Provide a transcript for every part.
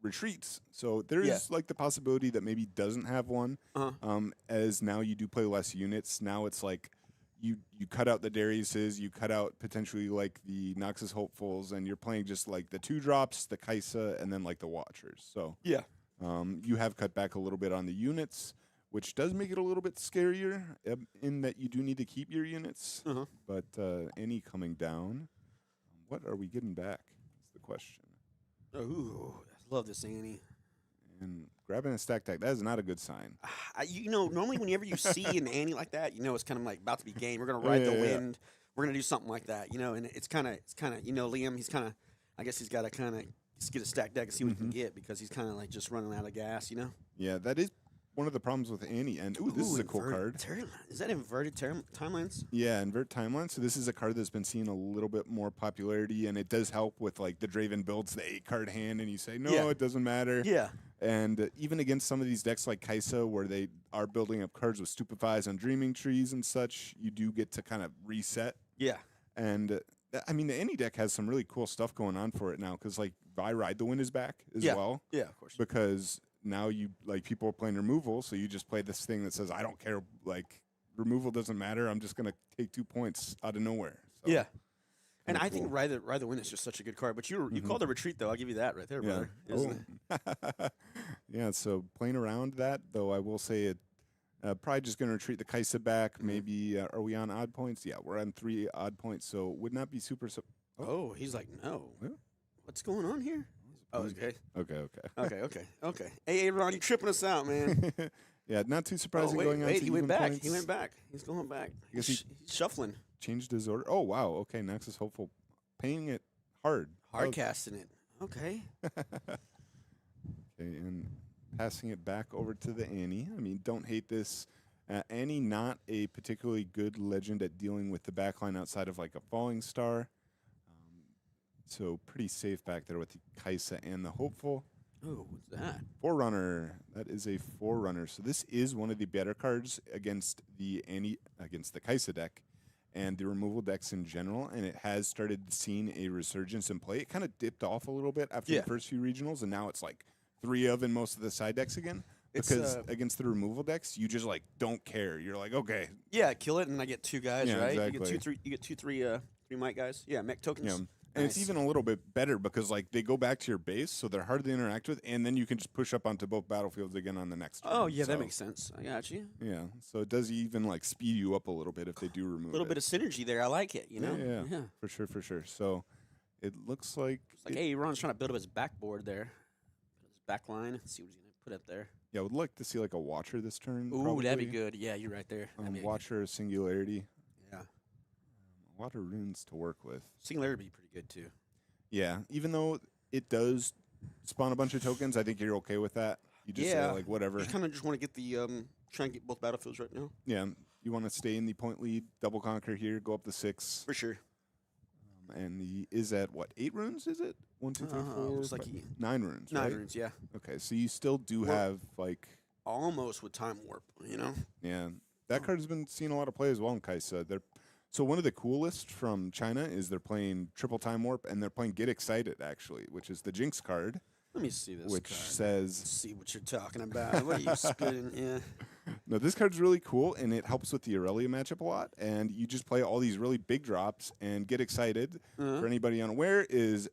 retreats. So there Yeah. is like the possibility that maybe doesn't have one. Uh-huh. As now you do play less units. Now it's like you cut out the Dariuses, you cut out potentially like the Noxus Hopefuls, and you're playing just like the 2 drops, the Kaisa, and then like the Watchers. So Yeah. you have cut back a little bit on the units, which does make it a little bit scarier in that you do need to keep your units. Uh-huh. But any coming down, what are we getting back? That's the question. Ooh, I love this Annie. And grabbing a stack deck, that is not a good sign. Normally whenever you see an Annie like that, it's kind of like about to be game. We're gonna Yeah, ride the yeah, yeah. wind. We're gonna do something like that, and it's kind of, Liam. He's kind of, I guess he's got to kind of just get a stack deck and see what he can get because he's kind of like just running out of gas. Yeah, that is one of the problems with Annie. And ooh, this is a cool card. Is that inverted timelines? Yeah, invert timeline. So this is a card that's been seeing a little bit more popularity, and it does help with like the Draven builds, the 8-card hand, and you say no, Yeah. it doesn't matter. Yeah. And even against some of these decks like Kaisa, where they are building up cards with Stupefies and Dreaming Trees and such, you do get to kind of reset. Yeah. And I mean, the Annie deck has some really cool stuff going on for it now, because like Vi Ride the Wind is back as well. Yeah, of course. Because now people are playing removal, so you just play this thing that says, I don't care, like removal doesn't matter. I'm just gonna take 2 points out of nowhere. So, Yeah. And kinda I think cool. Ride the Wind is just such a good card. But you called a retreat though. I'll give you that right there, brother. Isn't it? Yeah, so playing around that, though, I will say it probably just going to retreat the Kaisa back. Maybe, are we on odd points? Yeah, we're on 3 odd points, so would not be super. Oh, he's like, no. Yeah. What's going on here? Oh, okay. Okay. Okay. Hey, Ron, you tripping us out, man. Yeah, not too Oh, surprising going on wait, to he went even back. points. He went back. He's going back. I guess He's shuffling. changed his order. Oh, wow. Okay, Nexus Hopeful. Paying it hard. Hard casting it. Okay. Okay, and passing it back over to the Annie. I mean, don't hate this. Annie, not a particularly good legend at dealing with the backline outside of like a Falling Star. So pretty safe back there with the Kaisa and the Hopeful. Oh, what's that? Forerunner. That is a Forerunner. So this is one of the better cards against the Kaisa deck and the removal decks in general, and it has started seeing a resurgence in play. It kind of dipped off a little bit after the first few regionals, and now it's like 3 of in most of the side decks again. Because against the removal decks, you just like don't care. You're like, okay. Yeah, kill it, and I get 2 guys, Yeah, right? exactly. You get 3 might guys. Yeah, mech tokens. Yeah. And it's even a little bit better because like they go back to your base, so they're hard to interact with, and then you can just push up onto both battlefields again on the next turn. Oh yeah, that makes sense. I got you. Yeah, so it does even like speed you up a little bit if they do remove A little bit of synergy there. I like it. Yeah, for sure. So it looks like It's like, hey, Ron's trying to build up his backboard there, his back line. See what he's gonna put up there. Yeah, I would like to see like a Watcher this turn. Ooh, probably. that'd be good. Yeah, you're right there. Watcher Singularity. Yeah, A lot of runes to work with. Singularity would be pretty good too. Yeah, even though it does spawn a bunch of tokens, I think you're okay with that. You just say like whatever. You kind of just want to get the try and get both battlefields right now. Yeah, you want to stay in the point lead, double conquer here, go up to 6. For sure. And the is at what, 8 runes? Is it 1, 2, 3, 4? looks like 9 runes. 9 right? runes, yeah. Okay, so you still do have like Almost with time warp, Yeah, that card has been seeing a lot of play as well in Kaisa. So one of the coolest from China is they're playing triple time warp, and they're playing Get Excited actually, which is the Jinx card. Let me see this which card. says Let's see what you're talking about. What are you spitting? Yeah. No, this card's really cool, and it helps with the Aurelia matchup a lot. And you just play all these really big drops and Get Excited. For anybody unaware, is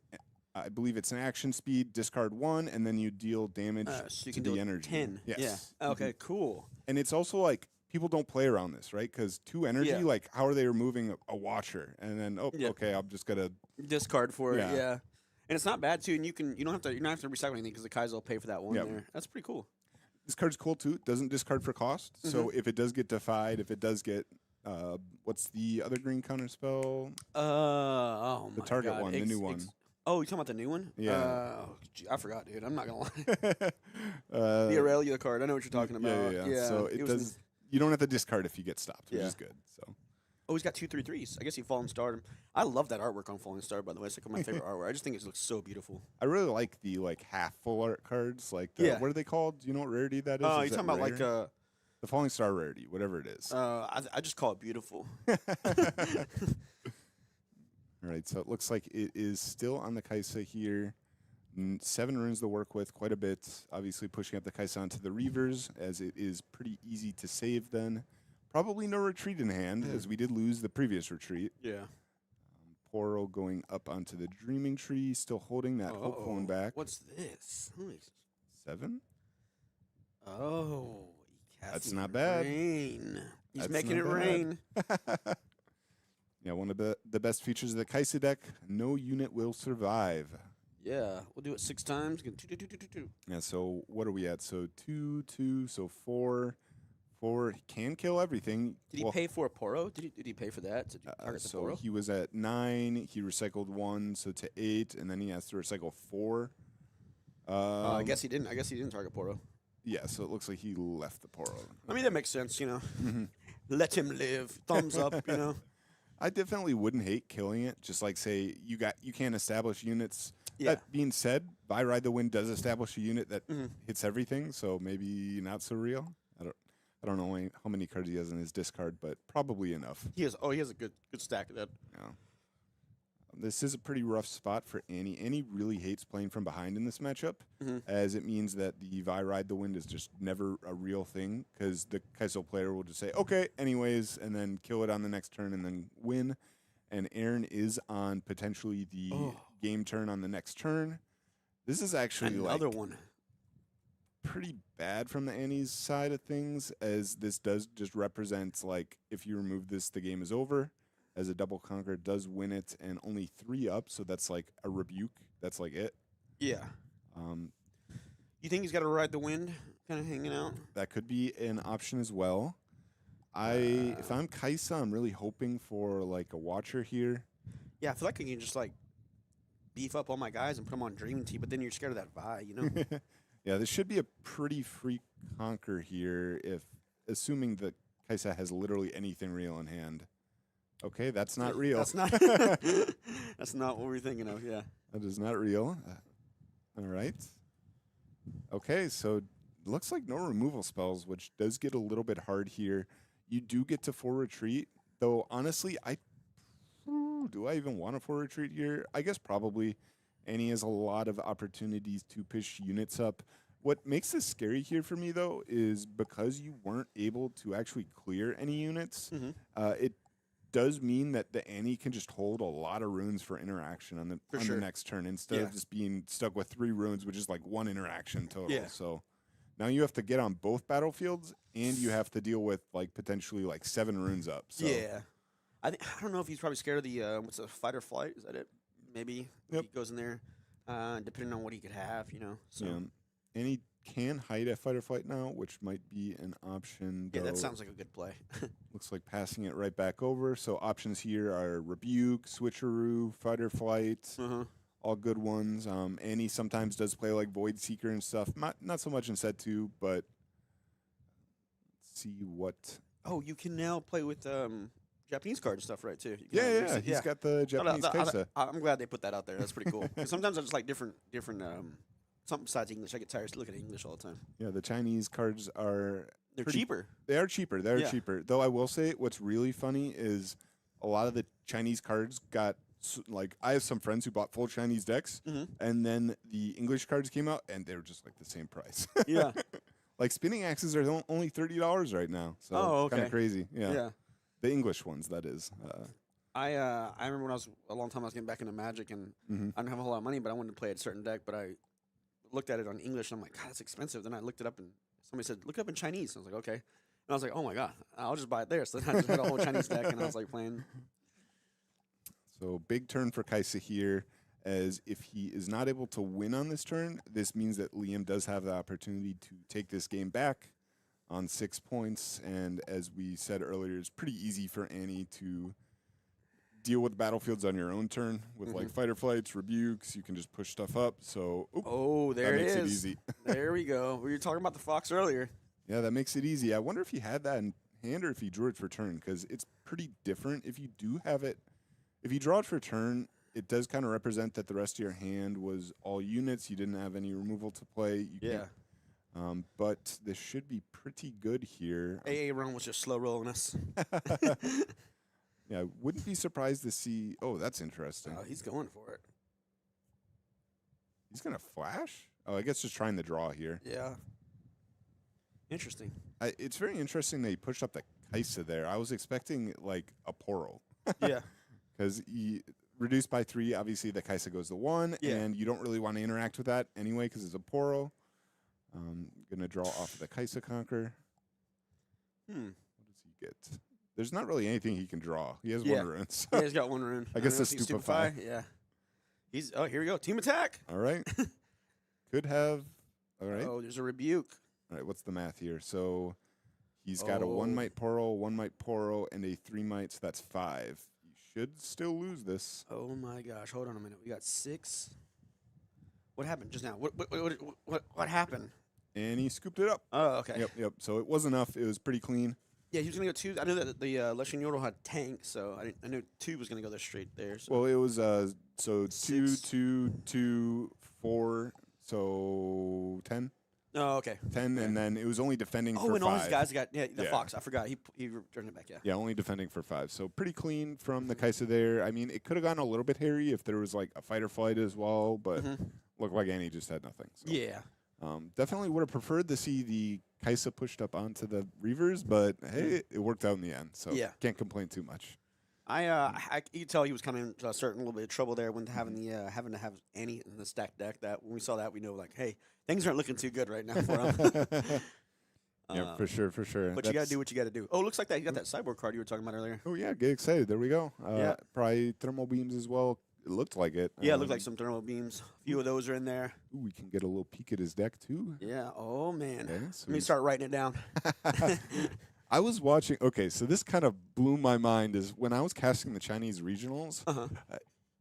I believe it's an action speed, discard 1, and then you deal damage So you to can the do energy. 10. Yes. Yeah. Okay, cool. And it's also like people don't play around this, right? Because 2 energy, like how are they removing a Watcher? And then okay, I'm just gonna discard for it. Yeah. And it's not bad too, and you don't have to recycle anything because the Kaiser will pay for that one there. That's pretty cool. This card's cool too. It doesn't discard for cost. So if it does get defied, if it does get what's the other green counter spell? The target one, the new one. Oh, you talking about the new one? Yeah. I forgot, dude. I'm not gonna lie. The Aurelia card. I know what you're talking about. Yeah. So it does. You don't have to discard if you get stopped, which is good. So. Oh, he's got 2 3/3s. I guess he Fallen Starred him. I love that artwork on Fallen Star, by the way. It's like my favorite artwork. I just think it looks so beautiful. I really like the half full art cards. Like what are they called? Do you know what rarity that is? Oh, Is you're that talking about rare? like the Falling Star rarity, whatever it is. I just call it beautiful. All right, so it looks like it is still on the Kaisa here. 7 runes to work with, quite a bit. Obviously pushing up the Kaisa onto the Reavers, as it is pretty easy to save then. Probably no retreat in hand, as we did lose the previous retreat. Yeah. Poro going up onto the Dreaming Tree, still holding that Hopeful one back. What's this? 7? Oh, That's not bad. Rain. He's That's making it not rain. Yeah, one of the best features of the Kaisa deck, no unit will survive. Yeah, we'll do it 6 times. Get 2, 2, 2, 2, 2, 2. Yeah, so what are we at? So 2, 2, so 4. 4 he can kill everything. Did he pay for a Poro? Did he pay for that? To target the So Poro? he was at 9, he recycled 1, so to 8, and then he has to recycle 4. I guess he didn't. I guess he didn't target Poro. Yeah, so it looks like he left the Poro. I mean, that makes sense, you know. Let him live. Thumbs up, you know. I definitely wouldn't hate killing it. Just like say you can't establish units. Yeah. That being said, By Ride the Wind does establish a unit that hits everything, so maybe not so real. I don't know how many cards he has in his discard, but probably enough. He has a good stack of that. Yeah. This is a pretty rough spot for Annie. Annie really hates playing from behind in this matchup, as it means that the Vi Ride the Wind is just never a real thing, because the Kaiso player will just say, okay, anyways, and then kill it on the next turn and then win. And Aaron is on potentially the game turn on the next turn. This is actually Another one. pretty bad from the Annie's side of things, as this does just represent, like, if you remove this, the game is over. As a double conquer, does win it, and only 3 up, so that's like a rebuke. That's like it. Yeah. You think he's got to ride the wind, kind of hanging out? That could be an option as well. If I'm Kaisa, I'm really hoping for like a Watcher here. Yeah, I feel like I can just like beef up all my guys and put them on Dream Team, but then you're scared of that Vi, you know? Yeah, this should be a pretty free conquer here, if assuming that Kaisa has literally anything real in hand. Okay, that's not real. That's not. That's not what we're thinking of. Yeah. That is not real. All right. Okay, so looks like no removal spells, which does get a little bit hard here. You do get to 4 retreat, though honestly, do I even want a 4 retreat here? I guess probably. And he has a lot of opportunities to push units up. What makes this scary here for me, though, is because you weren't able to actually clear any units, it does mean that the Annie can just hold a lot of runes for interaction on the next turn, instead of just being stuck with 3 runes, which is like 1 interaction total. Yeah. So now you have to get on both battlefields, and you have to deal with like potentially like 7 runes up. So. Yeah. I don't know if he's probably scared of the what's a fight or flight. Is that it? Maybe he goes in there, depending on what he could have, you know. So. Yeah. And he can hide at fight or flight now, which might be an option. Yeah, though. that sounds like a good play. Looks like passing it right back over. So options here are rebuke, switcheroo, fight or flight, all good ones. And he sometimes does play like Void Seeker and stuff. Not so much in set 2, but let's see what. Oh, you can now play with Japanese card and stuff, right? Too. Yeah. He's got the Japanese Kaisa. I'm glad they put that out there. That's pretty cool. 'Cause sometimes I just like different something besides English. I get tired of looking at English all the time. Yeah, the Chinese cards are. They're cheaper. They are cheaper. Cheaper. Though I will say, what's really funny is a lot of the Chinese cards got, like, I have some friends who bought full Chinese decks, and then the English cards came out, and they were just like the same price. Yeah. Like spinning axes are only $30 right now. So okay. Kind of crazy. Yeah. Yeah. The English ones, that is. I remember when I was a long time I was getting back into Magic, and I didn't have a whole lot of money, but I wanted to play a certain deck, but I looked at it on English, and I'm like, God, that's expensive. Then I looked it up, and somebody said, look it up in Chinese. I was like, okay. And I was like, oh my God, I'll just buy it there. So then I just had a whole Chinese deck, and I was like playing. So big turn for Kaisa here, as if he is not able to win on this turn, this means that Liam does have the opportunity to take this game back on 6 points. And as we said earlier, it's pretty easy for Annie to deal with battlefields on your own turn with like fight or flights, rebukes. You can just push stuff up. So there that it makes is. it easy. There we go. We were talking about the fox earlier. Yeah, that makes it easy. I wonder if he had that in hand or if he drew it for turn, because it's pretty different. If you do have it, if you draw it for turn, it does kind of represent that the rest of your hand was all units. You didn't have any removal to play. But this should be pretty good here. AA run was just slow rolling us. Yeah, I wouldn't be surprised to see. Oh, that's interesting. He's going for it. He's gonna flash. Oh, I guess just trying the draw here. Yeah. Interesting. It's very interesting that he pushed up the Kaisa there. I was expecting like a Poro Yeah. because he reduced by 3. Obviously, the Kaisa goes to 1, Yeah. and you don't really want to interact with that anyway because it's a Poro. Gonna draw off of the Kaisa Conquer. What does he get? There's not really anything he can draw. He has Yeah. 1 rune. So Yeah, he's got 1 rune. I guess don't know the if he's Stupefy. Yeah. Oh, here we go. Team attack. All right. Could have. All right. Oh, there's a rebuke. All right. What's the math here? So he's got a 1 might Poro, 1 might Poro, and a 3 might. So that's 5. You should still lose this. Oh my gosh! Hold on a minute. We got 6. What happened just now? What happened? And he scooped it up. Oh, okay. Yep. So it was enough. It was pretty clean. Yeah, he was gonna go 2. I knew that the Leshen Yordle had tank, so I knew 2 was gonna go there straight there. So. Well, it was so 2, 6. 2, 2, 4, so 10. Oh, okay. 10, and then it was only defending for 5. And all these guys got the Yeah. fox. I forgot. He turned it back. Yeah. Yeah, only defending for 5. So pretty clean from the Kaisa there. I mean, it could have gone a little bit hairy if there was like a fight or flight as well, but looked like Annie just had nothing. So. Yeah. Definitely would have preferred to see the Kaisa pushed up onto the Reavers, but hey, it worked out in the end. So Yeah. can't complain too much. You could tell he was coming into a certain little bit of trouble there when having having to have Annie in the stacked deck. That when we saw that, we know like, hey, things aren't looking too good right now for him. Yeah, for sure. But you got to do what you got to do. Oh, looks like that you got that cyborg card you were talking about earlier. Oh yeah, get excited. There we go. Yeah. Probably thermal beams as well. It looked like it. Yeah, it looked like some thermal beams. A few of those are in there. Ooh, we can get a little peek at his deck too. Yeah. Oh man. Okay, so Let me start writing it down. I was watching. Okay, so this kind of blew my mind. Is when I was casting the Chinese regionals,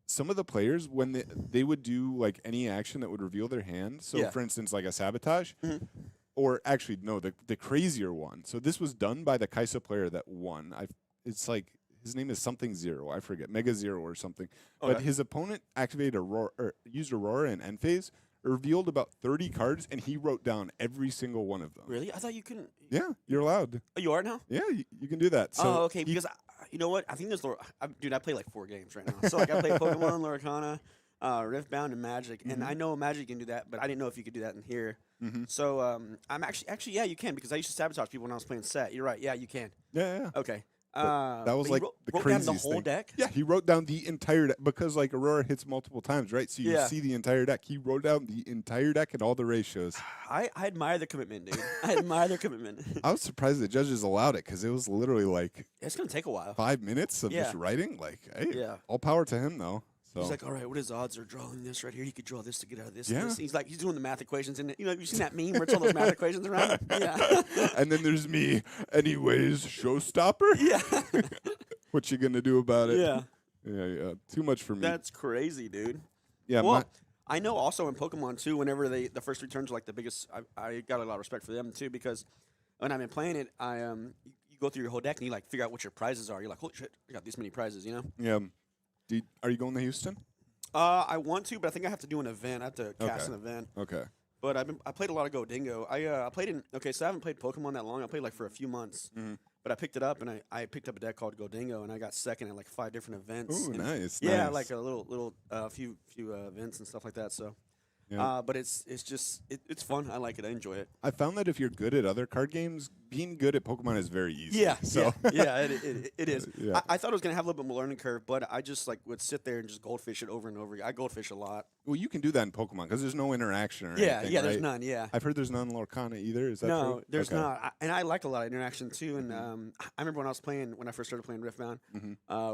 some of the players when they would do like any action that would reveal their hand. So, Yeah. for instance, like a sabotage, or actually no, the crazier one. So this was done by the Kaisa player that won. It's like his name is something 0. I forget, Mega 0 or something. But his opponent activated Aurora, or used Aurora in end phase, revealed about 30 cards, and he wrote down every single one of them. Really? I thought you couldn't. Yeah, you're alled. Oh, you are now? Yeah, you can do that. So okay. Because you know what? I think there's dude. I play like 4 games right now. So like I play Pokemon, Luricana, Riftbound, and Magic, and I know Magic can do that, but I didn't know if you could do that in here. So I'm actually yeah, you can because I used to sabotage people when I was playing set. You're right. Yeah, you can. Yeah. Okay. That was but like he the wrote craziest down the whole thing. deck. Yeah, he wrote down the entire deck because like Aurora hits multiple times, right? So you Yeah. see the entire deck. He wrote down the entire deck and all the ratios. I admire the commitment, dude. I admire their commitment. I was surprised the judges allowed it because it was literally like It's gonna take a while. 5 minutes of Yeah. just writing. Like, hey, Yeah. all power to him though. So He's like, all right, what his odds are drawing this right here? He could draw this to get out of this. Yeah. And this. He's like, he's doing the math equations, and you know, you've seen that meme where it's all those math equations around. Yeah, and then there's me. Anyways, showstopper. yeah, What you gonna do about it? yeah. Yeah. Too much for me. That's crazy, dude. yeah. Well, I know also in Pokemon too, whenever the first 3 turns are like the biggest, I got a lot of respect for them too because when I've been playing it, you go through your whole deck and you like figure out what your prizes are. You're like, holy shit, I got this many prizes, you know? Yeah. Are you going to Houston? I want to, but I think I have to do an event. I have to cast an event. Okay. But I played a lot of Go Dingo. I played so I haven't played Pokemon that long. I played like for a few months. But I picked it up and I picked up a deck called Go Dingo and I got second at like 5 different events. Ooh, and nice. Yeah, nice. like a little few events and stuff like that. So. Yeah. But it's fun. I like it. I enjoy it. I found that if you're good at other card games, being good at Pokemon is very easy. Yeah, So yeah, it is. Yeah. I thought it was gonna have a little bit more learning curve, but I just like would sit there and just goldfish it over and over again. I goldfish a lot. Well, you can do that in Pokemon because there's no interaction or Yeah, anything, yeah. There's right? none. Yeah. I've heard there's none in Lorcana either. Is that true? No, there's Okay. not. And I like a lot of interaction too. And I remember when I first started playing Riftbound,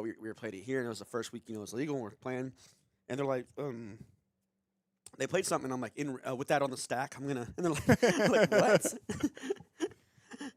we were played it here, and it was the first week, it was legal, and we're playing, and they're like, they played something, and I'm like, with that on the stack, I'm gonna, and they're like, what?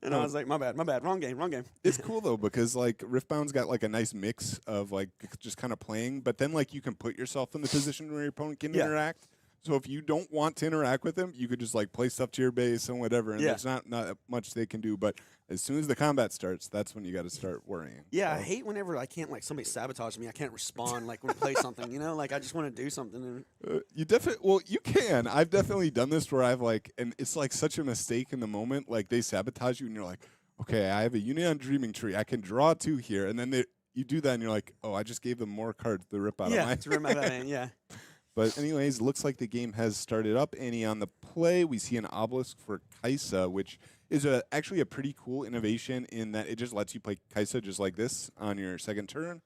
And I was like, my bad, wrong game. It's cool though because like Riftbound's got like a nice mix of like just kind of playing, but then like you can put yourself in the position where your opponent can Yeah. interact. So if you don't want to interact with them, you could just like play stuff to your base and whatever, and Yeah. there's not much they can do. But as soon as the combat starts, that's when you got to start worrying. Yeah, I So, hate whenever I can't like somebody sabotage me. I can't respond like when we play something, you know? Like I just want to do something. And you definitely you can. I've definitely done this where I've like, and it's like such a mistake in the moment. Like they sabotage you, and you're like, okay, I have a Union Dreaming Tree. I can draw 2 here, and then you do that, and you're like, oh, I just gave them more cards to rip out of yeah, my. to remember that. Yeah. But anyways, looks like the game has started up. Annie on the play. We see an obelisk for Kaisa, which is actually a pretty cool innovation in that it just lets you play Kaisa just like this on your second turn.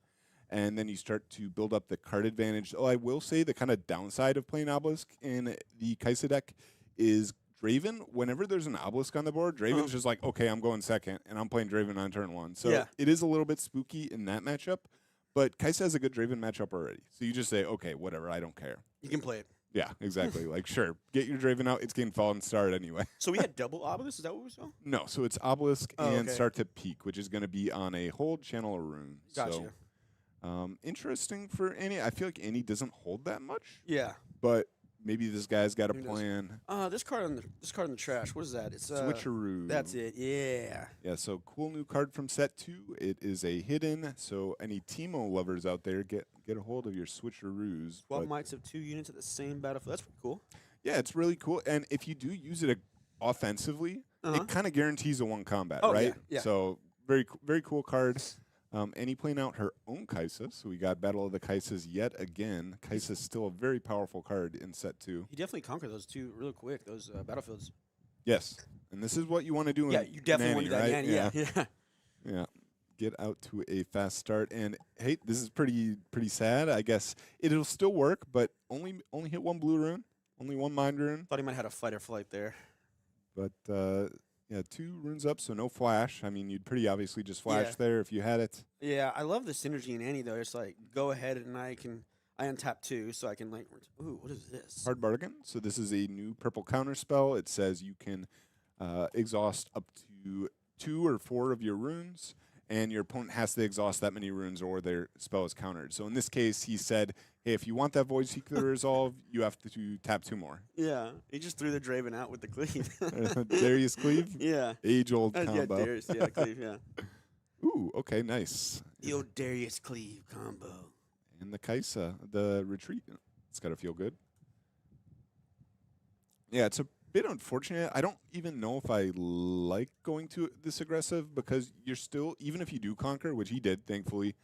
And then you start to build up the card advantage. Oh, I will say the kind of downside of playing obelisk in the Kaisa deck is Draven. Whenever there's an obelisk on the board, Draven's just like, okay, I'm going second, and I'm playing Draven on turn 1. So Yeah. it is a little bit spooky in that matchup. But Kaisa has a good Draven matchup already. So you just say, okay, whatever, I don't care. You can play it. Yeah, exactly. Like, sure, get your Draven out. It's getting Fallen Star anyway. So we had double obelisk? Is that what we saw? No, so it's Obelisk Oh, and okay. Star Tip Peak, which is going to be on a hold channel or rune. Gotcha. So, interesting for Annie. I feel like Annie doesn't hold that much, Yeah. but maybe this guy's got a Maybe he does. plan. This card in the trash. What is that? It's Switcheroo. That's it. Yeah. Yeah, so cool new card from set 2. It is a hidden, so any Teemo lovers out there, get a hold of your Switcheroos. 12 mites of 2 units at the same battlefield. That's pretty cool. Yeah, it's really cool. And if you do use it offensively, it kind of guarantees a 1 combat, Oh, right? yeah. So very cool card. Annie playing out her own Kaisa, so we got Battle of the Kaisas yet again. Kaisa's still a very powerful card in set 2. He definitely conquered those 2 real quick, those battlefields. Yes, and this is what you want to do Yeah, in you definitely want to do that. right? Yeah. Yeah. Get out to a fast start, and hey, this is pretty sad. I guess it'll still work, but only hit 1 blue rune, only 1 mind rune. Thought he might have had a fight or flight there. But yeah, 2 runes up, so no flash. I mean, you'd pretty obviously just flash Yeah. there if you had it. Yeah, I love the synergy in Annie though. It's like go ahead and I untap 2, so I can like, ooh, what is this? Hard bargain. So this is a new purple counter spell. It says you can exhaust up to 2 or 4 of your runes, and your opponent has to exhaust that many runes or their spell is countered. So in this case, he said, hey, if you want that Void Seeker resolve, you have to tap 2 more. Yeah, he just threw the Draven out with the cleave. Darius Cleave? Yeah. Age-old Yeah, combo. Darius, yeah, cleave, yeah. Ooh, okay, nice. Yo, Darius cleave combo. And the Kaisa, the retreat. It's got to feel good. Yeah, it's a bit unfortunate. I don't even know if I like going to this aggressive because you're still, even if you do conquer, which he did, thankfully,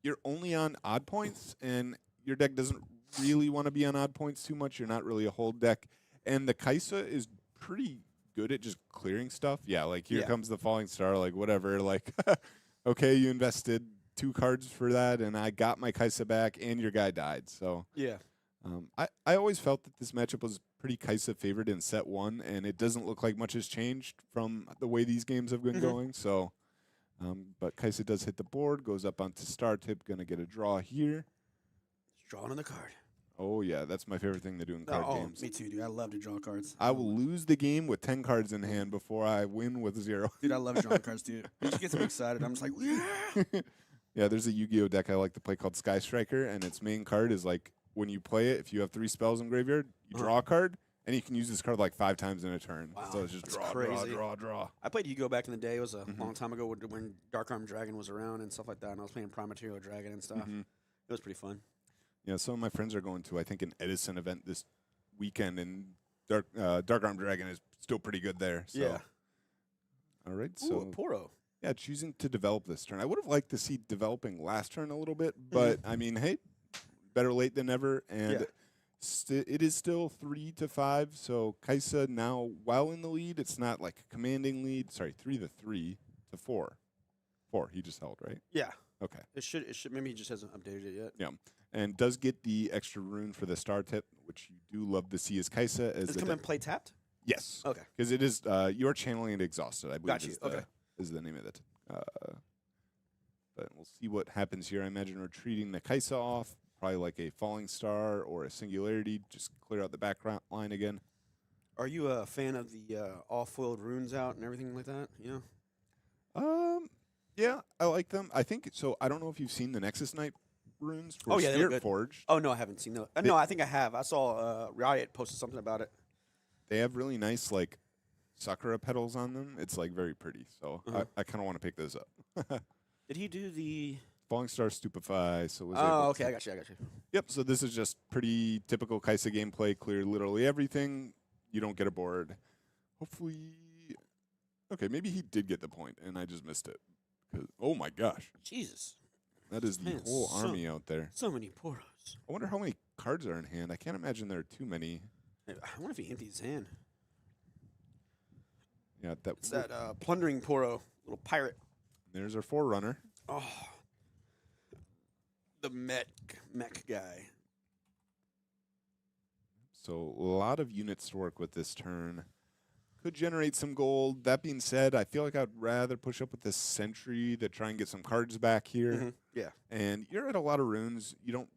you're only on odd points, and your deck doesn't really want to be on odd points too much. You're not really a hold deck. And the Kaisa is pretty good at just clearing stuff. Yeah, like here comes the Falling Star, like whatever. Like, okay, you invested 2 cards for that, and I got my Kaisa back, and your guy died. So Yeah. I always felt that this matchup was pretty Kaisa favored in set 1, and it doesn't look like much has changed from the way these games have been going. So, but Kaisa does hit the board, goes up onto Star Tip, gonna get a draw here. Just drawing on the card. Oh yeah, that's my favorite thing to do in card games. Me too, dude. I love to draw cards. I will lose the game with 10 cards in hand before I win with 0. Dude, I love drawing cards, dude. It just gets me excited. I'm just like, yeah. Yeah, there's a Yu-Gi-Oh deck I like to play called Sky Striker, and its main card is like when you play it, if you have 3 spells in graveyard, you draw a card, and you can use this card like 5 times in a turn. Wow, So it's just that's draw, crazy. draw. I played Yu-Gi-Oh back in the day. It was a long time ago when Dark Arm Dragon was around and stuff like that, and I was playing Prime Material Dragon and stuff. It was pretty fun. Yeah, some of my friends are going to, I think, an Edison event this weekend, and Dark Arm Dragon is still pretty good there. So. Yeah. All right, Ooh, so a Poro. yeah, choosing to develop this turn. I would have liked to see developing last turn a little bit, but I mean, hey, better late than never. And it is still 3-5. So Kaisa now, while in the lead, it's not like a commanding lead. Sorry, 3-3 to 4. 4. He just held, right? Yeah. Okay. It should. Maybe he just hasn't updated it yet. Yeah, and does get the extra rune for the Star Tip, which you do love to see as Kaisa. As Does it come and play tapped? Yes. Okay. Because it is you're channeling it exhausted, I believe. Got you. Is the, Okay. is the name of it. But we'll see what happens here. I imagine retreating the Kaisa off, probably like a Falling Star or a Singularity, just clear out the background line again. Are you a fan of the all foiled runes out and everything like that? You know? Yeah, I like them. I think so. I don't know if you've seen the Nexus Knight runes for Oh, yeah, they look Spirit good. Forged. Oh no, I haven't seen those. No, I think I have. I saw Riot posted something about it. They have really nice like sakura petals on them. It's like very pretty. So I kind of want to pick those up. Did he do the? Falling Star Stupefy. So was Oh, able okay, to- I got you. Yep. So this is just pretty typical Kaisa gameplay. Clear literally everything. You don't get a board. Hopefully, okay. Maybe he did get the point, and I just missed it. 'Cause, oh my gosh, Jesus, that is the Man, whole so- army out there. so many Poros. I wonder how many cards are in hand. I can't imagine there are too many. I wonder if he empties his hand. Yeah, that It's that plundering Poro, little pirate. there's our Forerunner. Oh, the mech guy. So a lot of units to work with this turn. Could generate some gold. That being said, I feel like I'd rather push up with this Sentry to try and get some cards back here. Yeah. And you're at a lot of runes. You don't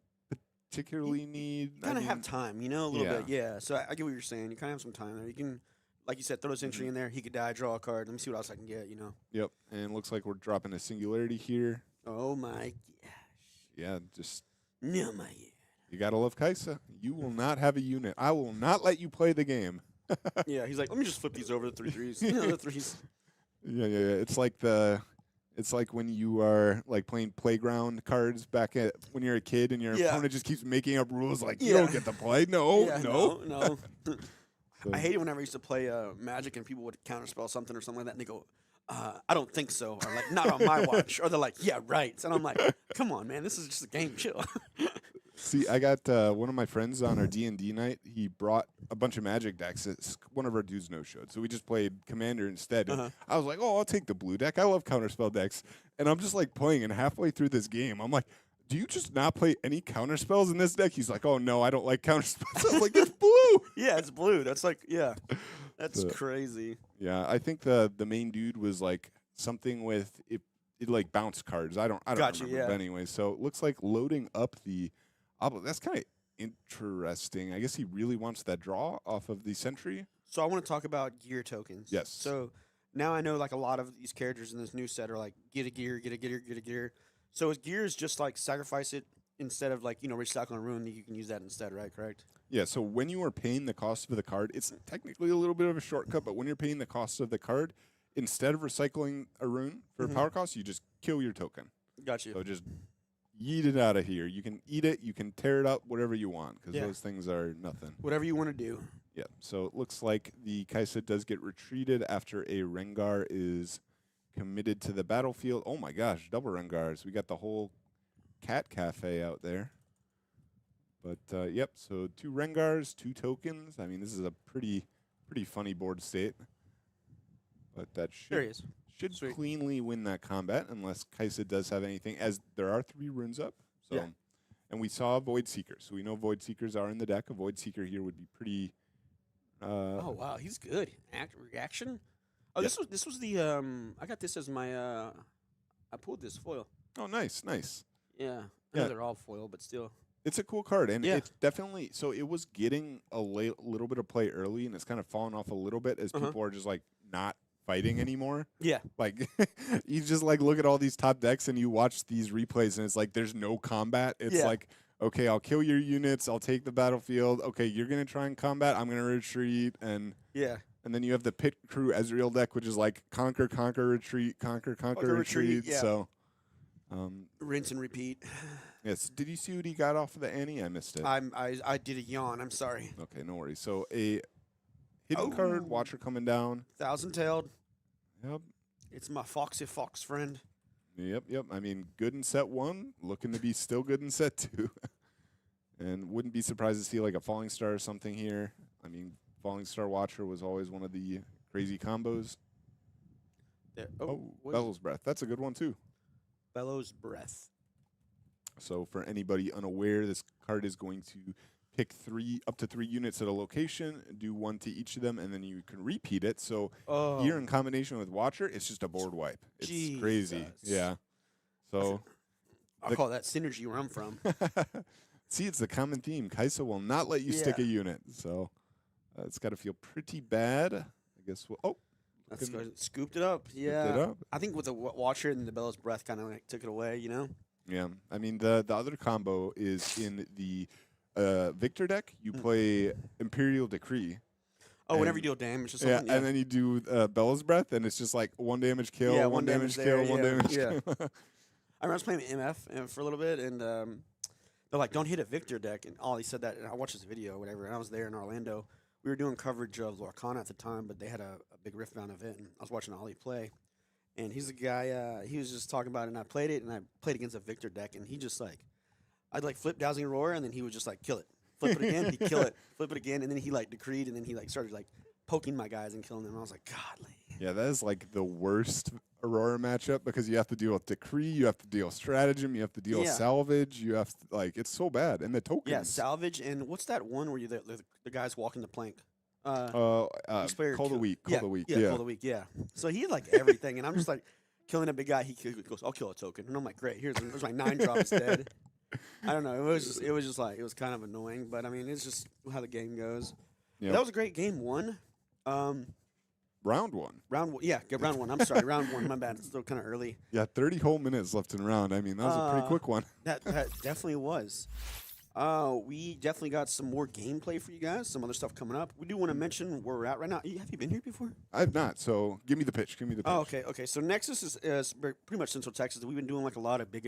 particularly need. You kind of have time, a little yeah. bit. Yeah. So I get what you're saying. You kind of have some time there. You can, like you said, throw a Sentry in there. He could die, draw a card. Let me see what else I can get, Yep. And looks like we're dropping a Singularity here. Oh, my gosh. Yeah, just. No, my God. You got to love Kaisa. You will not have a unit. I will not let you play the game. Yeah, he's like, let me just flip these over to 3/3s. The threes. Yeah. It's like when you are like playing playground cards back when you're a kid and your opponent just keeps making up rules like you don't get to play. No. No. So, I hate it whenever I used to play Magic and people would counterspell something or something like that, and they go, I don't think so, or like, not on my watch, or they're like, yeah, right. And I'm like, come on, man, this is just a game, chill. See, I got one of my friends on our D&D night. He brought a bunch of Magic decks. It's one of our dudes no-showed, so we just played Commander instead. I was like, oh, I'll take the blue deck. I love counterspell decks. And I'm just like playing, and halfway through this game, I'm like, do you just not play any counterspells in this deck? He's like, oh, no, I don't like counterspells. I was like, it's blue. Yeah, it's blue. That's like, that's crazy. Yeah, I think the main dude was like something with it like bounce cards. I don't remember. But anyway, so it looks like loading up the that's kind of interesting. I guess he really wants that draw off of the Sentry. So I want to talk about gear tokens. Yes. So now I know like a lot of these characters in this new set are like get a gear, get a gear, get a gear. So is gears just like sacrifice it instead of like recycling a rune? You can use that instead, right? Correct. Yeah. So when you are paying the cost of the card, it's technically a little bit of a shortcut. But when you're paying the cost of the card, instead of recycling a rune for power cost, you just kill your token. Got you. So just yeet it out of here. You can eat it. You can tear it up, whatever you want, because those things are nothing. Whatever you want to do. Yeah. So it looks like the Kaisa does get retreated after a Rengar is committed to the battlefield. Oh my gosh, double Rengars. We got the whole cat cafe out there. But yep. So 2 Rengars, 2 tokens. I mean, this is a pretty funny board state. But that should Sweet. cleanly win that combat unless Kaisa does have anything, as there are 3 runes up. So, and we saw Void Seeker, so we know Void Seekers are in the deck. A Void Seeker here would be pretty. Oh wow, he's good. Reaction. Oh, this was the I got this as my I pulled this foil. Oh, nice. Yeah, I know they're all foil, but still. It's a cool card, and it's definitely so. It was getting a little bit of play early, and it's kind of fallen off a little bit as people are just like not fighting anymore. Yeah. Like you just like look at all these top decks and you watch these replays and it's like there's no combat. It's like, okay, I'll kill your units, I'll take the battlefield. Okay, you're gonna try and combat, I'm gonna retreat, and then you have the Pit Crew Ezreal deck, which is like conquer, retreat, conquer, retreat. Yeah. So rinse and repeat. yes. Did you see what he got off of the Annie? I missed it. I did a yawn, I'm sorry. Okay, no worries. So a hidden card, Watcher coming down. 1,000-tailed. Yep. It's my foxy fox friend. Yep. I mean, good in set 1, looking to be still good in set 2. And wouldn't be surprised to see like a Falling Star or something here. I mean, Falling Star Watcher was always one of the crazy combos. There. Bellows Breath. That's a good one too. Bellows Breath. So for anybody unaware, this card is going to pick up to 3 units at a location, do 1 to each of them, and then you can repeat it. So here in combination with Watcher, it's just a board wipe. It's crazy. Yeah. So I'll call that synergy where I'm from. See, it's the common theme. Kaisa will not let you stick a unit. So it's got to feel pretty bad. I guess That's good. Scooped it up. Yeah. I think with the Watcher and the Bellows Breath kind of like took it away, Yeah. I mean, the other combo is in the Victor deck. You play Imperial Decree. Oh, whenever you deal damage or something. Yeah, and then you do Bellows Breath, and it's just like 1 damage kill, yeah, 1 damage kill, 1 damage yeah. kill. I was playing MF for a little bit, and they're like, don't hit a Victor deck. And Ollie said that, and I watched this video or whatever, and I was there in Orlando. We were doing coverage of Lorcana at the time, but they had a big Riftbound event, and I was watching Ollie play. And he's a guy, he was just talking about it, and I played it, and I played against a Victor deck, and he just like, I'd like flip Dowsing Roar, and then he would just like kill it. Flip it again, he'd kill it. Flip it again, and then he like decreed, and then he like started like poking my guys and killing them. And I was like, godly. Yeah, that is like the worst Aurora matchup because you have to deal with decree, you have to deal with stratagem, you have to deal with Yeah. salvage, you have to, like, it's so bad. And the tokens. Yeah, salvage, and what's that one where you the guys walking the plank? Call Expired the kill- week. Call the week. Yeah, Yeah. call the week. Yeah. So he had like everything, and I'm just like killing a big guy. He goes, "I'll kill a token," and I'm like, "Great, here's my 9 drop is dead." I don't know. It was just like it was kind of annoying, but I mean, it's just how the game goes. Yep. That was a great game. One. Round one. Round one. Yeah, round one. I'm sorry, round one. My bad. It's still kind of early. Yeah, 30 whole minutes left in round. I mean, that was a pretty quick one. That definitely was. We definitely got some more gameplay for you guys. Some other stuff coming up. We do want to mention where we're at right now. Have you been here before? I've not, so give me the pitch. Give me the pitch. Oh, okay. So Nexus is pretty much Central Texas. We've been doing like a lot of big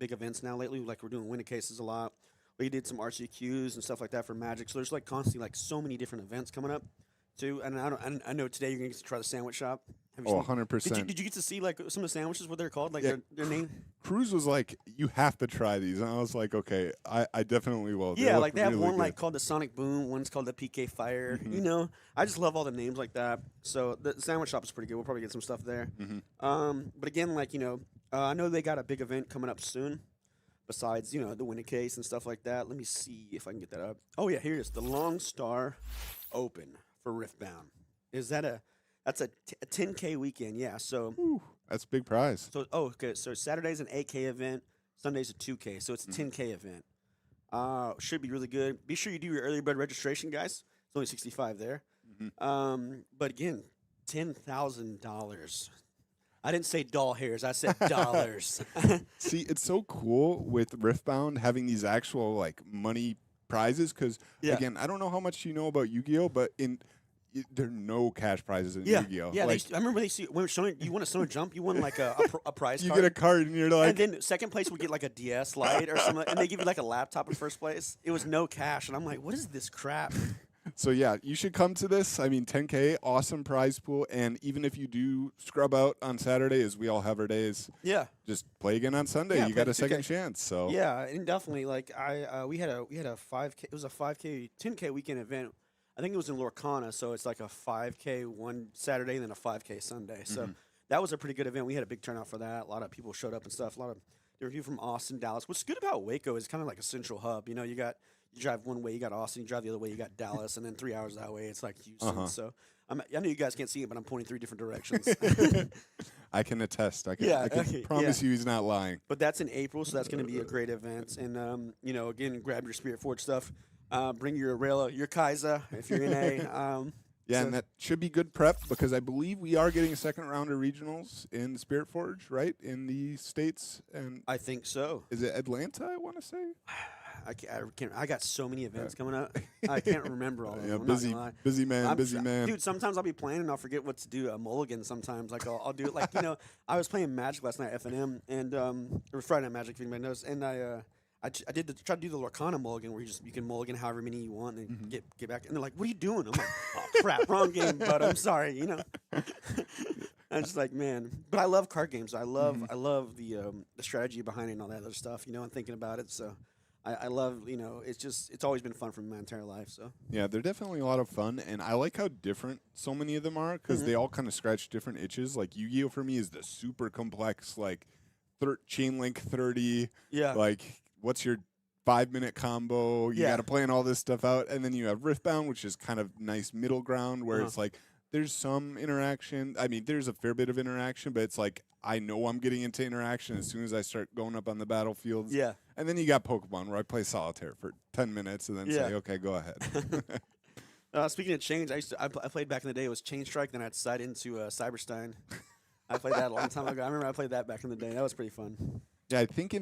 events now lately. Like we're doing winning cases a lot. We did some RCQs and stuff like that for Magic. So there's like constantly like so many different events coming up too. And I know today you're gonna get to try the sandwich shop. Have you Oh, seen- 100%. Did you get to see like some of the sandwiches? What they're called? Like Yeah. their name? Cruz was like, you have to try these. And I was like, okay, I definitely will. Yeah, look like they have really one good. like called the Sonic Boom, one's called the PK Fire. You know, I just love all the names like that. So the sandwich shop is pretty good. We'll probably get some stuff there. But again, like I know they got a big event coming up soon. Besides, the winning case and stuff like that. Let me see if I can get that up. Oh yeah, here it is. The Long Star Open for Riftbound. That's a 10K weekend? Yeah. So That's a big prize. okay. So Saturday's an 8K event. Sunday's a 2K. So it's a 10K event. Should be really good. Be sure you do your early bird registration, guys. It's only $65 there. But again, $10,000. I didn't say doll hairs. I said dollars. See, it's so cool with Riftbound having these actual like money prizes because again, I don't know how much you know about Yu-Gi-Oh, but there are no cash prizes in Yu-Gi-Oh. Yeah. Like, I remember when you won a Summer Jump, you won like a prize you card. get a card and you're like, And then second place would get like a DS Lite or something, and they give you like a laptop in first place. It was no cash, and I'm like, what is this crap? so yeah, you should come to this. I mean, 10K, awesome prize pool, and even if you do scrub out on Saturday, as we all have our days, Yeah. just play again on Sunday. Yeah, you play got a 2K. second chance. So Yeah, and definitely like we had a 5K. It was a 5K, 10K weekend event. I think it was in Lorcana, so it's like a 5K one Saturday and then a 5K Sunday. So that was a pretty good event. We had a big turnout for that. A lot of people showed up and stuff. A lot of there were people from Austin, Dallas. What's good about Waco is kind of like a central hub. You drive one way, you got Austin. You drive the other way, you got Dallas, and then 3 hours that way, it's like Houston. So I know you guys can't see it, but I'm pointing 3 different directions. I can attest. I can promise you he's not lying. But that's in April, so that's going to be a great event. And again, grab your Spirit Forge stuff. Bring your Aurelia, your Kaiser if you're in a. Yeah, and that should be good prep because I believe we are getting a second round of regionals in Spirit Forge, right? In the States. And I think so. is it Atlanta, I want to say? I can't. I got so many events coming up. I can't remember all of them. Yeah, I'm not busy gonna lie. man. Dude, sometimes I'll be playing and I'll forget what to do. A mulligan sometimes. Like I'll do it. Like I was playing Magic last night, FNM, and or Friday Night Magic, if anybody knows. And I tried to do the Lorcana mulligan where you can mulligan however many you want and get back. And they're like, "What are you doing?" I'm like, "Oh crap, wrong game." But I'm sorry, I'm just like, man. But I love card games. I love the strategy behind it and all that other stuff. And thinking about it. So I love it's always been fun for my entire life. So Yeah, they're definitely a lot of fun, and I like how different so many of them are because they all kind of scratch different itches. Like Yu-Gi-Oh for me is the super complex, like chain link 30. yeah, Like, what's your 5-minute combo? You got to plan all this stuff out, and then you have Riftbound, which is kind of nice middle ground where it's like there's some interaction. I mean, there's a fair bit of interaction, but it's like I know I'm getting into interaction as soon as I start going up on the battlefields. yeah. And then you got Pokemon where I play solitaire for 10 minutes and then say, okay, go ahead. Speaking of change, I played back in the day. It was Chain Strike. Then I'd slide into Cyberstein. I played that a long time ago. I remember I played that back in the day. That was pretty fun. Yeah, I think was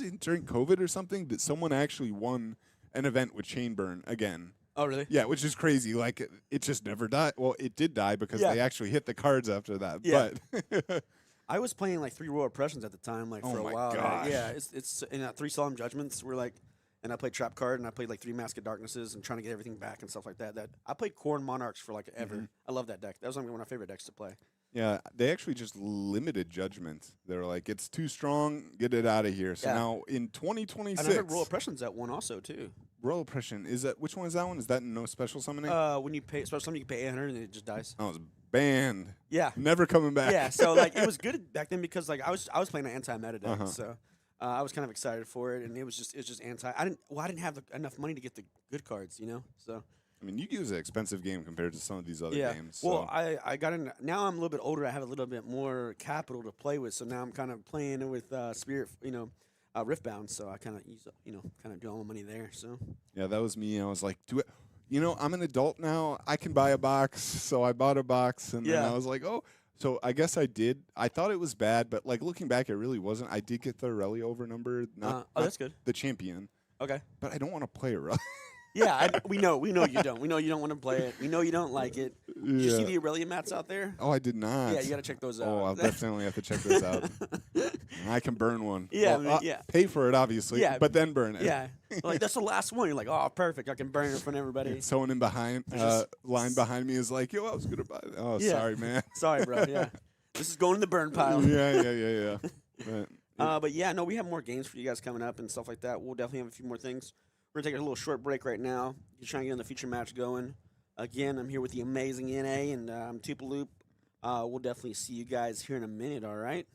it during COVID or something that someone actually won an event with Chainburn again. Oh, really? Yeah, which is crazy. Like, it just never died. Well, it did die because they actually hit the cards after that. Yeah. But I was playing like 3 Royal Oppressions at the time, like for a my while. gosh. Yeah, it's in 3 Solemn Judgments. We're like, and I played Trap Card, and I played like 3 Mask of Darknesses, and trying to get everything back and stuff like that. That I played Corn Monarchs for like ever. I love that deck. That was one of my favorite decks to play. Yeah, they actually just limited Judgment. They're like, it's too strong, get it out of here. So Yeah, now in and I heard Royal 2026, Oppression's at one also too. Royal Oppression is that which one is that one? Is that no special summoning? When you pay, especially you can pay 800 and it just dies. Oh, it's banned. Yeah, Never coming back. yeah. So like it was good back then because like I was playing an anti-meta deck, Uh-huh. so I was kind of excited for it, and it was just anti. I didn't have enough money to get the good cards, you know. So I mean, Yu-Gi-Oh is an expensive game compared to some of these other yeah. games. Well, So I got in now. I'm a little bit older. I have a little bit more capital to play with, so now I'm kind of playing with Spirit, Riftbound. So I kind of use kind of do all my money there. So yeah, that was me. I was like, do it. You know, I'm an adult now. I can buy a box. So I bought a box, and then Yeah. I was like, oh. So I guess I did. I thought it was bad, but like looking back, it really wasn't. I did get the Aurelia over number, not, oh, not that's good. the champion, Okay. but I don't want to play Aurelia. Yeah, we know you don't. We know you don't want to play it. We know you don't like it. Did you see Yeah. the Aurelia mats out there? Oh, I did not. Yeah, you got to check those out. Oh, I'll definitely have to check those out. I can burn one. Yeah, Well, yeah. Pay for it, obviously. Yeah. But then burn it. Yeah, like that's the last one. You're like, oh, perfect. I can burn it in front of everybody. Someone in behind, just- line behind me is like, yo, I was gonna buy it. Oh, Yeah. sorry, man. Sorry, bro. Yeah, this is going in the burn pile. yeah. But yeah, no, we have more games for you guys coming up and stuff like that. We'll definitely have a few more things. We're gonna take a little short break right now. Just trying to get in the feature match going. Again, I'm here with the amazing NA and I'm Tupaloop. We'll definitely see you guys here in a minute. All right.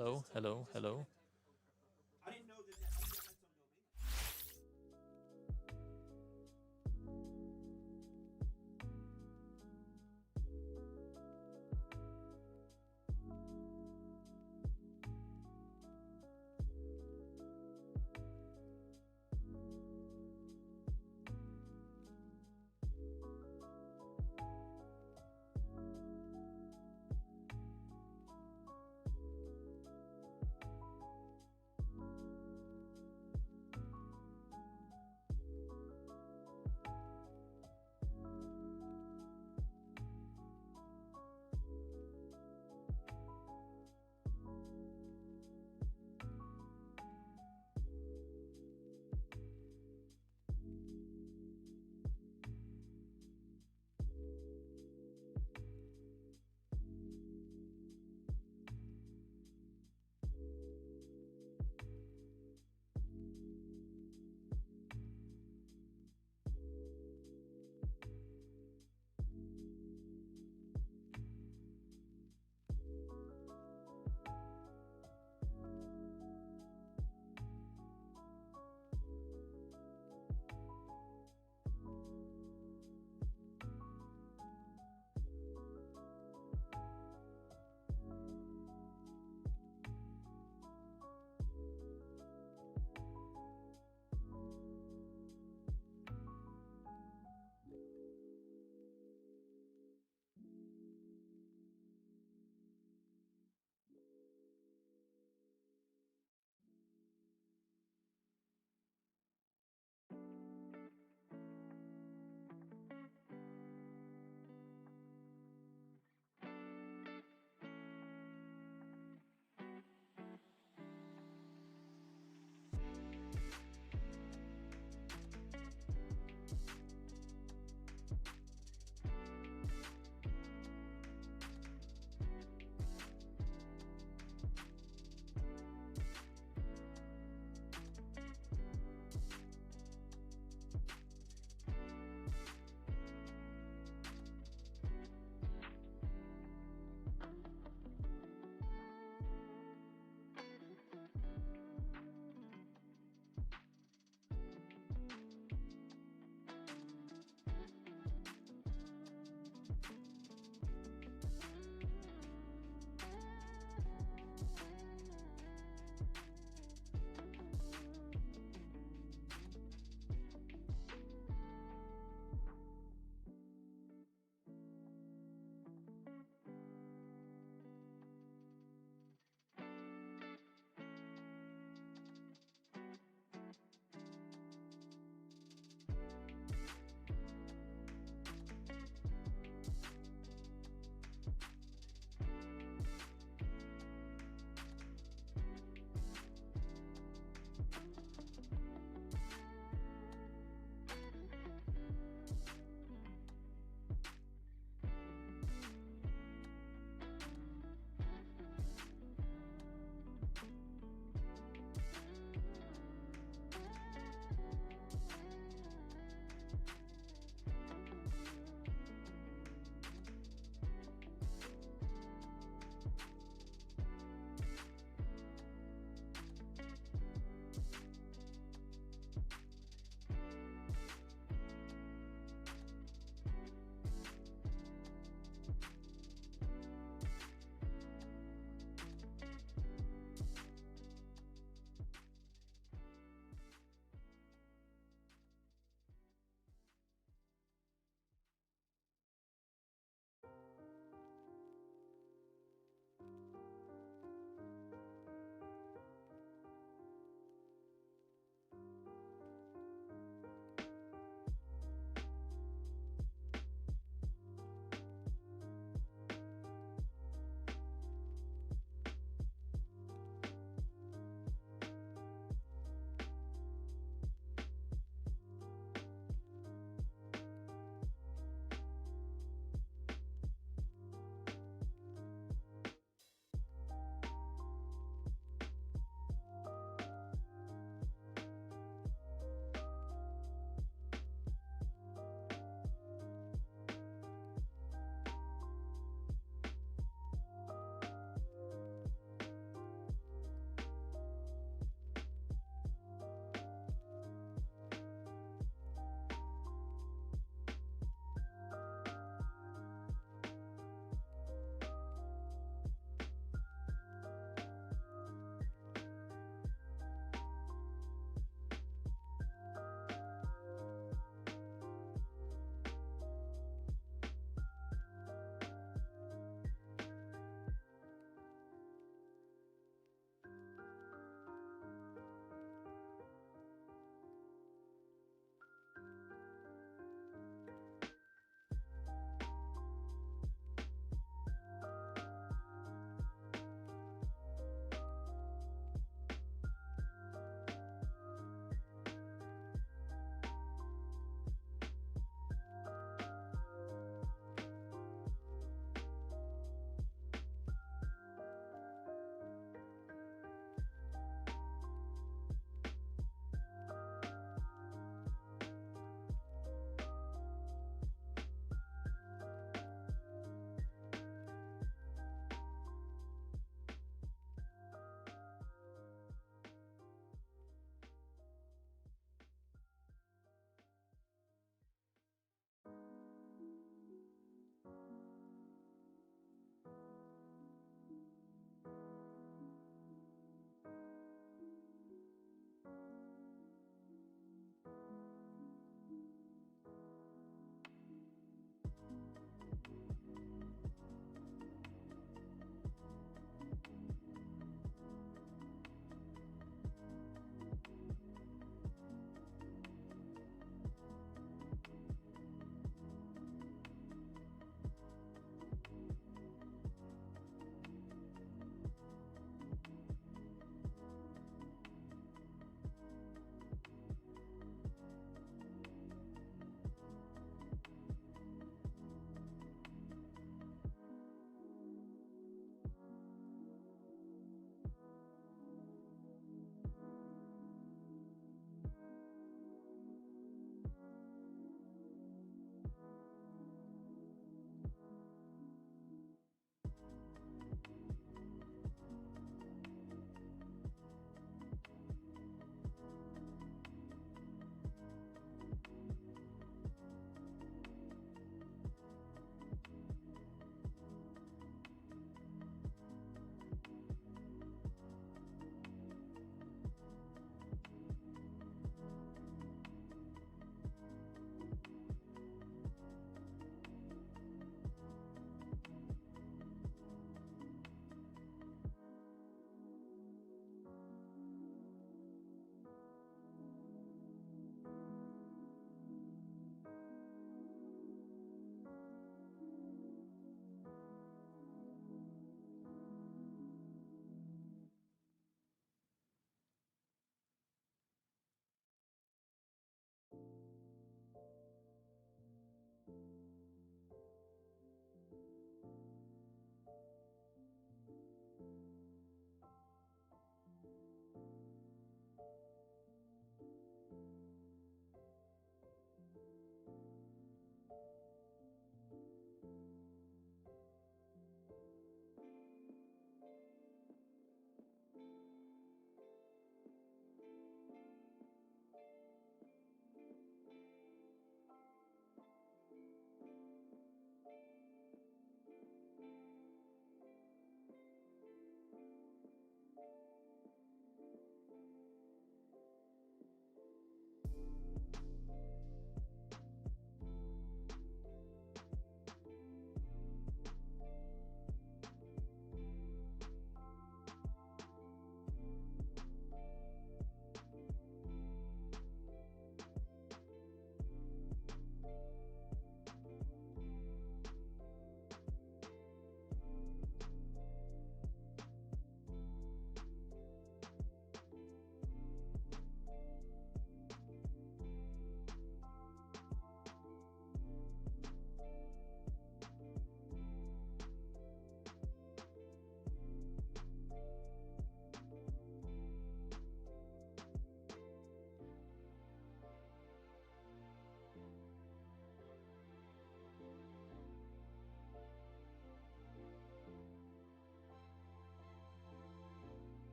Hello, hello, hello.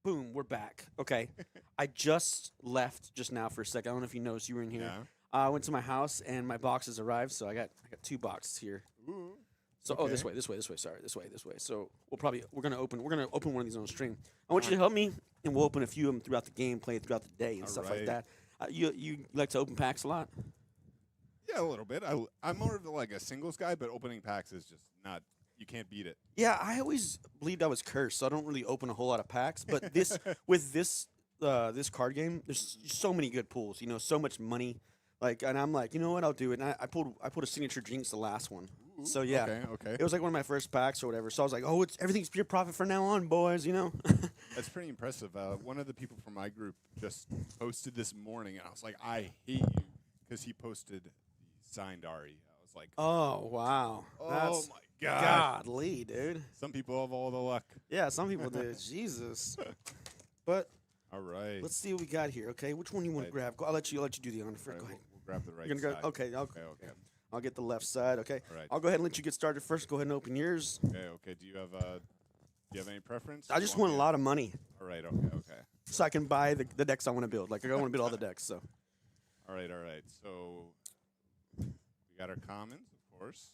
Boom, we're back. Okay. I just left just now for a second. I don't know if you noticed you were in here. Yeah. I went to my house and my boxes arrived, so I got 2 boxes here. Ooh. So Okay. this way. Sorry, this way. So we're gonna open one of these on stream. I want you to help me, and we'll open a few of them throughout the game, play it throughout the day, and stuff like Alright. that. You like to open packs a lot? Yeah, a little bit. I'm more of like a singles guy, but opening packs is just not. You can't beat it. Yeah, I always believed I was cursed, so I don't really open a whole lot of packs. But this with this card game, there's so many good pulls. You know, so much money. Like, and I'm like, you know what? I'll do it. And I pulled a signature Jinx the last one. Ooh, So yeah, Okay. it was like one of my first packs or whatever. So I was like, oh, it's everything's pure profit from now on, boys. You know. That's pretty impressive. One of the people from my group just posted this morning, and I was like, I hate you, because he posted the signed Ari. I was like, Oh wow, oh that's my god. godly, dude. Some people have all the luck. Yeah, some people do. Jesus. But All right. let's see what we got here. Okay, which one you want to Right. grab? I'll let you do the honor. All right, Go ahead. we'll grab the right You're gonna side. go. Okay. Okay. I'll get the left side. Okay. All right. I'll go ahead and let you get started first. Go ahead and open yours. Okay. Do you have any preference? I just want a lot of money All right. Okay. so I can buy the decks I want to build. Like I want to build all the decks. So All right. So we got our commons, of course.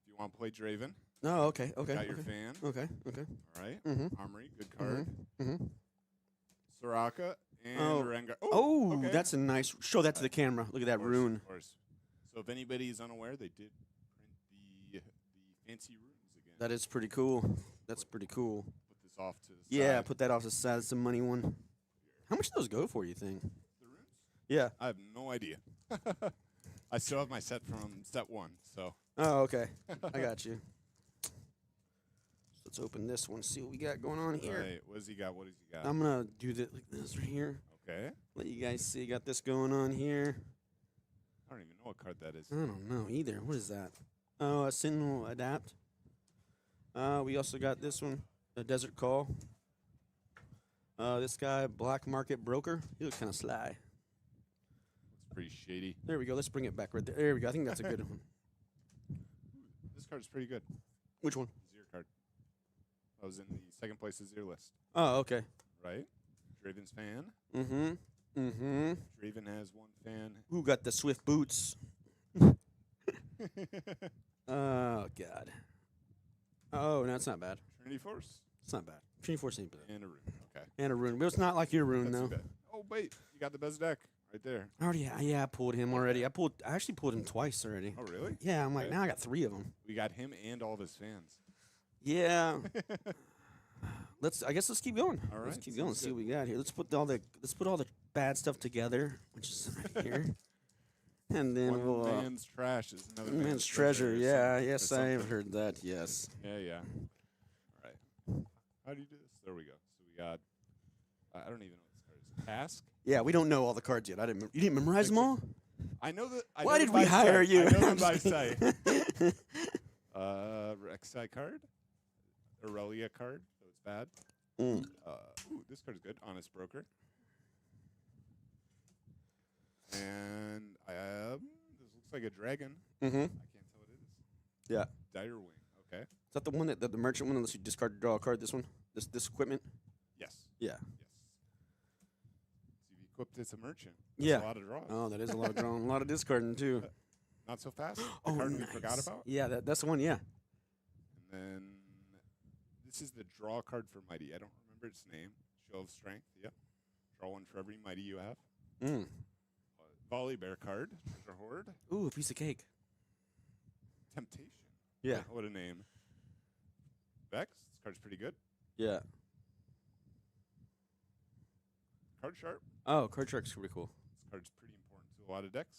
If you want to play Draven, no. Okay. Okay. got your Okay. fan. Okay. Okay. All right. Mhm. Armory, good card. Mhm. Soraka and Oh. Rengar. Oh, okay. that's a nice. Show that to the camera. Look at that Of course, rune. Of course. So if anybody is unaware, they did print the fancy runes again. That is pretty cool. That's pretty cool. Put this off to the Yeah, side. put that off the side. It's a money one. How much do those go for? You think? The runes? Yeah. I have no idea. I still have my set from set 1, so. Oh, okay. I got you. Let's open this one. See what we got going on here. All right, what does he got? I'm gonna do this like this right here. Okay. Let you guys see. Got this going on here. I don't even know what card that is. I don't know either. What is that? Oh, a Sentinel Adapt. We also got this one, a Desert Call. This guy, Black Market Broker. He looks kind of sly. It's pretty shady. There we go. Let's bring it back right there. There we go. I think that's a good one. This card's pretty good. Which one? Zero card. I was in the second place of Zero list, Oh, okay. right? Draven's fan. Mm-hmm. Mm-hmm. Draven has one fan. Who got the Swift Boots? Oh, God. Oh, no, it's not bad. Trinity Force. It's not bad. Trinity Force ain't bad. And a rune. Okay. And a rune. But it's not like your rune, That's though. too bad. Oh, wait. You got the best deck right there. I already, I pulled him already. I actually pulled him twice already. Oh, really? Yeah, I'm like, Okay. now I got 3 of them. We got him and all of his fans. Yeah. I guess let's keep going. All Let's right, keep going. sounds See what good. we got here. Let's put all the bad stuff together, which is right here. And then One we'll man's trash is another man's treasure. or Yeah, some- or yes, I have something. heard that. Yes. Yeah. All right. How do you do this? There we go. So we got. I don't even know what this card is. Task. Yeah, we don't know all the cards yet. You didn't memorize them all? I know that. I Why know did them we by hire sight. you? I know them I'm by just sight. kidding. Rek'Sai card. Aurelia card. So it's bad. Mm. Ooh, this card is good. Honest Broker. And I have. This looks like a dragon. Mm-hmm. I can't tell what it is. Yeah. Dire Wing. Okay. Is that the one that the merchant one unless you discard draw a card? This one? This equipment? Yes. Yeah. Yes. So you've equipped as a merchant. Yeah. That's a lot of draws. Oh, that is a lot of drawing. A lot of discarding too. Not so fast. The Oh, card nice. we forgot about. Yeah, that's the one, yeah. And then this is the draw card for Mighty. I don't remember its name. Show of Strength. Yep. Draw one for every Mighty you have. Mm. Volley Bear card. Treasure Hoard. Ooh, a piece of cake. Temptation. Yeah. What a name. Vex. This card's pretty good. Yeah. Card Sharp. Oh, card shark's pretty cool. This card's pretty important to a lot of decks.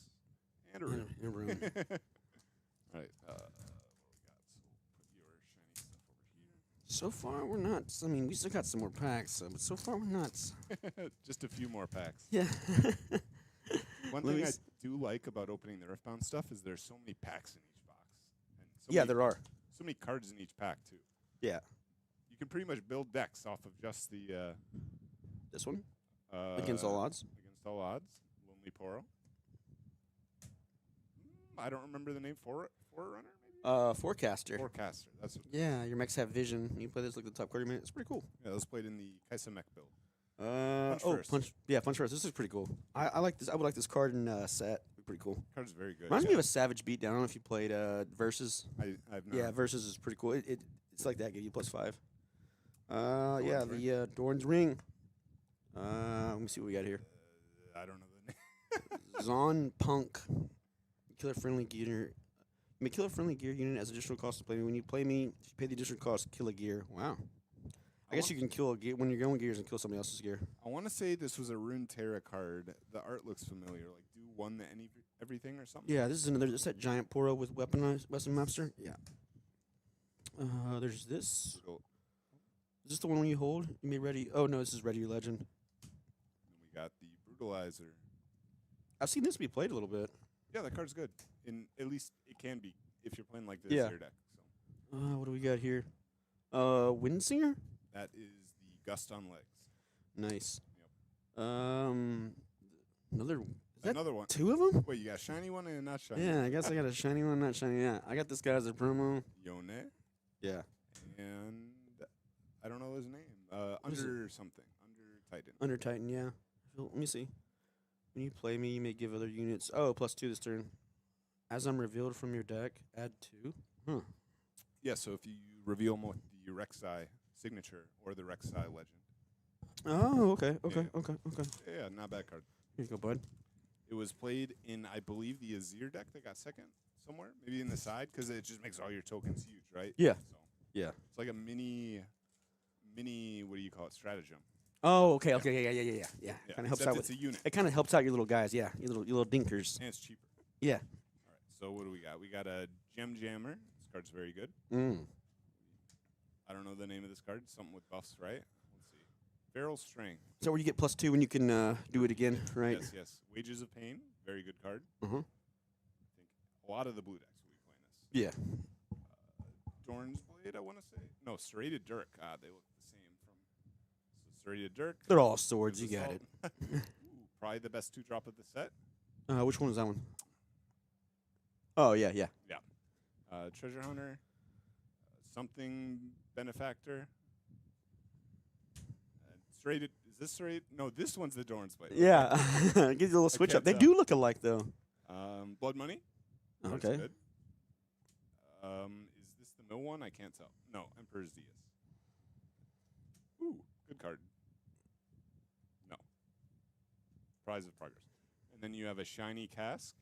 And a rune. And a rune. All right. What do we got? So we'll put your shiny stuff over here. So far, we're not. I mean, we still got some more packs, but so far, we're not. Just a few more packs. Yeah. One Let thing me I s- do like about opening the Earthbound stuff is there's so many packs in each box. And so Yeah, many, there are. so many cards in each pack, too. Yeah. You can pretty much build decks off of just the... This one? Against all odds? Against all odds. Lonely Poro. I don't remember the name. Forerunner, maybe? Forecaster. Forecaster. That's what, Yeah, your mechs have vision. You play this like the top quarter minute. It's pretty cool. yeah. That was played in the Kaisa mech build. Punch first. punch. Yeah, punch first. This is pretty cool. I like this. I would like this card in set. Be pretty cool. Card's very good. Reminds me of a Savage Beatdown. I don't know if you played Versus. I've not. Yeah, Versus is pretty cool. It's like that. Give you +5. Yeah, Ring? the Dorn's Ring. Let me see what we got here. I don't know the name. Zon Punk. Killer friendly gear. You may kill a friendly gear unit as additional cost to play me. When you play me, if you pay the additional cost, kill a gear. Wow. I guess you can kill a gear when you're going gears and kill somebody else's gear. I want to say this was a Rune Terra card. The art looks familiar. Like do one to everything or something. Yeah, this is another. This that giant Poro with weaponized Weapon Master. Yeah. There's this. Cool. Is this the one when you hold? You may ready. Oh no, this is Ready Your Legend. And we got the Brutalizer. I've seen this be played a little bit. Yeah, that card's good. In at least it can be if you're playing like this Yeah. your deck. So What do we got here? Windsinger. that is the Gust on legs. Nice. Another. Is that Another one. 2 of them? Wait, you got a shiny one and a not shiny. Yeah, I guess I got a shiny one, not shiny. Yeah, I got this guy as a promo. Yone. Yeah. And I don't know his name. What is Under something. Under Titan. Under Titan, yeah. So, let me see. When you play me, you may give other units. Oh, +2 this turn. As I'm revealed from your deck, add 2. Huh. Yeah, so if you reveal them with the Rek'Sai signature or the Rek'Sai legend. Oh, okay. Yeah, not bad card. Here you go, bud. It was played in, I believe, the Azir deck that got second somewhere. Maybe in the side, because it just makes all your tokens huge, right? Yeah. So Yeah. it's like a mini, what do you call it, stratagem. Oh, okay. Yeah. Yeah, Kind of helps except out it's with. a unit, It kind of helps out your little guys. Yeah, your little dinkers. and it's cheaper. Yeah. All right, so what do we got? We got a Gem Jammer. This card's very good. I don't know the name of this card. Something with buffs, right? Let's see. Feral Strength. Is that where you get +2 when you can do it again, right? Yes. Wages of Pain. Very good card. Uh-huh. I think a lot of the blue decks will be playing this. Yeah. Dorn's Blade, I want to say. No, Serrated Dirk. They look the same from. So Serrated Dirk. They're all swords. You gives got us it. all- Ooh, probably the best 2-drop of the set. Which one is that one? Oh, yeah. Treasure Hunter. Something Benefactor. Serrated. Is this Serrated? No, this one's the Dorn's Blade. Yeah. Gives you a little switch up. can't They tell. do look alike, though. Blood Money. Card's Okay. Good. Is this the mill one? I can't tell. No, Emperor's Diaz. Ooh, good card. No. Prize of Progress. And then you have a shiny cask.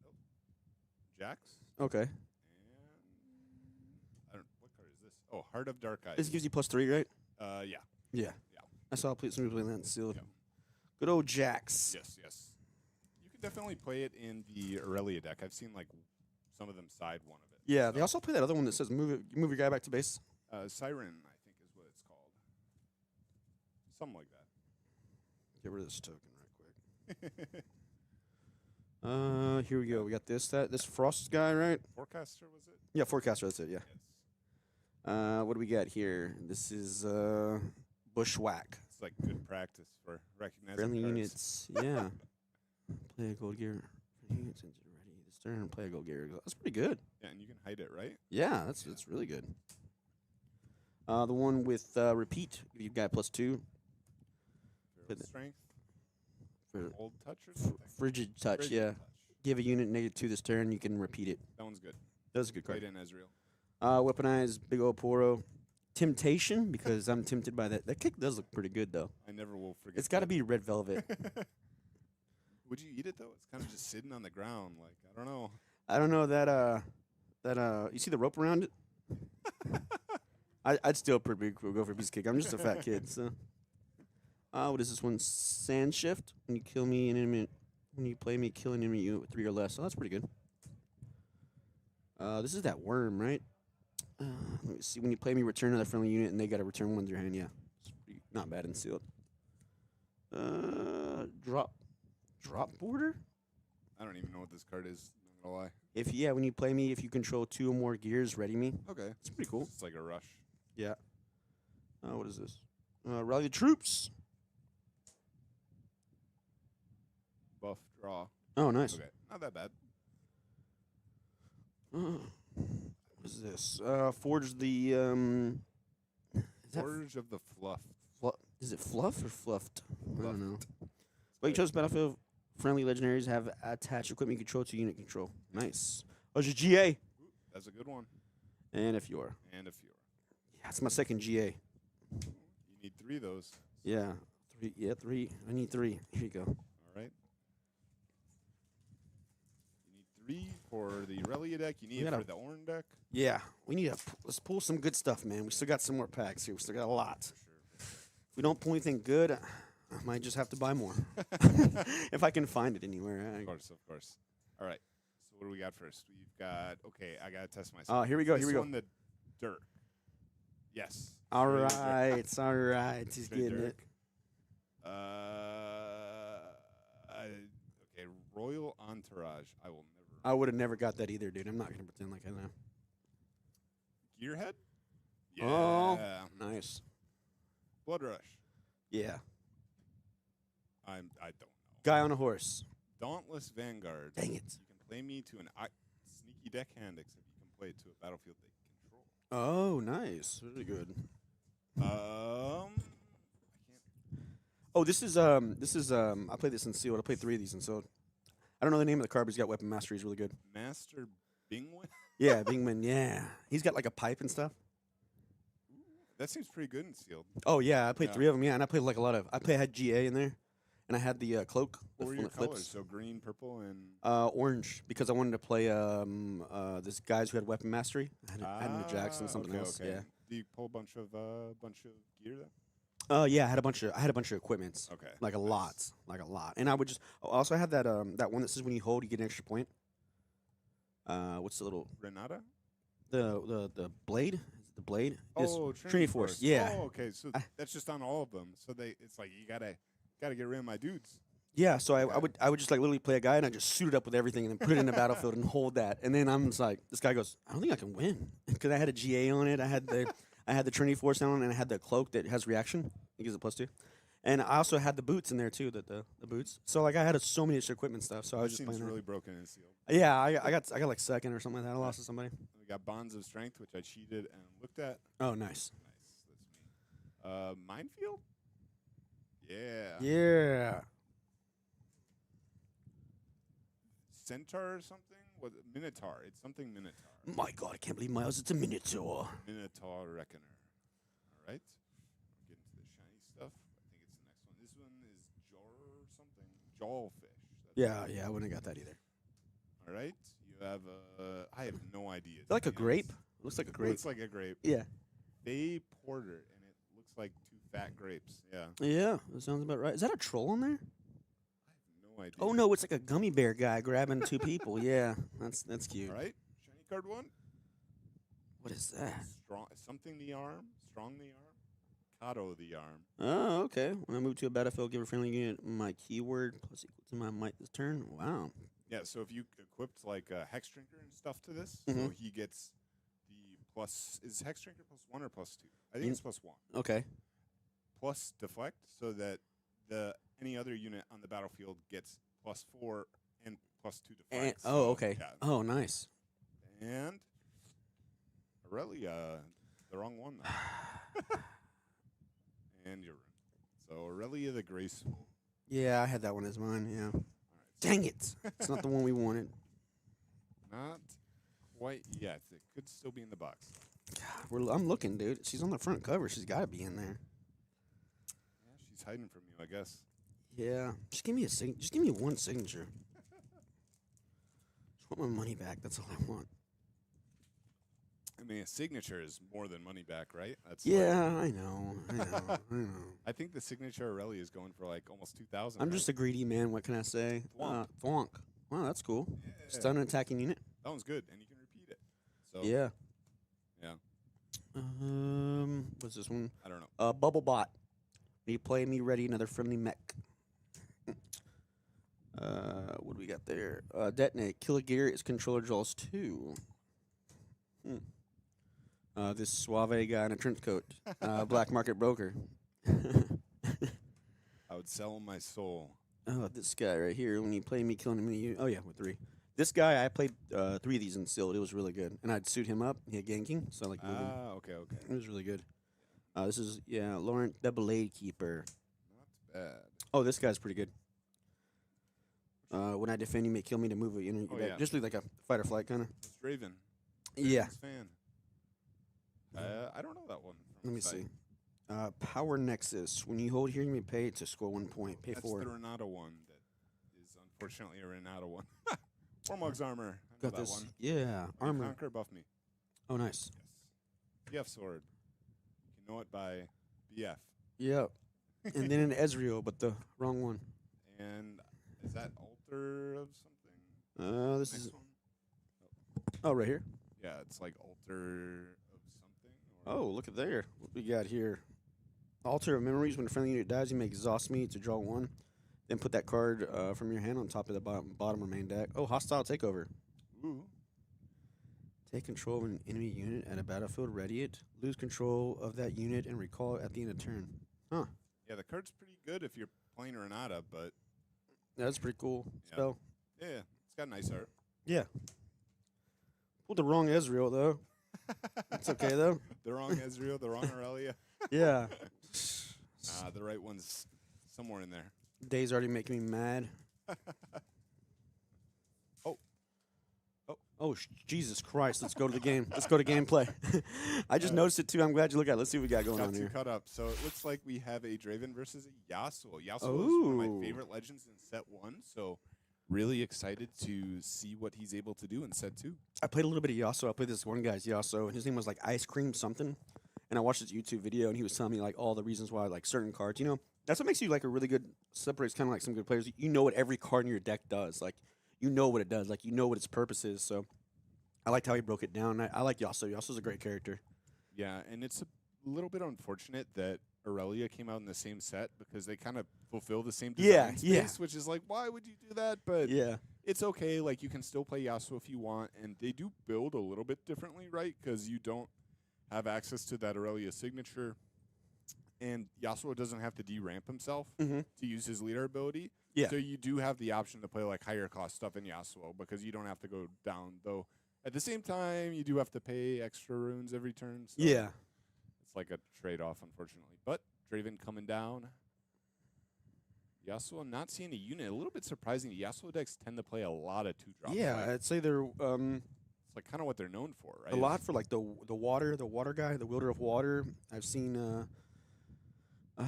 And, Jax. Okay. And I don't. What card is this? Oh, Heart of Dark Eyes. This gives you +3, right? Yeah. Yeah. Yeah. I saw somebody playing that in sealed. Yeah. Good old Jax. Yes. You can definitely play it in the Aurelia deck. I've seen like some of them side one of it. Yeah, they also play that other one that says move your guy back to base. Siren, I think, is what it's called. Something like that. Get rid of this token right quick. Here we go. We got this Frost guy, right? Forecaster, was it? Yeah, Forecaster, that's it, yeah. Yes. What do we got here? This is Bushwhack. It's like good practice for recognizing Friendly cards. units. Yeah. Play a gold gear. Units into ready. This turn, play a gold gear. That's pretty good. Yeah, and you can hide it, right? Yeah, that's really good. The one with repeat, you got +2. Feral Put it- Strength. For Old Touch or something? Frigid Touch, Frigid yeah. Touch. Give a unit -2 this turn, you can repeat it. That one's good. That's a good Played card. in Ezreal. Weaponized Big Ol' Poro. Temptation, because I'm tempted by that. That kick does look pretty good, though. I never will forget. It's got to that. be Red Velvet. Would you eat it though? It's kind of just sitting on the ground. Like I don't know. I don't know that you see the rope around it? I'd still pretty go for a piece of cake. I'm just a fat kid, so. What is this one? Sand Shift. When you kill me an enemy, when you play me, kill an enemy unit with 3 or less. So that's pretty good. This is that worm, right? Let me see. When you play me, return another friendly unit, and they got to return one to your hand. Yeah, it's not bad in sealed. Drop border. I don't even know what this card is. Not gonna lie. When you play me, if you control 2 or more gears, ready me. Okay, It's pretty cool. it's like a rush. Yeah. What is this? Rally the troops. Buff draw. Oh, nice. Okay, not that bad. What is this? Forge the is that Forge of the Fluff. is it fluff or fluffed? I don't know. Fluffed. But you chose battlefield friendly legendaries have attached equipment control to unit control. Nice. Oh, it's your GA. Ooh, that's a good one. And a Fiora. And a Fiora. Yeah, that's my second GA. You need 3 of those. Yeah. 3. Yeah, 3. I need 3. Here you go. All right. You need 3 for the Aurelia deck. You need it for the Ornn deck. Yeah. We need to let's pull some good stuff, man. We still got some more packs here. We still got a lot. For sure. If we don't pull anything good, I might just have to buy more. If I can find it anywhere. Of course. All right. So what do we got first? We've got, okay, I got to test myself. Here we go. This Here we go. one, the Dirk. Yes. All Straight Dirk. right. It's all right. He's Straight getting Dirk. it. Okay, Royal Entourage. I will never. I would have never got that either, dude. I'm not going to pretend like I know. Gearhead? Oh. Yeah. Nice. Blood Rush. Yeah. I don't know. Guy on a horse. Dauntless Vanguard. Dang it. You can play me to an sneaky deckhand, except you can play it to a battlefield they control. Oh, nice. Really good. I can't. Oh, this is I played this in sealed. I played 3 of these in sealed. I don't know the name of the card, but he's got weapon mastery. He's really good. Master Bingwin? Yeah, Bingman. Yeah, he's got like a pipe and stuff. That seems pretty good in sealed. Oh yeah, I played Yeah. 3 of them. Yeah, and I played like a lot of. I had GA in there, and I had the cloak. What the were one your that flips. colors? So green, purple, and Orange, because I wanted to play this guys who had weapon mastery. I had a Jackson, something okay, else. okay. Yeah. Do you pull a bunch of gear then? Yeah, I had a bunch of equipments. Okay. Like a nice. lot. And I would just also I had that that one that says when you hold you get an extra point. What's the little Renata? the blade? The blade? Oh, Trinity Force. Yeah. Oh, okay. So that's just on all of them. So it's like you gotta get rid of my dudes. Yeah, so Okay. I would just like literally play a guy and I just suit it up with everything and then put it in the battlefield and hold that. And then I'm just like, this guy goes, I don't think I can win because I had a GA on it. I had the Trinity Force on and I had the cloak that has reaction. It gives it +2. And I also had the boots in there too, the boots. So like I had so many extra equipment stuff. So I was just Seems playing really that. broken and sealed. Yeah, I got like second or something like that. I lost to somebody. We got Bonds of Strength, which I cheated and looked at. Oh, nice. Nice. That's me. Minefield? Yeah. Yeah. Centaur or something? What Minotaur. It's something Minotaur. My God, I can't believe Miles. It's a Minotaur. Minotaur Reckoner. All right. Get into the shiny stuff. I think it's the next one. This one is Jor or something. Jawfish. Yeah, I wouldn't have got that either. All right. You have I have no idea. Is that like a to be grape? honest. It looks like a grape. Looks like a grape. Yeah. Bay Porter, and it looks like 2 fat grapes. Yeah. Yeah, that sounds about right. Is that a troll on there? I have no idea. Oh no, it's like a gummy bear guy grabbing 2 people. Yeah, that's cute. All right. Shiny card 1. What is that? Strong something the arm. Strong the arm. Kato the arm. Oh, okay. When I move to a battlefield, give a friendly unit my keyword plus equal to my might this turn. Wow. Yeah, so if you equipped like a Hex Drinker and stuff to this, Mhm. so he gets the plus. Is Hex Drinker +1 or +2? I think it's +1. Okay. Plus deflect, so that any other unit on the battlefield gets +4 and +2 deflect. And, So, okay. Yeah. Oh, nice. And Aurelia, the wrong one. Though. And you're right. So Aurelia the Graceful. Yeah, I had that one as mine. Yeah. All right. Dang it! It's not the one we wanted. Not quite yet. It could still be in the box. I'm looking, dude. She's on the front cover. She's got to be in there. Yeah, she's hiding from you, I guess. Yeah. Just give me Just give me one signature. Just want my money back. That's all I want. I mean, a signature is more than money back, right? That's Yeah, I know. I know. I think the signature Aurelia is going for like almost 2,000. I'm just a greedy man. What can I say? Thwonk. Thwonk. Wow, that's cool. Yeah. Stun an attacking unit. That one's good, and you can repeat it. So Yeah. yeah. What's this one? I don't know. Bubble Bot. When you play me ready, another friendly mech. What do we got there? Detonate. Kill a gear. Its controller draws 2. This suave guy in a trench coat. Black market broker. I would sell my soul. Oh, this guy right here. When you play me killing him, oh yeah, with 3. This guy, I played 3 of these in sealed. It was really good, and I'd suit him up. He had ganking, so I like moving. Ah, okay, okay. It was really good. This is Laurent the Blade Keeper. Not bad. Oh, this guy's pretty good. When I defend, you may kill me to move it. Oh, yeah. Just like a fight or flight kind of. It's Draven. Yeah. Draven's fan. I don't know that one. Let me see. Power Nexus. When you hold here, you may pay to score 1 point. Pay That's 4. the Renata one that is unfortunately a Renata one. Ormug's armor. I know Got that this. one. Yeah, armor. Conquer, buff me. Oh, nice. Yes. BF sword. You know it by BF. Yep. And then an Ezreal, but the wrong one. And is that altar of something? This Next is. one? Oh, right here. Yeah, it's like altar of something. Oh, look at there. What we got here? Altar of Memories. When a friendly unit dies, you may exhaust me to draw 1. Then put that card from your hand on top of the bottom or main deck. Oh, hostile takeover. Ooh. Take control of an enemy unit at a battlefield, ready it. Lose control of that unit and recall it at the end of turn. Huh. Yeah, the card's pretty good if you're playing Renata, but That's pretty cool. Yeah. Spell. yeah, it's got nice art. Yeah. Pulled the wrong Ezreal, though. It's okay, though. The wrong Ezreal, the wrong Aurelia. Yeah. The right one's somewhere in there. Day's already making me mad. Oh, Jesus Christ. Let's go to the game. Let's go to gameplay. I just noticed it, too. I'm glad you look at it. Let's see what we got going Got on too here. cut up. So it looks like we have a Draven versus a Yasuo. Yasuo is one of Ooh. my favorite legends in set 1, so really excited to see what he's able to do in set 2. I played a little bit of Yasuo. I played this one guy's Yasuo, and his name was like Ice Cream something. And I watched his YouTube video, and he was telling me like all the reasons why like certain cards. That's what makes you like a really good separates kind of like some good players. You know what every card in your deck does. Like you know what it does. Like you know what its purpose is. So I liked how he broke it down. I like Yasuo. Yasuo's a great character. Yeah, and it's a little bit unfortunate that Aurelia came out in the same set because they kind of fulfill the same design space, which is like, why would you do that? But Yeah. it's okay. Like, you can still play Yasuo if you want, and they do build a little bit differently, right? Because you don't have access to that Aurelia signature, and Yasuo doesn't have to de-ramp himself Mm-hmm. to use his leader ability. Yeah. So you do have the option to play, like, higher cost stuff in Yasuo because you don't have to go down, though. At the same time, you do have to pay extra runes every turn. So Yeah. it's like a trade-off, unfortunately. But Draven coming down. Yasuo not seeing a unit. A little bit surprising. Yasuo decks tend to play a lot of 2-drops. Yeah. Like, I'd say they're it's like kind of what they're known for, right? a lot for like the water guy, the wielder of water. I've seen my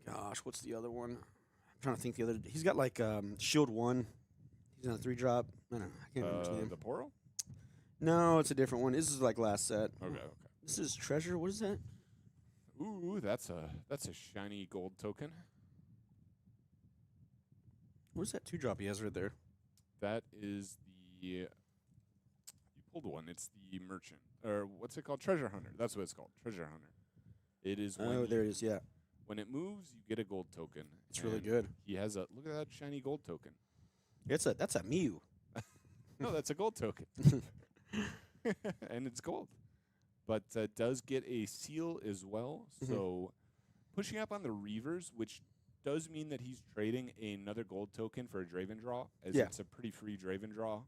gosh, what's the other one? I'm trying to think the other. He's got like shield 1. He's on a 3-drop. I can't remember his name. The Poro? No, it's a different one. This is like last set. Okay. This is treasure. What is that? Ooh, that's a shiny gold token. What is that 2-drop he has right there? That is the you pulled one. It's the merchant, or what's it called? Treasure hunter. That's what it's called. Treasure hunter. It is. Oh, there it is. Yeah, When it moves, you get a gold token. it's really and good. He has a look at that shiny gold token. That's a Mew. No, that's a gold token, and it's gold. But does get a seal as well. Mhm. So pushing up on the Reavers, which does mean that he's trading another gold token for a Draven draw, as Yeah. it's a pretty free Draven draw.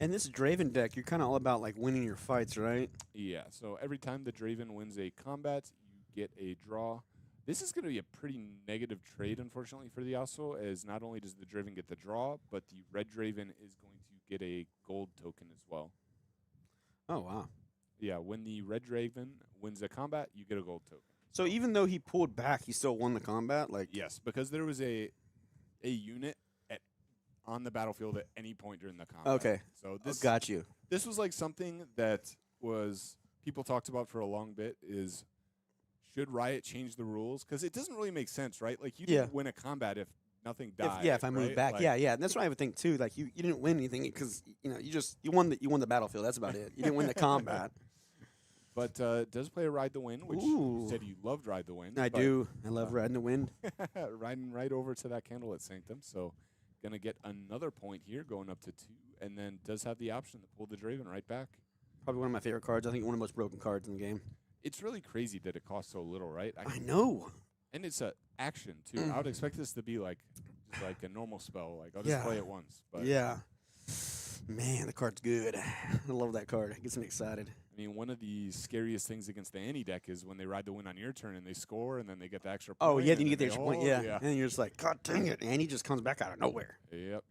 And this Draven deck, you're kind of all about like winning your fights, right? Yeah, so every time the Draven wins a combat, you get a draw. This is going to be a pretty negative trade, unfortunately, for the Yasuo, as not only does the Draven get the draw, but the red Draven is going to get a gold token as well. Oh wow. Yeah, when the red Draven wins a combat, you get a gold token. So even though he pulled back, he still won the combat. Like Yes, because there was a unit on the battlefield at any point during the combat. Okay. So this got you. this was like something that was people talked about for a long bit is should Riot change the rules? Because it doesn't really make sense, right? Like you Yeah. didn't win a combat if nothing died. If I move right? back, Like, yeah. And that's what I would think too. Like you didn't win anything because you won the battlefield. That's about it. You didn't win the combat. But it does play a Ride the Wind, which Ooh. you said you loved Ride the Wind. I but do. I love riding the wind. riding right over to that candle at Sanctum. So gonna get another point here, going up to 2, and then does have the option to pull the Draven right back. Probably one of my favorite cards. I think one of the most broken cards in the game. It's really crazy that it costs so little, right? I know. And it's a action too. I would expect this to be like like a normal spell. Like I'll just Yeah. play it once. But Yeah. Man, the card's good. I love that card. It gets me excited. I mean, one of the scariest things against the Annie deck is when they ride the win on your turn and they score and then they get the extra point. Oh, yeah, and then you get the they extra point. hold. Yeah. And you're just like, God dang it. And he just comes back out of nowhere. Yep.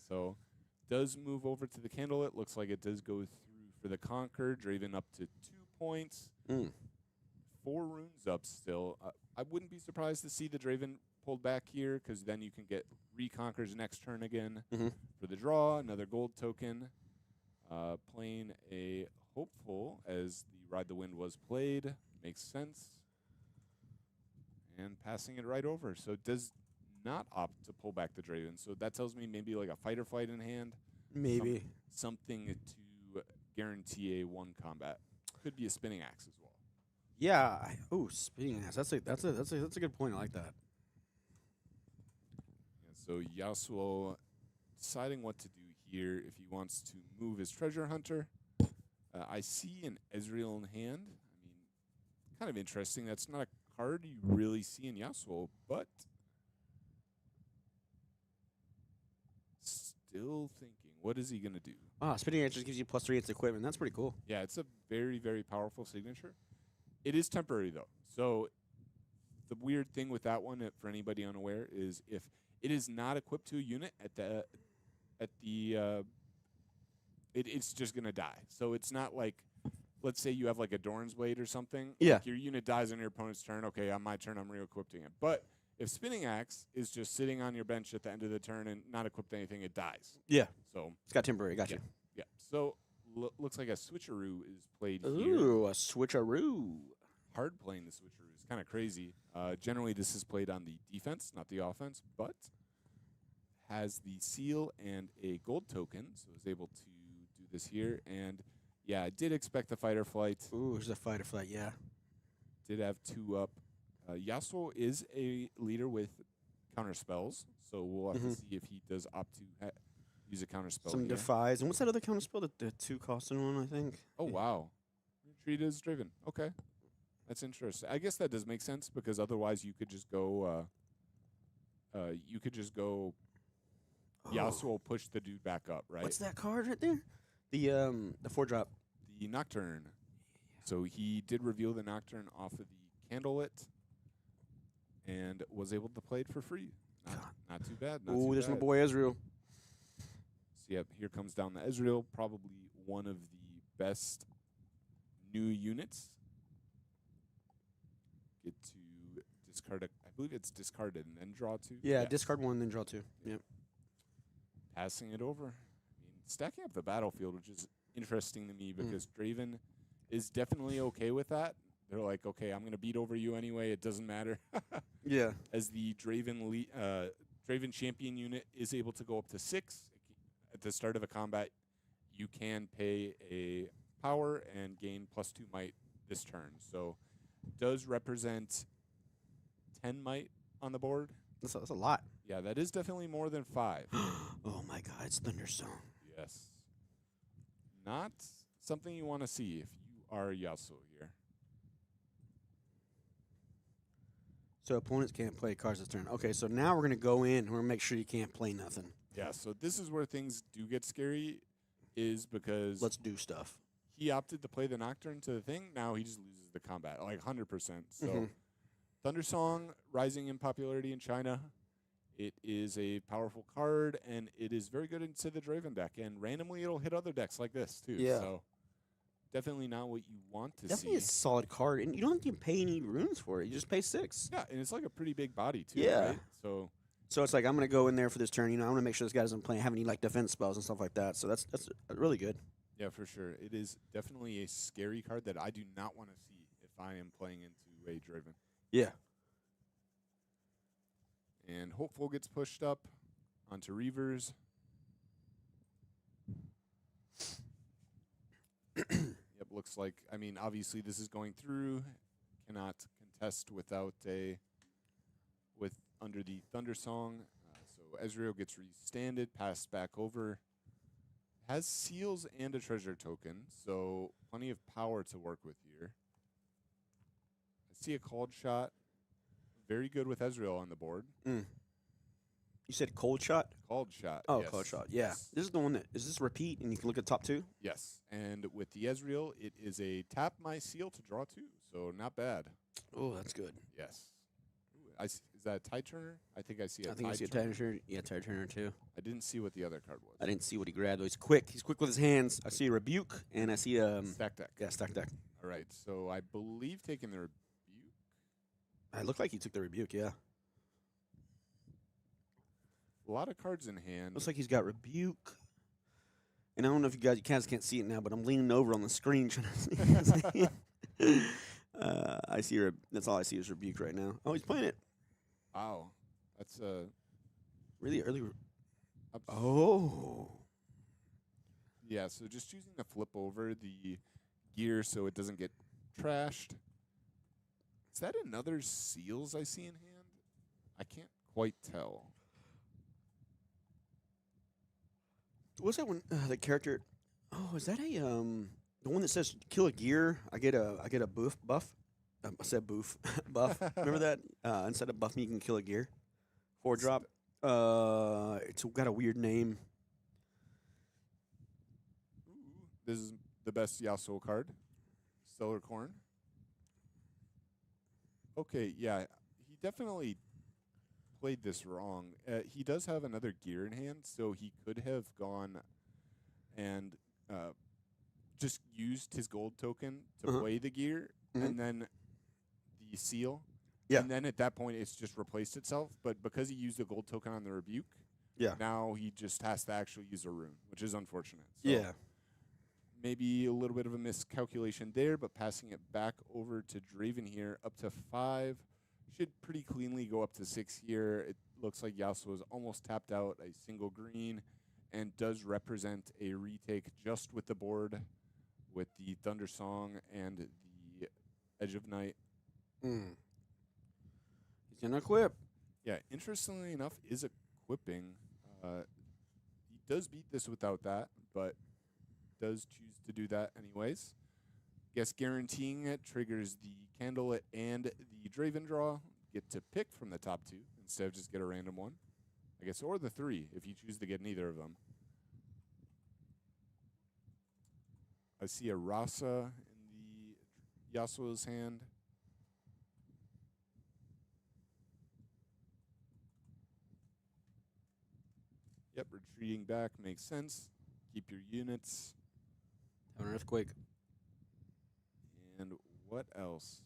So does move over to the candle. It looks like it does go through for the Conquer. Draven up to 2 points. 4 runes up still. I wouldn't be surprised to see the Draven pulled back here because then you can get Reconquers next turn again for the draw. Another gold token. Playing a Hopeful as the Ride the Wind was played. Makes sense. And passing it right over. So it does not opt to pull back the Draven. So that tells me maybe like a fight or flight in hand. Maybe. Something to guarantee a 1 combat. Could be a spinning axe as well. Yeah. Spinning ass. That's a good point. I like that. Yeah, so Yasuo deciding what to do here if he wants to move his treasure hunter. I see an Ezreal in hand. I mean, kind of interesting. That's not a card you really see in Yasuo, but still thinking, what is he going to do? Spinning ass just gives you +3 its equipment. That's pretty cool. Yeah, it's a very, very powerful signature. It is temporary, though. So the weird thing with that one, for anybody unaware, is if it is not equipped to a unit it's just going to die. So it's not like, let's say you have like a Doran's Blade or something. Yeah. Like your unit dies on your opponent's turn. Okay, on my turn, I'm re-equipping it. But if Spinning Axe is just sitting on your bench at the end of the turn and not equipped to anything, it dies. Yeah. So It's got temporary. Gotcha. yeah. So looks like a switcheroo is played here. Ooh, a switcheroo. Hard playing the switcheroo is kind of crazy. Generally, this is played on the defense, not the offense, but has the seal and a gold token, so is able to do this here. And yeah, I did expect the fight or flight. Ooh, there's a fight or flight. Yeah. Did have 2 up. Yasuo is a leader with counter spells, so we'll have to see if he does opt to use a counter spell. Some here. defies. And what's that other counter spell? The 2 costing one, I think. Oh wow, retreat is driven. Okay, that's interesting. I guess that does make sense because otherwise you could just go. Yasuo push the dude back up, right? What's that card right there? The 4-drop. The Nocturne. So he did reveal the Nocturne off of the Candlelit and was able to play it for free. Not too bad. Ooh, there's my boy Ezreal. So yep, here comes down the Ezreal, probably one of the best new units. Get to discard I believe it's discarded and then draw 2. Yeah, Yes. discard 1, then draw 2. Yep. Passing it over. I mean, stacking up the battlefield, which is interesting to me because Draven is definitely okay with that. They're like, okay, I'm going to beat over you anyway. It doesn't matter. Yeah. As the Draven champion unit is able to go up to 6 at the start of a combat, you can pay a power and gain +2 might this turn. So does represent 10 might on the board. That's a lot. Yeah, that is definitely more than 5. Oh my God, it's Thundersong. Yes. Not something you want to see if you are Yasuo here. So opponents can't play cards this turn. Okay, so now we're gonna go in. We're gonna make sure you can't play nothing. Yeah, so this is where things do get scary, is because Let's do stuff. he opted to play the Nocturne to the thing. Now he just loses the combat, like 100%. So Thundersong rising in popularity in China. It is a powerful card, and it is very good into the Draven deck. And randomly, it'll hit other decks like this, too. Yeah. So definitely not what you want to Definitely a see. solid card, and you don't have to pay any runes for it. You just pay 6. Yeah, and it's like a pretty big body, too, Yeah. right? So So it's like I'm gonna go in there for this turn. You know, I want to make sure this guy doesn't have any like defense spells and stuff like that. So that's really good. yeah, for sure. It is definitely a scary card that I do not want to see if I am playing into a Draven. Yeah. And Hopeful gets pushed up onto Reavers. Yep, looks like, I mean, obviously this is going through. Cannot contest without under the Thundersong. So Ezreal gets restanded, passed back over. Has seals and a treasure token, so plenty of power to work with here. I see a called shot. Very good with Ezreal on the board. You said cold shot. Called shot. Oh, Yes. cold shot. Yeah, Yes. this is the one that is this repeat, and you can look at top two. Yes. And with the Ezreal, it is a tap my seal to draw 2. So not bad. Oh, that's good. Yes. Ooh, is that a tide turner? I think I see a I think I tide see a turner. tide turner. Yeah, tide turner too. I didn't see what the other card was. I didn't see what he grabbed. He's quick. He's quick with his hands. I see a rebuke, and I see Stack deck. yeah, stack deck. All right. So I believe taking the rebuke. It looked like he took the rebuke. Yeah, A lot of cards in hand. looks like he's got rebuke. And I don't know if you guys can't see it now, but I'm leaning over on the screen trying to see. I see that's all I see is rebuke right now. Oh, he's playing it Wow. That's really early. ups- Oh, Yeah, so just choosing to flip over the gear so it doesn't get trashed. Is that another seals I see in hand? I can't quite tell. what's that one? The character. Oh, is that a the one that says kill a gear? I get a buff. I said boof buff. Remember that? Instead of buff me, you can kill a gear. 4-drop. It's got a weird name. Ooh, this is the best Yasuo card. Stellar Corn. Okay, yeah, he definitely played this wrong. He does have another gear in hand, so he could have gone and just used his gold token to play the gear, and then the seal. Yeah. And then at that point, it's just replaced itself. But because he used the gold token on the rebuke, now he just has to actually use a rune, which is unfortunate. So maybe a little bit of a miscalculation there, but passing it back over to Draven here, up to 5. Should pretty cleanly go up to 6 here. It looks like Yasuo is almost tapped out a single green and does represent a retake just with the board with the Thunder Song and the Edge of Night. He's gonna equip. Yeah, interestingly enough, is equipping. He does beat this without that, but does choose to do that anyways. Guess guaranteeing it triggers the Candlelit and the Draven draw. Get to pick from the top 2 instead of just get a random one. I guess, or the 3 if you choose to get neither of them. I see a Rasa in the Yasuo's hand. Yep, retreating back makes sense. Keep your units. Have an earthquake. And what else?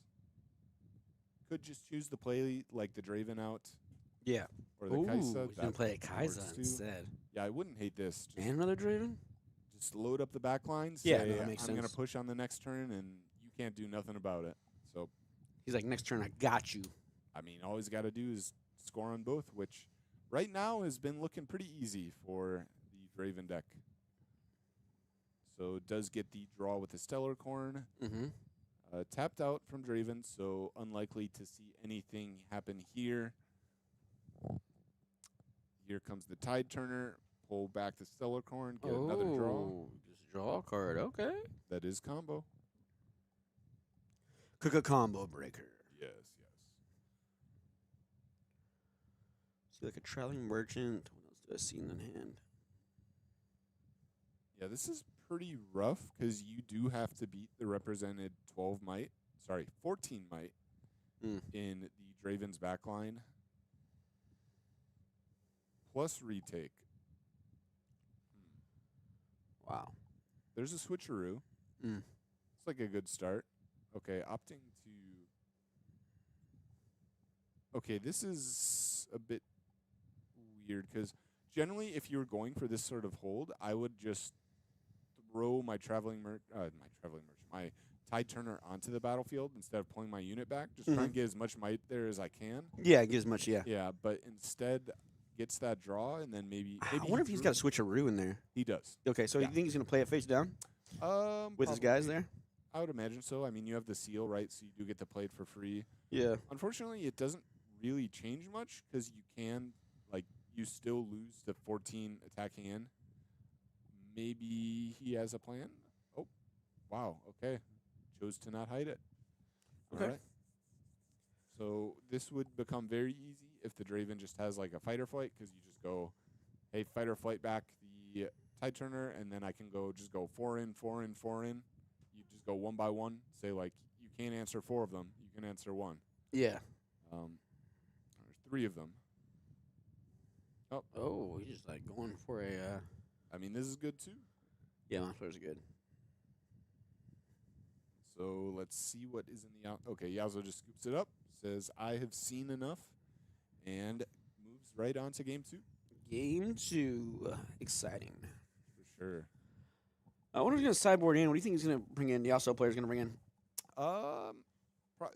Could just choose to play like the Draven out. Yeah. Or the Ooh, Kaisa. he's gonna play a Kaisa works too. instead. Yeah, I wouldn't hate this. And another Draven. Just load up the back line. Say, Yeah, no, that makes I'm going sense. to push on the next turn, and you can't do nothing about it. So, He's like, next turn, I got you. I mean, all he's got to do is score on both, which right now has been looking pretty easy for the Draven deck. So, it does get the draw with the Stellar Corn. Tapped out from Draven, so unlikely to see anything happen here. Here comes the Tide Turner. Pull back the Stellar Corn, get another draw. Just draw a card. Okay. That is combo. Cook a combo breaker. Yes. See, like a traveling merchant. What else do I see in the hand? Yeah, this is pretty rough because you do have to beat the represented 14 might in the Draven's backline. Plus retake. Wow. There's a switcheroo. It's like a good start. Okay, opting to... Okay, this is a bit weird because generally if you were going for this sort of hold, I would just throw my my Tide Turner onto the battlefield instead of pulling my unit back. Just try and get as much might there as I can. Yeah, it gives much, yeah. Yeah, but instead gets that draw and then maybe I wonder if he's got a switcheroo in there. He does. Okay, so you think he's going to play it face down with his guys there? I would imagine so. I mean, you have the seal, right? So you do get to play it for free. Yeah. Unfortunately, it doesn't really change much because you still lose the 14 attacking in. Maybe he has a plan. Oh, wow. Okay. Chose to not hide it. Okay. All right. So this would become very easy if the Draven just has like a fight or flight, because you just go, hey, fight or flight back the Tide Turner, and then I can just go 4 in, 4 in, 4 in. You just go one by one. Say like you can't answer 4 of them, you can answer 1. Yeah. There's 3 of them. Oh, he's just like going for a. I mean, this is good too. Yeah, my players are good. So let's see what is in the out. Okay, Yasuo just scoops it up, says, I have seen enough, and moves right on to game 2. Game 2. Exciting. For sure. I wonder if he's going to sideboard in. What do you think he's going to bring in? The Yasuo player's going to bring in?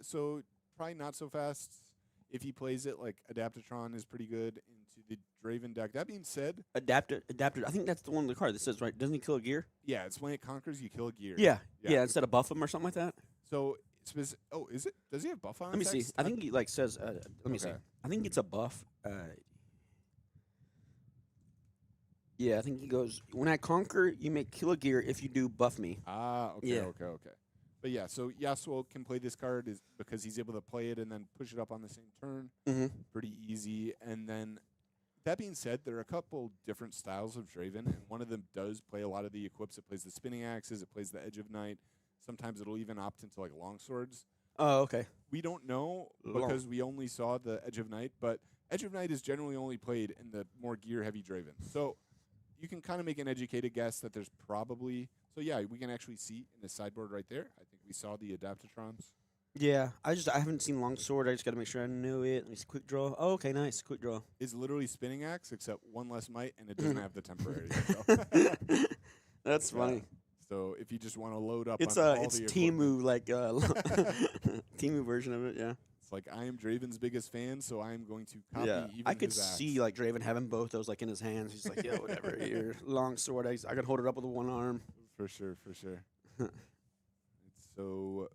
So probably not so fast. If he plays it, like Adaptatron is pretty good into the Draven deck. That being said, Adapted. I think that's the one on the card that says, right, doesn't he kill a gear? yeah, it's when it conquers, you kill a gear. Yeah. Instead of buff him or something like that. So, is it? Does he have buff on? Let me see. I think he like says. Let me see. Okay. I think it's a buff. Yeah, I think he goes. When I conquer, you may kill a gear if you do buff me. Okay, Yeah. okay. But yeah, so Yasuo can play this card is because he's able to play it and then push it up on the same turn. Mm-hmm. Pretty easy. And then, that being said, there are a couple different styles of Draven, and one of them does play a lot of the equips. It plays the spinning axes, it plays the Edge of Night. Sometimes it'll even opt into like long swords. Oh, okay. We don't know Long. because we only saw the Edge of Night, but Edge of Night is generally only played in the more gear-heavy Draven. So you can kind of make an educated guess that there's probably... So yeah, we can actually see in the sideboard right there. I think we saw the Adaptatrons. Yeah, I haven't seen longsword. I just got to make sure I knew it. Let me see, quick draw. Oh, okay, nice, quick draw. It's literally spinning axe, except 1 less might, and it doesn't have the temporary. So. That's funny. So if you just want to load up, It's on all it's the Timu like Timu version of it. Yeah. It's like I am Draven's biggest fan, so I am going to copy. Yeah, even I could his axe. see like Draven having both those like in his hands. He's like, yeah, whatever. Your long sword, I could hold it up with one arm. For sure. So,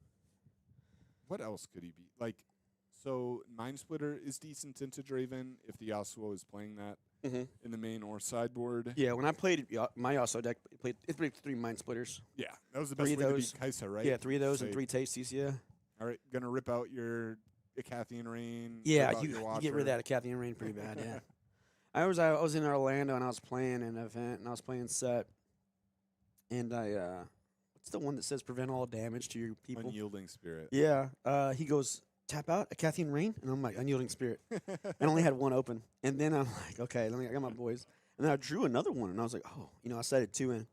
what else could he be? Like, so Mind Splitter is decent into Draven if the Yasuo is playing that in the main or sideboard. Yeah, when I played my Yasuo deck, it played 3 Mind Splitters. Yeah, that was the best 3 way of to those. beat Kaisa, right? Yeah, 3 of those and Say, 3 tasties. Yeah. All right, gonna rip out your Icathian Rain. Yeah, rip out you your get rid of Watcher. that Kathy and Rain pretty bad. Yeah. I was in Orlando and I was playing an event and I was playing set, and what's the one that says prevent all damage to your people? Unyielding Spirit. Yeah. He goes, tap out a Cathian Rain, and I'm like, unyielding spirit. I only had one open, and then I'm like, okay, I got my boys, and then I drew another one, and I was like, oh, I set it 2 in,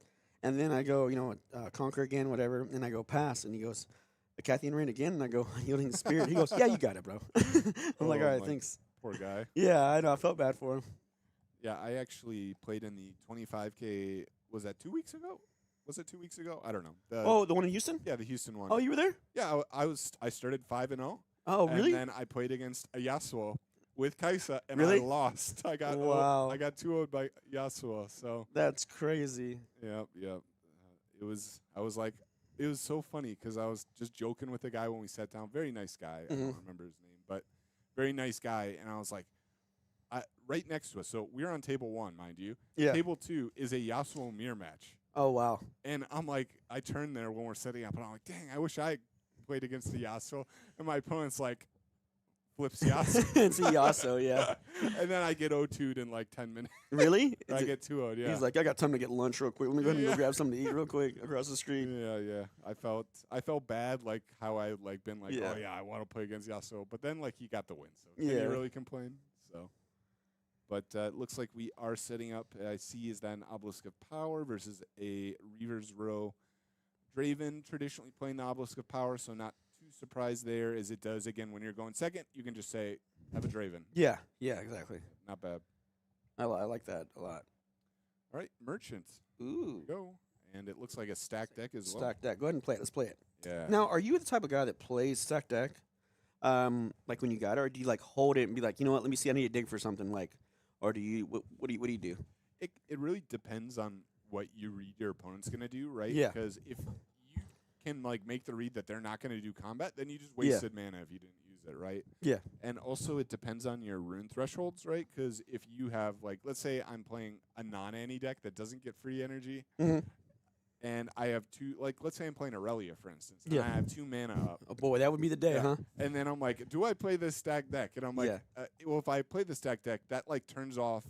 and then I go, conquer again, whatever, and I go pass, and he goes, a Cathian Rain again, and I go, unyielding spirit. He goes, yeah, you got it, bro. I'm like, all right, thanks. Poor guy. Yeah, I know. I felt bad for him. Yeah, I actually played in the 25K. Was that 2 weeks ago? Was it 2 weeks ago? I don't know. The one in Houston? Yeah, the Houston one. Oh, you were there? Yeah, I started 5-0. Oh, really? And then I played against a Yasuo with Kaisa, and Really? I lost. I got Wow. I got 2-0'd by Yasuo. So That's crazy. yeah. It was so funny because I was just joking with the guy when we sat down. Very nice guy. I don't remember his name, but very nice guy. And I was like, right next to us. So we're on table 1, mind you. Yeah. Table 2 is a Yasuo mirror match. Oh, wow. And I'm like, I turn there when we're setting up, and I'm like, dang, I wish I played against the Yasuo. And my opponent's like, flips Yasuo. It's a Yasuo, yeah. And then I get 0-2'd in like 10 minutes. Really? I get 2-0'd, yeah. He's like, I got time to get lunch real quick. Let me go ahead and go grab something to eat real quick across the street. Yeah. I felt bad, like how I been like, Yeah. oh yeah, I want to play against Yasuo, but then like he got the win, so Yeah. can you really complain? So, but it looks like we are setting up. I see is that an Obelisk of Power versus a Reaver's Row. Draven traditionally playing the Obelisk of Power, so not too surprised there, as it does again when you're going second. You can just say have a Draven. Yeah, exactly. Not bad. I like that a lot. All right, Merchant. Ooh. Go. And it looks like a stack deck as well. Stack deck. Go ahead and play it. Let's play it. Yeah. Now, are you the type of guy that plays stack deck? Like when you got it, or do you like hold it and be like, you know what, let me see, I need to dig for something, like, or do you what do you do? It really depends on what you read your opponent's gonna do, right? Yeah. Because if you can like make the read that they're not gonna do combat, then you just wasted mana if you didn't use it, right? Yeah. And also it depends on your rune thresholds, right? Because if you have like, let's say I'm playing a non-Annie deck that doesn't get free energy, and I have two. Like, let's say I'm playing Aurelia, for instance, and Yeah. I have 2 mana up. Oh boy, that would be the day, huh? And then I'm like, do I play this stack deck? And I'm like, Yeah. well, if I play the stack deck, that like turns off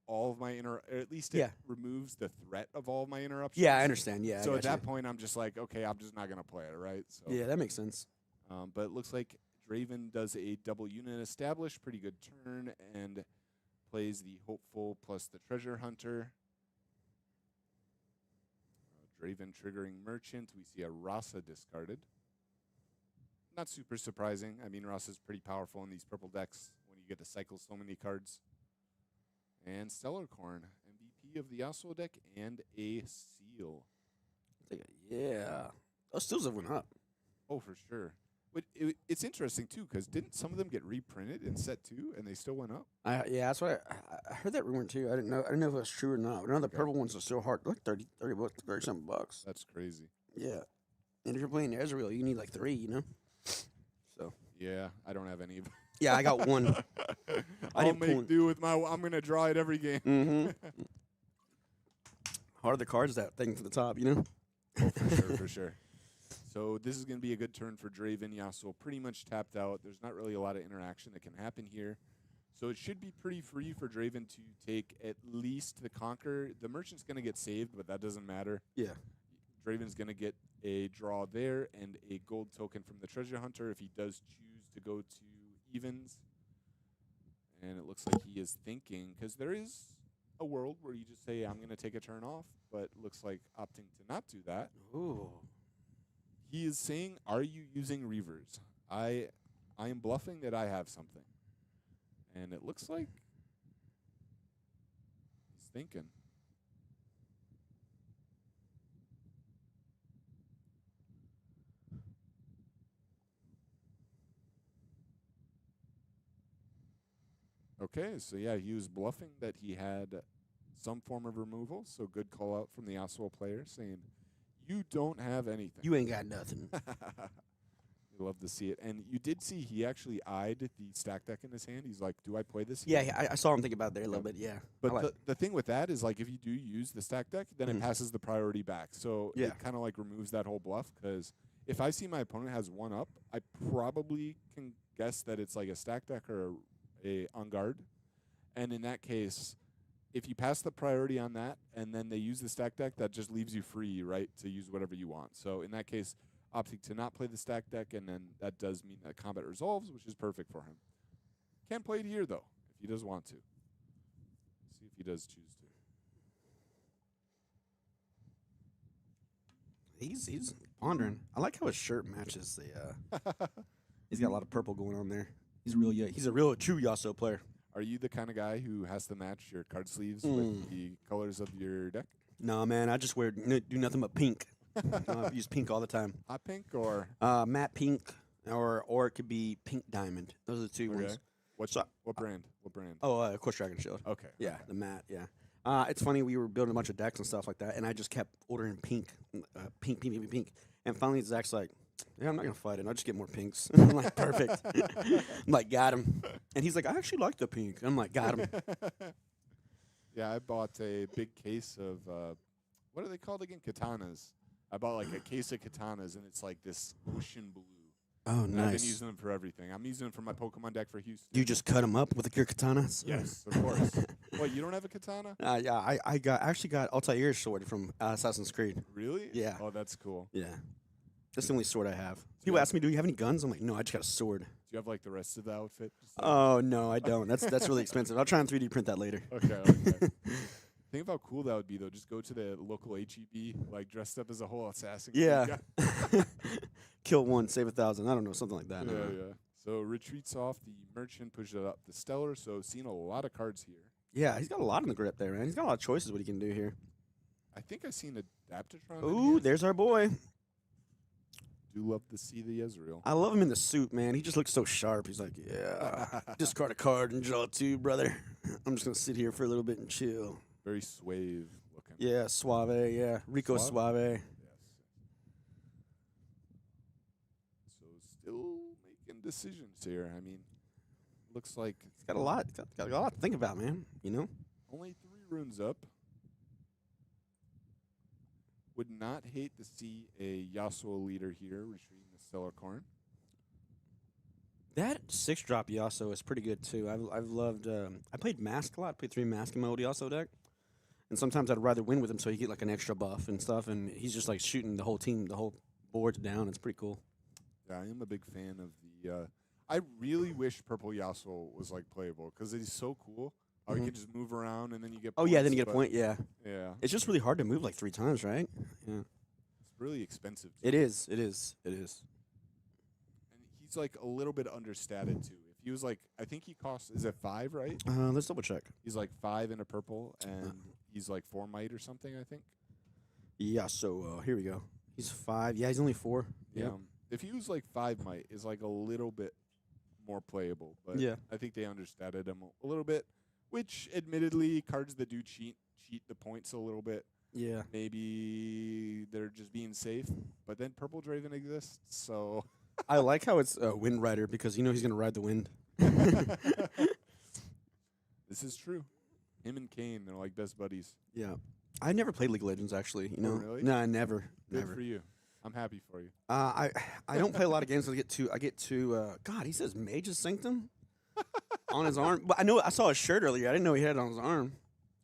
all of my or at least it Yeah. removes the threat of all of my interruptions. Yeah, I understand. Yeah. So I at that gotcha. point, I'm just like, okay, I'm just not gonna play it, right? So Yeah, that makes sense. but it looks like Draven does a double unit establish, pretty good turn, and plays the Hopeful plus the Treasure Hunter. Draven triggering Merchant. We see a Rasa discarded. Not super surprising. I mean, Rasa's pretty powerful in these purple decks when you get to cycle so many cards. And Stellar Corn, MVP of the Yasuo deck, and a seal. Yeah. Those steals have went up. Oh, for sure. But it's interesting, too, because didn't some of them get reprinted in set 2, and they still went up? Yeah, that's what I heard that rumor too. I didn't know if it was true or not. But now the purple ones are still hard. Like 30 bucks, 30-something bucks. That's crazy. Yeah. And if you're playing Ezreal, you need like 3, you know? So. Yeah, I don't have any of them. Yeah, I got one. I'll make do with my. I'm gonna draw it every game. Mm-hmm. How are the cards that thing to the top, you know? Oh, for sure, for sure. So this is gonna be a good turn for Draven. Yasuo pretty much tapped out. There's not really a lot of interaction that can happen here. So it should be pretty free for Draven to take at least the Conquer. The Merchant's gonna get saved, but that doesn't matter. Yeah. Draven's gonna get a draw there and a gold token from the Treasure Hunter if he does choose to go to evens. And it looks like he is thinking, because there is a world where you just say, I'm going to take a turn off, but it looks like opting to not do that. Ooh. He is saying, are you using Reavers? I am bluffing that I have something. And it looks like he's thinking. Okay, so yeah, he was bluffing that he had some form of removal, so good call out from the Yasuo player saying, you don't have anything. You ain't got nothing. You love to see it. And you did see he actually eyed the stack deck in his hand. He's like, do I play this here? Yeah, I saw him think about there a little bit, yeah. But the thing with that is, like, if you do use the stack deck, then it passes the priority back. So Yeah. it kind of, like, removes that whole bluff, because if I see my opponent has 1 up, I probably can guess that it's, like, a stack deck or a on guard. And in that case, if you pass the priority on that and then they use the stack deck, that just leaves you free, right, to use whatever you want. So in that case, opting to not play the stack deck, and then that does mean that combat resolves, which is perfect for him. Can't play it here, though, if he does want to. See if he does choose to. He's pondering. I like how his shirt matches the he's got a lot of purple going on there. He's a real true Yasuo player. Are you the kind of guy who has to match your card sleeves with the colors of your deck? Nah, man, I just do nothing but pink. I use pink all the time. Hot pink or? Matte pink, or it could be pink diamond. Those are the two ones. What brand? What brand? Oh, of course, Dragon Shield. Okay. Yeah, the matte. Yeah. It's funny. We were building a bunch of decks and stuff like that, and I just kept ordering pink, pink. And finally, Zach's like, "Yeah, I'm not gonna fight it. I'll just get more pinks." I'm like, "Perfect." I'm like, "Got him." And he's like, "I actually like the pink." I'm like, "Got him." Yeah, I bought a big case of what are they called again? Katanas. I bought like a case of katanas, and it's like this ocean blue. Oh, And nice. I've been using them for everything. I'm using them for my Pokemon deck for Houston. You just cut them up with your katanas? Yes, of course. What, you don't have a katana? Yeah, I actually got Altair's sword from Assassin's Creed. Really? Yeah. Oh, that's cool. Yeah. That's the only sword I have. People ask me, "Do you have any guns?" I'm like, "No, I just got a sword." Do you have like the rest of the outfit? Just like- Oh no, I don't. That's really expensive. I'll try and 3D print that later. Okay. Think of how cool that would be, though. Just go to the local HEB, like dressed up as a whole assassin. Yeah. Kill one, save 1,000. I don't know, something like that. Yeah. So retreats off the merchant, pushes it up the stellar. So seeing a lot of cards here. Yeah, he's got a lot in the grip there, man. He's got a lot of choices what he can do here. I think I've seen Adaptatron. Ooh, there's our boy. Do love to see the Ezreal. I love him in the suit, man. He just looks so sharp. He's like, yeah, discard a card and draw 2, brother. I'm just gonna sit here for a little bit and chill. Very suave looking. Yeah, suave. Yeah, Rico Suave. Yes. So still making decisions here. I mean, looks like He's got a lot. Got a lot to think about, man. You know. only 3 runes up. would not hate to see a Yasuo leader here retreating the Stellar Corn. That 6-drop Yasuo is pretty good too. I've loved. I played Mask a lot. Played 3 Mask in my old Yasuo deck, and sometimes I'd rather win with him so you get like an extra buff and stuff. And he's just like shooting the whole team, the whole boards down. It's pretty cool. Yeah, I am a big fan of the. I really wish Purple Yasuo was like playable because he's so cool. How he can just move around and then you get. Oh yeah, then you points, get a point. Yeah, Yeah, it's just really hard to move like 3 times, right? Yeah, it's really expensive. it is. It is. It is. And he's like a little bit understated too. If he was like, I think he costs, is it 5, right? Let's double check. He's like 5 in a purple, and he's like 4 might or something, I think. Yeah. So here we go. He's 5. Yeah, he's only 4. Yeah. Yep. If he was like 5 might, is like a little bit more playable, but Yeah. I think they understated him a little bit, which admittedly, cards that do cheat the points a little bit. Yeah. Maybe they're just being safe, but then Purple Draven exists, so. I like how it's Wind Rider because you know he's gonna ride the wind. This is true. Him and Kane, they're like best buddies. Yeah. I never played League of Legends actually. You know. really? No, never. Good Never. for you. I'm happy for you. I don't play a lot of games. I get to God. He says Mage's Sanctum on his arm, but I saw his shirt earlier. I didn't know he had it on his arm.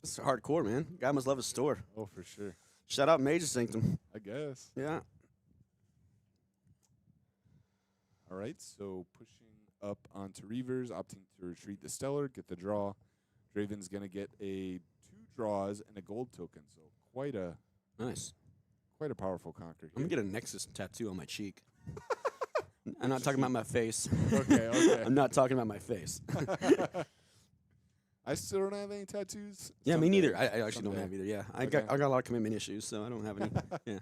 This is hardcore, man. Guy must love his store. Oh, for sure. Shout out Mage's Sanctum. I guess. Yeah. All right, so pushing up onto Reavers, opting to retreat the Stellar, get the draw. Draven's going to get a 2 draws and a gold token, so quite a Nice. powerful conquer I'm here. gonna get a Nexus tattoo on my cheek. I'm not talking about my face. Okay. I'm not talking about my face. I still don't have any tattoos. Yeah, me Someday. neither. I actually don't Someday. have either. Yeah, I Okay. got a lot of commitment issues, so I don't have any. Yeah,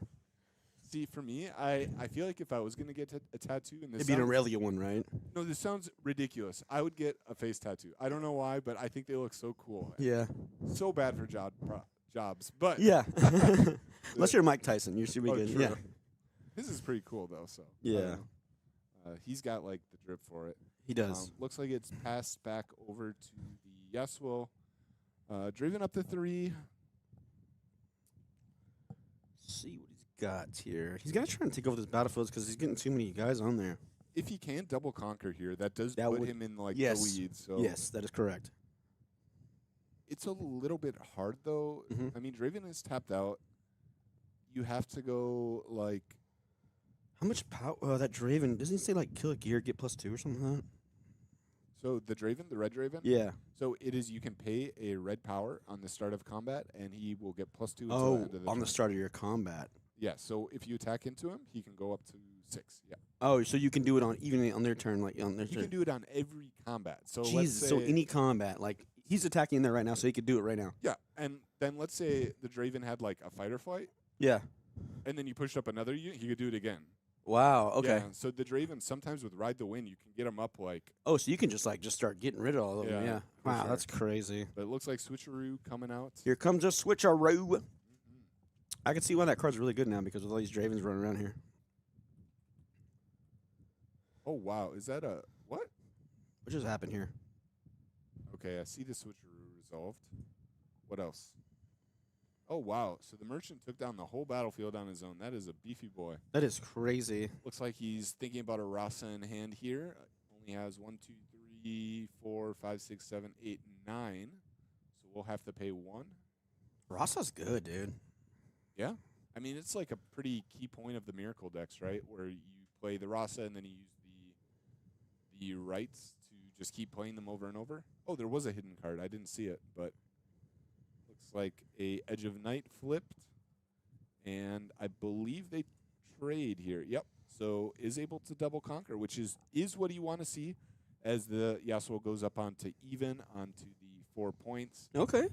See, for me, I feel like if I was going to get a tattoo, and this it'd be an sounds, Aurelia one, right? no, this sounds ridiculous. I would get a face tattoo. I don't know why, but I think they look so cool. Yeah. So bad for jobs, but Yeah. Unless you're Mike Tyson, you should be Oh, good. true. Yeah. This is pretty cool though. So I Yeah. don't know. He's got like the drip for it. He does. Looks like it's passed back over to the Yasuo. Driven up to 3. See what he's got here. He's got to try and take over this battlefields because he's getting too many guys on there. If he can double conquer here, that does That put would- him in like yes. the lead. So Yes, that is correct. it's a little bit hard though. Mhm. I mean, Draven is tapped out. You have to go like How much power? That Draven doesn't he say like kill a gear, get +2 or something like that? so the Draven, the red Draven. Yeah. So it is you can pay a red power on the start of combat, and he will get +2 until the Oh, end of the on the turn. start of your combat. Yeah. So if you attack into him, he can go up to 6. Yeah. Oh, so you can do it on even on their turn, like on their You turn. can do it on every combat. So let's Jesus. say, So any combat, like he's attacking in there right now, so he could do it right now. yeah, and then let's say the Draven had like a fight or flight, Yeah. and then you pushed up another unit, he could do it again. Wow. Okay. Yeah, so the Draven sometimes with Ride the Wind, you can get him up like. Oh, so you can just start getting rid of all of them. Yeah, Yeah. for Wow, sure. that's crazy. But it looks like Switcheroo coming out. Here comes a switcheroo. I can see why that card's really good now because with all these Dravens running around here. Oh wow, is that a what? What just happened here? Okay, I see the Switcheroo resolved. What else? Oh wow, so the Merchant took down the whole battlefield on his own. That is a beefy boy. That is crazy. Looks like he's thinking about a Rasa in hand here. Only has 1, 2, 3, 4, 5, 6, 7, 8, 9. So we'll have to pay 1. Rasa's good, dude. Yeah. I mean, it's like a pretty key point of the Miracle decks, right? Where you play the Rasa and then you use the rights to just keep playing them over and over. Oh, there was a hidden card. I didn't see it, but looks like a Edge of Night flipped. And I believe they trade here. Yep. So is able to double conquer, which is what you want to see as the Yasuo goes up onto even onto the 4 points. Okay.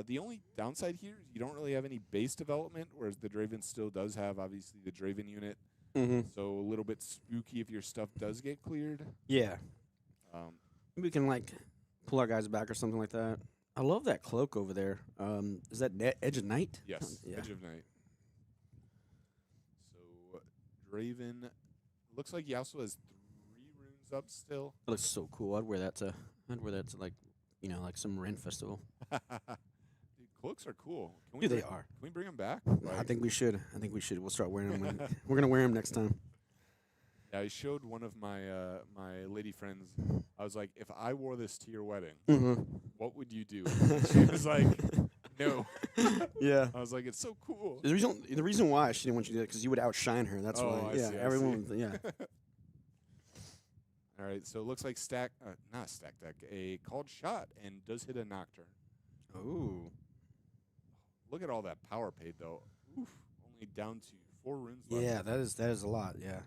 The only downside here is you don't really have any base development, whereas the Draven still does have, obviously, the Draven unit. Mm-hmm. So a little bit spooky if your stuff does get cleared. Yeah. Um, We can pull our guys back or something like that. I love that cloak over there. Is that Edge of Night? yes, Yeah. Edge of Night. So Draven, looks like Yasuo has 3 runes up still. That looks so cool. I'd wear that to like some Ren festival. Dude, Cloaks are cool. Can Dude, they bring, are. Can we bring them back? I think we should. We'll start wearing them. We're gonna wear them next time. Yeah, I showed one of my my lady friends. I was like, if I wore this to your wedding, what would you do? She was like, no. Yeah. I was like, it's so cool. The reason why she didn't want you to do it because you would outshine her. That's why. I Yeah. see, I Everyone. see. Yeah. All right, so it looks like not a stack deck, a called shot, and does hit a Nocturne. Ooh. Look at all that power paid, though. Oof, only down to 4 runes left. Yeah, that is a lot. Yeah.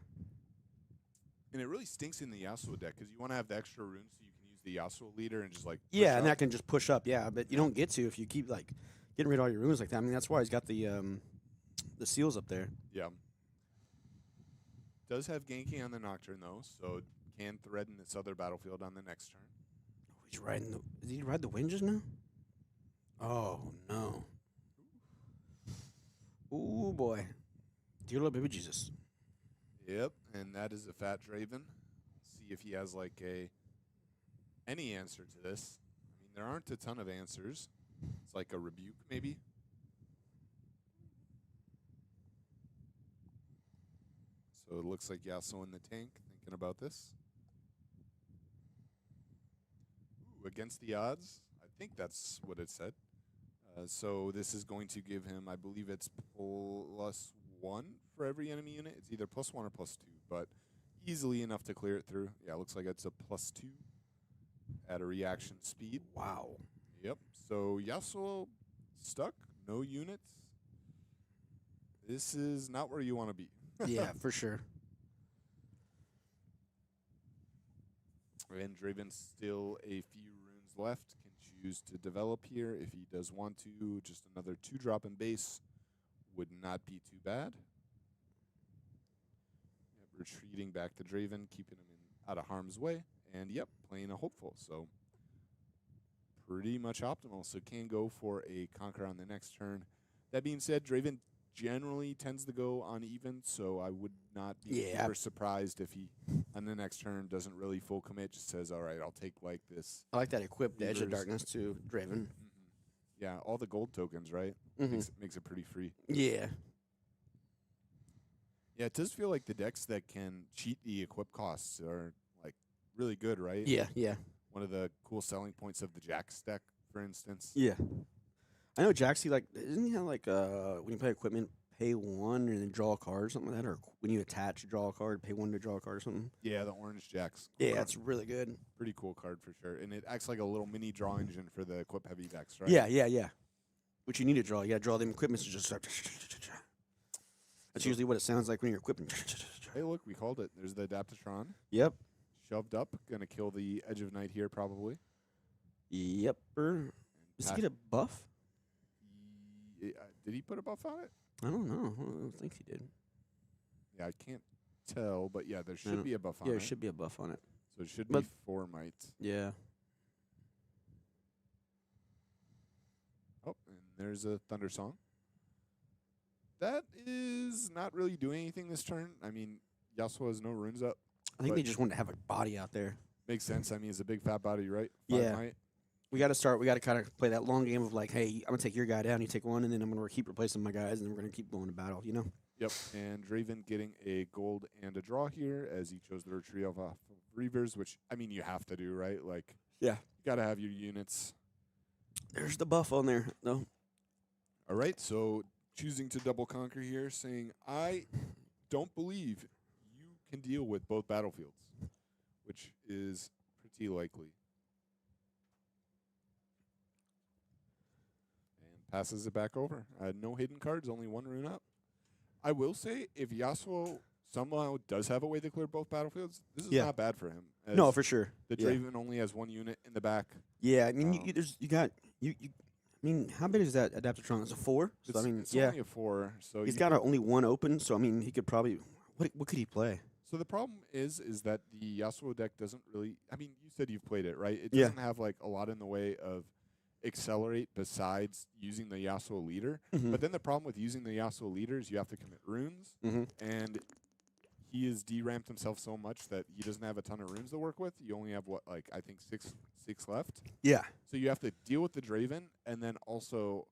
And it really stinks in the Yasuo deck because you want to have the extra runes so you can use the Yasuo leader and just like Yeah, push and up. that can just push up. Yeah, but you don't get to if you keep like getting rid of all your runes like that. I mean, that's why he's got the seals up there. Yeah. Does have ganking on the Nocturne though, so can threaten this other battlefield on the next turn. Oh, he's riding the. Did he ride the wind just now? Oh no. Ooh boy, dear Lord, baby Jesus. Yep, and that is a fat Draven. See if he has like any answer to this. I mean, there aren't a ton of answers. It's like a rebuke, maybe. So it looks like Yasuo in the tank thinking about this. Ooh, against the odds. I think that's what it said. So this is going to give him, I believe it's +1 for every enemy unit. It's either +1 or +2, but easily enough to clear it through. Yeah, it looks like it's a +2 at a reaction speed. Wow. Yep. So Yasuo stuck, no units. This is not where you want to be. Yeah, for sure. And Draven's still a few runes left. Can choose to develop here if he does want to. Just another 2-drop in base would not be too bad. Yep, retreating back to Draven, keeping him out of harm's way. And yep, playing a hopeful. So pretty much optimal. So can go for a conquer on the next turn. That being said, Draven generally tends to go uneven, so I would not be super surprised if he, on the next turn, doesn't really full commit, just says, all right, I'll take like this. I like that equipped Edge of Darkness too, Draven. Yeah, all the gold tokens, right? Makes it pretty free. Yeah. Yeah, it does feel like the decks that can cheat the equip costs are like really good, right? Yeah, yeah. One of the cool selling points of the Jax deck, for instance. Yeah. I know Jaxie, like, isn't he have like when you play equipment, pay 1 and then draw a card or something like that? Or when you attach, draw a card, pay 1 to draw a card or something? Yeah, the orange Jax. Yeah, that's really good. Pretty cool card for sure. And it acts like a little mini draw engine for the equip heavy decks, right? Yeah, yeah, yeah. Which you need to draw. You got to draw them equipments to just start. That's usually what it sounds like when you're equipping. Hey, look, we called it. There's the Adaptatron. Yep. Shoved up. Going to kill the Edge of Night here, probably. Yep. Does he get a buff? Did he put a buff on it? I don't know. I don't think he did. Yeah, I can't tell, but yeah, there should be a buff on it. Yeah, there should be a buff on it. So it should be 4 might. Yeah. Oh, and there's a Thunder Song. That is not really doing anything this turn. I mean, Yasuo has no runes up. I think they just wanted to have a body out there. Makes sense. I mean, it's a big fat body, right? 5 Yeah. might. We got to kind of play that long game of like, hey, I'm going to take your guy down, you take one, and then I'm going to keep replacing my guys, and then we're going to keep going to battle, you know? Yep, and Draven getting a gold and a draw here as he chose the retreat off of Reavers, which, I mean, you have to do, right? Like, yeah, you got to have your units. There's the buff on there, though. All right, so choosing to double conquer here, saying, I don't believe you can deal with both battlefields, which is pretty likely. Passes it back over. No hidden cards, only 1 rune up. I will say, if Yasuo somehow does have a way to clear both battlefields, this is not bad for him. No, for sure. The Draven only has 1 unit in the back. Yeah, I mean, I mean, how big is that Adaptatron? It's a 4? So, I mean, it's only a 4. So he's got only 1 open, so, I mean, he could probably... What could he play? So the problem is that the Yasuo deck doesn't really... I mean, you said you've played it, right? It doesn't have, like, a lot in the way of accelerate besides using the Yasuo leader. But then the problem with using the Yasuo leader is you have to commit runes, and he has de-ramped himself so much that he doesn't have a ton of runes to work with. You only have, I think six left? Yeah. So you have to deal with the Draven and then also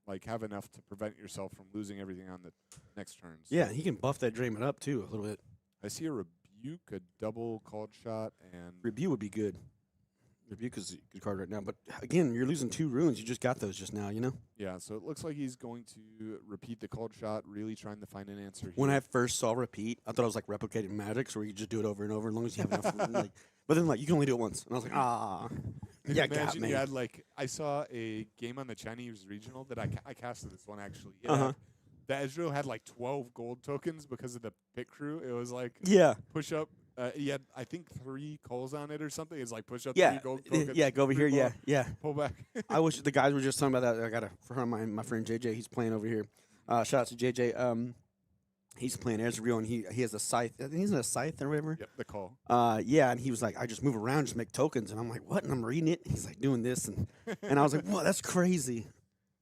like have enough to prevent yourself from losing everything on the next turn. So Yeah, he can buff that Draymond up too a little bit. I see a rebuke, a double called shot, and Rebuke would be good. Rebuke is a good card right now, but again, you're losing 2 runes. You just got those just now, you know. yeah. So it looks like he's going to repeat the called shot, really trying to find an answer here. When I first saw repeat, I thought it was like replicating magic, so where you just do it over and over as long as you have enough. Like, but then like you can only do it once, and I was like, ah, yeah, got Imagine me. you had like I saw a game on the Chinese regional that I casted this one actually. It Uh-huh. had- The Ezreal had like 12 gold tokens because of the pit crew. It was like Yeah, push up. He had I think 3 calls on it or something. It's like push up yeah, 3 gold tokens. yeah. Go over here, pull yeah, up, yeah. Pull back. I wish the guys were just talking about that. I got a from my friend JJ. He's playing over here. Shout out to JJ. He's playing Ezreal, and he has a scythe. I think he's in a scythe or whatever. Yep, the call. Yeah, and he was like, I just move around, just make tokens, and I'm like, what? And I'm reading it. He's like doing this, and I was like, whoa, that's crazy.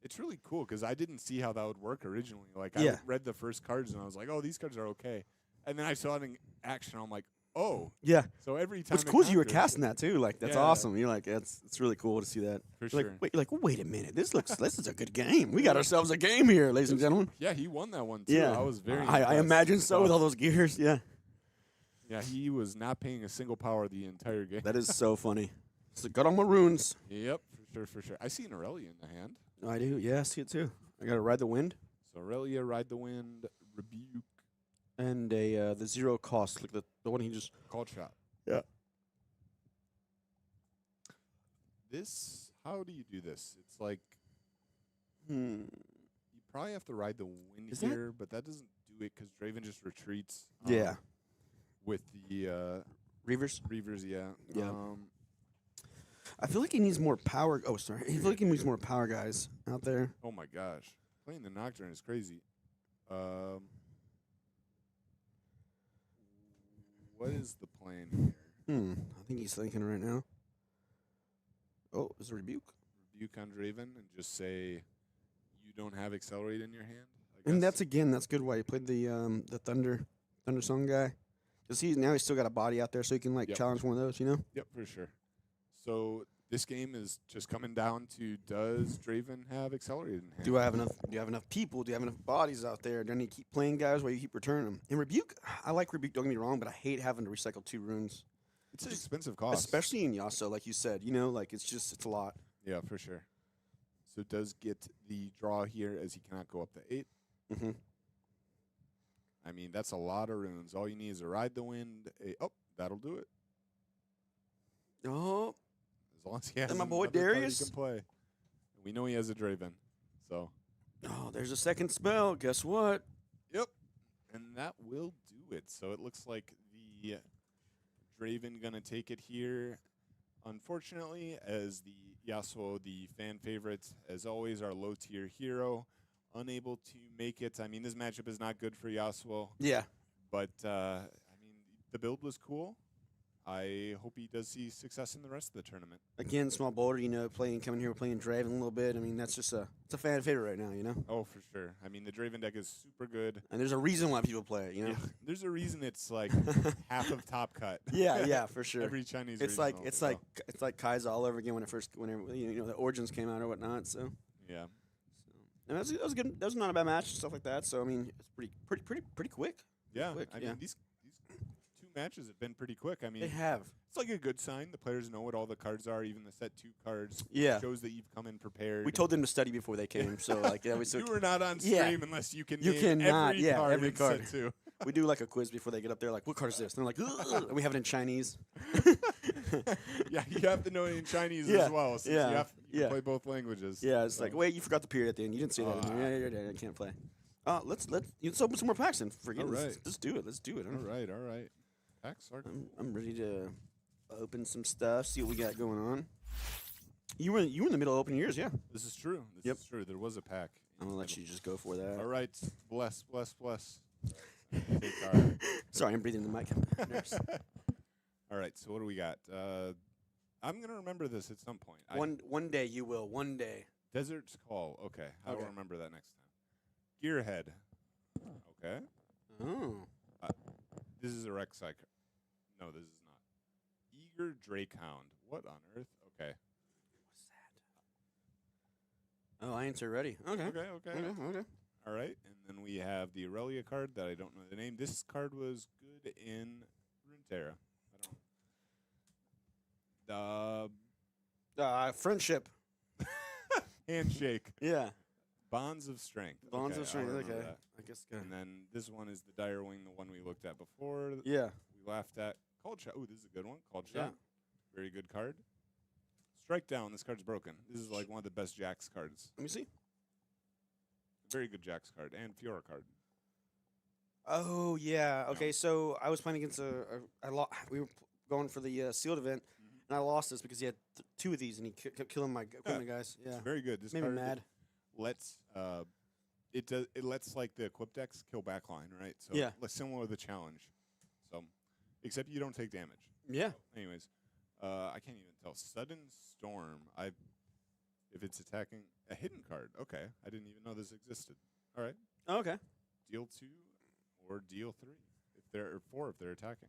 It's really cool because I didn't see how that would work originally. Like Yeah. I read the first cards and I was like, oh, these cards are okay. And then I saw it in action. I'm like, oh. Yeah. So every time. What's it cool is you were counters- casting that too. Like that's Yeah. awesome. You're like it's really cool to see that. For You're sure. like wait a minute. This is a good game. We got ourselves a game here, ladies and gentlemen. Yeah, he won that one too. Yeah, I was very. I impressed. imagine so with all those gears. Yeah, Yeah, he was not paying a single power the entire game. that is so funny. So got on my runes. Yep, for sure. I see an Aurelia in the hand. I do. Yeah, I see it too. I got to ride the wind So Aurelia, Ride the Wind, Rebuke, and the 0 cost. Like the one he just. Called Shot. Yeah. This, how do you do this? It's like Hmm. you probably have to ride the wind Is that- here, but that doesn't do it because Draven just retreats. Yeah. With the Reavers. Reavers, yeah. Yeah. I feel like he needs more power. Oh, sorry. I feel like he needs more power guys out there. Oh my gosh, playing the Nocturne is crazy. What is the plan here? I think he's thinking right now. Oh, is a rebuke. Rebuke on Draven and just say you don't have Accelerate in your hand. I And guess. that's good why he played the Thunder Song guy. Cause he's still got a body out there, so he can like Yep. challenge one of those, you know. Yep, for sure. So this game is just coming down to does Draven have Accelerate in hand? Do I have enough? Do you have enough people? Do you have enough bodies out there? Do I need to keep playing guys while you keep returning them? And rebuke, I like rebuke. Don't get me wrong, but I hate having to recycle 2 runes, It's an expensive cost. especially in Yasuo, like you said. You know, like it's a lot. Yeah, for sure. So it does get the draw here as he cannot go up to 8. Mm-hmm. I mean, that's a lot of runes. All you need is a Ride the Wind. That'll do it. Oh, As long as he has And my boy another card Darius? he can play. We know he has a Draven. So, there's a second spell. Guess what? yep. And that will do it. So it looks like the Draven going to take it here. Unfortunately, as the Yasuo, the fan favorite, as always, our low-tier hero, unable to make it. I mean, this matchup is not good for Yasuo, Yeah. but, I mean, the build was cool. I hope he does see success in the rest of the tournament. Again, small boulder, coming here, playing Draven a little bit. I mean, that's just it's a fan favorite right now, you know. Oh, for sure. I mean, the Draven deck is super good. And there's a reason why people play it, you know. Yeah, there's a reason it's like half of top cut. Yeah, for sure. Every Chinese. It's like regional, it's like Kai's all over again whenever the Origins came out or whatnot. So, yeah. and that was good. That was not a bad match and stuff like that. So I mean, it's pretty quick. Yeah, quick, I yeah. mean these 2 matches have been pretty quick. I mean, They have. it's like a good sign. The players know what all the cards are, even the set 2 cards. Yeah. Shows that you've come in prepared. We told them to study before they came. So like yeah, you were not on stream Yeah. unless you can You name cannot, every yeah, card every in card. set 2. we do like a quiz before they get up there. Like, what card is this? And they're like, ugh, and we have it in Chinese. Yeah, you have to know it in Chinese Yeah, as well. Since yeah, you have to yeah. play both languages. Yeah, it's So, like, wait, you forgot the period at the end. You didn't see that. Yeah, I can't play. Let's open some more packs and forget. All Let's, right. let's do it. Let's do it. all right. Packs are I'm ready to open some stuff. See what we got going on. You were in the middle of opening yours, yeah. This is true. This Yep. is true. There was a pack. I'm gonna let you just go for that. All right. Bless. Take our Sorry, I'm breathing in the mic. Nerves. All right, so what do we got? I'm going to remember this at some point. One day you will. One day. Desert's Call. Okay, I will Okay. remember that next time. Gearhead. Okay. Oh. This is a Rek'Sai. No, this is not. Eager Drakehound. What on earth? Okay. Oh, I answered ready. Okay. Okay, okay. Okay. All right, and then we have the Aurelia card that I don't know the name. This card was good in Runeterra. I don't. Friendship. Handshake. Yeah. Bonds of Strength. Bonds Okay, of Strength. I'll remember Okay. that. I guess good. And then this one is the Dire Wing, the one we looked at before. Yeah. We laughed at. Called Shot. Ooh, this is a good one. Called Yeah. Shot. Very good card. Strike Down. This card's broken. This is like one of the best Jax cards. Let me see. Very good Jax card and Fiora card. Oh yeah. Okay. So I was playing against we were going for the sealed event, and I lost this because he had two of these, and he kept killing my equipment guys. Yeah. It's very good. This Made me card mad. lets it lets like the equip decks kill backline, right? So Yeah. similar to the challenge. So except you don't take damage. Yeah. So, anyways, I can't even tell. Sudden Storm. If it's attacking a hidden card. Okay. I didn't even know this existed. All right. Oh, okay. Deal 2 or deal 3 if they're 4 if they're attacking.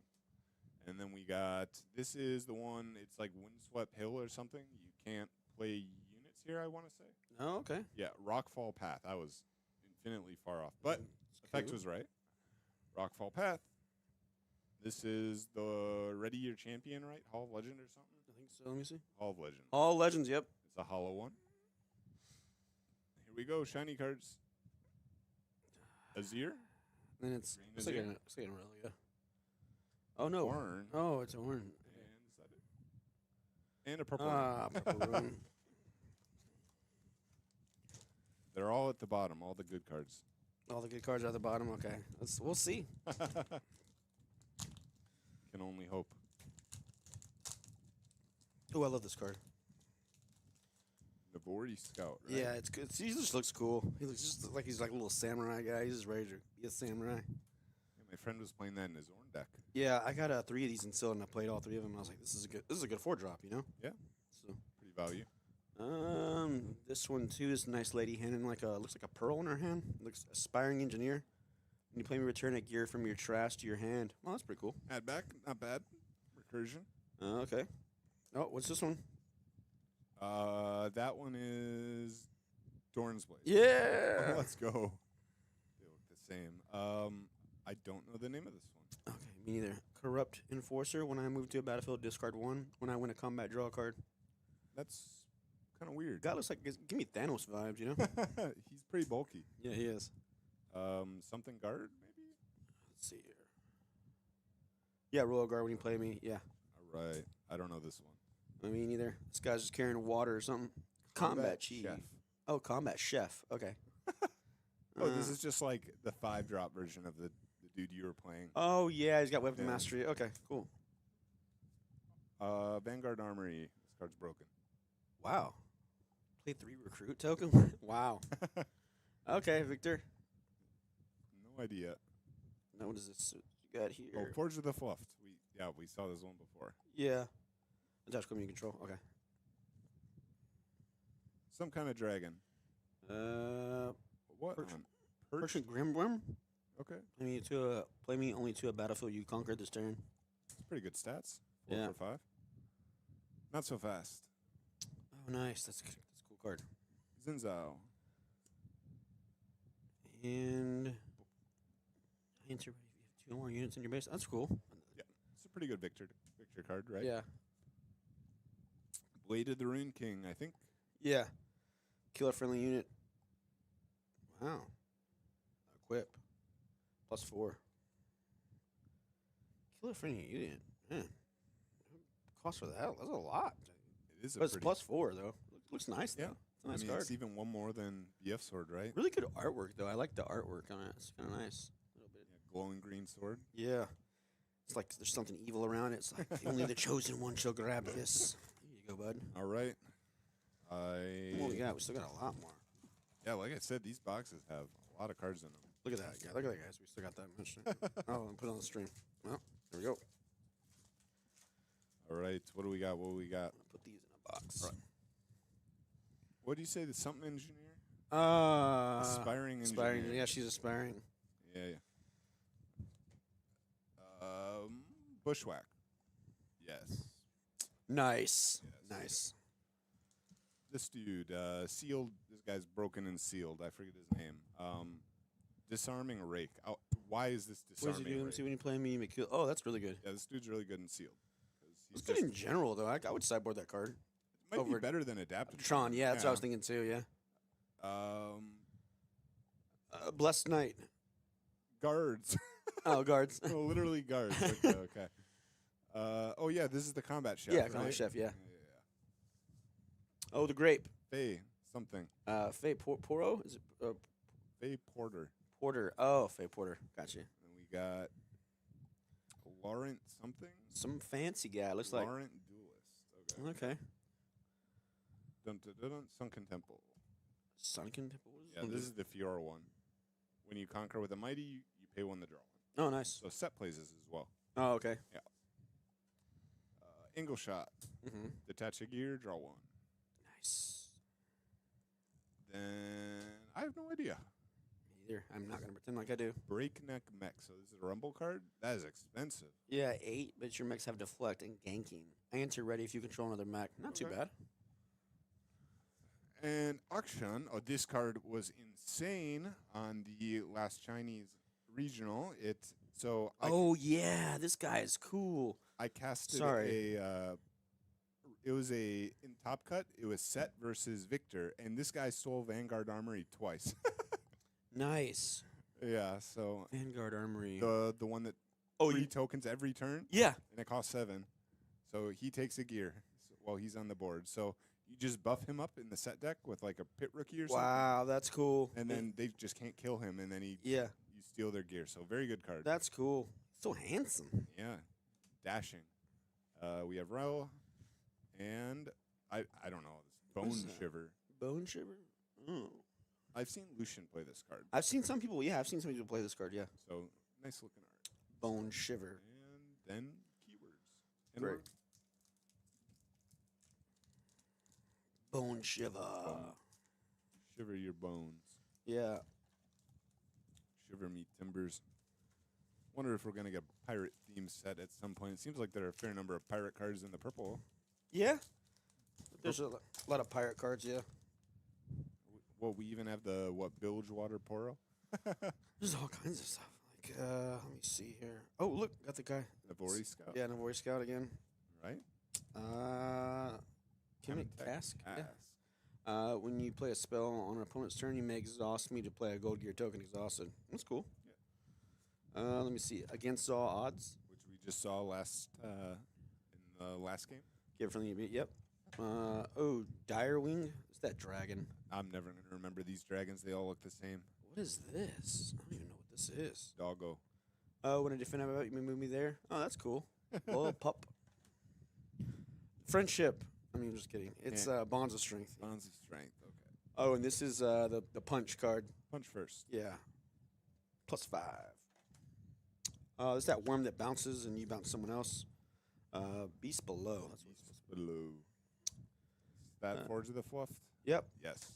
And then we got this is the one. It's like Windswept Hill or something. You can't play units here. I want to say. Oh, okay. Yeah, Rockfall Path. I was infinitely far off, but effect was right. Rockfall Path. This is the Ready Your Champion, right? Hall of Legend or something? I think so. Let me see. Hall of Legend. All legends. Yep. It's a hollow one. Here we go. Shiny cards. Azir. Then it's Green it's like Azir. an Aurelia. Oh no. Ornn. Oh, it's an Ornn. And is that it? And a purple. Ah, one. purple rune. They're all at the bottom. All the good cards. All the good cards are at the bottom. Okay. We'll see. Can only hope. Oh, I love this card. Navori Scout, right? Yeah, it's good. He just looks cool. He looks just like he's like a little samurai guy. He's just ready to be a samurai. Yeah, my friend was playing that in his Ornn deck. Yeah, I got 3 of these in Seal, and I played all 3 of them. And I was like, this is a good 4-drop, you know? Yeah. So, Pretty value. this one too is a nice lady handing looks like a pearl in her hand. Looks aspiring engineer. When you play me, return a gear from your trash to your hand. Well, that's pretty cool. Add back, not bad. Recursion. Okay. Oh, what's this one? That one is Dorn's Blade. Yeah. Let's go. They look the same. I don't know the name of this one. Okay, me neither. Corrupt Enforcer. When I move to a battlefield, discard 1. When I win a combat, draw a card. That's kind of weird. Guy looks like give me Thanos vibes, you know? He's pretty bulky. Yeah, he is. Something guard maybe. Let's see here. Yeah, Royal Guard when you play me. Yeah. All right. I don't know this one. I mean, either this guy's just carrying water or something. Combat Chief. Chef. Oh, Combat Chef. Okay. Oh, this is just like the 5-drop version of the dude you were playing. Oh yeah, he's got weapon Yeah. mastery. Okay, cool. Vanguard Armory. This card's broken. Wow. Play 3 recruit token. Wow. Okay, Victor. No idea. Now what is this you got here? Oh, Forge of the Fluffed. We saw this one before. Yeah. Attach community control. Okay. Some kind of dragon. What? Perch- on? Persian Grimworm. Okay. Play me only to a battlefield you conquered this turn. It's pretty good stats. 4 Yeah. for 5. Not so fast. Oh, nice. That's a cool card. Zinzao. And enter ready. You have 2 more units in your base. That's cool. It's a pretty good Victor card, right? Yeah. Blade of the Rune King, I think. Yeah. Kill a friendly unit. Wow. Equip. +4. Kill a friendly unit. Man. Cost for that? That's a lot. It is a But it's pretty +4 though. Looks nice Yeah. though. It's a nice I mean, card. it's even one more than BF Sword, right? Really good artwork though. I like the artwork on it. It's kind of nice. A little bit. Yeah, glowing green sword. Yeah. It's like there's something evil around it. It's like only the chosen one shall grab this. Here you go, bud. All right. What we got? We still got a lot more. Yeah, like I said, these boxes have a lot of cards in them. Look at that guy. Look at that, guys. We still got that much. Oh, put it on the stream. Well, there we go. All right. What do we got? What do we got? Put these in a box. Right. What do you say? The something engineer? Aspiring Aspiring engineer. Yeah, she's aspiring. Yeah. Bushwhack. Yes. Nice. Yes. Nice. this dude, sealed. This guy's broken and sealed. I forget his name. Disarming rake. Oh, why is this What does he disarming do? Let me rake? see when you play me, you make kill. Oh, that's really good. Yeah, this dude's really good in sealed. 'Cause It's he's good just, in general, though. I would sideboard that card. might over be better than adapted. Tron, yeah, that's what I was thinking too, yeah. Blessed Knight. Guards. Oh, guards. No, literally guards. Okay. Okay. Oh yeah, this is the combat chef. Yeah, right? Combat Chef, yeah. Yeah. Oh, the grape. Faye something. Faye Poro? Is it Faye Porter. Porter? Oh, Faye Porter. Gotcha. And we got Laurent something. Some fancy guy. Looks like. Laurent Duelist. Okay. Okay. Dun, dun, dun, dun, Sunken Temple. Sunken Temple. Yeah, this is the Fiora one. When you conquer with a mighty, you pay one to draw one. Oh, nice. So set plays this as well. Oh, okay. Ingleshot. Mm-hmm. Detach a gear, draw one. Nice. Then I have no idea. Me either. I'm not going to pretend like I do. Breakneck Mech. So this is a Rumble card? That is expensive. Yeah, 8, but your mechs have deflect and ganking. Answer ready if you control another mech. Not too Okay. bad. And auction, this card was insane on the last Chinese regional. Yeah, this guy is cool. I casted Sorry. it was in Top Cut, it was Set versus Victor, and this guy stole Vanguard Armory twice. Nice. Yeah, so Vanguard Armory. the one that Oh, 3 you. tokens every turn, Yeah. and it costs 7. So he takes a gear while he's on the board. So you just buff him up in the set deck with like a pit rookie or something. Wow, that's cool. And then they just can't kill him, and then Yeah, you steal their gear. So very good card. that's cool. So handsome. Yeah, dashing. We have Rel, and I don't know this What Bone is that? Shiver. Bone Shiver? Oh. I've seen Lucian play this card, I've seen some people, I've seen some people play this card, yeah. so nice looking art. Bone Shiver. And then keywords. And Great. we're- Bone Shiver. Shiver your bones. Yeah. Shiver me timbers. Wonder if we're gonna get a pirate theme set at some point. It seems like there are a fair number of pirate cards in the purple. Yeah? There's a lot of pirate cards, yeah. Well, we even have the Bilgewater Poro, There's all kinds of stuff. Like, let me see here. Oh, look, got the guy. the Vori Scout. Yeah, Navori Scout again. Right. Chemic Chemtech Cask. Yeah. Cask. When you play a spell on an opponent's turn, you may exhaust me to play a gold gear token exhausted. That's cool. Let me see. Against all odds. Which we just saw last in the last game. Give it from the yep. Direwing. What's that dragon? I'm never gonna remember these dragons. They all look the same. What is this? I don't even know what this is. Doggo. Oh, when I defend about you may move me there. Oh, that's cool. Little pup. Friendship. I mean, just kidding. It's Bonds of Strength. Bonds of Strength. Okay. Oh, and this is the punch card. Punch first. Yeah. +5. There's that worm that bounces and you bounce someone else. Beast Below. That's what it's supposed to be. Below. Is that Forge of the Fluff? Yep. Yes.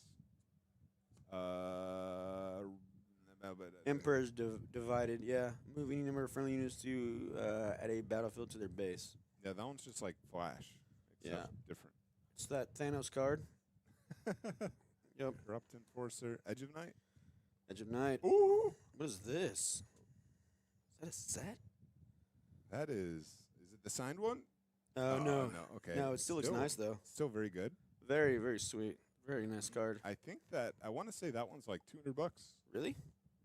Emperor's divided. Yeah. Move any number of friendly units to at a battlefield to their base. Yeah, that one's just like Flash. Except Yeah. different. It's that Thanos card. Yep. Corrupt Enforcer. Edge of Night. Edge of Night. Ooh. What is this? Is that a set? That is it the signed one? Oh, no. No. Okay. No, it still looks nice, though. Still very good. Very, very sweet. Very nice card. I think that I want to say that one's like $200. Really?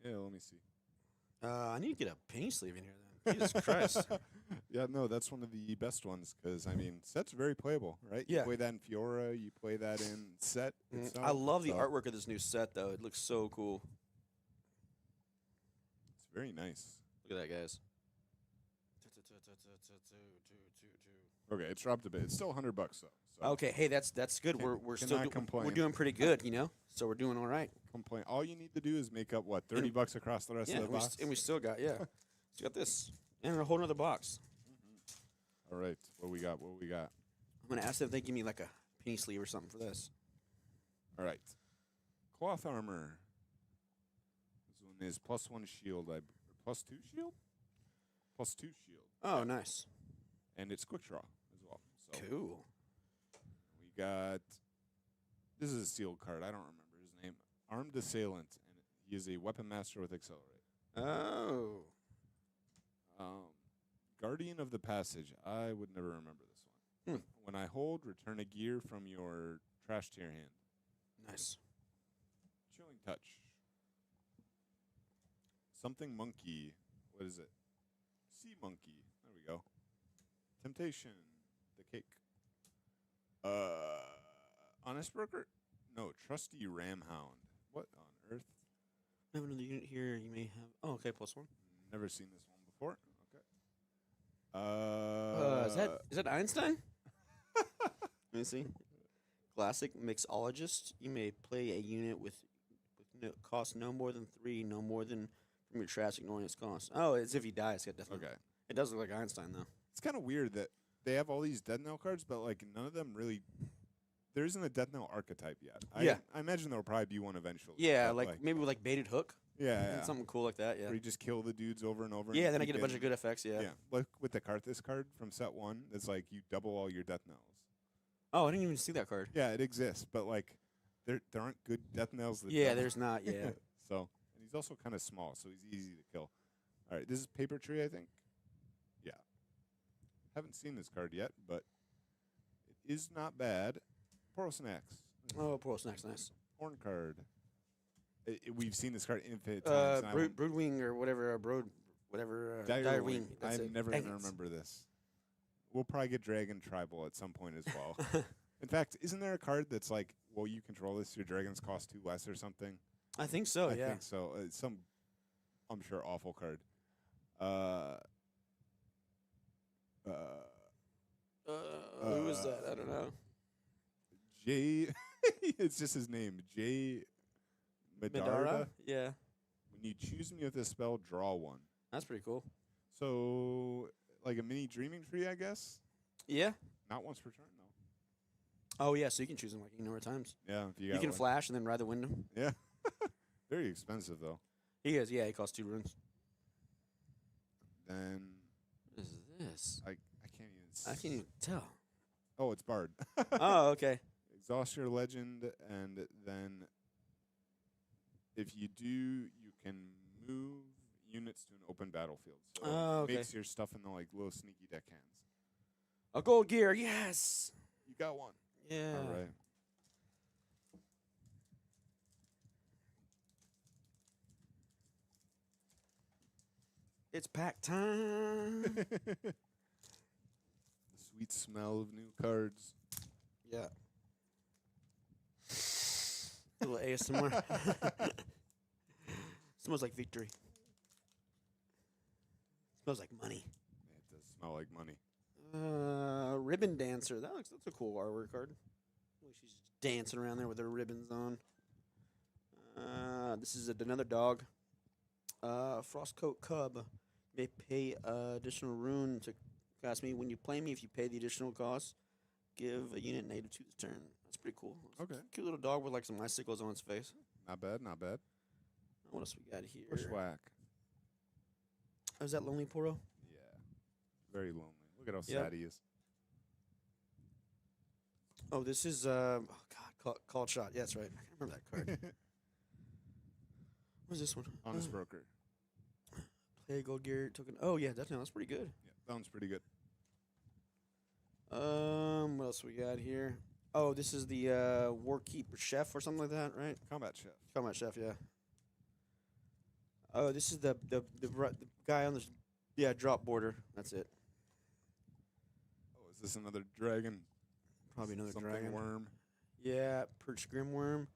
Yeah, let me see. I need to get a penny sleeve in here, then. Jesus Christ. Yeah, no, that's one of the best ones because, I mean, set's very playable, right? Yeah. You play that in Fiora, you play that in set. I love the so artwork of this new set, though. It looks so cool. It's very nice. Look at that, guys. Okay, it's dropped a bit. It's still $100 though. So Okay, hey, that's good. We're still cannot complain. we're doing pretty good, you know. So we're doing all right. complain. All you need to do is make up what $30 across the rest Yeah, of the and we, box. and we still got still got this and a whole nother box. All right, what we got? What we got? I'm gonna ask them if they give me like a penny sleeve or something for this. All right, cloth armor. This one is +1 shield. +2 shield. +2 shield. Oh, nice. And it's quick draw as well. So Cool. we got This is a sealed card. I don't remember his name. Armed Assailant, and he is a weapon master with Accelerate. Oh. Um, Guardian of the Passage. I would never remember this one. When I hold, return a gear from your trash to your hand. Nice. Chilling Touch. Something Monkey. What is it? Sea Monkey. There we go. Temptation. The cake. Honest Broker? No, Trusty Ramhound. What on earth? I have another unit here. You may have. Oh, okay, +1. Never seen this one before. Okay. Is that Einstein? Let me see. Classic mixologist. You may play a unit with cost no more than 3, no more than from your trash, ignoring its cost. Oh, it's if he dies. Yeah, definitely. Okay. It does look like Einstein though. It's kind of weird that they have all these Death Knell cards, but like none of them really. There isn't a Death Knell archetype yet. Yeah. I imagine there will probably be one eventually. Yeah, but, like maybe with like baited hook. Yeah. Something cool like that. Yeah. Where you just kill the dudes over and over. Yeah, and then I keep get a bunch of getting- good effects. Yeah. Yeah, like with the Karthus card from set 1, it's like you double all your Death Knells. Oh, I didn't even see that card. Yeah, it exists, but like there aren't good Death Knells. That Yeah, double. there's not. Yeah. So, and he's also kind of small, so he's easy to kill. All right, this is Paper Tree, I think. Yeah. Haven't seen this card yet, but it is not bad. Poro Snacks. Oh, Pearl Snacks, nice. Horn card. We've seen this card infinite times. and I won't- Broodwing or whatever. Whatever. Dire Wing. Wing. That's I'm it. never Dang going to it. remember this. We'll probably get Dragon Tribal at some point as well. In fact, isn't there a card that's like, well, you control this, your dragons cost 2 less or something? I think so. I Yeah. think so. It's some, I'm sure, awful card. Who is that? I don't know. J. It's just his name. J. Medarda. Yeah. When you choose me with a spell, draw 1. That's pretty cool. So, like a mini Dreaming Tree, I guess? Yeah. Not once per turn, though. Oh yeah. So you can choose them like a number of times. Yeah, if you You got can one. flash and then ride the window. Yeah. Very expensive, though. He is. Yeah. He costs 2 runes. Then What is this? I can't even. I can't even tell. Oh, it's Bard. Oh, okay. Exhaust your legend, and then if you do, you can move units to an open battlefield. So Oh, it okay. makes your stuff in the like little sneaky deck hands. A gold gear. Yes. You got one. Yeah. All right. It's pack time. The sweet smell of new cards. Yeah. A little ASMR. Smells like victory. Smells like money. It does smell like money. Ribbon dancer. That's a cool artwork card. She's dancing around there with her ribbons on. This is another dog. Frostcoat Cub. May pay additional rune to cost me. When you play me, if you pay the additional cost, give a unit native to the turn. That's pretty cool. Okay. Cute little dog with like some icicles on its face. Not bad, not bad. What else we got here? Bushwhack. Oh, is that Lonely Poro? Yeah. Very lonely. Look at how Yep. sad he is. Oh, this is oh god, called shot. Yeah, that's right. I can't remember that card. What's this one? Honest Broker. Play a gold gear token. Oh yeah, that's pretty good. Yeah, that one's pretty good. What else we got here? Oh, this is the Warkeeper Chef or something like that, right? Combat Chef. Combat Chef, yeah. Oh, this is the guy on the drop border. That's it. Oh, is this another dragon? Probably another Something dragon. worm. Yeah, Perch Grimworm.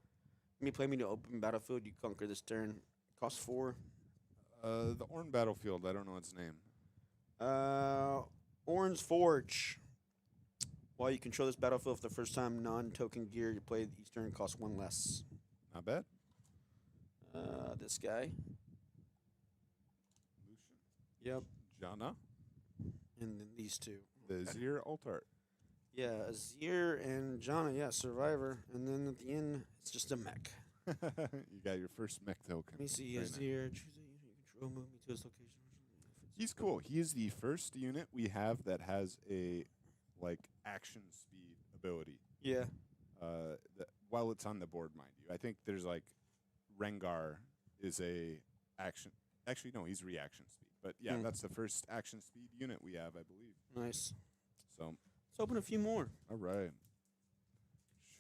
You play me to open battlefield. You conquer this turn. Cost 4. The Orn Battlefield. I don't know its name. Orange Forge. While you control this battlefield for the first time, non-token gear you play each turn costs 1 less. Not bad. This guy. Lucian. Yep. Jana. And then these two. The Zir Altar. Yeah, Azir and Jana, yeah, Survivor. And then at the end, it's just a mech. You got your first mech token. Let me see, Very nice. Azir. Choose a unit you control, move me to this location. He's cool. He is the first unit we have that has a like action speed ability. Yeah. while it's on the board, mind you. I think there's like Rengar is a action. Actually, no, he's reaction speed. But yeah, that's the first action speed unit we have, I believe. Nice. So Let's open a few more. all right.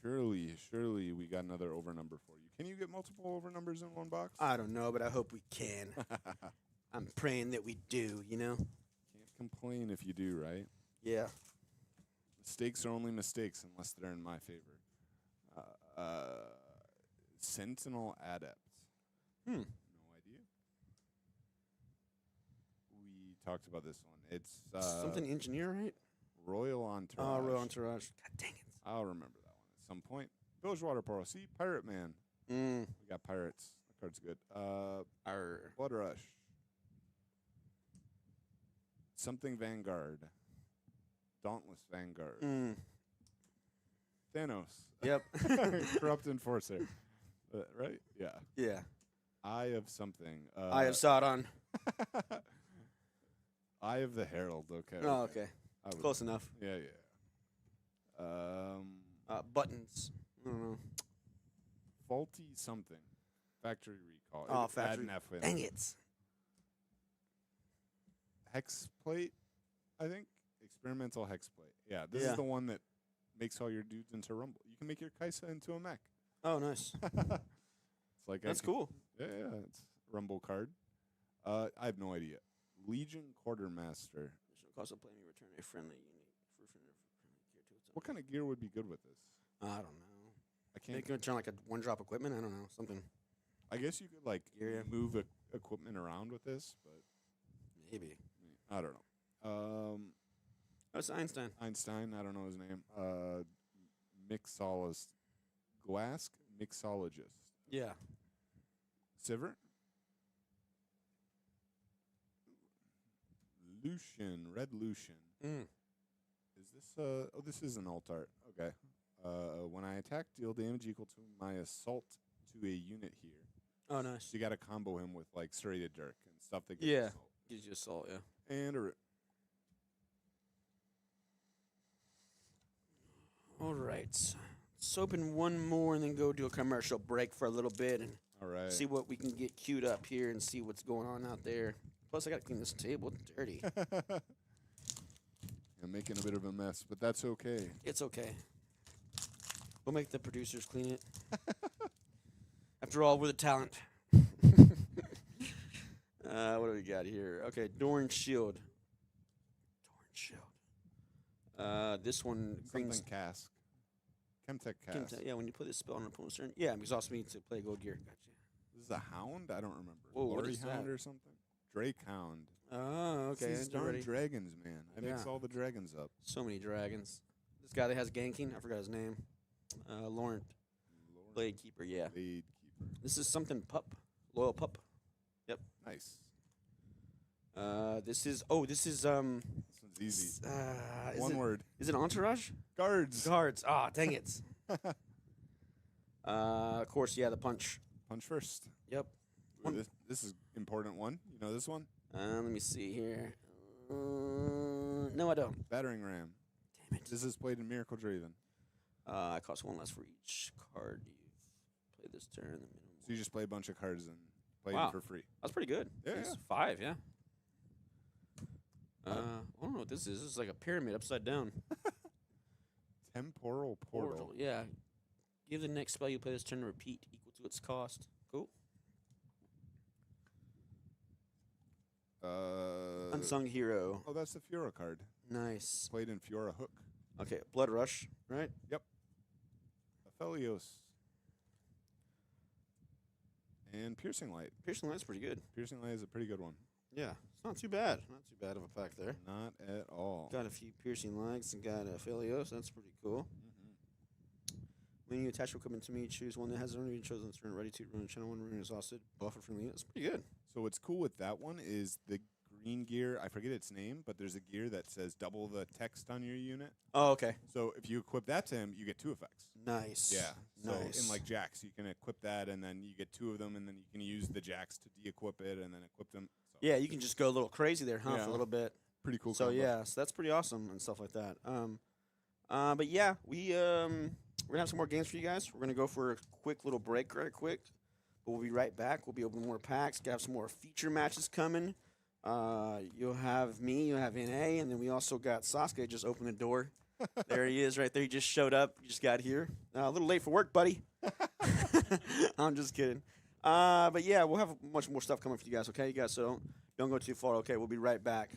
Surely we got another over number for you. Can you get multiple over numbers in one box? I don't know, but I hope we can. I'm praying that we do, you know? Can't complain if you do, right? Yeah. Mistakes are only mistakes unless they're in my favor. Sentinel Adept. No idea. We talked about this one. It's Something engineer, right? Royal Entourage. Oh, Royal Entourage. God dang it. I'll remember that one at some point. Bilgewater Pearl. See, Pirate Man. We got pirates. That card's good. Blood Rush. Something Vanguard. Dauntless Vanguard. Thanos. Yep. Corrupt Enforcer. Right? Yeah. Yeah. Eye of something. I have Sauron. Eye of the Herald. Okay. Oh, okay. Close enough. Yeah, yeah. Buttons. I don't know. Faulty something. Factory recall. Oh, Add factory. an F in. Dang it. Hex plate, I think. Experimental hex plate. Yeah, this is the one that makes all your dudes into Rumble. You can make your Kaisa into a mech. Oh, nice. It's like That's cool. Yeah, it's a Rumble card. I have no idea. Legion Quartermaster. Cost of playing return a friendly unit for friendly gear to its What kind of gear would be good with this? I don't know. I can't. Make it turn like a one-drop equipment. I don't know. Something. I guess you could like Gear. move equipment around with this, but Maybe. I don't know. That's Einstein. Einstein, I don't know his name. Mixologist. Glask Mixologist. Yeah. Sivert? Lucian, Red Lucian. Is this oh, this is an alt art. Okay. When I attack, deal damage equal to my assault to a unit here. Oh, nice. So you got to combo him with like serrated dirk and stuff that gives Yeah. assault. Gives you assault, yeah. And a All right. Let's open one more and then go do a commercial break for a little bit and all right. see what we can get queued up here and see what's going on out there. Plus, I got to clean this table. It's dirty. I'm making a bit of a mess, but that's okay. It's okay. We'll make the producers clean it. After all, we're the talent. What do we got here? Okay, Dorn Shield. This one brings Something cask. Chemtech cask. yeah, when you put this spell on an opponent's turn. Yeah, it exhausts me to play gold gear. Gotcha. This is a hound? I don't remember. Whoa, what Glory is hound that? or something? Drake hound. Oh, okay. These They're darn ready. dragons, man. I mix Yeah. all the dragons up. So many dragons. This guy that has ganking, I forgot his name. Laurent. Lord Blade Keeper, yeah. Blade Keeper. This is something pup. Loyal pup. Nice. This is This one's easy. One word. Is it Entourage? Guards. Guards. Ah, dang it. Of course, yeah, the punch. Punch first. Yep. Ooh, this is important one. You know this one? Let me see here. No, I don't. Battering ram. Damn it. This is played in Miracle Draven. I cost one less for each card you've played this turn. The minimum. So you just play a bunch of cards and play Wow. them for free. That's pretty good. Yeah, It's yeah. 5, yeah. I don't know what this is. This is like a pyramid upside down. Temporal Portal. Yeah. Give the next spell you play this turn repeat equal to its cost. Cool. Unsung Hero. Oh, that's the Fiora card. Nice. Played in Fiora Hook. Okay, Blood Rush, right? Aphelios. And Piercing Light. Piercing Light's pretty good. Piercing Light is a pretty good one. Yeah, it's not too bad. Not too bad of a pack there. Not at all. Got a few Piercing Lights and got Aphelios. That's pretty cool. When you attach equipment to me, choose one that has already been chosen turn ready to run channel 1 rune exhausted. Buffer friendly. That's pretty good. So what's cool with that one is the green gear. I forget its name, but there's a gear that says double the text on your unit. Oh, okay. So if you equip that to him, you get 2 effects. Nice. Yeah. So Nice. in like Jax, you can equip that, and then you get 2 of them, and then you can use the Jax to de-equip it, and then equip them. So Yeah, you can just go a little crazy there, huh? Yeah. For a little bit. pretty cool. So combo. yeah, so that's pretty awesome and stuff like that. But yeah, we We're gonna have some more games for you guys. We're gonna go for a quick little break, right quick. But we'll be right back. We'll be opening more packs. Got some more feature matches coming. You'll have me, you'll have NA, and then we also got Sasuke just opened the door. There he is, right there. He just showed up. He just got here. A little late for work, buddy. I'm just kidding. But yeah, we'll have much more stuff coming for you guys. Okay, you guys. So don't go too far. Okay, we'll be right back.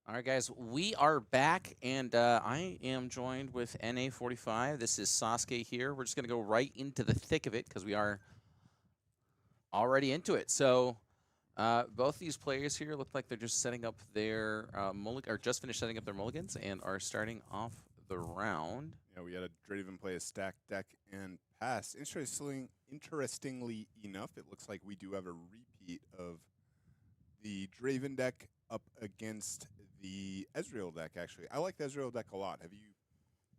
All right, guys, we are back, and I am joined with NA45. This is Sasuke here. We're just going to go right into the thick of it because we are already into it. So, both these players here look like they're just setting up their or just finished setting up their mulligans and are starting off the round. Yeah, we had a Draven play a stacked deck and pass. Interestingly enough, it looks like we do have a repeat of the Draven deck up against the Ezreal deck, actually. I like the Ezreal deck a lot. Have you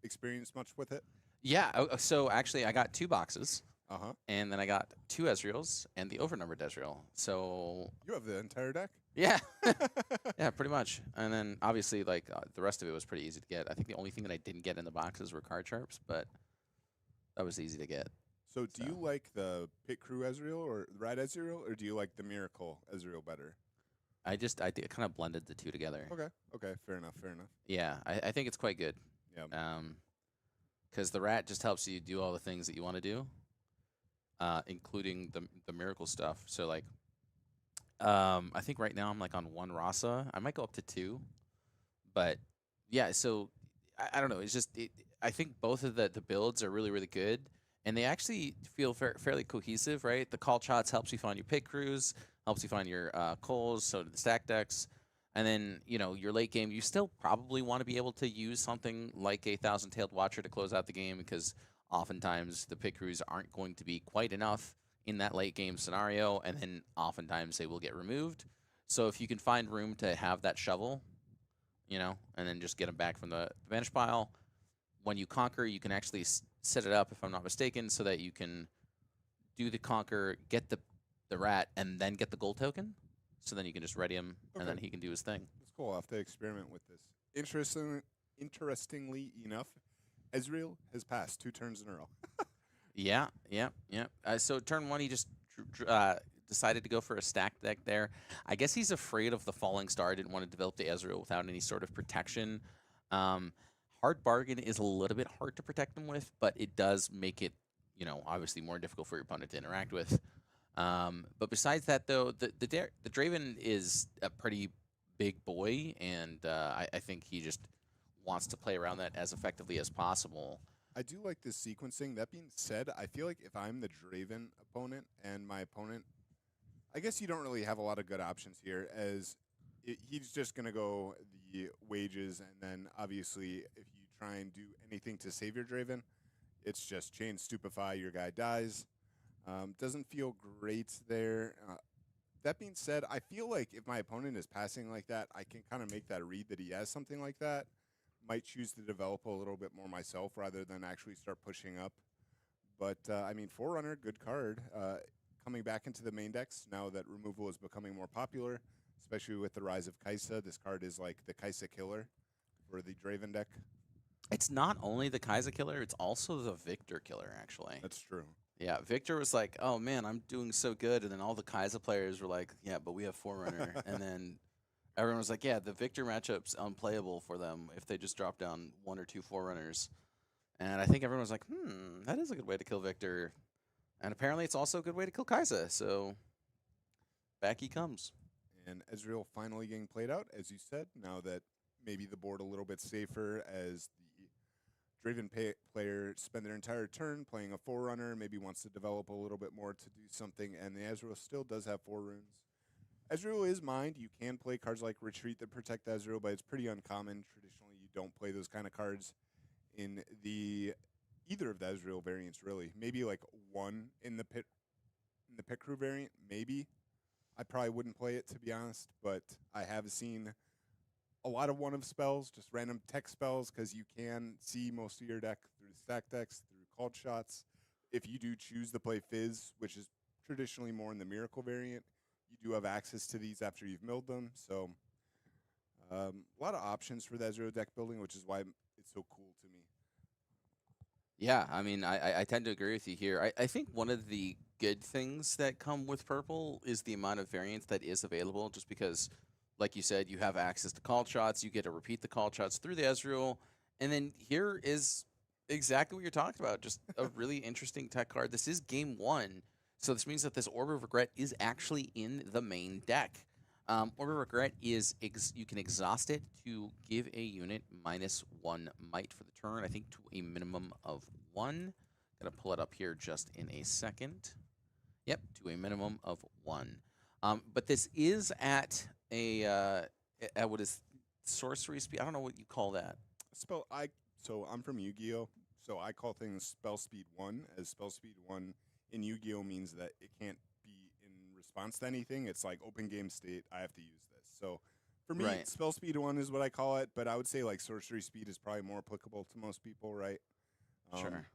experienced much with it? Yeah, so actually, I got 2 boxes, Uh-huh. and then I got 2 Ezreals and the overnumbered Ezreal. So, You have the entire deck? yeah. Yeah, pretty much. And then obviously, like the rest of it was pretty easy to get. I think the only thing that I didn't get in the boxes were card sharps, but that was easy to get. So do you like the Pit Crew Ezreal or the Rat Ezreal, or do you like the Miracle Ezreal better? I kind of blended the two together. Okay, fair enough, fair enough. Yeah, I think it's quite good. Yeah. Because the rat just helps you do all the things that you want to do, including the miracle stuff. So like, I think right now I'm like on 1 Rasa. I might go up to 2, but yeah. So I don't know. It's just I think both of the builds are really good, and they actually feel fairly cohesive, right? The call shots helps you find your pit crews, helps you find your coals. So do the stack decks. And then, your late game, you still probably want to be able to use something like a Thousand-Tailed Watcher to close out the game because oftentimes the pit crews aren't going to be quite enough in that late game scenario, and then oftentimes they will get removed. So if you can find room to have that shovel, and then just get them back from the bench pile, when you conquer, you can actually set it up, if I'm not mistaken, so that you can do the conquer, get the rat, and then get the gold token. So then you can just ready him, and then he can do his thing. That's cool. I'll have to experiment with this. Interestingly enough, Ezreal has passed 2 turns in a row. Yeah. So turn 1, he just decided to go for a stacked deck there. I guess he's afraid of the falling star. Didn't want to develop the Ezreal without any sort of protection. Hard bargain is a little bit hard to protect him with, but it does make it, obviously more difficult for your opponent to interact with. But besides that, though, the Draven is a pretty big boy, and I think he just wants to play around that as effectively as possible. I do like this sequencing. That being said, I feel like if I'm the Draven opponent and my opponent, I guess you don't really have a lot of good options here, as he's just going to go the wages, and then obviously if you try and do anything to save your Draven, it's just chain stupefy, your guy dies. Doesn't feel great there. That being said, I feel like if my opponent is passing like that, I can kind of make that read that he has something like that. Might choose to develop a little bit more myself rather than actually start pushing up. But, I mean, Forerunner, good card. Coming back into the main decks now that removal is becoming more popular, especially with the rise of Kai'Sa. This card is like the Kai'Sa killer for the Draven deck. It's not only the Kai'Sa killer, it's also the Victor killer, actually. That's true. Yeah, Victor was like, oh, man, I'm doing so good. And then all the Kai'Sa players were like, yeah, but we have Forerunner. And then everyone was like, yeah, the Victor matchup's unplayable for them if they just drop down 1 or 2 Forerunners. And I think everyone was like, that is a good way to kill Victor. And apparently it's also a good way to kill Kai'Sa. So back he comes. And Ezreal finally getting played out, as you said, now that maybe the board a little bit safer as the Draven player spend their entire turn playing a Forerunner, maybe wants to develop a little bit more to do something, and the Ezreal still does have 4 runes. Ezreal is mined. You can play cards like Retreat that protect Ezreal, but it's pretty uncommon. Traditionally, you don't play those kind of cards in either of the Ezreal variants, really. Maybe like one in the pit crew variant, maybe. I probably wouldn't play it, to be honest, but I have seen a lot of one-of spells, just random tech spells, because you can see most of your deck through stack decks, through called shots. If you do choose to play Fizz, which is traditionally more in the Miracle variant, you do have access to these after you've milled them. So a lot of options for the Ezreal deck building, which is why it's so cool to me. Yeah, I mean, I tend to agree with you here. I think one of the good things that come with Purple is the amount of variance that is available, just because, like you said, you have access to call shots, you get to repeat the call shots through the Ezreal, and then here is exactly what you're talking about, just a really interesting tech card. This is game 1, so this means that this Orb of Regret is actually in the main deck. Order of Regret is you can exhaust it to give a unit -1 might for the turn. I think to a minimum of 1. Gonna pull it up here just in a second. Yep, to a minimum of 1. But this is at a at what is sorcery speed. I don't know what you call that. So I'm from Yu-Gi-Oh. So I call things spell speed 1, as spell speed 1 in Yu-Gi-Oh means that it can't be in response to anything. It's like open game state. I have to use this. So for me, Right. spell speed 1 is what I call it. But I would say like sorcery speed is probably more applicable to most people, right? Sure.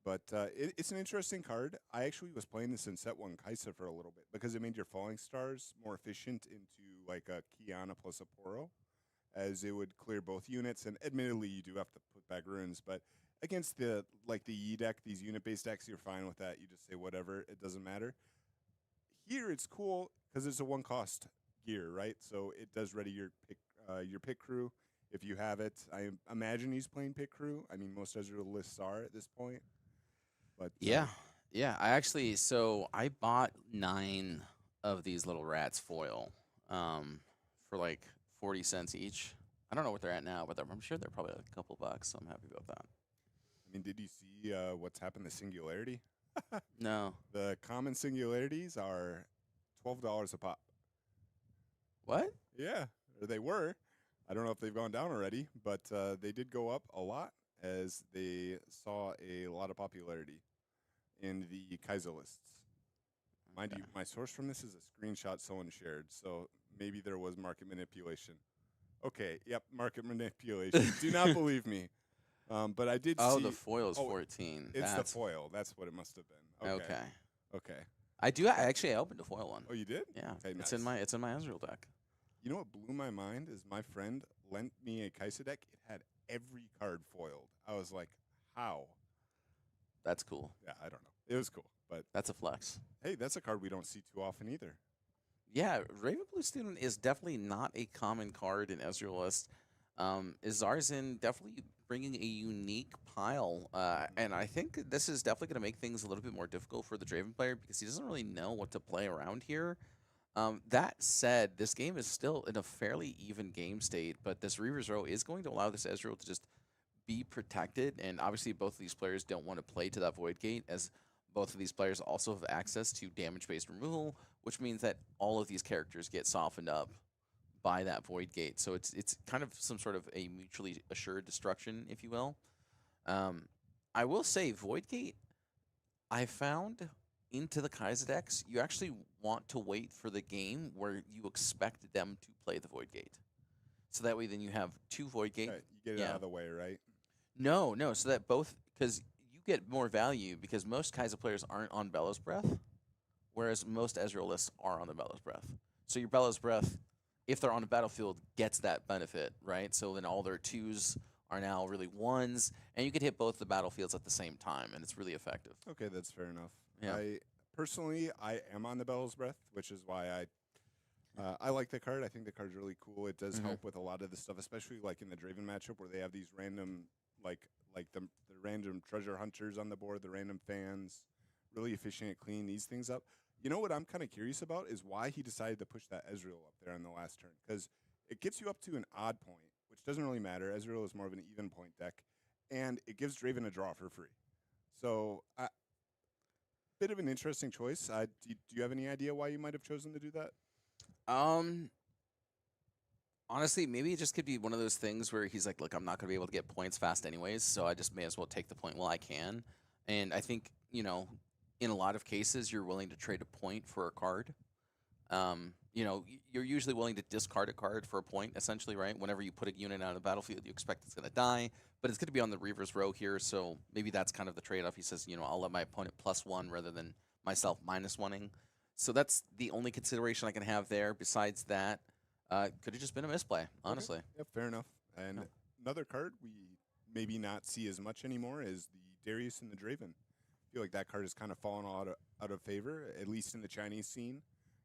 But it's an interesting card. I actually was playing this in set 1 Kaisa for a little bit because it made your falling stars more efficient into like a Kiana plus a Poro, as it would clear both units. And admittedly, you do have to put back runes, but against the Yi deck, these unit based decks, you're fine with that. You just say whatever, it doesn't matter. Here, it's cool because it's a 1 cost gear, right? So it does ready your pick crew if you have it. I imagine he's playing pick crew. I mean, most Ezreal lists are at this point. But Yeah. Yeah. I bought 9 of these little rats foil for like 40 cents each. I don't know what they're at now, but I'm sure they're probably like a couple bucks. So I'm happy about that. I mean, did you see what's happened to Singularity? No. The common Singularities are $12 a pop. What? Yeah, or they were. I don't know if they've gone down already, but they did go up a lot as they saw a lot of popularity in the Kaiser lists. Mind you, Okay. my source from this is a screenshot someone shared, so maybe there was market manipulation. Okay, yep, market manipulation. Do not believe me. But I did Oh, see. the foil's Oh, 14. it's the That's foil. That's what it must have been. Okay. okay. Okay. I opened a foil one. Oh, you did? Yeah. Okay, It's nice. in my Ezreal deck. You know what blew my mind is my friend lent me a Kaisa deck. It had every card foiled. I was like, how? That's cool. Yeah, I don't know. It was cool. But That's a flex. hey, that's a card we don't see too often either. Yeah, Raven Blue Student is definitely not a common card in Ezreal list. Izarzin definitely bringing a unique pile, and I think this is definitely going to make things a little bit more difficult for the Draven player because he doesn't really know what to play around here. That said, this game is still in a fairly even game state, but this Reaver's Row is going to allow this Ezreal to just be protected, and obviously both of these players don't want to play to that Void Gate, as both of these players also have access to damage-based removal, which means that all of these characters get softened up by that Void Gate. So it's kind of some sort of a mutually assured destruction, if you will. I will say Void Gate, I found into the Kaiser decks, you actually want to wait for the game where you expect them to play the Void Gate. So that way then you have 2 Void Gate. Right, you get it out of the way, right? No, so that both, because you get more value because most Kaiser players aren't on Bellows Breath, whereas most Ezreal lists are on the Bellows Breath. So your Bellows Breath, if they're on the battlefield, gets that benefit, right? So then all their 2s are now really 1s, and you could hit both the battlefields at the same time, and it's really effective. Okay, that's fair enough. Yeah. I am on the Bell's Breath, which is why I like the card. I think the card's really cool. It does Mhm. help with a lot of the stuff, especially like in the Draven matchup where they have these random like the random treasure hunters on the board, the random fans, really efficient at cleaning these things up. You know what I'm kind of curious about is why he decided to push that Ezreal up there on the last turn, because it gets you up to an odd point, which doesn't really matter. Ezreal is more of an even point deck, and it gives Draven a draw for free. So bit of an interesting choice. Do you have any idea why you might have chosen to do that? Um, Honestly, maybe it just could be one of those things where he's like, look, I'm not going to be able to get points fast anyways, so I just may as well take the point while I can. And I think, in a lot of cases, you're willing to trade a point for a card. You're usually willing to discard a card for a point, essentially, right? Whenever you put a unit on the battlefield, you expect it's going to die, but it's going to be on the Reaver's Row here, so maybe that's kind of the trade-off. He says, I'll let my opponent +1 rather than myself -1ing. So that's the only consideration I can have there. Besides that, could have just been a misplay, honestly. Okay. Yeah, fair enough. And Yeah. another card we maybe not see as much anymore is the Darius and the Draven. I feel like that card has kind of fallen out of favor, at least in the Chinese scene.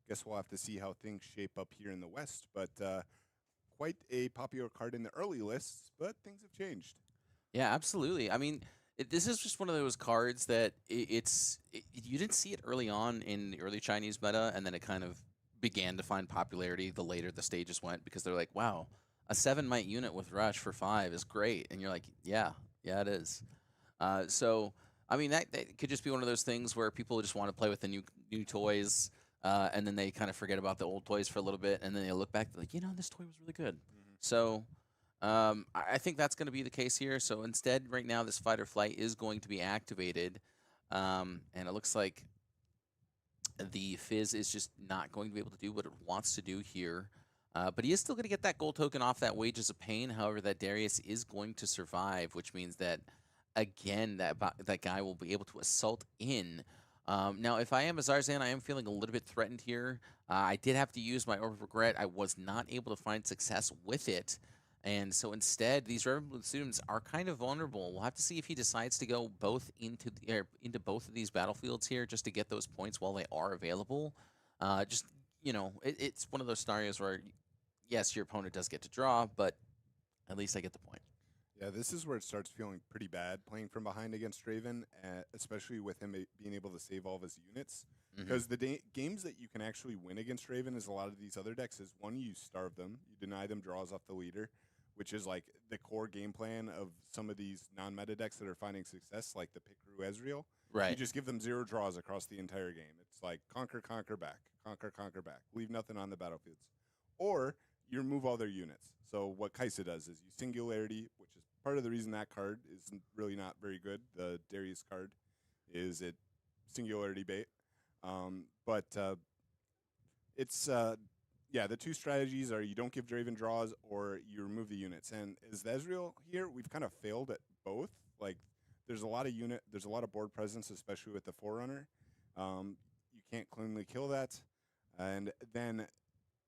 Guess we'll have to see how things shape up here in the West. But quite a popular card in the early lists, but things have changed. Yeah, absolutely. I mean, this is just one of those cards that you didn't see it early on in the early Chinese meta, and then it kind of began to find popularity the later the stages went because they're like, wow, a 7 might unit with rush for 5 is great, and you're like, yeah, yeah, it is. So I mean that could just be one of those things where people just want to play with the new toys, and then they kind of forget about the old toys for a little bit, and then they look back like, this toy was really good. So I think that's going to be the case here. So instead, right now, this fight or flight is going to be activated, and it looks like the Fizz is just not going to be able to do what it wants to do here. But he is still going to get that gold token off that Wages of Pain. However, that Darius is going to survive, which means that, again, that guy will be able to assault in. Now, if I am a Zarzan, I am feeling a little bit threatened here. I did have to use my Orb of Regret. I was not able to find success with it. And so instead, these Revenant students are kind of vulnerable. We'll have to see if he decides to go both into both of these battlefields here just to get those points while they are available. It's one of those scenarios where, yes, your opponent does get to draw, but at least I get the point. Yeah, this is where it starts feeling pretty bad playing from behind against Draven, especially with him being able to save all of his units. Because the games that you can actually win against Draven is a lot of these other decks is, one, you starve them, you deny them draws off the leader, which is like the core game plan of some of these non-meta decks that are finding success, like the Picru Ezreal. Right. You just give them 0 draws across the entire game. It's like conquer, conquer, back, conquer, conquer, back. Leave nothing on the battlefields. Or you remove all their units. So what Kaisa does is you Singularity, which is part of the reason that card is really not very good. The Darius card is it Singularity bait. But it's yeah, the two strategies are you don't give Draven draws or you remove the units. And as the Ezreal here, we've kind of failed at both. Like there's a lot of board presence, especially with the Forerunner. You can't cleanly kill that. And then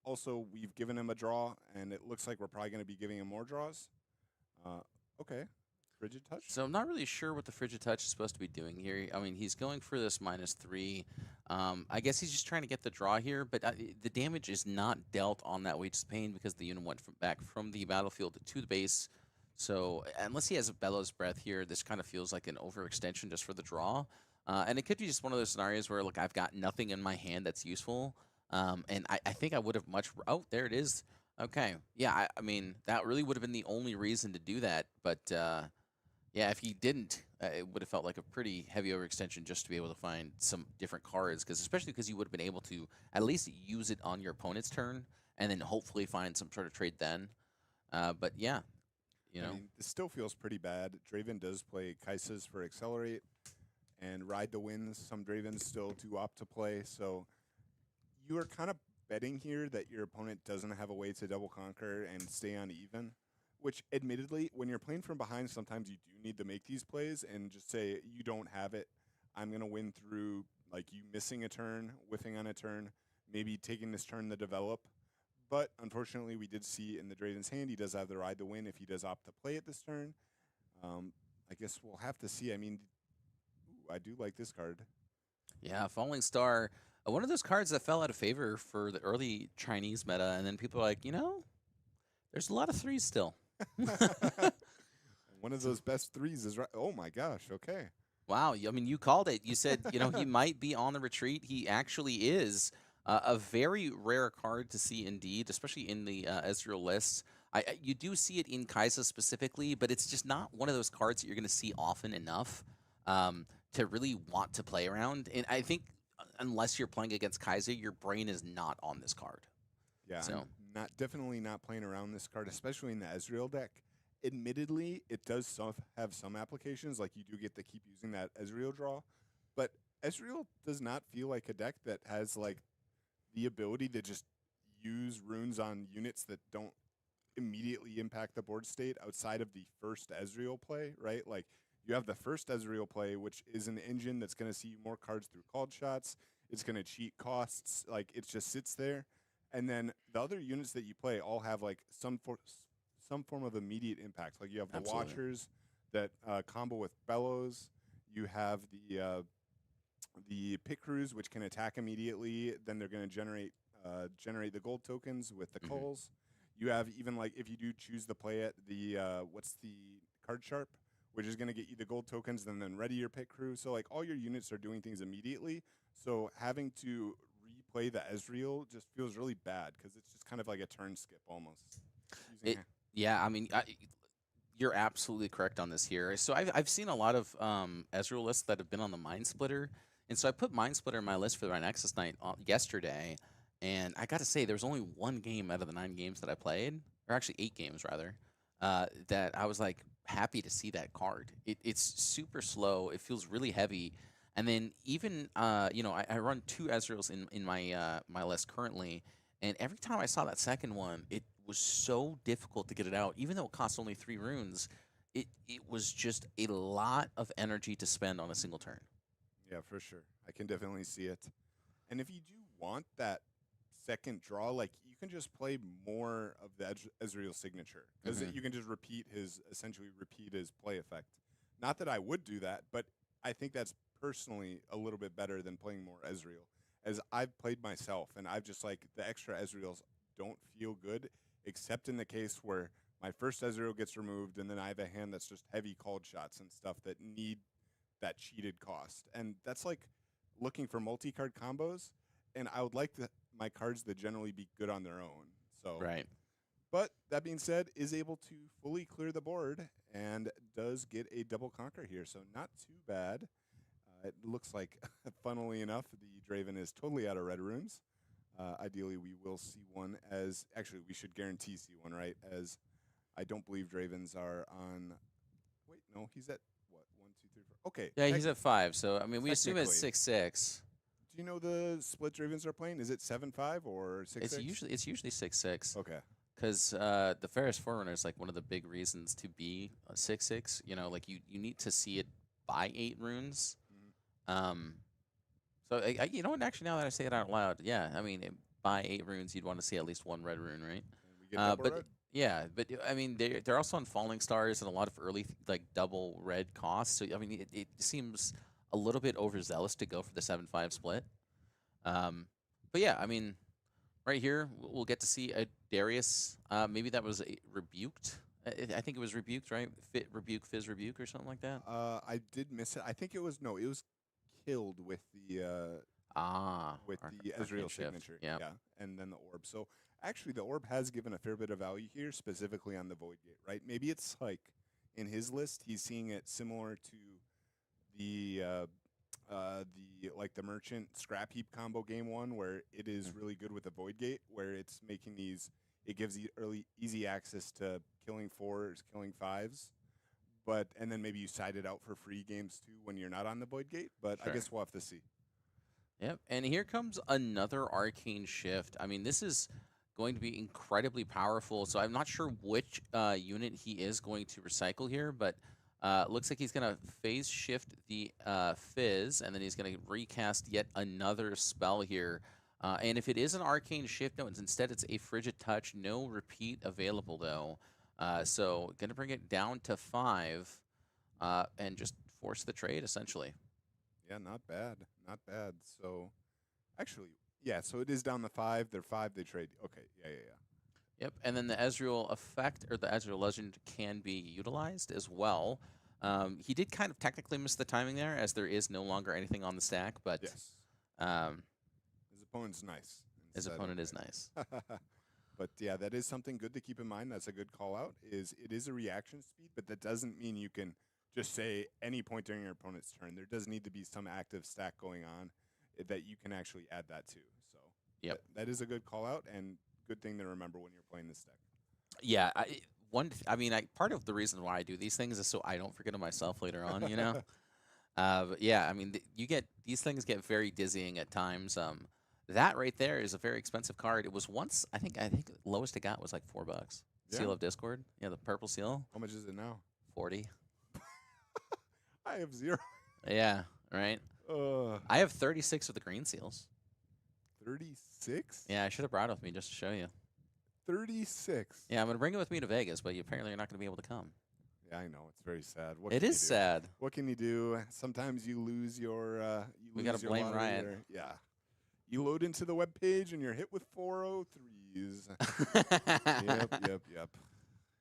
also we've given him a draw, and it looks like we're probably going to be giving him more draws. Okay. Frigid Touch? So I'm not really sure what the Frigid Touch is supposed to be doing here. I mean, he's going for this -3. I guess he's just trying to get the draw here, but the damage is not dealt on that Wages of Pain because the unit went back from the battlefield to the base. So unless he has a Bellows Breath here, this kind of feels like an overextension just for the draw. And it could be just one of those scenarios where, look, I've got nothing in my hand that's useful. And I think I would have much... Oh, there it is. Okay. Yeah, I mean, that really would have been the only reason to do that, but... yeah, if he didn't, it would have felt like a pretty heavy overextension just to be able to find some different cards, especially because you would have been able to at least use it on your opponent's turn and then hopefully find some sort of trade then. But yeah, I mean, this still feels pretty bad. Draven does play Kaisas for Accelerate and Ride the Winds. Some Dravens still do opt to play, so you are kind of betting here that your opponent doesn't have a way to double conquer and stay on even. Which, admittedly, when you're playing from behind, sometimes you do need to make these plays and just say, you don't have it. I'm going to win through, like, you missing a turn, whiffing on a turn, maybe taking this turn to develop. But, unfortunately, we did see in the Draven's hand, he does have the Ride to Win if he does opt to play it this turn. I guess we'll have to see. I mean, I do like this card. Yeah, Falling Star, one of those cards that fell out of favor for the early Chinese meta, and then people are like, there's a lot of 3s still. One of those best 3s is right. Oh my gosh. Okay. Wow. I mean, you called it. You said, he might be on the retreat. He actually is a very rare card to see indeed, especially in the Ezreal lists. You do see it in Kaisa specifically, but it's just not one of those cards that you're going to see often enough to really want to play around. And I think unless you're playing against Kaisa, your brain is not on this card. Yeah. So. Definitely not playing around this card, especially in the Ezreal deck. Admittedly, it does have some applications, like you do get to keep using that Ezreal draw, but Ezreal does not feel like a deck that has like the ability to just use runes on units that don't immediately impact the board state outside of the first Ezreal play, right? Like you have the first Ezreal play, which is an engine that's going to see more cards through called shots. It's going to cheat costs. Like it just sits there. And then the other units that you play all have like some form of immediate impact. Like you have the Absolutely. Watchers that combo with Bellows. You have the Pit Crews, which can attack immediately. Then they're going to generate the gold tokens with the culls. You have even like if you do choose to play it, the what's the Card Sharp, which is going to get you the gold tokens, and then ready your Pit Crew. So like all your units are doing things immediately. So having to play the Ezreal just feels really bad because it's just kind of like a turn skip almost. It, yeah, I mean, you're absolutely correct on this here. So I've seen a lot of Ezreal lists that have been on the Mind Splitter, and so I put Mind Splitter in my list for my Nexus night yesterday, and I got to say there was only one game out of the 9 games that I played, or actually 8 games rather, that I was like happy to see that card. It's super slow. It feels really heavy. And then even I run 2 Ezreals in my my list currently, and every time I saw that second one, it was so difficult to get it out. Even though it costs only 3 runes, it was just a lot of energy to spend on a single turn. Yeah, for sure. I can definitely see it. And if you do want that second draw, like you can just play more of the Ezreal signature because Mhm. you can just essentially repeat his play effect. Not that I would do that, but I think that's personally a little bit better than playing more Ezreal. As I've played myself, and I've just like the extra Ezreals don't feel good, except in the case where my first Ezreal gets removed, and then I have a hand that's just heavy called shots and stuff that need that cheated cost. And that's like looking for multi-card combos. And I would like my cards to generally be good on their own. So, Right. but that being said, is able to fully clear the board and does get a double conquer here. So not too bad. It looks like, funnily enough, the Draven is totally out of red runes. Ideally, we will see one as actually we should guarantee see one, right? As I don't believe Dravens are on. Wait, no, he's at what 1, 2, 3, 4. Okay, Yeah, he's at 5. So I mean, we assume it's technically. 6-6. Do you know the split Ravens are playing? Is it 7-5 or 6-6? It's usually 6-6. Okay. Because the Ferris Forerunner is like one of the big reasons to be a 6-6. You know, like you need to see it by 8 runes. Um, so you know what? Actually, now that I say it out loud, yeah, I mean, by 8 runes, you'd want to see at least 1 red rune, right? And we get double But red? yeah, but I mean, they're also on falling stars and a lot of early like double red costs. So I mean, it seems a little bit overzealous to go for the 7-5 split. But yeah, I mean, right here we'll get to see a Darius. Maybe that was rebuked. I think it was rebuked, right? Fit rebuke, fizz rebuke, or something like that. I did miss it. I think it was it was killed with the Arcane Ezreal shift. signature. Yeah. Yeah, and then the orb. So actually, the orb has given a fair bit of value here, specifically on the Void Gate, right? Maybe it's like in his list, he's seeing it similar to the the merchant scrap heap combo game 1, where it is really good with the Void Gate, where it's making these. It gives you easy access to killing 4s, killing 5s. And then maybe you side it out for free games too when you're not on the Void Gate. But I Sure. guess we'll have to see. Yep. And here comes another arcane shift. I mean, this is going to be incredibly powerful. So I'm not sure which unit he is going to recycle here, but looks like he's going to phase shift the fizz, and then he's going to recast yet another spell here. And if it is an arcane shift, no, instead it's a frigid touch. No repeat available though. So going to bring it down to 5 and just force the trade essentially. Yeah, not bad. Not bad. So actually, yeah, so it is down to 5. They're 5, they trade. Okay, yeah. Yep, and then the Ezreal effect, or the Ezreal legend, can be utilized as well. He did kind of technically miss the timing there, as there is no longer anything on the stack, but Yes. um, His opponent's nice. his opponent is nice. But yeah, that is something good to keep in mind. That's a good call out. It is a reaction speed, but that doesn't mean you can just say any point during your opponent's turn. There does need to be some active stack going on that you can actually add that to. So Yep. that is a good call out and good thing to remember when you're playing this deck. Yeah, part of the reason why I do these things is so I don't forget them myself later on, you know? But yeah, I mean, these things get very dizzying at times. That right there is a very expensive card. It was once, I think lowest it got was like $4. Seal Yeah. of Discord. Yeah, the purple seal. How much is it now? 40. I have 0. Yeah, right. I have 36 of the green seals. 36? Yeah, I should have brought it with me just to show you. 36. Yeah, I'm gonna bring it with me to Vegas, but you apparently are not gonna be able to come. Yeah, I know. It's very sad. It is sad. What can you do? Sometimes you lose your. We gotta blame lottery Ryan. or- yeah. You load into the web page and you're hit with 403s. Yep.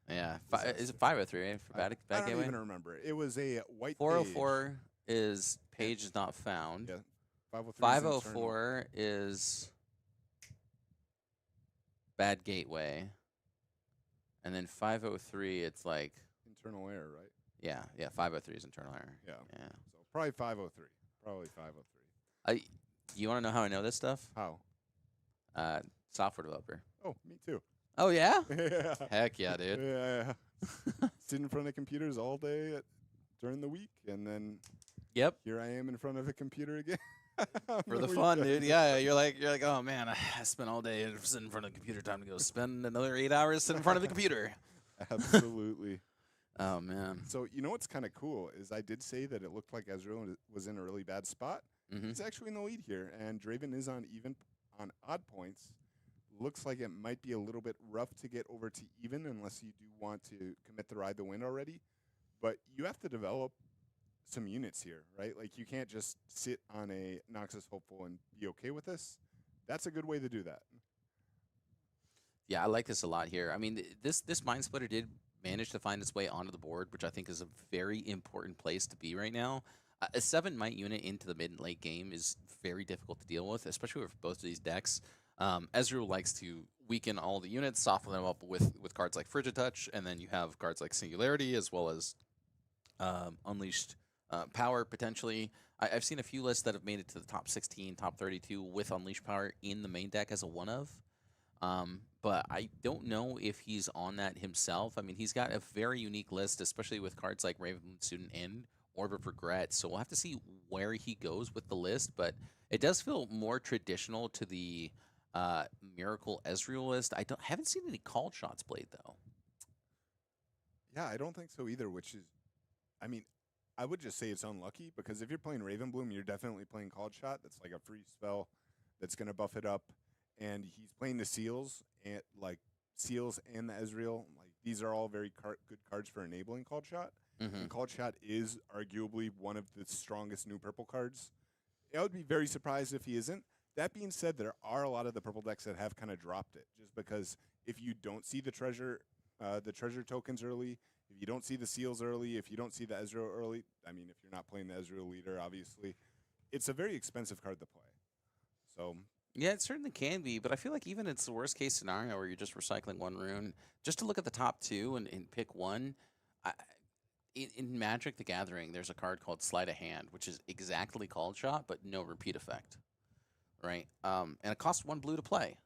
Yeah, is it 503 right, for bad I don't gateway? even remember. It was a white 404 is page is not found. page. Yeah. 503 is internal. 504 is bad gateway. And then 503, it's like, Internal error, right? yeah, 503 is internal error. Yeah. Yeah. So probably 503. Probably 503. You want to know how I know this stuff? How? Software developer. Oh, me too. Oh yeah? Yeah. Heck yeah, dude. Yeah. Sit in front of computers all day during the week, and then Yep. here I am in front of a computer again. For the fun, dude. Yeah, you're like, oh man, I spent all day sitting in front of the computer. Time to go spend another 8 hours sitting in front of the computer. Absolutely. Oh man. So you know what's kind of cool is I did say that it looked like Ezreal was in a really bad spot. Mm-hmm. He's actually in the lead here, and Draven is on odd points. Looks like it might be a little bit rough to get over to even unless you do want to commit the ride the win already. But you have to develop some units here, right? Like you can't just sit on a Noxus hopeful and be okay with this. That's a good way to do that. Yeah, I like this a lot here. I mean, this Mind Splitter did manage to find its way onto the board, which I think is a very important place to be right now. A 7 might unit into the mid and late game is very difficult to deal with, especially with both of these decks. Ezreal likes to weaken all the units, soften them up with cards like Frigid Touch, and then you have cards like Singularity as well as Unleashed Power potentially. I've seen a few lists that have made it to the top 16, top 32 with Unleashed Power in the main deck as a one of. But I don't know if he's on that himself. I mean, he's got a very unique list, especially with cards like Ravenloom Student and Orb of Regret. So we'll have to see where he goes with the list. But it does feel more traditional to the Miracle Ezreal list. Haven't seen any called shots played though. Yeah, I don't think so either, which is, I mean, I would just say it's unlucky because if you're playing Ravenbloom, you're definitely playing Called Shot. That's like a free spell that's going to buff it up. And he's playing the Seals and Seals and the Ezreal. Like these are all very good cards for enabling Called Shot. Mm-hmm. And Called Shot is arguably one of the strongest new purple cards. I would be very surprised if he isn't. That being said, there are a lot of the purple decks that have kind of dropped it just because if you don't see the treasure tokens early, if you don't see the Seals early, if you don't see the Ezreal early, I mean, if you're not playing the Ezreal leader, obviously, it's a very expensive card to play. So yeah, it certainly can be, but I feel like even it's the worst case scenario where you're just recycling one rune, just to look at the top two and pick one. In Magic the Gathering, there's a card called Sleight of Hand, which is exactly Called Shot, but no repeat effect, right? And it costs 1 blue to play.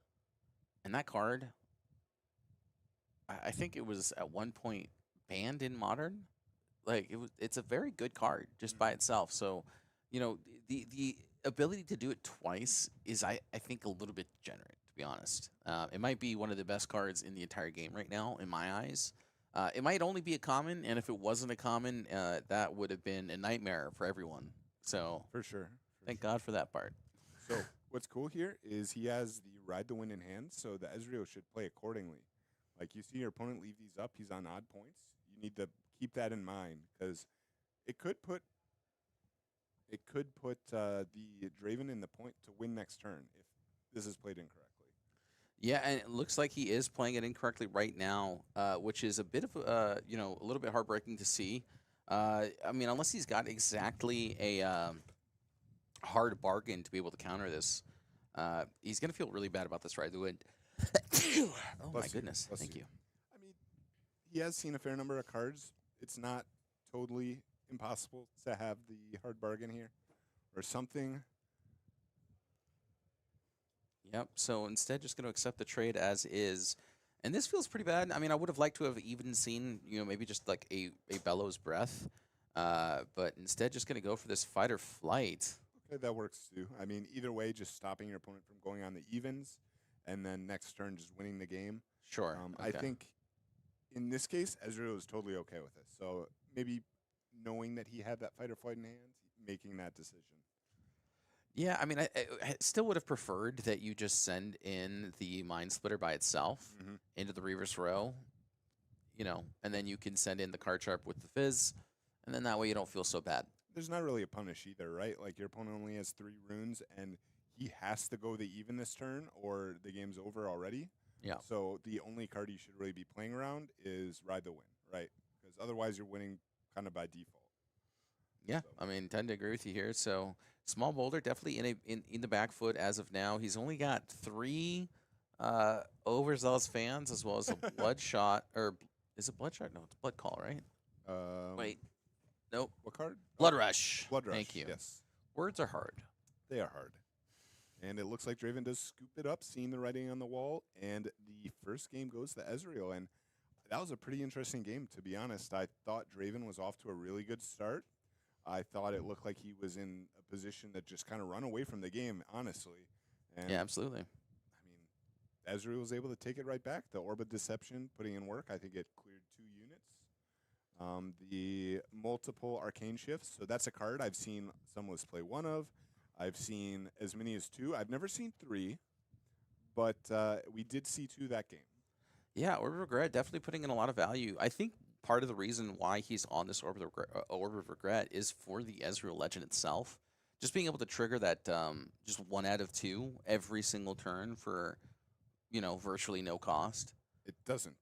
And that card, I think it was at one point banned in Modern. Like it's a very good card just by itself. So, you know, the ability to do it twice is, I think, a little bit degenerate, to be honest. It might be one of the best cards in the entire game right now, in my eyes. It might only be a common, and if it wasn't a common, that would have been a nightmare for everyone. So for sure. Thank God for that part. So what's cool here is he has the Ride the Wind in hand, so the Ezreal should play accordingly. Like you see your opponent leave these up, he's on odd points. You need to keep that in mind because it could put the Draven in the point to win next turn if this is played incorrectly. Yeah, and it looks like he is playing it incorrectly right now, which is a bit of a little bit heartbreaking to see. I mean, unless he's got exactly a hard bargain to be able to counter this, he's going to feel really bad about this Ride the Wind. Oh my goodness! Thank you. I mean, he has seen a fair number of cards. It's not totally impossible to have the hard bargain here or something. Yep. So instead, just going to accept the trade as is. And this feels pretty bad. I mean, I would have liked to have even seen, maybe just like a Bellows Breath. But instead, just going to go for this Fight or Flight. Okay, that works too. I mean, either way, just stopping your opponent from going on the evens, and then next turn just winning the game. Sure. I think in this case, Ezreal is totally okay with it. So maybe knowing that he had that Fight or Flight in hand, making that decision. Yeah, I mean, I still would have preferred that you just send in the Mind Splitter by itself into the reverse row, and then you can send in the card sharp with the Fizz, and then that way you don't feel so bad. There's not really a punish either, right? Like your opponent only has 3 runes, and he has to go the even this turn, or the game's over already. Yeah. So the only card you should really be playing around is Ride the Wind, right? Because otherwise you're winning kind of by default. Yeah, So. I mean, tend to agree with you here. So Small Boulder definitely in the back foot as of now. He's only got 3 overzealous fans as well as a bloodshot or is it bloodshot? No, it's blood call, right? Wait, nope. What card? Blood rush. Blood Rush. Thank you. Yes, Words are hard. they are hard. And it looks like Draven does scoop it up, seeing the writing on the wall. And the first game goes to Ezreal. And that was a pretty interesting game, to be honest. I thought Draven was off to a really good start. I thought it looked like he was in a position that just kind of run away from the game, honestly. And Yeah, absolutely. I mean, Ezreal was able to take it right back. The Orb of Deception, putting in work. I think it cleared 2 units. The multiple arcane shifts. So that's a card I've seen some lists play 1 of. I've seen as many as 2. I've never seen 3, but we did see 2 that game. Yeah, Orb of Regret definitely putting in a lot of value. I think part of the reason why he's on this Orb of Regret is for the Ezreal Legend itself. Just being able to trigger that just 1 out of 2 every single turn for, virtually no cost. It doesn't.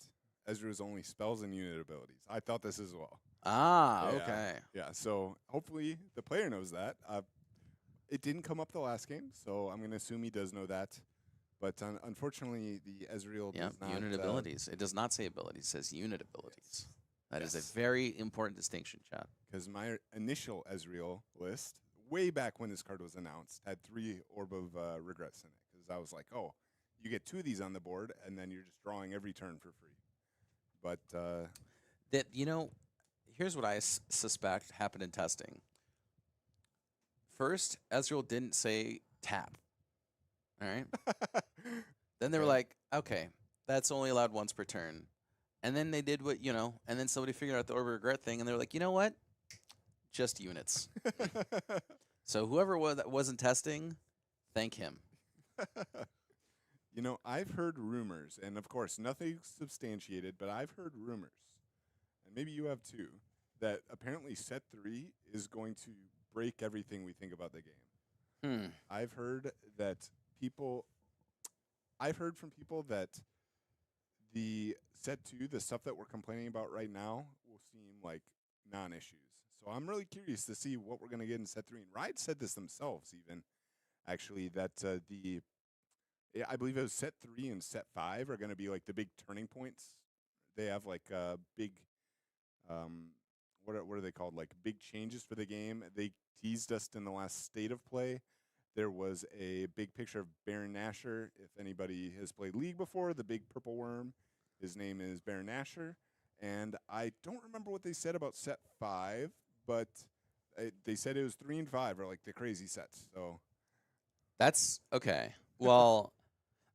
Ezreal's only spells and unit abilities. I thought this as well. Ah, Yeah. okay. Yeah, so hopefully the player knows that. It didn't come up the last game, so I'm going to assume he does know that. But unfortunately, the Ezreal Yeah, does not. unit abilities. It does not say abilities, it says unit abilities. That is Yes. a very important distinction, chat. Because my initial Ezreal list, way back when this card was announced, had 3 Orb of Regrets in it. Because I was like, oh, you get 2 of these on the board, and then you're just drawing every turn for free. But That here's what I suspect happened in testing. First, Ezreal didn't say tap. All right. Then they were Okay. like, okay, that's only allowed once per turn. And then they did what, and then somebody figured out the Orb of Regret thing, and they were like, you know what? Just units. So whoever that wasn't testing, thank him. I've heard rumors, and of course, nothing substantiated, but I've heard rumors, and maybe you have too, that apparently set 3 is going to break everything we think about the game. I've heard from people that the set 2, the stuff that we're complaining about right now, will seem like non-issues. So I'm really curious to see what we're going to get in set 3. And Riot said this themselves, even, actually, that I believe it was set 3 and set 5 are going to be like the big turning points. They have like big, what are they called? Like big changes for the game. They teased us in the last state of play. There was a big picture of Baron Nashor. If anybody has played League before, the big purple worm, his name is Baron Nashor. And I don't remember what they said about set 5, but they said it was 3 and 5 are like the crazy sets. So That's okay. Well,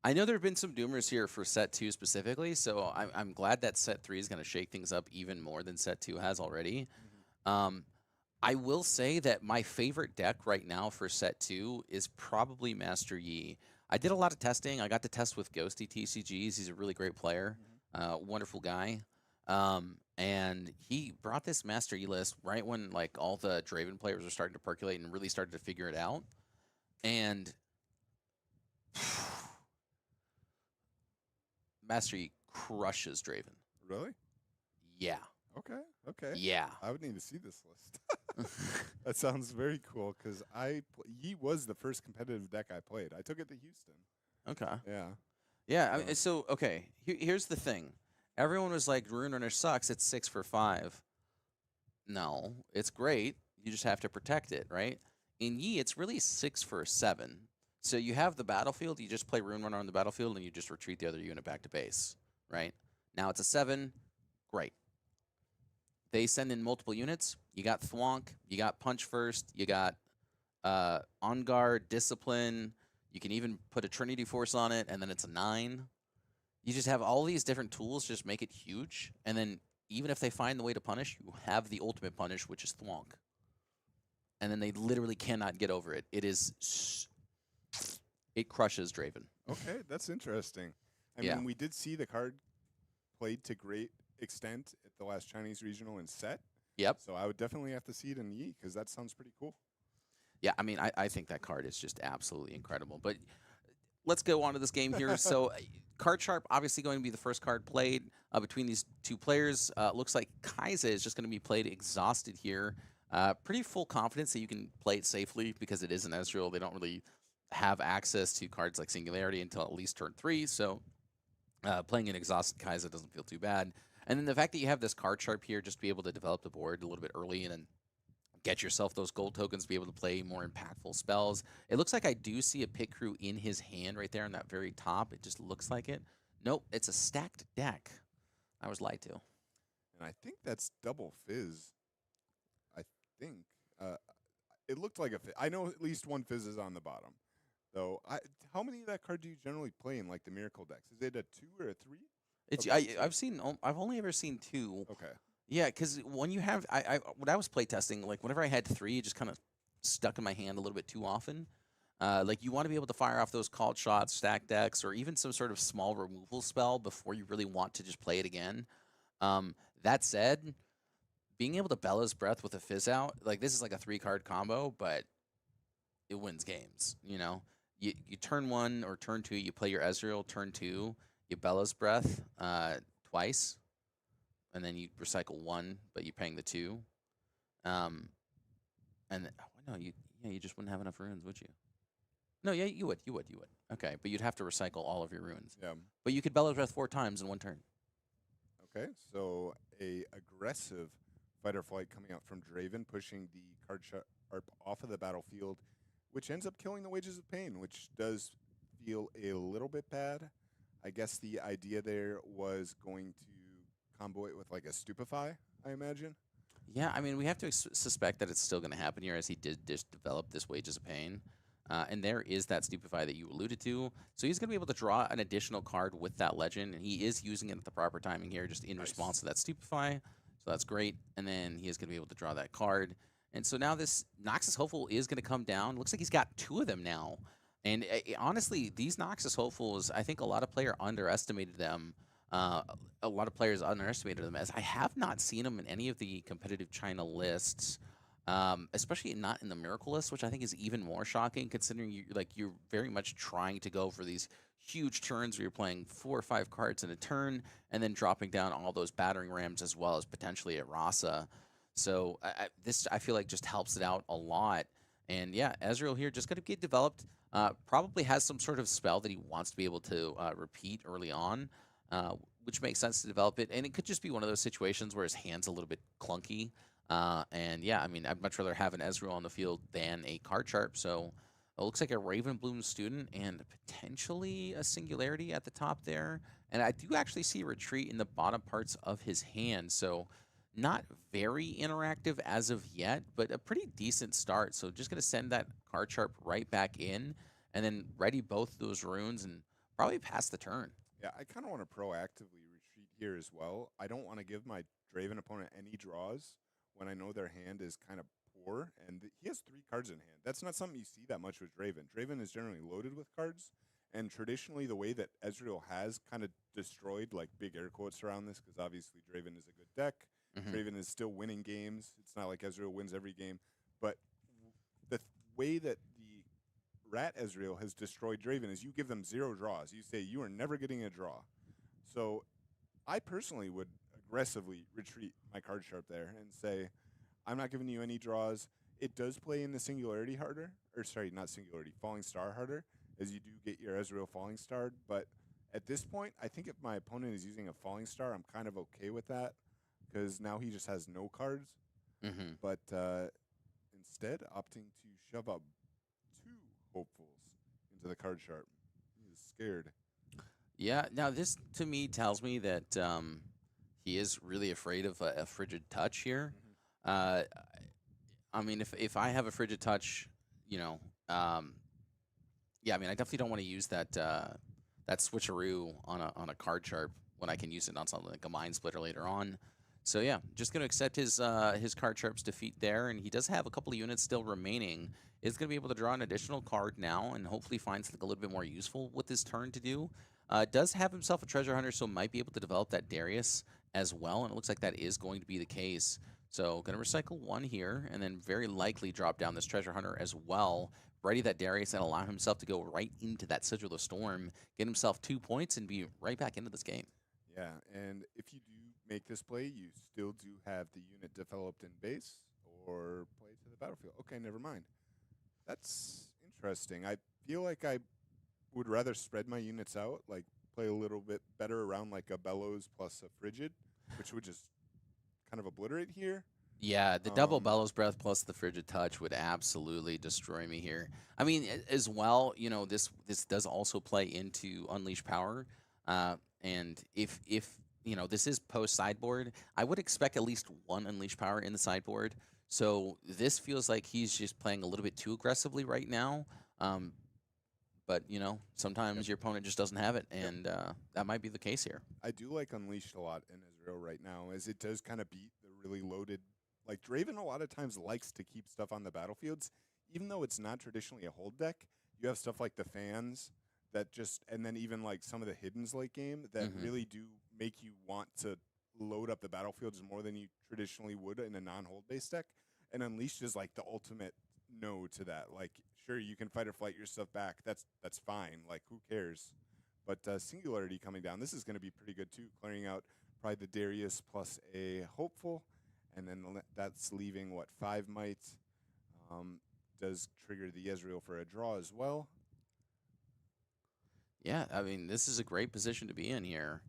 I know there have been some doomers here for set 2 specifically, so I'm glad that set 3 is going to shake things up even more than set 2 has already. I will say that my favorite deck right now for set 2 is probably Master Yi. I did a lot of testing. I got to test with Ghosty TCGs. He's a really great player, wonderful guy. And he brought this Master Yi list right when like all the Draven players were starting to percolate and really started to figure it out. And Master Yi crushes Draven. really? Yeah. Okay. Yeah. I would need to see this list. That sounds very cool because Yi was the first competitive deck I played. I took it to Houston. Okay. Yeah. Yeah. I mean, so, okay. Here's the thing. Everyone was like, Rune Runner sucks. It's 6 for 5. No, it's great. You just have to protect it, right? In Yi, it's really 6 for 7. So you have the battlefield. You just play Rune Runner on the battlefield, and you just retreat the other unit back to base, right? Now it's a 7. Great. They send in multiple units. You got Thwonk. You got Punch First. You got On Guard, Discipline. You can even put a Trinity Force on it, and then it's a 9. You just have all these different tools, just make it huge. And then even if they find the way to punish, you have the ultimate punish, which is Thwonk. And then they literally cannot get over it. It crushes Draven. Okay, that's interesting. I Yeah. mean, we did see the card played to great extent at the last Chinese regional and set. Yep. So I would definitely have to see it in Yi because that sounds pretty cool. Yeah, I mean, I think that card is just absolutely incredible. But let's go on to this game here. So Card Sharp, obviously going to be the first card played between these two players. Looks like Kai'Sa is just going to be played exhausted here. Pretty full confidence that you can play it safely because it is an Ezreal. They don't really have access to cards like Singularity until at least turn 3. So playing an Exhausted Kaiser doesn't feel too bad. And then the fact that you have this card sharp here just to be able to develop the board a little bit early and then get yourself those gold tokens to be able to play more impactful spells. It looks like I do see a pit crew in his hand right there in that very top. It just looks like it. Nope, it's a stacked deck. I was lied to. And I think that's double fizz. I think it looked like a fizz. I know at least one fizz is on the bottom. So how many of that card do you generally play in like the Miracle decks? Is it a 2 or a 3? It's Okay. I've only ever seen 2. Okay. Yeah, because when you have when I was playtesting, like whenever I had 3, it just kind of stuck in my hand a little bit too often. Like you want to be able to fire off those called shots, stack decks, or even some sort of small removal spell before you really want to just play it again. That said, being able to Bella's Breath with a fizz out, like this is like a 3-card combo, but it wins games. You know, you turn 1 or turn 2, you play your Ezreal. Turn 2, you Bella's Breath twice, and then you recycle 1, but you're paying the 2. And no, you just wouldn't have enough runes, would you? No, yeah, you would. Okay, but you'd have to recycle all of your runes. Yeah. But you could Bella's Breath 4 times in 1 turn. Okay. So a aggressive fight or flight coming out from Draven, pushing the card sharp off of the battlefield, which ends up killing the Wages of Pain, which does feel a little bit bad. I guess the idea there was going to combo it with like a Stupefy, I imagine. Yeah, I mean, we have to suspect that it's still going to happen here as he did just develop this Wages of Pain. And there is that Stupefy that you alluded to. So he's going to be able to draw an additional card with that legend, and he is using it at the proper timing here just in response to that Stupefy. So that's great. And then he is going to be able to draw that card. And so now this Noxus Hopeful is going to come down. Looks like he's got 2 of them now. And honestly, these Noxus Hopefuls, I think a lot of players underestimated them. A lot of players underestimated them, as I have not seen them in any of the competitive China lists, especially not in the Miracle list, which I think is even more shocking, considering you're very much trying to go for these huge turns where you're playing 4 or 5 cards in a turn, and then dropping down all those battering rams as well as potentially a Rasa. So this I feel like just helps it out a lot. And yeah, Ezreal here just going to get developed. Probably has some sort of spell that he wants to be able to repeat early on, which makes sense to develop it. And it could just be one of those situations where his hand's a little bit clunky. And yeah, I mean, I'd much rather have an Ezreal on the field than a card sharp. So it looks like a Raven Bloom student and potentially a Singularity at the top there. And I do actually see a retreat in the bottom parts of his hand. So not very interactive as of yet, but a pretty decent start. So just going to send that card sharp right back in and then ready both those runes and probably pass the turn. Yeah, I kind of want to proactively retreat here as well. I don't want to give my Draven opponent any draws when I know their hand is kind of poor, and he has 3 cards in hand. That's not something you see that much with Draven. Draven is generally loaded with cards, and traditionally the way that Ezreal has kind of destroyed, like big air quotes around this, because obviously Draven is a good deck. Draven is still winning games. It's not like Ezreal wins every game, but the way that the Rat Ezreal has destroyed Draven is you give them 0 draws. You say you are never getting a draw. So I personally would aggressively retreat my card sharp there and say, I'm not giving you any draws. It does play in the Singularity harder, or sorry, not Singularity, Falling Star harder, as you do get your Ezreal Falling Star. But at this point, I think if my opponent is using a Falling Star, I'm kind of okay with that, because now he just has no cards. But instead, opting to shove up 2 hopefuls into the card sharp. He is scared. Yeah, now this to me tells me that he is really afraid of a frigid touch here. I mean, if I have a frigid touch, you know, yeah, I mean, I definitely don't want to use that that switcheroo on a card sharp when I can use it on something like a Mind Splitter later on. So yeah, just going to accept his card sharp's defeat there, and he does have a couple of units still remaining. Is going to be able to draw an additional card now, and hopefully find something a little bit more useful with his turn to do. Does have himself a treasure hunter, so might be able to develop that Darius as well, and it looks like that is going to be the case. So going to recycle 1 here, and then very likely drop down this treasure hunter as well. Ready that Darius and allow himself to go right into that Sigil of Storm, get himself 2 points, and be right back into this game. Yeah, and if you do make this play, you still do have the unit developed in base or play to the battlefield. Okay, never mind. That's interesting. I feel like I would rather spread my units out, like play a little bit better around like a bellows plus a frigid, which would just kind of obliterate here. Yeah, the double Um, bellows breath plus the frigid touch would absolutely destroy me here. I mean, as well, this does also play into unleash power, and if this is post sideboard, I would expect at least one unleash power in the sideboard. So this feels like he's just playing a little bit too aggressively right now. Um, but yep, sometimes your opponent just doesn't have it, yep. and that might be the case here. I do like Unleashed a lot in Israel right now, as it does kind of beat the really loaded. Like Draven, a lot of times likes to keep stuff on the battlefields, even though it's not traditionally a hold deck. You have stuff like the fans that just, and then even like some of the hiddens late game that Hmm. really do make you want to load up the battlefields more than you traditionally would in a non-hold based deck. And Unleashed is like the ultimate no to that. Like, sure, you can fight or flight your stuff back. That's fine. Like, who cares? But Singularity coming down, this is going to be pretty good too. Clearing out probably the Darius plus a Hopeful, and then that's leaving what 5 might. Does trigger the Ezreal for a draw as well. Yeah, I mean, this is a great position to be in here.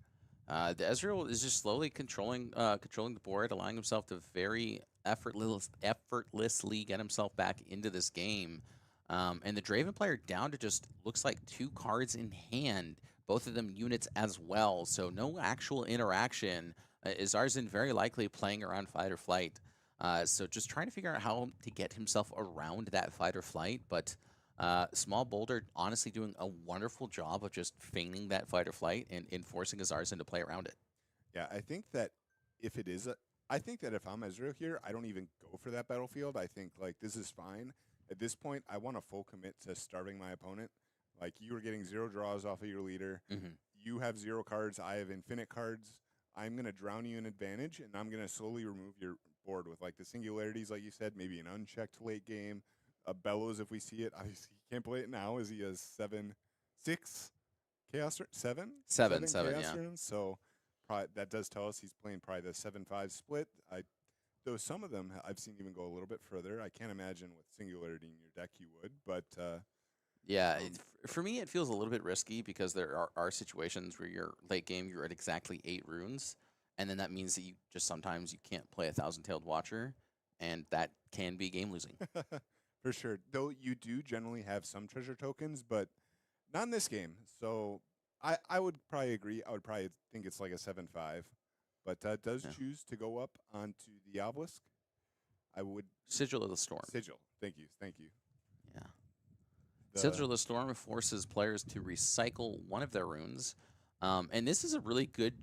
The Ezreal is just slowly controlling the board, allowing himself to very effortlessly get himself back into this game. And the Draven player down to just looks like 2 cards in hand, both of them units as well. So no actual interaction. Zarzen very likely playing around fight or flight. So just trying to figure out how to get himself around that fight or flight, but. Small Boulder honestly doing a wonderful job of just feigning that fight or flight and forcing Azarzen to play around it. Yeah, I think that if it is a, I think that if I'm Ezreal here, I don't even go for that battlefield. I think like this is fine. At this point, I want a full commit to starving my opponent. Like you are getting 0 draws off of your leader. Hmm. You have 0 cards. I have infinite cards. I'm gonna drown you in advantage, and I'm gonna slowly remove your board with like the singularities, like you said, maybe an unchecked late game, a bellows if we see it. Obviously, he can't play it now, as he has 7-6 chaos seven Seven, seven seven, chaos yeah. runes. So probably, that does tell us he's playing probably the 7-5 split. Though some of them I've seen even go a little bit further. I can't imagine with singularity in your deck you would, but Yeah, um, for me, it feels a little bit risky because there are situations where you're late game, you're at exactly 8 runes, and then that means that you just sometimes you can't play a Thousand-Tailed Watcher, and that can be game losing. for sure. Though you do generally have some treasure tokens, but not in this game. So I would probably agree. I would probably think it's like a 7-5, but does Yeah. choose to go up onto the obelisk. I would Sigil of the Storm. sigil. Thank you. Thank you. Yeah. The Sigil of the Storm forces players to recycle one of their runes, and this is a really good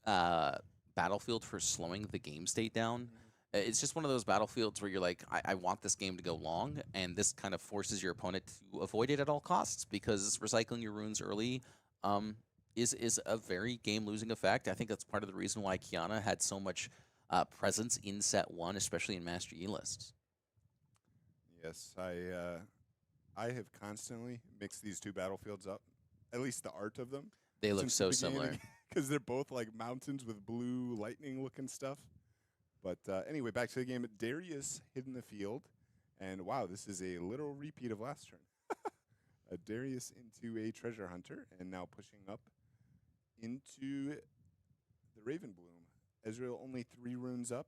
uh, battlefield for slowing the game state down. It's just one of those battlefields where you're like, I want this game to go long, and this kind of forces your opponent to avoid it at all costs because recycling your runes early is a very game losing effect. I think that's part of the reason why Kiana had so much presence in set one, especially in Master E lists. Yes, I have constantly mixed these two battlefields up, at least the art of them, They look since the so beginning, similar. because they're both like mountains with blue lightning looking stuff. But anyway, back to the game. Darius hid in the field, and wow, this is a literal repeat of last turn. A Darius into a treasure hunter, and now pushing up into the Raven Bloom. Ezreal only 3 runes up.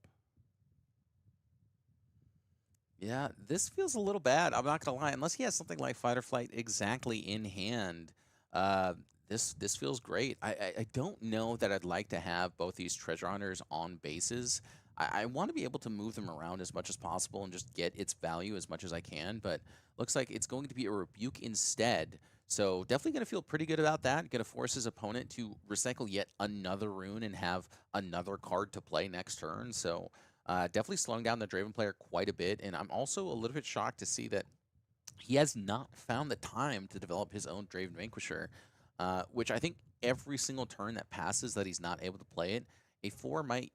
Yeah, this feels a little bad. I'm not gonna lie. Unless he has something like Fight or Flight exactly in hand, uh, this feels great. I don't know that I'd like to have both these treasure hunters on bases. I want to be able to move them around as much as possible and just get its value as much as I can. But looks like it's going to be a rebuke instead. So definitely gonna feel pretty good about that. Gonna force his opponent to recycle yet another rune and have another card to play next turn. So. Definitely slowing down the Draven player quite a bit, and I'm also a little bit shocked to see that he has not found the time to develop his own Draven Vanquisher, which I think every single turn that passes that he's not able to play it, a 4 might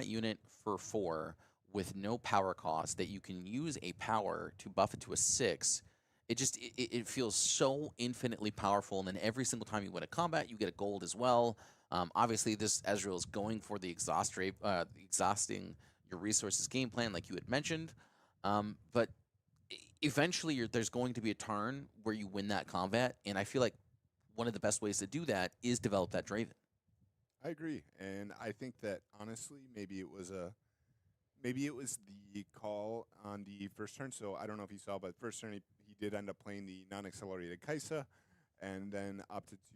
unit for 4 with no power cost that you can use a power to buff it to a 6. It feels so infinitely powerful, and then every single time you win a combat, you get a gold as well. Obviously, this Ezreal is going for the exhausting your resources game plan, like you had mentioned. But eventually there's going to be a turn where you win that combat, and I feel like one of the best ways to do that is develop that Draven. I agree, and I think that honestly, maybe it was the call on the first turn. So I don't know if you saw, but first turn he did end up playing the non-accelerated Kaisa, and then opted to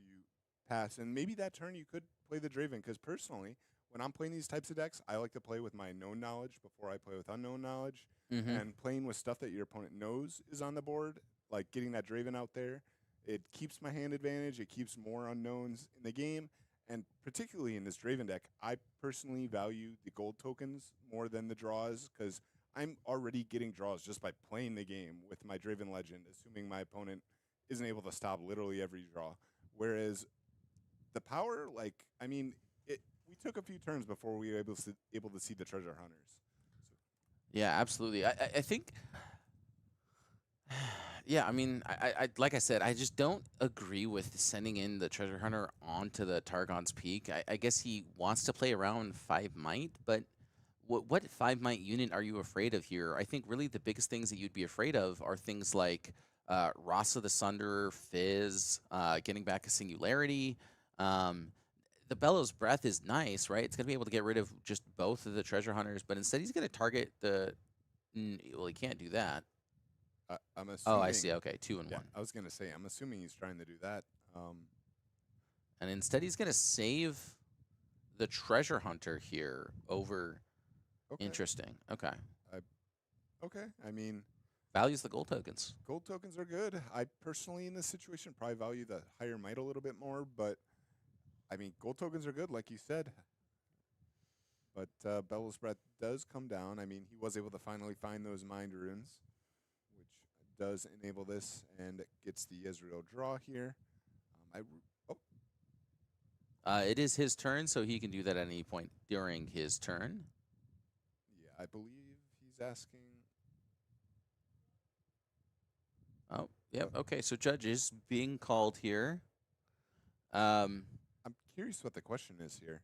pass. And maybe that turn you could play the Draven, because personally, when I'm playing these types of decks, I like to play with my known knowledge before I play with unknown knowledge, Mm-hmm. and playing with stuff that your opponent knows is on the board, like getting that Draven out there. It keeps my hand advantage. It keeps more unknowns in the game, and particularly in this Draven deck, I personally value the gold tokens more than the draws, because I'm already getting draws just by playing the game with my Draven Legend, assuming my opponent isn't able to stop literally every draw. Whereas the power, like, I mean, we took a few turns before we were able to see the treasure hunters. Yeah, absolutely. I think. Yeah, I mean, I like I said, I just don't agree with sending in the treasure hunter onto the Targon's Peak. I guess he wants to play around 5 might, but what 5 might unit are you afraid of here? I think really the biggest things that you'd be afraid of are things like Rasa the Sunderer, Fizz, getting back a Singularity. Um, the Bellows Breath is nice, right? It's going to be able to get rid of just both of the treasure hunters, but instead he's going to target the. Well, he can't do that. I'm Oh, assuming. I see. Okay, 2-1. I was gonna say, I'm assuming he's trying to do that. And instead, he's going to save the treasure hunter here over. Okay. Interesting. Okay. Okay. I mean, Values the gold tokens. gold tokens are good. I personally, in this situation, probably value the higher might a little bit more, but I mean, gold tokens are good, like you said. But Bellows Breath does come down. I mean, he was able to finally find those mind runes, which does enable this and gets the Ezreal draw here. It is his turn, so he can do that at any point during his turn. Yeah, I believe he's asking. Oh, yep. Okay, so judge is being called here. Um, I'm curious what the question is here.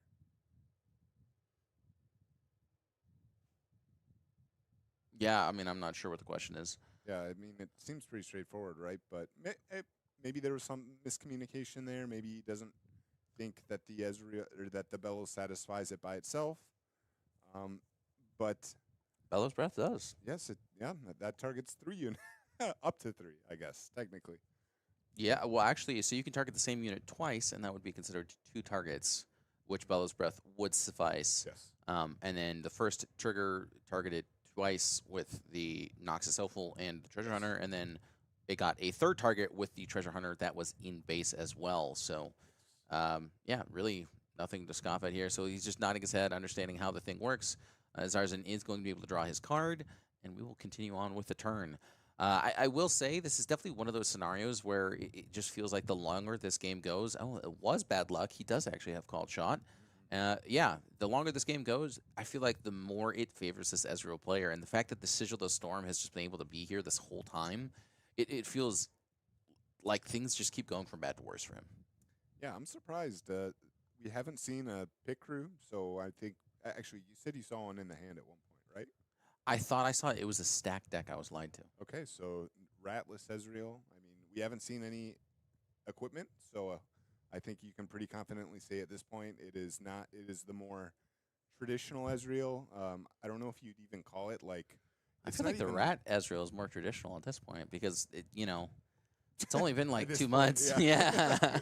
yeah, I mean, I'm not sure what the question is. Yeah, I mean, it seems pretty straightforward, right? But maybe there was some miscommunication there. Maybe he doesn't think that the Ezreal or that the Bellows satisfies it by itself. But Bellows Breath does. yes, that targets 3 units, up to 3, I guess, technically. Yeah, well, actually, so you can target the same unit twice, and that would be considered 2 targets, which Bellows Breath would suffice. Yes. And then the first trigger targeted twice with the Noxus Elful and the Treasure Hunter, and then it got a third target with the Treasure Hunter that was in base as well. So, yeah, really nothing to scoff at here. So he's just nodding his head, understanding how the thing works. Zarzan is going to be able to draw his card, and we will continue on with the turn. I will say this is definitely one of those scenarios where it just feels like the longer this game goes, oh, it was bad luck. He does actually have called shot. Yeah, the longer this game goes, I feel like the more it favors this Ezreal player. And the fact that the Sigil the Storm has just been able to be here this whole time, it feels like things just keep going from bad to worse for him. Yeah, I'm surprised. We haven't seen a pick crew, so I think actually you said you saw one in the hand at one point, right? I thought I saw it was a stack deck. I was lied to. Okay, so Ratless Ezreal. I mean, we haven't seen any equipment, so I think you can pretty confidently say at this point it is not. It is the more traditional Ezreal. I don't know if you'd even call it like. I feel like the Rat Ezreal is more traditional at this point because it's only been like 2 months. yeah. Yeah.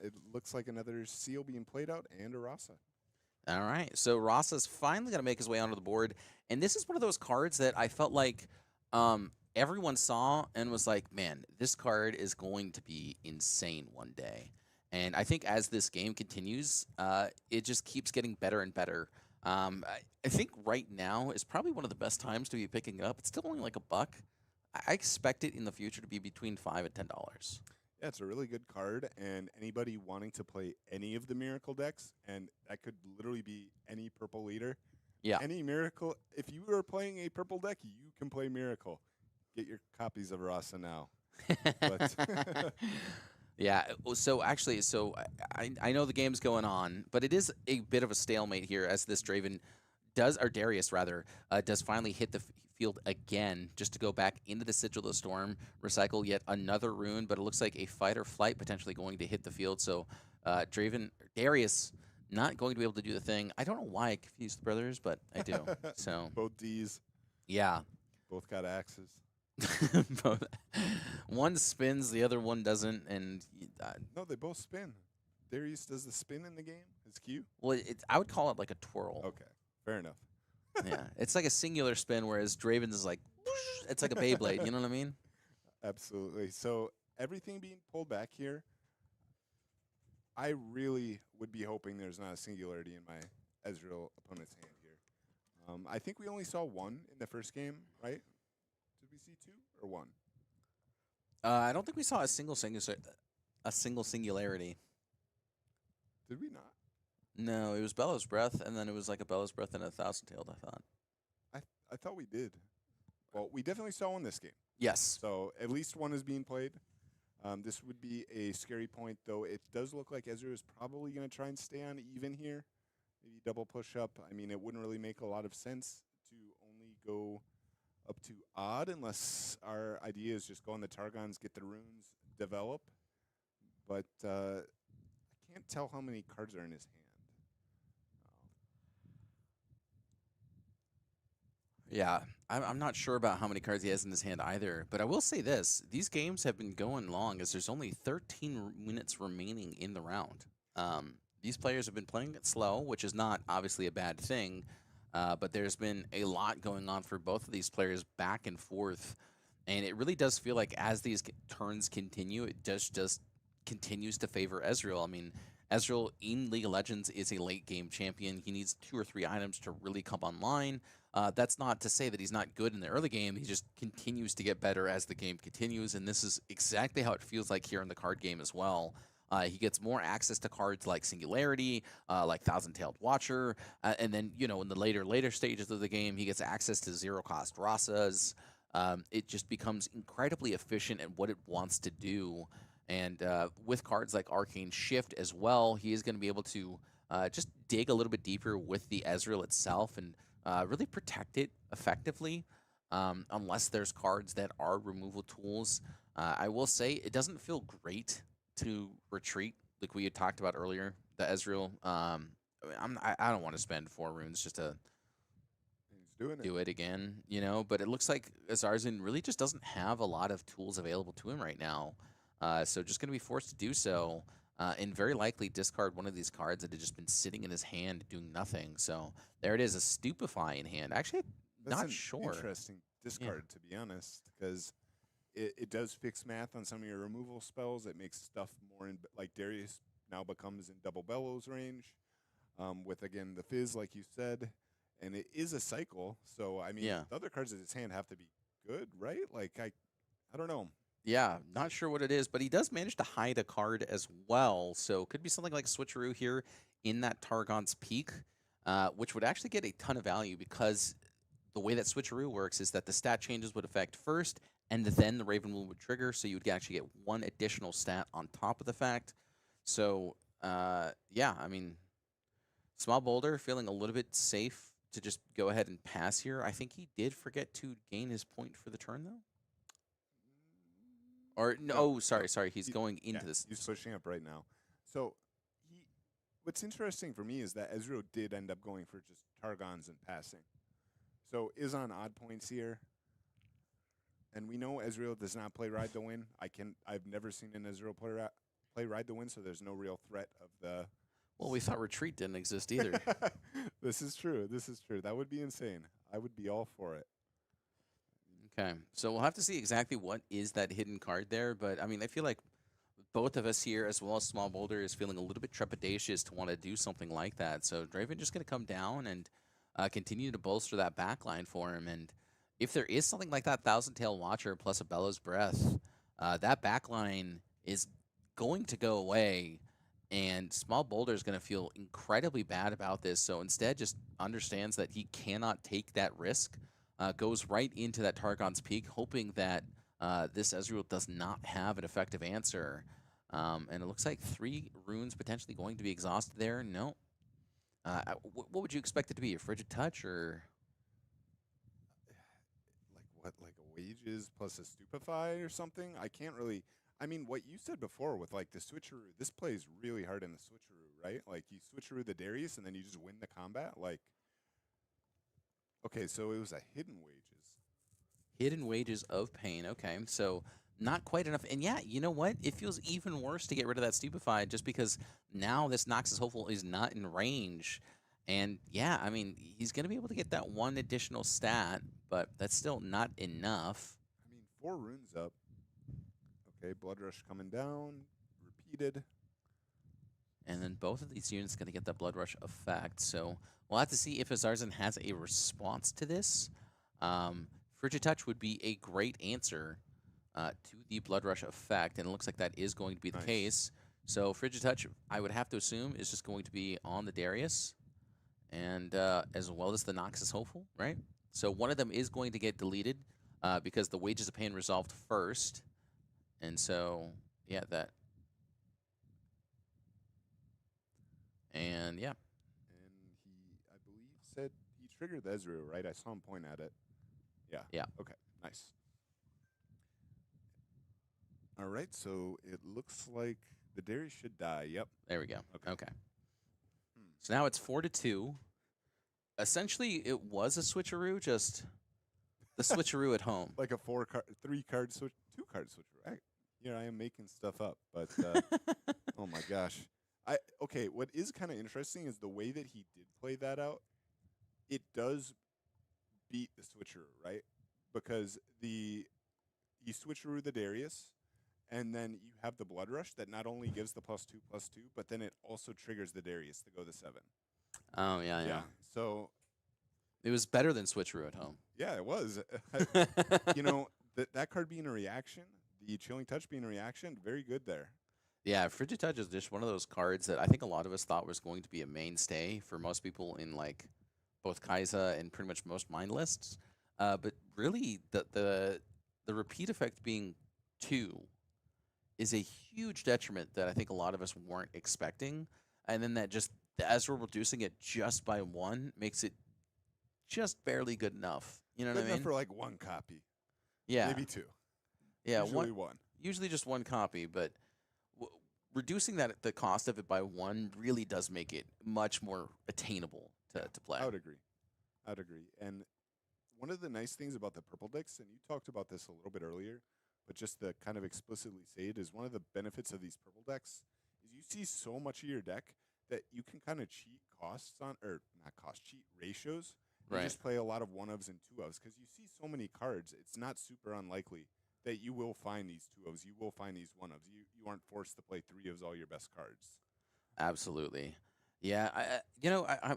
It looks like another seal being played out and a Rasa. All right, so Rasa's finally going to make his way onto the board, and this is one of those cards that I felt like everyone saw and was like, man, this card is going to be insane one day. And I think as this game continues, it just keeps getting better and better. I think right now is probably one of the best times to be picking it up. It's still only like $1. I expect it in the future to be between $5 and $10. Yeah, it's a really good card, and anybody wanting to play any of the Miracle decks, and that could literally be any purple leader. Yeah. Any Miracle. If you are playing a purple deck, you can play Miracle. Get your copies of Rasa now. But yeah, so actually, I know the game's going on, but it is a bit of a stalemate here as this Draven does, or Darius rather, does finally hit the field again, just to go back into the Sigil of the Storm, recycle yet another rune. But it looks like a fight or flight potentially going to hit the field. So Darius not going to be able to do the thing. I don't know why I confused the brothers, but I do. So Both D's, yeah. both got axes. Both- one spins, the other one doesn't, and No, they both spin. Darius does the spin in the game. His Q. well, I would call it like a twirl. Okay, fair enough. Yeah, it's like a singular spin, whereas Draven's is like it's like a Beyblade. You know what I mean? Absolutely. So everything being pulled back here, I really would be hoping there's not a singularity in my Ezreal opponent's hand here. I think we only saw one in the first game, right? Did we see two or one? I don't think we saw a single singularity. Did we not? No, it was Bellows Breath, and then it was like a Bellows Breath and a Thousand Tailed. I thought. I thought we did. Well, we definitely saw one this game. Yes. So at least one is being played. This would be a scary point, though. It does look like Ezreal is probably going to try and stay on even here. Maybe double push up. I mean, it wouldn't really make a lot of sense to only go up to odd unless our idea is just go on the Targons, get the runes, develop. But I can't tell how many cards are in his hand. Yeah, I'm not sure about how many cards he has in his hand either, but I will say this: these games have been going long, as there's only 13 minutes remaining in the round. These players have been playing it slow, which is not obviously a bad thing, but there's been a lot going on for both of these players back and forth, and it really does feel like as these turns continue, it just continues to favor Ezreal. I mean, Ezreal in League of Legends is a late game champion. He needs 2 or 3 items to really come online. That's not to say that he's not good in the early game. He just continues to get better as the game continues, and this is exactly how it feels like here in the card game as well. He gets more access to cards like Singularity, like Thousand-Tailed Watcher, and then, you know, in the later stages of the game, he gets access to zero-cost Rasas. It just becomes incredibly efficient at what it wants to do. And with cards like Arcane Shift as well, he is going to be able to just dig a little bit deeper with the Ezreal itself and really protect it effectively, unless there's cards that are removal tools. I will say it doesn't feel great to retreat like we had talked about earlier. The Ezreal, I mean, I don't want to spend 4 runes just to He's doing do it again, you know. But it looks like Azarzin really just doesn't have a lot of tools available to him right now. So just going to be forced to do so, and very likely discard one of these cards that had just been sitting in his hand doing nothing. So there it is, a Stupefy in hand. Actually, That's not an sure. interesting discard, to be honest, because it does fix math on some of your removal spells. It makes stuff more in, like Darius now becomes in double bellows range, with, again, the Fizz, like you said. And it is a cycle, so, I mean, Yeah. the other cards in his hand have to be good, right? Like, I don't know. Yeah, not sure what it is, but he does manage to hide a card as well. So could be something like Switcheroo here in that Targon's Peak, which would actually get a ton of value because the way that Switcheroo works is that the stat changes would affect first, and then the Raven Moon would trigger, so you would actually get 1 additional stat on top of the fact. So, yeah, I mean, Small Boulder feeling a little bit safe to just go ahead and pass here. I think he did forget to gain his point for the turn, though. Or no, No, sorry, no. he's going into this. He's pushing up right now. So, what's interesting for me is that Ezreal did end up going for just Targons and passing. So, is on odd points here. And we know Ezreal does not play Ride the Win. I've never seen an Ezreal play Ride the Win, so there's no real threat of the. Well, we thought Retreat didn't exist either. This is true. That would be insane. I would be all for it. Okay, so we'll have to see exactly what is that hidden card there. But I mean, I feel like both of us here, as well as Small Boulder, is feeling a little bit trepidatious to want to do something like that. So Draven just going to come down and continue to bolster that back line for him. And if there is something like that Thousand-Tailed Watcher plus a Bellows Breath, that back line is going to go away. And Small Boulder is going to feel incredibly bad about this. So instead, just understands that he cannot take that risk. Goes right into that Targon's Peak, hoping that this Ezreal does not have an effective answer. And it looks like 3 runes potentially going to be exhausted there. No. What would you expect it to be? A frigid touch or? Like what? Like a wages plus a stupefy or something? I can't really. I mean, what you said before with like the switcheroo, this plays really hard in the switcheroo, right? Like you switcheroo the Darius and then you just win the combat. Like, okay, so it was a hidden wages. Hidden wages of pain. Okay, so not quite enough. And yeah, you know what? It feels even worse to get rid of that stupefied just because now this Noxus hopeful is not in range. And yeah, I mean, he's going to be able to get that one additional stat, but that's still not enough. I mean, 4 runes up. Okay, blood rush coming down, repeated. And then both of these units going to get that blood rush effect. So we'll have to see if Azarzen has a response to this. Frigid Touch would be a great answer to the blood rush effect, and it looks like that is going to be the Nice. case. So Frigid Touch, I would have to assume, is just going to be on the Darius, and as well as the Noxus Hopeful, right? So one of them is going to get deleted because the Wages of Pain resolved first, and so yeah, that. And yeah, And he, I believe, said he triggered the Ezreal, right? I saw him point at it. Yeah. Yeah. Okay, nice. All right, so it looks like the Darius should die. Yep. there we go. Okay. Okay. Hmm. So now it's 4-2. Essentially, it was a switcheroo, just the switcheroo at home. Like a 3 card switch, 2 card switch. Right? Here I am making stuff up, but oh my gosh. Okay. What is kind of interesting is the way that he did play that out. It does beat the switcheroo, right? Because you switcheroo the Darius, and then you have the blood rush that not only gives the +2/+2, but then it also triggers the Darius to go the 7. Oh yeah, yeah. So It was better than switcheroo at home. yeah, it was. You know, that card being a reaction, the chilling touch being a reaction, very good there. Yeah, Frigid Touch is just one of those cards that I think a lot of us thought was going to be a mainstay for most people in like both Kai'Sa and pretty much most mind lists. But really, the repeat effect being 2 is a huge detriment that I think a lot of us weren't expecting. And then that just as we're reducing it just by 1 makes it just barely good enough. You know Good what I enough mean? for like 1 copy, Yeah, maybe 2. yeah. Usually 1. Usually just 1 copy, but reducing the cost of it by 1 really does make it much more attainable to play. I would agree. I'd agree. And one of the nice things about the purple decks, and you talked about this a little bit earlier, but just to kind of explicitly say it, is one of the benefits of these purple decks is you see so much of your deck that you can kind of cheat costs on, or not cost, cheat ratios. You Right. just play a lot of 1-ofs and 2-ofs because you see so many cards. It's not super unlikely that you will find these 2-ofs. You will find these 1-ofs. You aren't forced to play 3-ofs all your best cards. Absolutely. Yeah,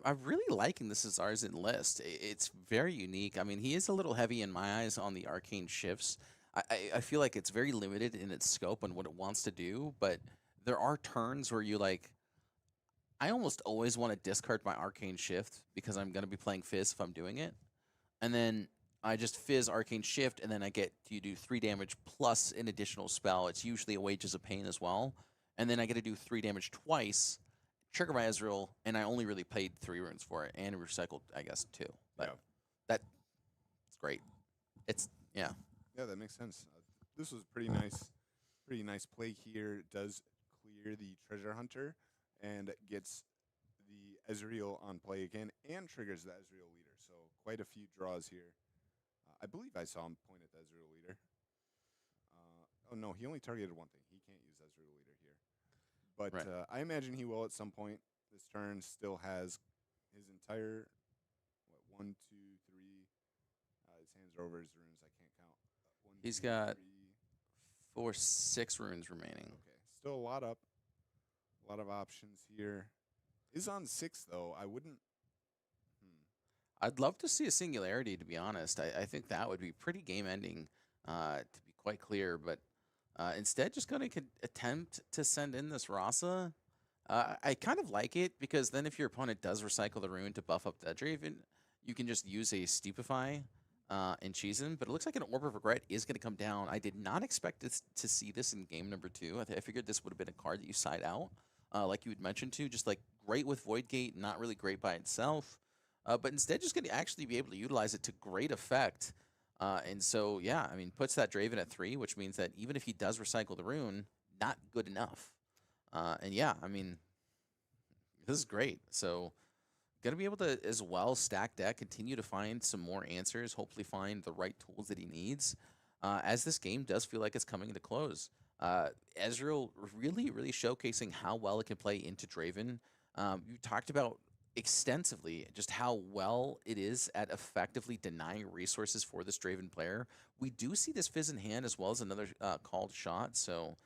I'm really liking this Azarzen list. It's very unique. I mean, he is a little heavy in my eyes on the arcane shifts. I feel like it's very limited in its scope and what it wants to do, but there are turns where you like. I almost always want to discard my arcane shift because I'm going to be playing Fizz if I'm doing it, and then I just Fizz arcane shift, and then I get you do 3 damage plus an additional spell. It's usually a Wages of Pain as well, and then I get to do 3 damage twice. Trigger my Ezreal, and I only really paid 3 runes for it, and recycled, I guess, 2. But Yeah. that's great. It's yeah, Yeah, that makes sense. This was pretty nice play here. It does clear the treasure hunter and gets the Ezreal on play again and triggers the Ezreal leader. So quite a few draws here. I believe I saw him point at the Ezreal leader. Oh no, he only targeted one thing. He can't use Ezreal leader here. But Right. I imagine he will at some point. This turn still has his entire, what, 1, 2, 3. His hands are over his runes. I can't count. One, He's 2, got 3. 6 runes remaining. Okay, still a lot up. A lot of options here. Is on 6 though. I wouldn't. I'd love to see a singularity, to be honest. I think that would be pretty game ending, to be quite clear. But instead, just going to attempt to send in this Rasa. I kind of like it because then if your opponent does recycle the rune to buff up the Draven, you can just use a Stupefy and cheese him. But it looks like an Orb of Regret is going to come down. I did not expect to see this in game number 2. I figured this would have been a card that you side out. like you had mentioned too, just like great with Void Gate, not really great by itself, but instead just going to actually be able to utilize it to great effect. And so, yeah, I mean, puts that Draven at 3, which means that even if he does recycle the rune, not good enough. And yeah, I mean, this is great. So, going to be able to, as well, stack deck, continue to find some more answers, hopefully find the right tools that he needs, as this game does feel like it's coming to close. Ezreal really, really showcasing how well it can play into Draven. You talked about extensively just how well it is at effectively denying resources for this Draven player. We do see this Fizz in hand as well as another called shot. So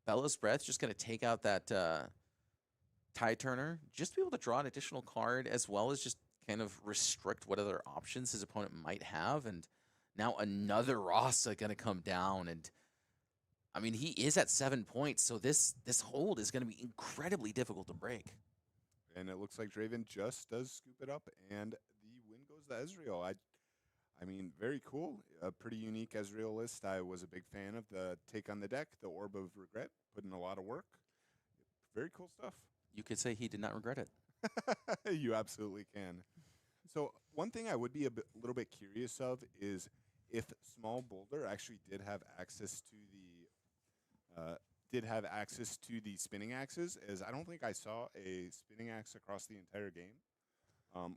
Bella's Breath just going to take out that Tide Turner, just to be able to draw an additional card as well as just kind of restrict what other options his opponent might have. And now another Rasa going to come down, and I mean, he is at 7 points, so this hold is going to be incredibly difficult to break. And it looks like Draven just does scoop it up, and the win goes to Ezreal. I mean, very cool. A pretty unique Ezreal list. I was a big fan of the take on the deck, the Orb of Regret, put in a lot of work. Very cool stuff. You could say he did not regret it. You absolutely can. So one thing I would be a little bit curious of is if Small Boulder actually did have access to the spinning axes, as I don't think I saw a spinning axe across the entire game,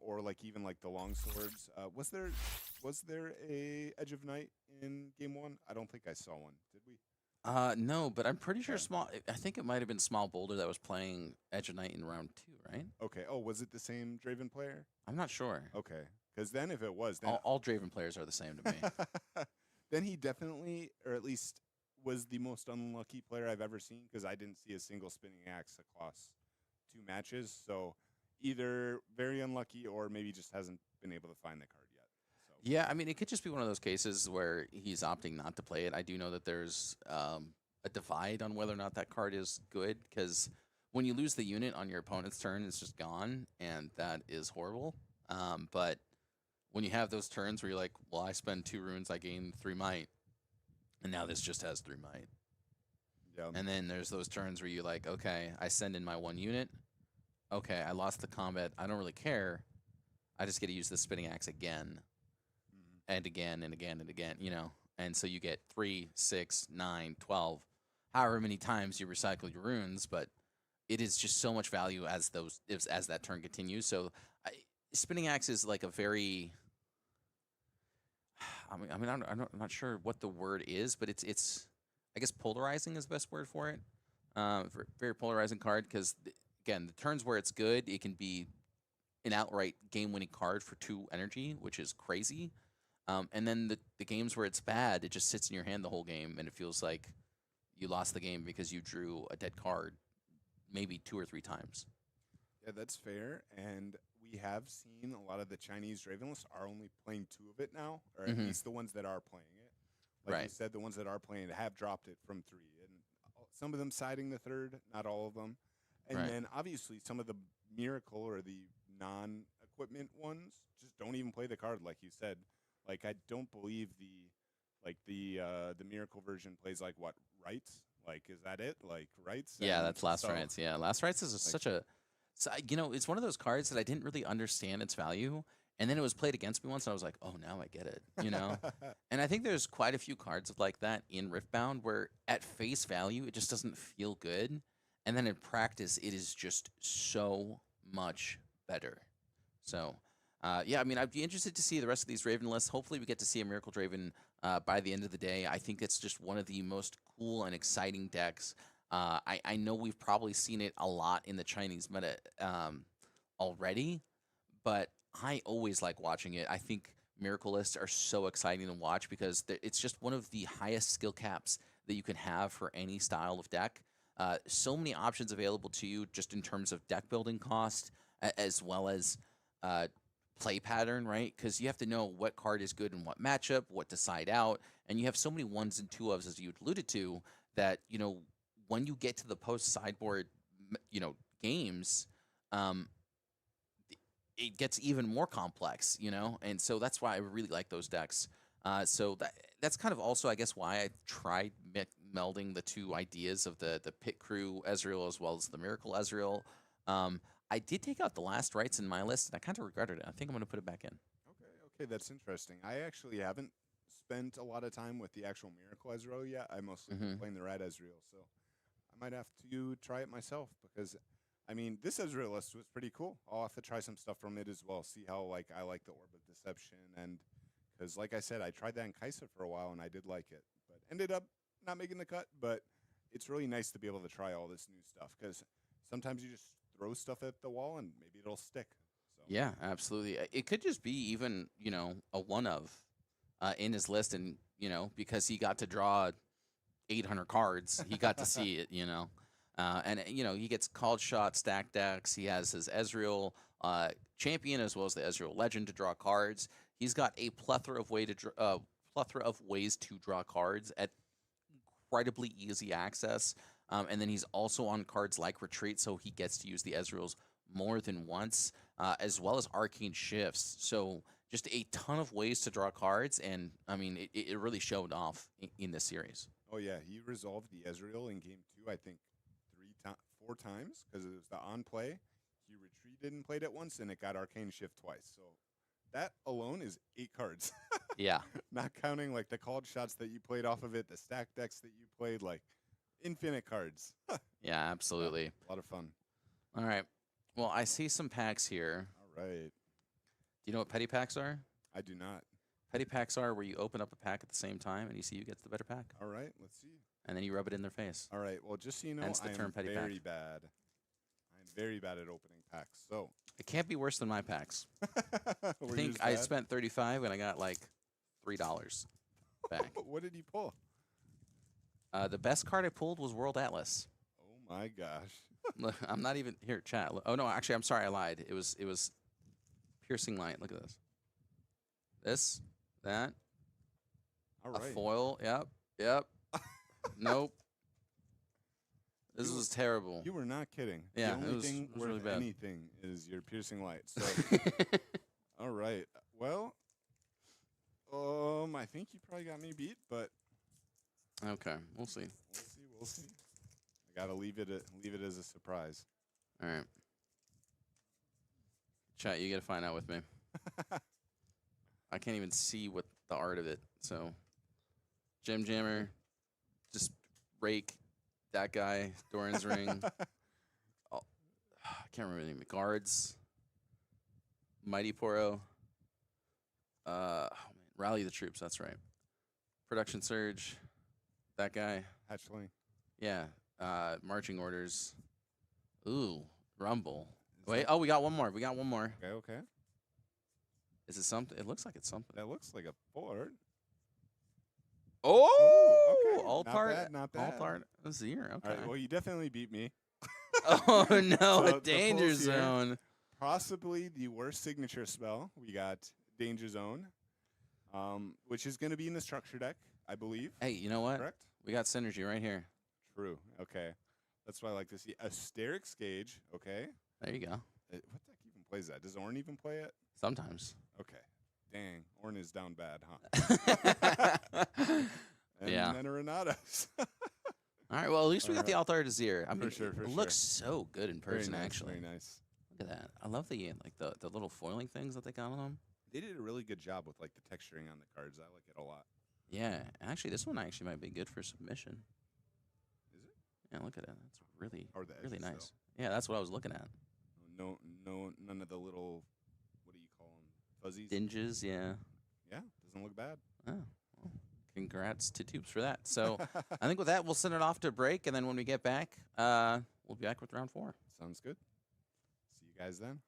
or like even like the long swords. Was there a Edge of Night in game 1? I don't think I saw one. Did we? No, but I'm pretty sure Okay. I think it might have been Small Boulder that was playing Edge of Night in round 2, right? Okay. Oh, was it the same Draven player? I'm not sure. Okay. Because then if it was, then All Draven players are the same to me. then he definitely, or at least was the most unlucky player I've ever seen, because I didn't see a single spinning axe across 2 matches. So either very unlucky or maybe just hasn't been able to find the card yet. So Yeah, I mean, it could just be one of those cases where he's opting not to play it. I do know that there's a divide on whether or not that card is good, because when you lose the unit on your opponent's turn, it's just gone, and that is horrible. But when you have those turns where you're like, well, I spend 2 runes, I gain 3 might, and now this just has 3 might. yeah, And then there's those turns where you're like, okay, I send in my 1 unit. Okay, I lost the combat. I don't really care. I just get to use the spinning axe again and again and again and again, you know. And so you get 3, 6, 9, 12, however many times you recycle your runes, but it is just so much value as that turn continues. So spinning axe is like a very, I'm not sure what the word is, but it's I guess polarizing is the best word for it. Very polarizing card, because again, the turns where it's good, it can be an outright game-winning card for 2 energy, which is crazy. And then the games where it's bad, it just sits in your hand the whole game, and it feels like you lost the game because you drew a dead card maybe 2 or 3 times. yeah, that's fair. And we have seen a lot of the Chinese Draven lists are only playing 2 of it now, or at least the ones that are playing it. Like you Right. said, the ones that are playing it have dropped it from 3, and some of them siding the 3rd, not all of them. And Right. then obviously some of the miracle or the non-equipment ones just don't even play the card, like you said. Like I don't believe the miracle version plays like what, rights? Like is that it? Like rights? Yeah, And that's Last so, Rites. Yeah, Last Rites is such a, it's one of those cards that I didn't really understand its value, and then it was played against me once, and I was like, oh, now I get it, you know. And I think there's quite a few cards like that in Riftbound where at face value it just doesn't feel good, and then in practice it is just so much better. So, yeah, I mean, I'd be interested to see the rest of these Draven lists. Hopefully, we get to see a Miracle Draven by the end of the day. I think it's just one of the most cool and exciting decks. I know we've probably seen it a lot in the Chinese meta already, but I always like watching it. I think Miracle lists are so exciting to watch because it's just one of the highest skill caps that you can have for any style of deck. So many options available to you just in terms of deck building cost, as well as play pattern, right? Because you have to know what card is good in what matchup, what to side out, and you have so many 1s and 2-ofs, as you alluded to, that, you know, when you get to the post sideboard, you know, games, it gets even more complex, you know, and so that's why I really like those decks. So that's kind of also, I guess, why I tried melding the two ideas of the pit crew Ezreal as well as the miracle Ezreal. I did take out the last rites in my list, and I kind of regretted it. I think I'm going to put it back in. Okay, that's interesting. I actually haven't spent a lot of time with the actual Miracle Ezreal yet. I mostly been playing the Red Ezreal, so I might have to try it myself because, I mean, this Ezreal list was pretty cool. I'll have to try some stuff from it as well, see how like I like the Orb of Deception, and because like I said, I tried that in Kaisa for a while and I did like it, but ended up not making the cut. But it's really nice to be able to try all this new stuff because sometimes you just throw stuff at the wall and maybe it'll stick. So Yeah, absolutely. It could just be even, a one of in his list, and because he got to draw 800 cards, he got to see it. And he gets called shot, stack decks. He has his Ezreal champion as well as the Ezreal legend to draw cards. He's got a plethora of ways to draw cards at incredibly easy access. And then he's also on cards like Retreat, so he gets to use the Ezreals more than once, as well as Arcane Shifts. So just a ton of ways to draw cards, and I mean, it really showed off in this series. oh yeah, he resolved the Ezreal in game 2, I think 4 times because it was the on play. He retreated and played it once, and it got Arcane Shift twice. So that alone is 8 cards. Yeah. Not counting like the called shots that you played off of it, the stack decks that you played, like infinite cards. Yeah, absolutely. A lot of fun. All right. Well, I see some packs here. All right. Do you know what petty packs are? I do not. Petty packs are where you open up a pack at the same time and you see who gets the better pack. All right, let's see. And then you rub it in their face. All right, well, just so you know, Hence the I term am petty very pack. bad. I am very bad at opening packs. So It can't be worse than my packs. I were think yours I bad? spent $35 and I got like $3 back. What did you pull? The best card I pulled was World Atlas. Oh my gosh. Look, I'm not even here. Chat. Oh no, actually, I'm sorry. I lied. It was Piercing Light. Look at this. This, that, All a right. foil. Yep. Nope. This was terrible. You were not kidding. Yeah, the it only was- thing it was worth really bad. anything is your piercing light. So, all right. Well, I think you probably got me beat, but Okay, we'll see. we'll see. I gotta leave it as a surprise. All right. Chat, you got to find out with me. I can't even see what the art of it. So, Gem Jammer, just rake that guy. Doran's Ring. I can't remember the name. Guards. Mighty Poro. Oh man, Rally the Troops. That's right. Production Surge. That guy. Hatchling. Yeah. Marching Orders. Ooh, Rumble. Is Wait. that- Oh, we got one more. We got one more. Okay. Is it something? It looks like it's something. That looks like a full art. Oh, okay. Alt Not art. bad, not bad. Alt art. Azir. Okay. All right. Well, you definitely beat me. Oh no, So a the danger pulls here- zone. Possibly the worst signature spell. We got Danger Zone, which is going to be in the structure deck, I believe. Hey, you know what? Correct? We got synergy right here. True. Okay. That's what I like to see. Asterisk Gauge. Okay. There you go. What deck even plays that? Does Ornn even play it? Sometimes. Okay. Dang. Ornn is down bad, huh? And Yeah. then Renatos. All right. Well, at least we got the Alright. alt art Azir. I mean, sure, for it sure. looks so good in Very person. nice, Actually, Very nice. look at that. I love the the little foiling things that they got on them. They did a really good job with like the texturing on the cards. I like it a lot. Yeah. Actually, this one actually might be good for submission. Is it? Yeah. Look at that. That's really Or the really edges, nice. Yeah, that's what I was looking at. No, none of the little, what do you call them? Fuzzies? Dinges. Yeah. Yeah, doesn't look bad. Oh. Well, congrats to Tubes for that. So I think with that, we'll send it off to break, and then when we get back, we'll be back with round 4. Sounds good. See you guys then.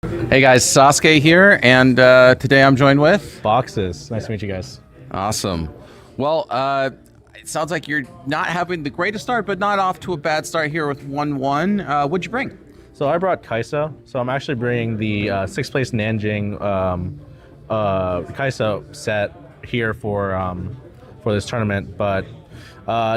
Hey guys, Sasuke here, and today I'm joined with. Boxes. Nice to meet you guys. Awesome. Well, it sounds like you're not having the greatest start, but not off to a bad start here with 1-1. What'd you bring? So I brought Kaisa. So I'm actually bringing the sixth place Nanjing Kaisa set here for this tournament. But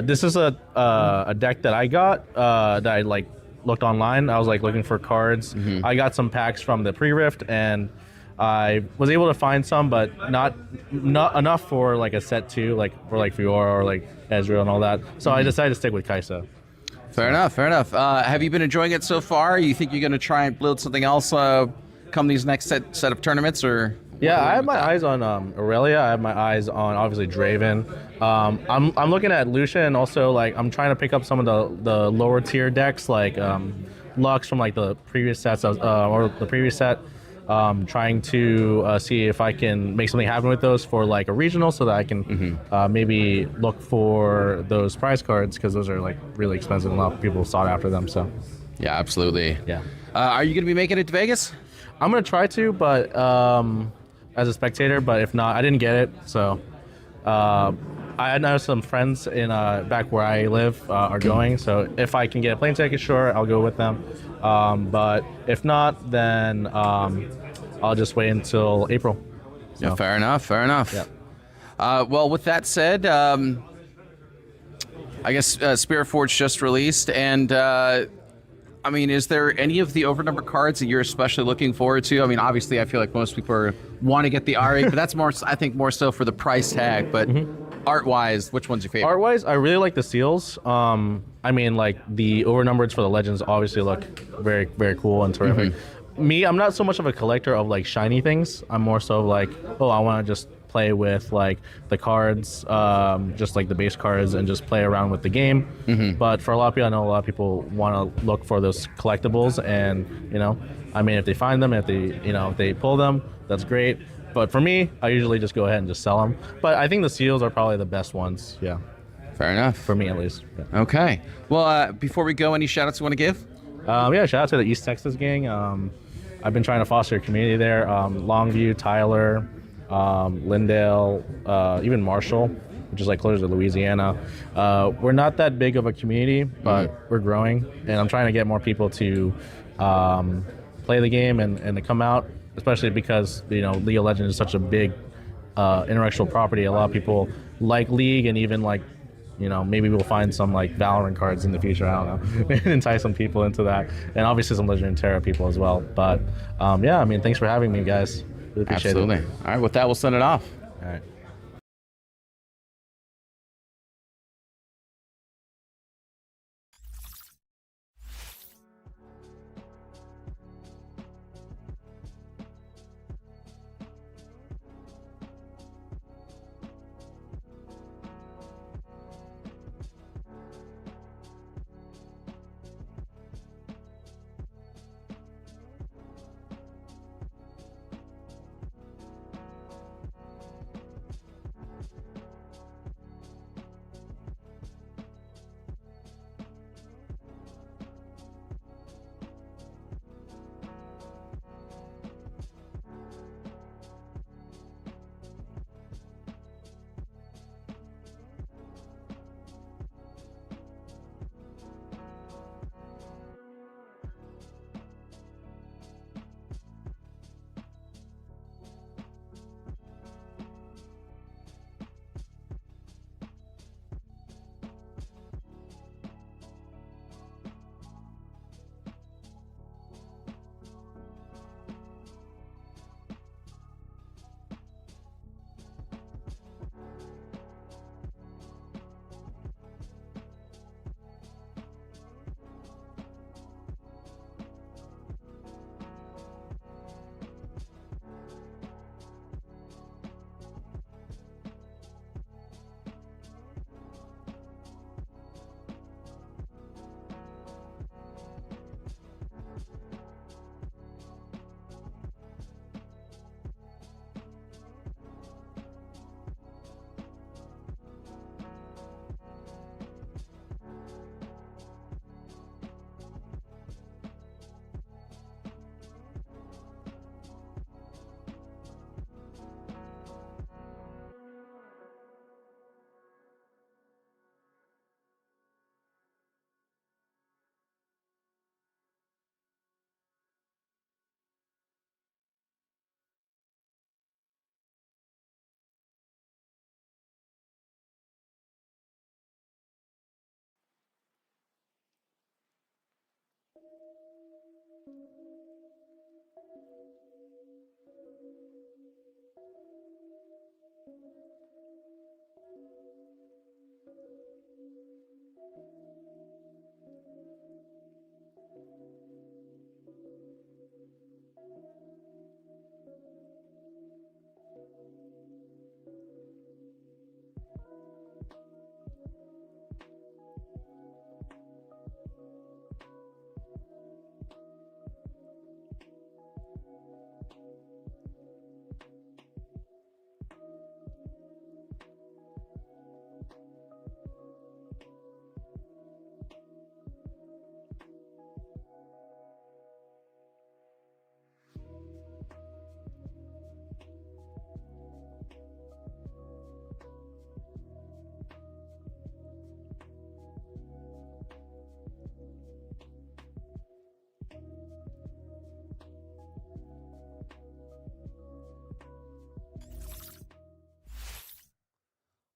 this is a deck that I got that I like looked online. I was like looking for cards. I got some packs from the pre-rift and I was able to find some, but not enough for like a set 2, like for like Fiora or like Ezreal and all that. So I decided to stick with Kaisa. Fair enough, fair enough. Have you been enjoying it so far? You think you're going to try and build something else come these next set of tournaments, or? Yeah, I have my eyes on Aurelia. I have my eyes on obviously Draven. I'm looking at Lucian, and also like I'm trying to pick up some of the lower tier decks like Lux from like the previous sets or the previous set. Trying to see if I can make something happen with those for like a regional, so that I can maybe look for those prize cards, because those are like really expensive and a lot of people sought after them. So Yeah, absolutely. yeah, Are you going to be making it to Vegas? I'm gonna try to, but as a spectator. But if not, I didn't get it. So I know some friends in back where I live are going. So if I can get a plane ticket, sure, I'll go with them. But if not, then I'll just wait until April. So, Yeah, fair enough, fair enough. Yeah. Well, with that said, I guess Spirit Forge just released, and I mean, is there any of the overnumber cards that you're especially looking forward to? I mean, obviously, I feel like most people want to get the R8, but that's more, I think, more so for the price tag. But art-wise, which one's your favorite? Art-wise, I really like the seals. I mean, like the overnumbered for the legends obviously look very, very cool and terrific. Me, I'm not so much of a collector of like shiny things. I'm more so like, oh, I want to just play with like the cards, just like the base cards, and just play around with the game. But for a lot of people, I know a lot of people want to look for those collectibles, and I mean, if they find them, if they pull them, that's great. But for me, I usually just go ahead and just sell them. But I think the seals are probably the best ones. Yeah, Fair enough. for me at least. Yeah. Okay. Well, before we go, any shout-outs you want to give? Yeah, shout out to the East Texas gang. I've been trying to foster a community there. Longview, Tyler, Lindale, even Marshall, which is like closer to Louisiana. We're not that big of a community, but we're growing, and I'm trying to get more people to play the game and to come out, especially because League of Legends is such a big intellectual property. A lot of people like League, and even like maybe we'll find some like Valorant cards in the future. I don't know, entice some people into that, and obviously some Legend and Terra people as well. But yeah, I mean, thanks for having me, guys. Really appreciate Absolutely. it. All right, with that, we'll send it off. All right.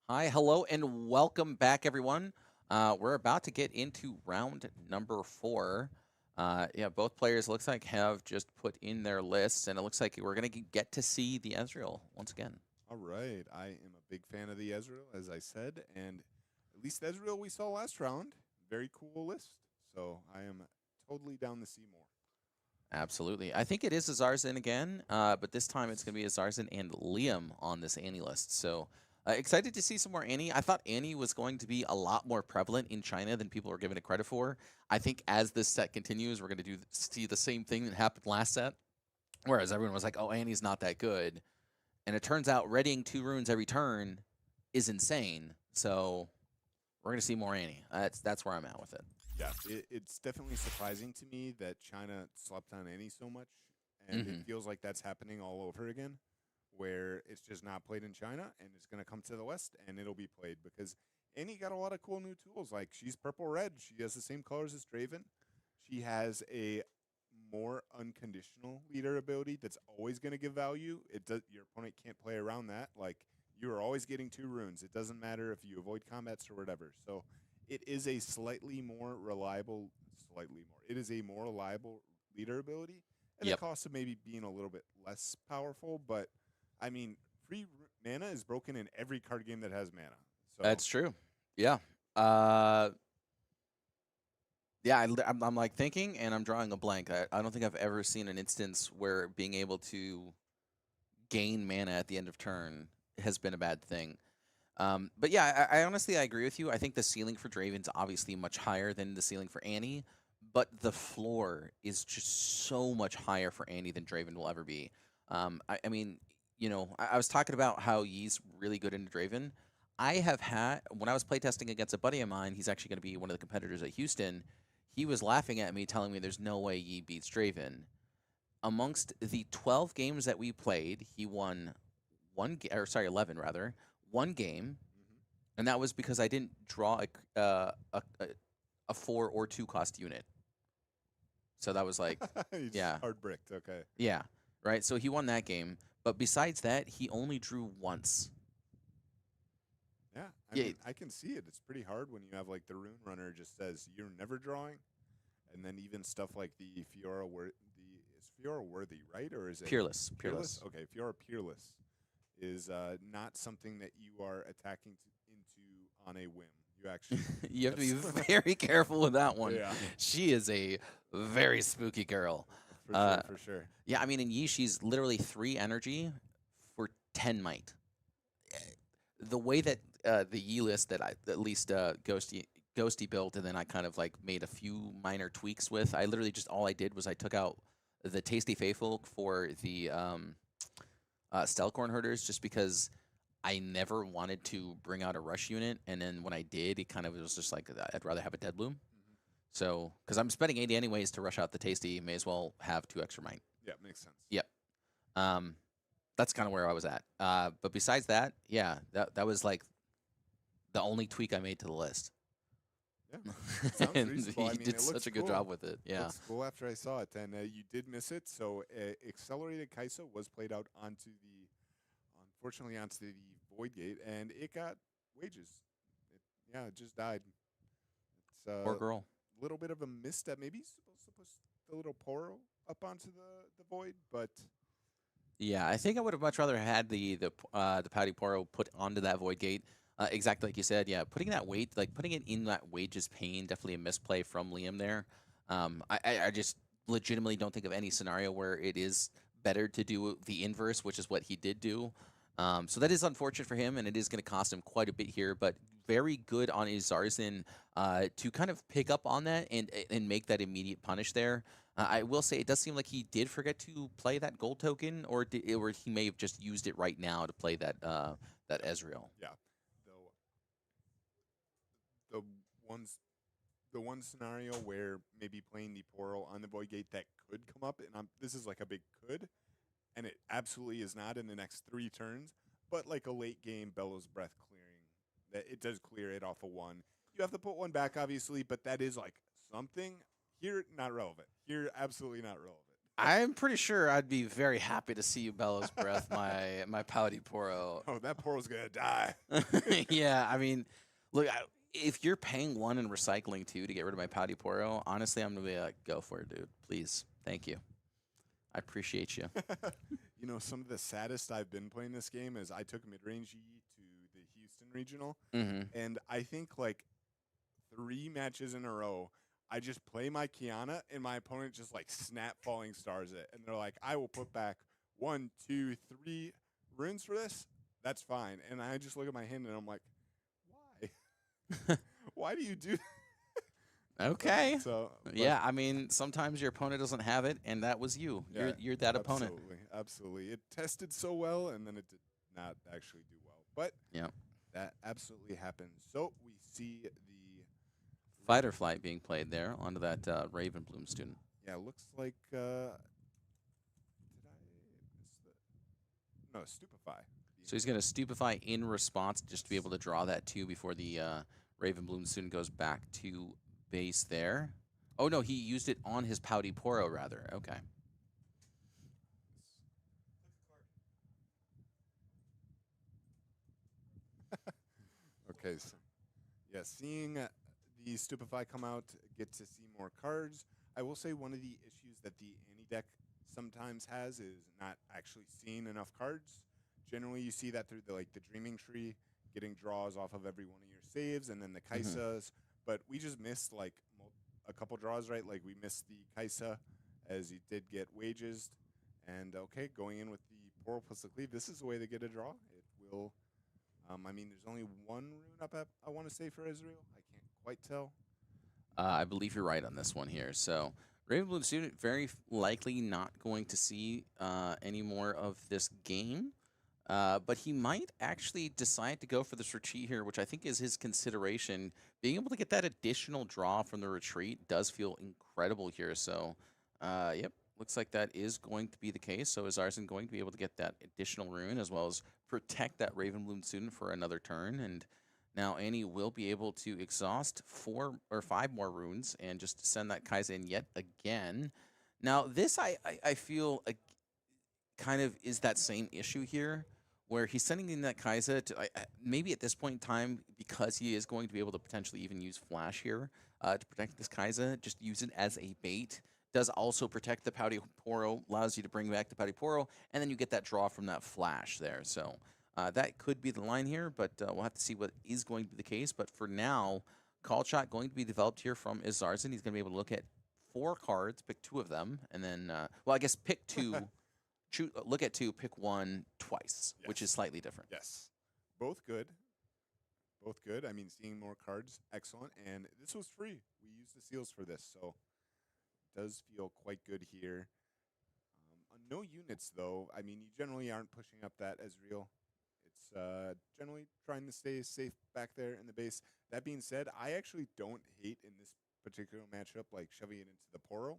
Hi, hello, and welcome back, everyone. We're about to get into round number 4. Yeah, both players looks like have just put in their lists, and it looks like we're gonna get to see the Ezreal once again. All right. I am a big fan of the Ezreal, as I said, and at least the Ezreal we saw last round, very cool list. So I am totally down to see more. Absolutely. I think it is Azarzan again, but this time it's going to be Azarzan and Liam on this Annie list. So excited to see some more Annie. I thought Annie was going to be a lot more prevalent in China than people are giving it credit for. I think as this set continues, we're going to see the same thing that happened last set, whereas everyone was like, oh, Annie's not that good. And it turns out readying 2 runes every turn is insane. So we're going to see more Annie. That's where I'm at with it. Yeah, it's definitely surprising to me that China slept on Annie so much, and it feels like that's happening all over again, where it's just not played in China, and it's going to come to the West, and it'll be played, because Annie got a lot of cool new tools. Like, she's purple-red. She has the same colors as Draven. She has a more unconditional leader ability that's always going to give value. Your opponent can't play around that. Like, you are always getting 2 runes. It doesn't matter if you avoid combats or whatever. So it is a it is a more reliable leader ability, and the cost of maybe being a little bit less powerful. But I mean, mana is broken in every card game that has mana. So That's true. Yeah. Yeah, I'm like thinking, and I'm drawing a blank. I don't think I've ever seen an instance where being able to gain mana at the end of turn has been a bad thing. But yeah, I honestly agree with you. I think the ceiling for Draven's obviously much higher than the ceiling for Annie, but the floor is just so much higher for Annie than Draven will ever be. I mean, you know, I was talking about how Yee's really good into Draven. I have had, when I was playtesting against a buddy of mine, he's actually going to be one of the competitors at Houston. He was laughing at me, telling me there's no way Yee beats Draven. Amongst the 12 games that we played, he won 11 rather, one game, and that was because I didn't draw a 4 or 2 cost unit. So that was like, yeah, hard bricked. Okay. Yeah, right. So he won that game, but besides that, he only drew once. Yeah, I mean, I can see it. It's pretty hard when you have like the rune runner just says you're never drawing, and then even stuff like the Fiora is Fiora worthy, right? Or is it Peerless? Okay, Fiora Peerless is not something that you are attacking into on a whim. You actually you have to be very careful with that one. Yeah. She is a very spooky girl. For sure. Yeah, I mean, in Yi, she's literally 3 energy for 10 might. The way that the Yi list that I at least Ghosty built, and then I kind of like made a few minor tweaks with. I literally just all I did was I took out the Tasty Faithful for the Stelcorn herders, just because I never wanted to bring out a rush unit, and then when I did, it kind of was just like I'd rather have a Dead Bloom. So, because I'm spending 80 anyways to rush out the Tasty, may as well have 2 extra might. Yeah, makes sense. Yep. That's kind of where I was at. But besides that, yeah, that was like the only tweak I made to the list. Yeah, sounds and reasonable. he I mean, did it such looks a good cool. job with it. Yeah. Looks cool after I saw it, and you did miss it. So accelerated Kai'Sa was played out unfortunately onto the Void Gate, and it got wages. It just died. It's Poor girl. little bit of a misstep. Maybe he's supposed to the little Poro up onto the void, but Yeah, I think I would have much rather had the Pouty Poro put onto that Void Gate. Exactly like you said. Yeah, putting that weight, like putting it in that Wage's Pain, definitely a misplay from Liam there. I just legitimately don't think of any scenario where it is better to do the inverse, which is what he did do. So that is unfortunate for him, and it is going to cost him quite a bit here. But very good on Izarzan to kind of pick up on that and make that immediate punish there. I will say it does seem like he did forget to play that gold token, or he may have just used it right now to play that Ezreal. yeah, though the ones the one scenario where maybe playing the Poro on the void gate that could come up, and this is like a big could, and it absolutely is not in the next 3 turns, but like a late game Bellows Breath clearing, that it does clear it off a 1. You have to put 1 back, obviously, but that is like something. Here, not relevant. Here, absolutely not relevant. I'm pretty sure I'd be very happy to see you Bellows Breath my Pouty Poro. Oh, that Poro's going to die. Yeah, I mean, look, if you're paying 1 and recycling 2 to get rid of my Pouty Poro, honestly, I'm gonna be like, go for it, dude. Please, thank you. I appreciate you. You know, some of the saddest I've been playing this game is I took mid-range E to the Houston regional, Mm-hmm. and I think like 3 matches in a row, I just play my Kiana, and my opponent just like snap falling stars it, and they're like, I will put back 1, 2, 3 runes for this. That's fine, and I just look at my hand and I'm like, why? Why do you do? Okay. So Yeah, I mean, sometimes your opponent doesn't have it, and that was you. yeah, You're that opponent. absolutely. It tested so well, and then it did not actually do well. But Yeah. that absolutely happens. So we see the Fight or flight being played there onto that Raven Bloom student. yeah. Looks like did I miss the no stupefy. So he's going to stupefy in response just to be able to draw that 2 before the Raven Bloom student goes back to base there. Oh, no, he used it on his Pouty Poro, rather. Okay. Okay, so yeah, seeing the Stupefy come out, get to see more cards. I will say one of the issues that the Annie deck sometimes has is not actually seeing enough cards. Generally, you see that through the Dreaming Tree, getting draws off of every one of your saves, and then the Kaisas. But we just missed like a couple draws, right? Like we missed the Kaisa, as he did get wages. And okay, going in with the Poro plus the Cleave, this is the way to get a draw. It will I mean, there's only 1 rune up, I want to say, for Israel. I can't quite tell. I believe you're right on this one here. So Raven Bloom student very likely not going to see any more of this game. But he might actually decide to go for this retreat here, which I think is his consideration. Being able to get that additional draw from the retreat does feel incredible here. So, yep, looks like that is going to be the case. So is Arson going to be able to get that additional rune as well as protect that Ravenbloom student for another turn? And now Annie will be able to exhaust 4 or 5 more runes and just send that Kai'Sa in yet again. Now, this I feel kind of is that same issue here, where he's sending in that Kai'Sa to maybe at this point in time, because he is going to be able to potentially even use Flash here to protect this Kai'Sa, just use it as a bait. Does also protect the Pouty Poro, allows you to bring back the Pouty Poro, and then you get that draw from that Flash there. So that could be the line here, but we'll have to see what is going to be the case. But for now, Call Shot going to be developed here from Izarzan. He's going to be able to look at 4 cards, pick 2 of them, and then, well, I guess pick 2. Look at 2, pick 1 twice, which is slightly different. Yes. Both good. Both good. I mean, seeing more cards, excellent. And this was free. We used the seals for this, so it does feel quite good here. On no units, though. I mean, you generally aren't pushing up that Ezreal. It's generally trying to stay safe back there in the base. That being said, I actually don't hate in this particular matchup, like shoving it into the Poro.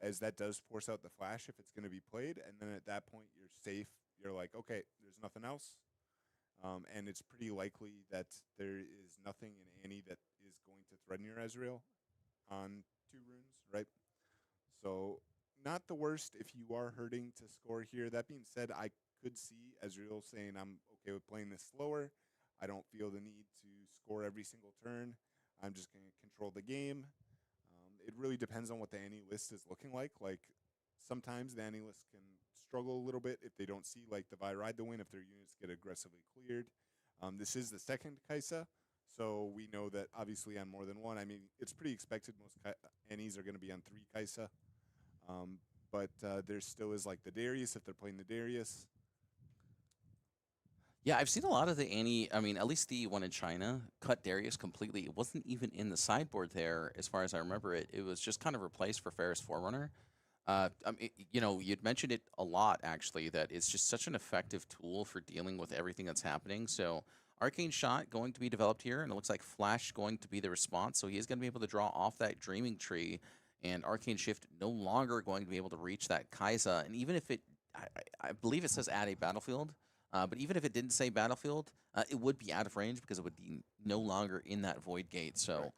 As that does force out the flash if it's going to be played, and then at that point you're safe. You're like, okay, there's nothing else, and it's pretty likely that there is nothing in Annie that is going to threaten your Ezreal on 2 runes, right? So not the worst if you are hurting to score here. That being said, I could see Ezreal saying, I'm okay with playing this slower. I don't feel the need to score every single turn. I'm just going to control the game. it really depends on what the any list is looking like. Like sometimes the any list can struggle a little bit if they don't see like the Vi Ride the Win if their units get aggressively cleared. This is the second Kaisa, so we know that obviously on more than one. I mean, it's pretty expected most Annies are going to be on 3 Kaisa, but there still is like the Darius if they're playing the Darius. Yeah, I've seen a lot of the Annie. I mean, at least the one in China cut Darius completely. It wasn't even in the sideboard there, as far as I remember it. It was just kind of replaced for Ferris Forerunner. I mean, you'd mentioned it a lot actually that it's just such an effective tool for dealing with everything that's happening. So Arcane Shot going to be developed here, and it looks like Flash going to be the response. So he is going to be able to draw off that Dreaming Tree, and Arcane Shift no longer going to be able to reach that Kaisa. And even if it, I believe it says add a battlefield. But even if it didn't say battlefield, it would be out of range because it would be no longer in that void gate. So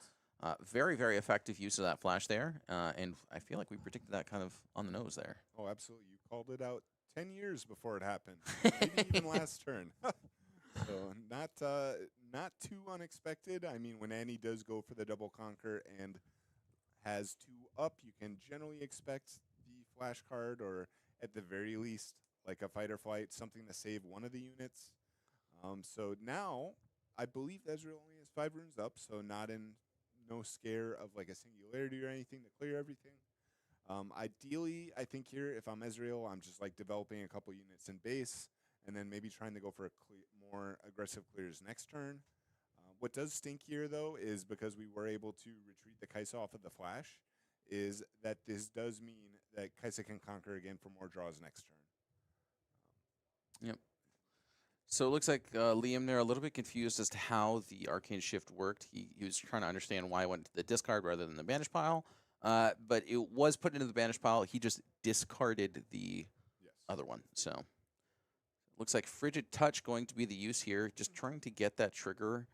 very, very effective use of that flash there. And I feel like we predicted that kind of on the nose there. Oh, absolutely. You called it out 10 years before it happened. Maybe even last turn. So not too unexpected. I mean, when Annie does go for the double conquer and has 2 up, you can generally expect the flash card or at the very least like a fight or flight, something to save one of the units. So now, I believe Ezreal only has 5 runes up, so no scare of like a singularity or anything to clear everything. Ideally, I think here, if I'm Ezreal, I'm just like developing a couple units in base, and then maybe trying to go for more aggressive clears next turn. What does stink here, though, is because we were able to retreat the Kaisa off of the flash, is that this does mean that Kaisa can conquer again for more draws next turn. Yep. So it looks like Liam there a little bit confused as to how the Arcane Shift worked. He was trying to understand why it went to the discard rather than the banish pile. But it was put into the banish pile. He just discarded the other one. So it looks like Frigid Touch going to be the use here. Just trying to get that trigger.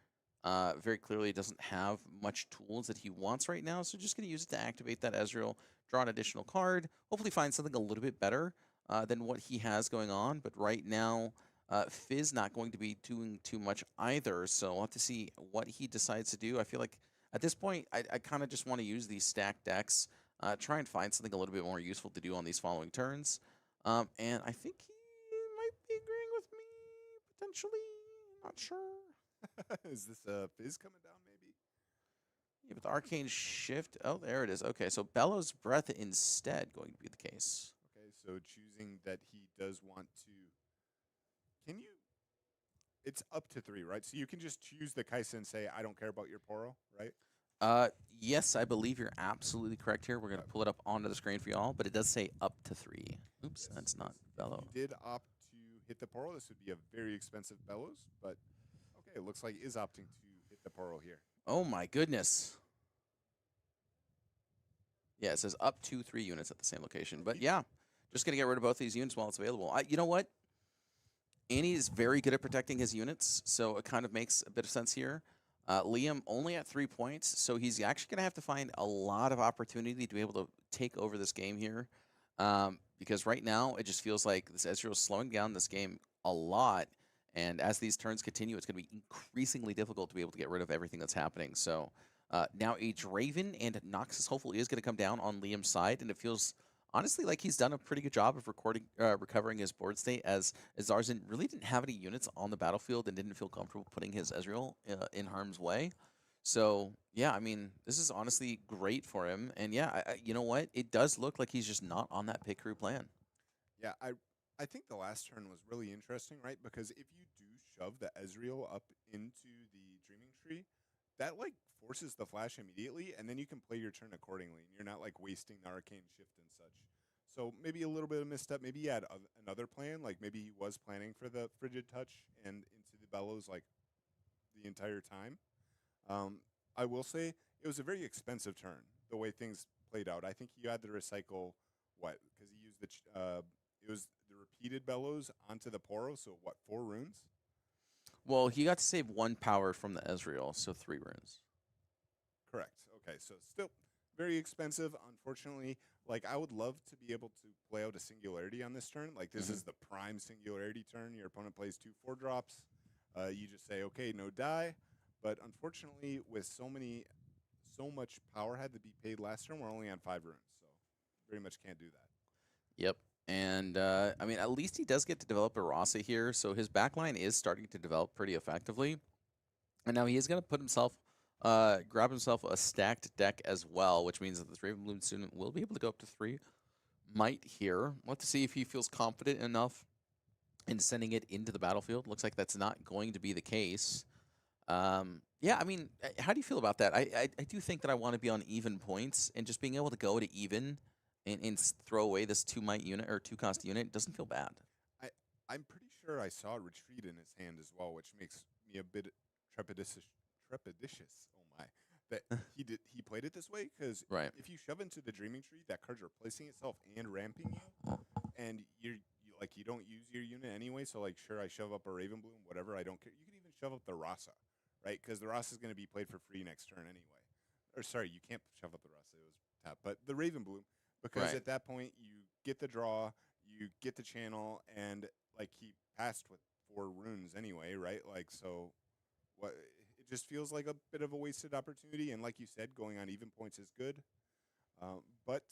Very clearly doesn't have much tools that he wants right now. So just going to use it to activate that Ezreal, draw an additional card, hopefully find something a little bit better than what he has going on. But right now, Fizz not going to be doing too much either. So we'll have to see what he decides to do. I feel like at this point, I kind of just want to use these stacked decks, try and find something a little bit more useful to do on these following turns. And I think he might be agreeing with me, potentially. Not sure. Is this a Fizz coming down, maybe? Yeah, with Arcane Shift. Oh, there it is. Okay, so Bellows Breath instead going to be the case. Okay, so choosing that he does want to. Can you? It's up to 3, right? So you can just choose the Kaisa and say, I don't care about your Poro, right? Yes, I believe you're absolutely correct here. We're going to pull it up onto the screen for y'all, but it does say up to 3. Oops, Yes, that's not If Bellow. he did opt to hit the Poro, this would be a very expensive Bellows, but okay, it looks like he is opting to hit the Poro here. Oh my goodness. Yeah, it says up to 3 units at the same location. But yeah, just going to get rid of both these units while it's available. You know what? Annie is very good at protecting his units, so it kind of makes a bit of sense here. Liam only at 3 points, so he's actually going to have to find a lot of opportunity to be able to take over this game here. Because right now, it just feels like this Ezreal is slowing down this game a lot. And as these turns continue, it's going to be increasingly difficult to be able to get rid of everything that's happening. So now a Draven and Noxus hopefully is going to come down on Liam's side, and it feels honestly like he's done a pretty good job of recovering his board state, as Zarzan really didn't have any units on the battlefield and didn't feel comfortable putting his Ezreal in harm's way. So yeah, I mean, this is honestly great for him. And yeah, you know what? It does look like he's just not on that pit crew plan. Yeah, I think the last turn was really interesting, right? Because if you do shove the Ezreal up into the Dreaming Tree, that like forces the flash immediately, and then you can play your turn accordingly, and you're not like wasting the Arcane Shift and such. So maybe a little bit of misstep. Maybe he had another plan, like maybe he was planning for the Frigid Touch and into the Bellows like the entire time. I will say it was a very expensive turn, the way things played out. I think he had to recycle what? Because he used it was the repeated Bellows onto the Poro, so what, 4 runes? Well, he got to save 1 power from the Ezreal, so 3 runes. Correct. Okay, so still very expensive. Unfortunately, like I would love to be able to play out a singularity on this turn. Like this is the prime singularity turn. Your opponent plays 2 4-drops. You just say, okay, no die. But unfortunately, with so so much power had to be paid last turn. We're only on 5 runes, so very much can't do that. Yep. And I mean, at least he does get to develop a Rasa here, so his backline is starting to develop pretty effectively. And now he is going to put himself, grab himself a stacked deck as well, which means that this Ravenbloom student will be able to go up to 3 might here. We'll have to see if he feels confident enough in sending it into the battlefield. Looks like that's not going to be the case. Yeah, I mean, how do you feel about that? I do think that I want to be on even points, and just being able to go to even and throw away this 2 might unit or 2 cost unit doesn't feel bad. I'm pretty sure I saw retreat in his hand as well, which makes me a bit trepidatious. Oh my, that he played it this way because Right. if you shove into the Dreaming Tree, that card's replacing itself and ramping you, and you don't use your unit anyway. So like, sure, I shove up a Ravenbloom, whatever. I don't care. You can even shove up the Rasa, right? Because the Rasa is going to be played for free next turn anyway. Or sorry, you can't shove up the Rasa. It was tap, but the Ravenbloom, because Right. at that point you get the draw, you get the channel, and like he passed with 4 runes anyway, right? Like so, what it just feels like a bit of a wasted opportunity. And like you said, going on even points is good, but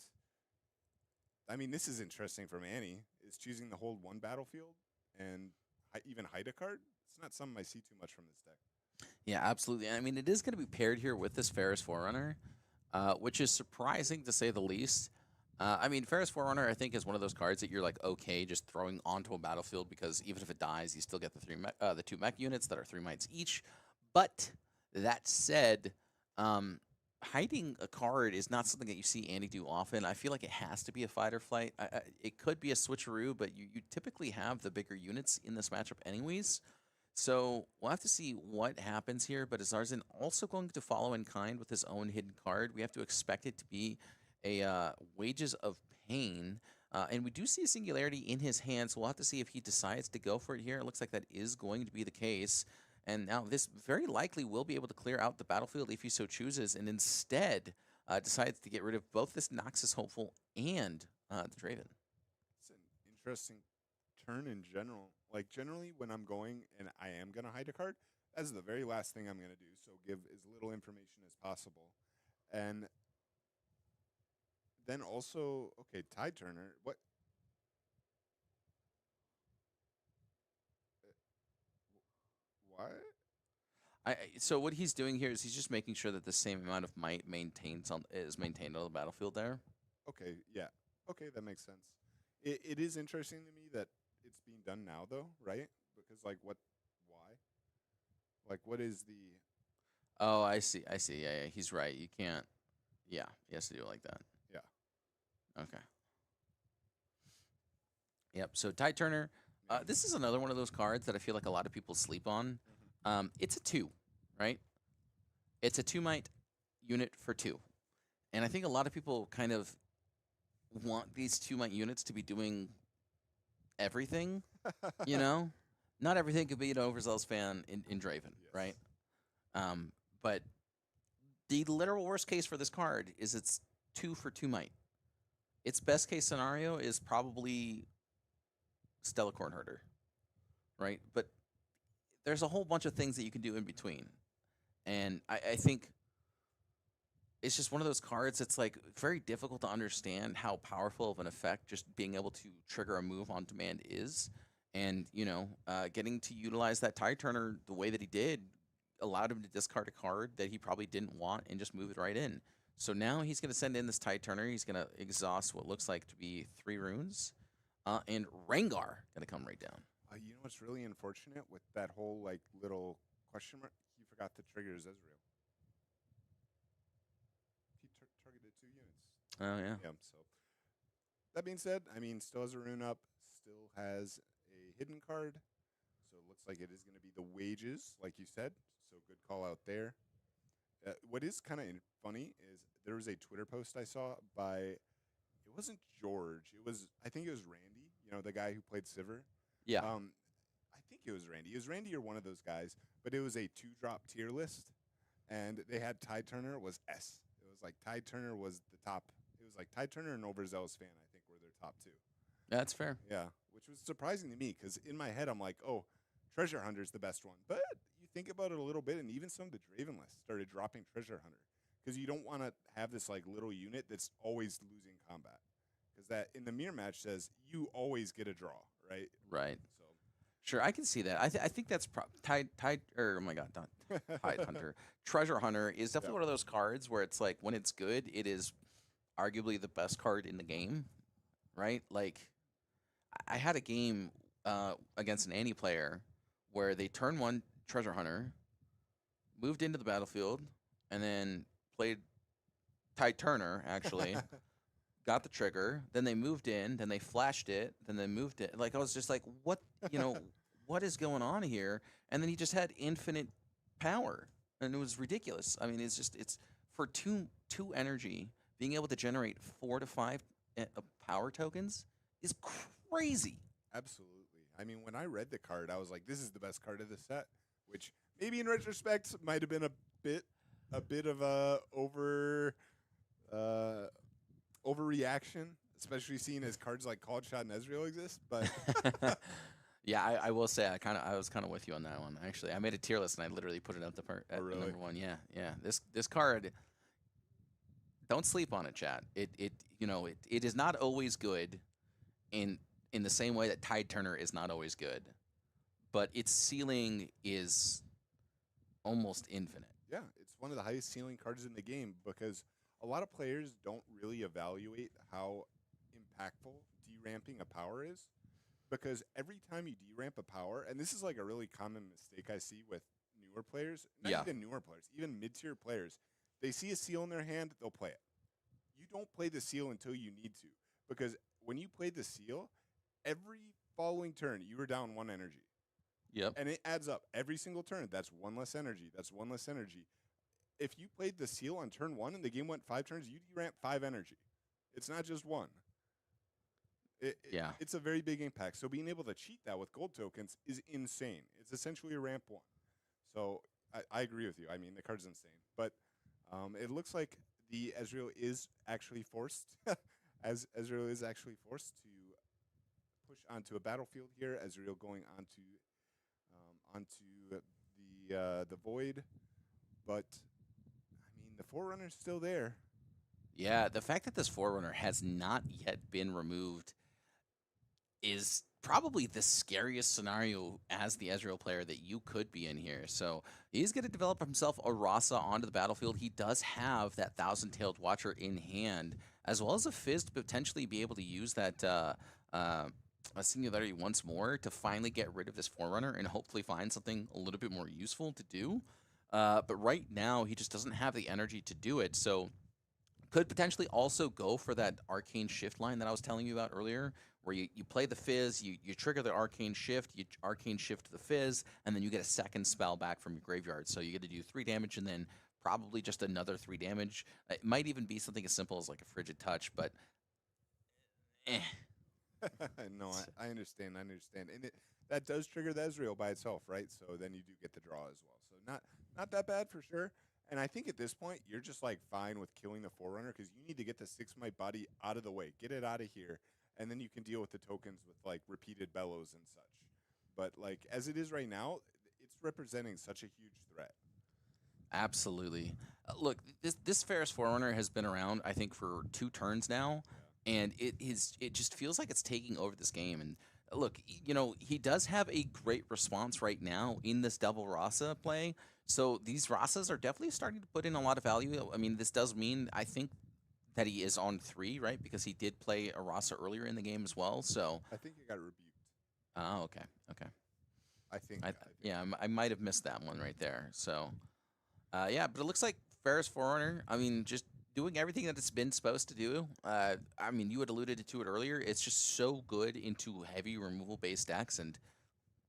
I mean, this is interesting from Annie. Is choosing to hold 1 battlefield and even hide a card. It's not something I see too much from this deck. Yeah, absolutely. I mean, it is going to be paired here with this Ferris Forerunner, which is surprising to say the least. I mean, Ferris Forerunner, I think, is one of those cards that you're like okay just throwing onto a battlefield because even if it dies, you still get the 2 mech units that are 3 mites each. But that said, hiding a card is not something that you see Andy do often. I feel like it has to be a fight or flight. It could be a switcheroo, but you typically have the bigger units in this matchup anyways. So we'll have to see what happens here, but is Zarzan also going to follow in kind with his own hidden card? We have to expect it to be a Wages of Pain, and we do see a Singularity in his hand, so we'll have to see if he decides to go for it here. It looks like that is going to be the case, and now this very likely will be able to clear out the battlefield if he so chooses, and instead decides to get rid of both this Noxus Hopeful and the Draven. It's an interesting turn in general. Like generally when I'm going and I am going to hide a card, that's the very last thing I'm going to do. So give as little information as possible. And then also, okay, Tide Turner, what? What? So what he's doing here is he's just making sure that the same amount of might is maintained on the battlefield there. Okay, yeah. Okay, that makes sense. It is interesting to me that it's being done now, though, right? Because, like, why? Like, what is the. Oh, I see. I see. Yeah, he's right. You can't. Yeah, he has to do it like that. Yeah. Okay. Yep. So Tide Turner, this is another one of those cards that I feel like a lot of people sleep on. It's a 2, right? It's a 2 might unit for 2, and I think a lot of people kind of want these 2 might units to be doing everything. You know, not everything could be an overzealous fan in Draven, Yes. right? But the literal worst case for this card is it's 2 for 2 might. Its best case scenario is probably Stellar Corn Herder, right? But there's a whole bunch of things that you can do in between. And I think it's just one of those cards that's like very difficult to understand how powerful of an effect just being able to trigger a move on demand is. And, getting to utilize that Tide Turner the way that he did allowed him to discard a card that he probably didn't want and just move it right in. So now he's going to send in this Tide Turner. He's going to exhaust what looks like to be 3 runes. And Rengar going to come right down. You know what's really unfortunate with that whole, like, little question mark? He forgot to trigger Ezreal. He targeted 2 units. Oh, yeah. Yeah, so. That being said, I mean, still has a rune up, still has a hidden card. So it looks like it is going to be the Wages, like you said. So good call out there. What is kind of funny is there was a Twitter post I saw by, it wasn't George. I think it was Randy, the guy who played Sivir. Yeah. I think it was Randy. It was Randy or one of those guys, but it was a 2-drop tier list, and they had Tide Turner was S. It was like Tide Turner was the top. It was like Tide Turner and Overzealous Fan, I think, were their top 2. That's fair. Yeah, which was surprising to me because in my head I'm like, oh, Treasure Hunter's the best one. But you think about it a little bit, and even some of the Draven lists started dropping Treasure Hunter because you don't want to have this like little unit that's always losing combat, because that in the mirror match says you always get a draw, right? Right. So Sure, I can see that. I think that's Tide or oh my god, not Tide Hunter. Treasure Hunter is definitely Yeah. one of those cards where it's like when it's good, it is arguably the best card in the game, right? Like I had a game against an Annie player where they turn one Treasure Hunter, moved into the battlefield, and then played Tide Turner actually. Got the trigger, then they moved in, then they flashed it, then they moved it. Like I was just like, what, what is going on here? And then he just had infinite power, and it was ridiculous. I mean, it's for two energy being able to generate 4 to 5 power tokens is crazy. Absolutely. I mean, when I read the card, I was like, "This is the best card of the set," which maybe in retrospect might have been a bit of a uh, overreaction, especially seeing as cards like Called Shot and Ezreal exist. But Yeah, I will say I was kind of with you on that one. Actually, I made a tier list and I literally put it at really? number one. Yeah, yeah. This card, don't sleep on it, chat. It is not always good in the same way that Tide Turner is not always good, but its ceiling is almost infinite. yeah, it's one of the highest ceiling cards in the game because a lot of players don't really evaluate how impactful deramping a power is. Because every time you deramp a power, and this is like a really common mistake I see with newer players, not Yeah. even newer players, even mid-tier players, they see a seal in their hand, they'll play it. You don't play the seal until you need to, because when you play the seal, every following turn you were down 1 energy, Yep. and it adds up every single turn. That's 1 less energy. That's 1 less energy. If you played the seal on turn 1 and the game went 5 turns, you deramp 5 energy. It's not just 1. Yeah. It's a very big impact. So being able to cheat that with gold tokens is insane. It's essentially a ramp 1. So I agree with you. I mean, the card's insane. But it looks like the Ezreal is actually forced, as Ezreal is actually forced to push onto a battlefield here. Ezreal going onto the void. But, I mean, the Forerunner's still there. Yeah, the fact that this Forerunner has not yet been removed is probably the scariest scenario as the Ezreal player that you could be in here. So he's going to develop himself a Rasa onto the battlefield. He does have that Thousand-Tailed Watcher in hand, as well as a Fizz to potentially be able to use that a Singularity once more to finally get rid of this Forerunner and hopefully find something a little bit more useful to do. But right now, he just doesn't have the energy to do it. So could potentially also go for that Arcane Shift line that I was telling you about earlier, where you play the Fizz, you trigger the Arcane Shift, you Arcane Shift the Fizz, and then you get a second spell back from your graveyard. So you get to do 3 damage and then probably just another 3 damage. It might even be something as simple as like a Frigid Touch, but No, I understand. I understand, and that does trigger the Ezreal by itself, right? So then you do get the draw as well. So not that bad for sure. And I think at this point you're just like fine with killing the Forerunner because you need to get the 6-might body out of the way, get it out of here, and then you can deal with the tokens with like repeated bellows and such. But like as it is right now, it's representing such a huge threat. absolutely. Look, this Ferris Forerunner has been around, I think, for 2 turns now, and it just feels like it's taking over this game. And look, he does have a great response right now in this double Rasa play. So these Rasas are definitely starting to put in a lot of value. I mean, this does mean I think that he is on 3, right? Because he did play a Rasa earlier in the game as well. So, I think it got rebuked. oh, okay, okay. I think. Yeah, I might have missed that one right there. So, yeah, but it looks like Ferris Forerunner, I mean, just doing everything that it's been supposed to do. I mean, you had alluded to it earlier. It's just so good into heavy removal based decks, and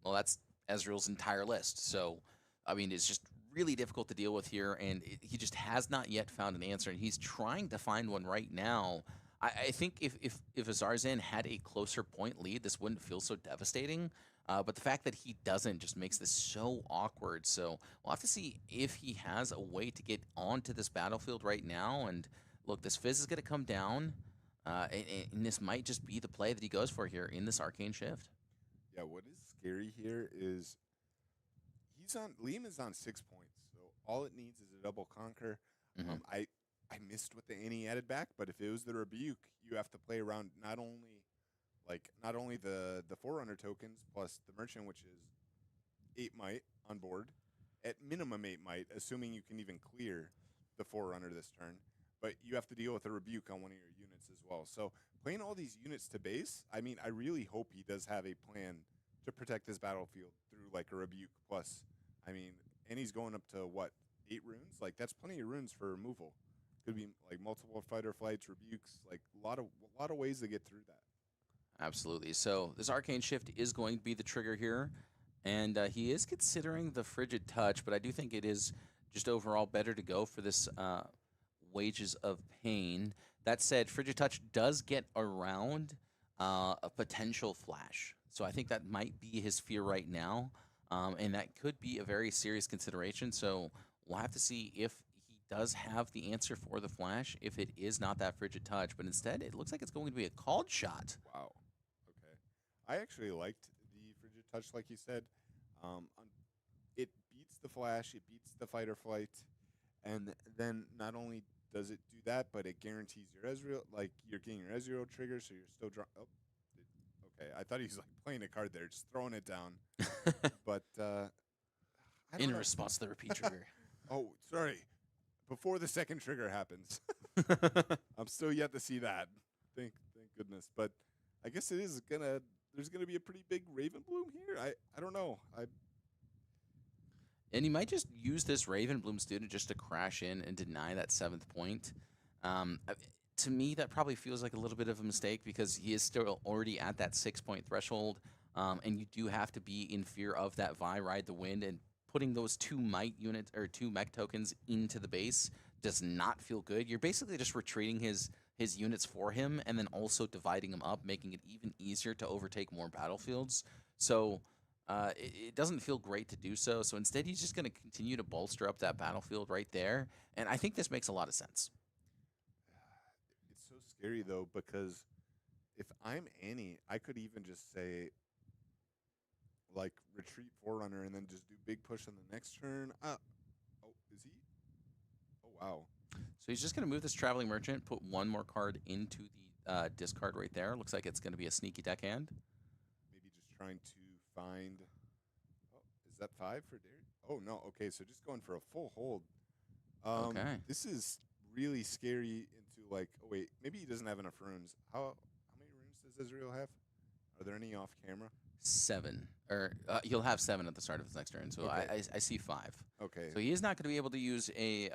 well, that's Ezreal's entire list. So, I mean, it's just really difficult to deal with here, and he just has not yet found an answer, and he's trying to find one right now. I think if Azarzan had a closer point lead, this wouldn't feel so devastating. But the fact that he doesn't just makes this so awkward. So we'll have to see if he has a way to get onto this battlefield right now. And look, this Fizz is going to come down, and this might just be the play that he goes for here in this Arcane Shift. Yeah, what is scary here is Liam is on 6 points, so all it needs is a double conquer. Mhm. I missed what the Annie added back, but if it was the Rebuke, you have to play around not only the Forerunner tokens plus the Merchant, which is 8 might on board, at minimum 8 might, assuming you can even clear the Forerunner this turn. But you have to deal with a Rebuke on one of your units as well. So playing all these units to base, I mean, I really hope he does have a plan to protect this battlefield through like a Rebuke plus. I mean, and he's going up to what, 8 runes? Like that's plenty of runes for removal. Could be like multiple fighter flights, rebukes, like a lot of ways to get through that. Absolutely. So this Arcane Shift is going to be the trigger here, and he is considering the Frigid Touch, but I do think it is just overall better to go for this Wages of Pain. That said, Frigid Touch does get around a potential flash, so I think that might be his fear right now, and that could be a very serious consideration. So we'll have to see if he does have the answer for the flash, if it is not that Frigid Touch, but instead it looks like it's going to be a called shot. Wow. Okay. I actually liked the Frigid Touch, like you said. It beats the flash, it beats the fight or flight, and then not only does it do that, but it guarantees your Ezreal, like you're getting your Ezreal trigger, so you're still okay, I thought he was like playing a card there, just throwing it down. But I don't In know. response to the repeat trigger. Oh, sorry. Before the second trigger happens, I'm still yet to see that. Thank goodness. But I guess there's gonna be a pretty big Raven Bloom here. I don't know. And he might just use this Raven Bloom student just to crash in and deny that 7th point. To me, that probably feels like a little bit of a mistake because he is still already at that 6-point threshold, and you do have to be in fear of that Vi Ride the Wind, and putting those 2 might units or 2 mech tokens into the base does not feel good. You're basically just retreating his units for him and then also dividing them up, making it even easier to overtake more battlefields. So it doesn't feel great to do so. So instead, he's just going to continue to bolster up that battlefield right there. And I think this makes a lot of sense. It's so scary though because if I'm Annie, I could even just say like retreat Forerunner and then just do big push on the next turn. Oh, is he? Oh wow. So he's just going to move this Traveling Merchant, put 1 more card into the discard right there. Looks like it's going to be a sneaky deckhand. Maybe just trying to find. Oh, is that 5 for Derek? Oh no. Okay, so just going for a full hold. Okay. This is really scary. Into like, oh wait, maybe he doesn't have enough runes. How many runes does Israel have? Are there any off camera? 7. Or he'll have 7 at the start of his next turn. So Okay. I see 5. Okay. So he is not going to be able to use a.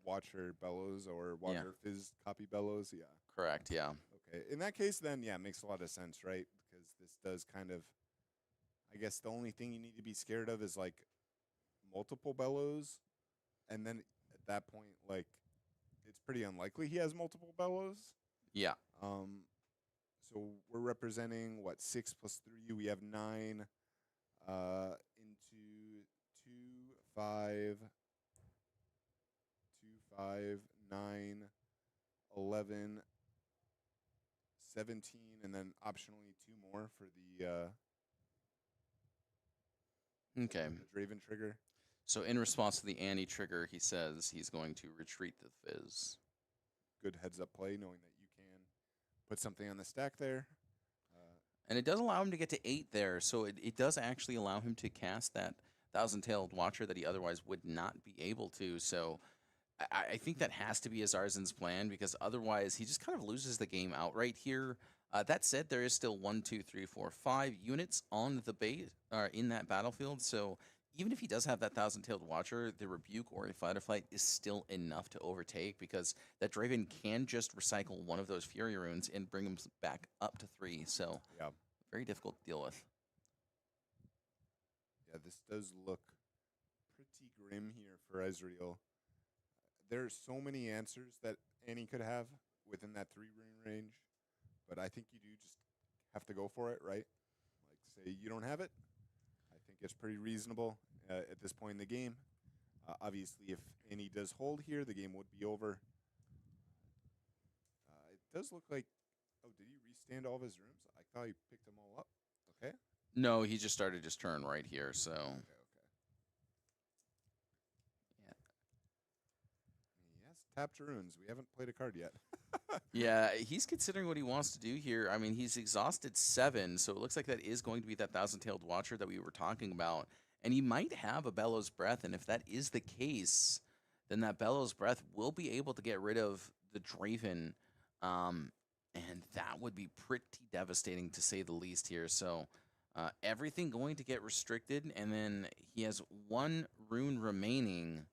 Watcher Bellows or Water Fizz copy Bellows. Yeah. Correct. Yeah. Okay. In that case, then yeah, it makes a lot of sense, right? Because this does kind of. I guess the only thing you need to be scared of is like multiple Bellows, and then at that point, like it's pretty unlikely he has multiple Bellows. Yeah. So we're representing what 6 plus 3. We have 9. Into 2, 5, 9, 11, 17, and then optionally 2 more for the Okay. the Draven trigger. So in response to the Annie trigger, he says he's going to retreat the Fizz. Good heads up play, knowing that you can put something on the stack there. And it does allow him to get to 8 there, so it does actually allow him to cast that Thousand-Tailed Watcher that he otherwise would not be able to. So I think that has to be Azarzen's plan, because otherwise he just kind of loses the game outright here. That said, there is still 1, 2, 3, 4, 5 units on the base in that battlefield, so even if he does have that Thousand-Tailed Watcher, the Rebuke or a Fight or Flight is still enough to overtake, because that Draven can just recycle one of those Fury Runes and bring him back up to 3. So Yeah. very difficult to deal with. Yeah, this does look pretty grim here for Ezreal. There's so many answers that Annie could have within that 3 rune range, but I think you do just have to go for it, right? Like, say you don't have it. I think it's pretty reasonable at this point in the game. Obviously, if Annie does hold here, the game would be over. It does look like. Oh, did he restand all of his rooms? I thought he picked them all up. Okay. No, he just started his turn right here, so Okay. yeah. tap to runes. We haven't played a card yet. Yeah, he's considering what he wants to do here. I mean, he's exhausted 7, so it looks like that is going to be that thousand-tailed watcher that we were talking about. And he might have a Bellows Breath, and if that is the case, then that Bellows Breath will be able to get rid of the Draven. And that would be pretty devastating to say the least here. So everything going to get restricted, and then he has 1 rune remaining.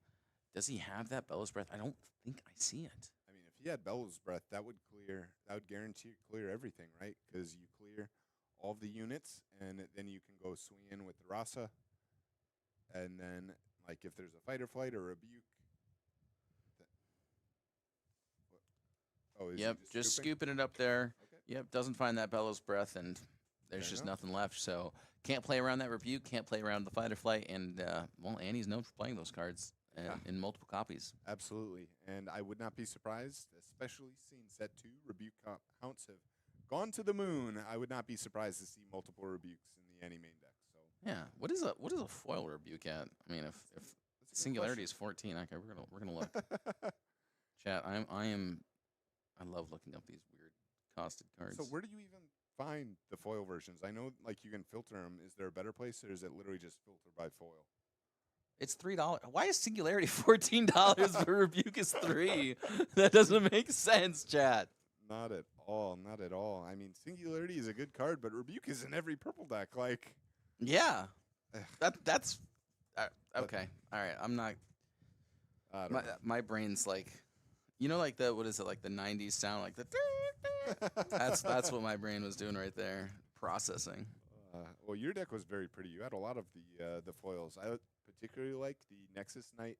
Does he have that Bellows Breath? I don't think I see it. I mean, if he had Bellows Breath, that would guarantee clear everything, right? Because you clear all of the units, and then you can go swing in with the Rasa. And then, like, if there's a fight or flight or rebuke. Oh, is Yep, he just scooping? scooping it up there. Okay. Yep, doesn't find that Bellows Breath, and there's Fair just enough. nothing left. So can't play around that rebuke, can't play around the fight or flight, and well, Annie's known for playing those cards in multiple copies. Absolutely. And I would not be surprised, especially seeing set 2 rebuke counts have gone to the moon. I would not be surprised to see multiple rebukes in the Annie main deck. So Yeah, what is a foil rebuke at? I mean, if that's a good singularity is 14, okay, we're gonna look. question. Chat, I love looking up these weird costed cards. So where do you even find the foil versions? I know, like, you can filter them. Is there a better place, or is it literally just filtered by foil? It's $3. Why is singularity $14 but rebuke is 3? That doesn't make sense, chat. Not at all. Not at all. I mean, Singularity is a good card, but Rebuke is in every purple deck. Like, Yeah, ugh, that's okay. All right, I'm not. I don't My brain's like, like the what is it, like the '90s sound, like the. know. That's what my brain was doing right there, processing. Well, your deck was very pretty. You had a lot of the foils. I particularly like the Nexus Knight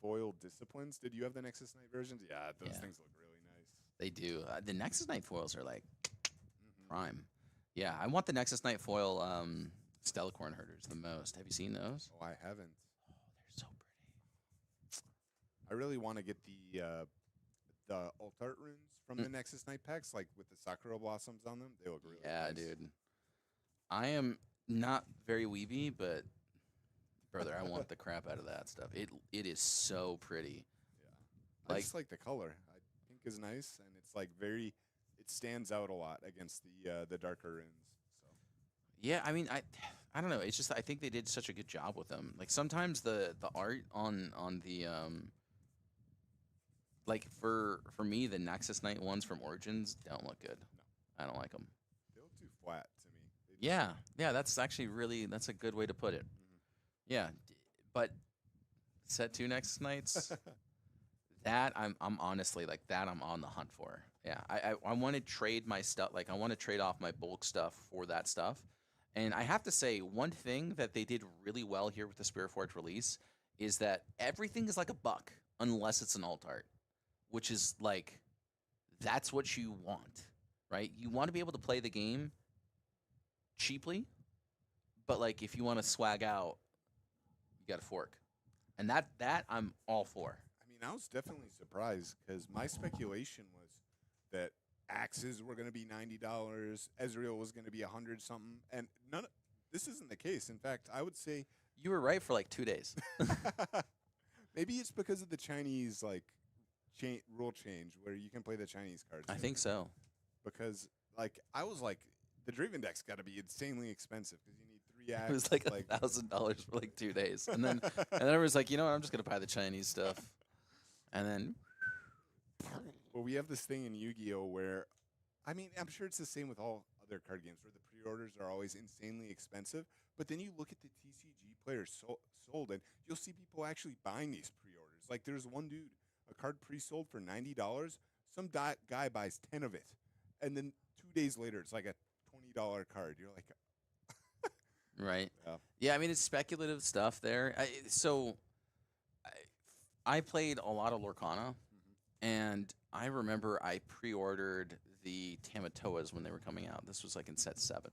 foil disciplines. Did you have the Nexus Knight versions? Yeah, those Yeah. things look really nice. They do. The Nexus Knight foils are like Mhm. prime. Yeah, I want the Nexus Knight foil Stellacorn herders the most. Have you seen those? Oh, I haven't. Oh, they're so pretty. I really want to get the alt art runes from the Nexus Knight packs, like with the Sakura blossoms on them. They look really Yeah, nice. dude. I am not very weeby, but brother, I want the crap out of that stuff. It is so pretty. I Like- just like the color. Pink is nice, and it's like it stands out a lot against the darker runes. So Yeah, I mean, I don't know. It's just I think they did such a good job with them. Like sometimes the art on the like for me the Nexus Knight ones from Origins don't look good. No. I don't like them. they look too flat to me. They just- Yeah, that's actually that's a good way to put it. Mhm. Yeah, but set 2 Nexus Knights. That I'm honestly like that I'm on the hunt for. Yeah, I want to trade my stuff. Like I want to trade off my bulk stuff for that stuff. And I have to say one thing that they did really well here with the Spirit Forge release is that everything is like a buck unless it's an alt art, which is like that's what you want, right? You want to be able to play the game cheaply, but like if you want to swag out, you got to fork, and that I'm all for. I mean, I was definitely surprised because my speculation was that axes were going to be $90, Ezreal was going to be 100 something, and this isn't the case. In fact, I would say You were right for like 2 days. maybe it's because of the Chinese rule change where you can play the Chinese cards. I think so. because like I was like the Draven deck's got to be insanely expensive because you need 3 It axes. was like $1,000 for like 2 days, and then everyone's like, you know what? I'm just gonna buy the Chinese stuff, and then Well, we have this thing in Yu-Gi-Oh where, I mean, I'm sure it's the same with all other card games where the pre-orders are always insanely expensive. But then you look at the TCG players sold, and you'll see people actually buying these pre-orders. Like there's one dude, a card pre-sold for $90. Some guy buys 10 of it, and then 2 days later, it's like a $20 card. You're like, right. Yeah. Yeah, I mean it's speculative stuff there. I played a lot of Lorcana, and I remember I pre-ordered the Tamatoas when they were coming out. This was like in set 7.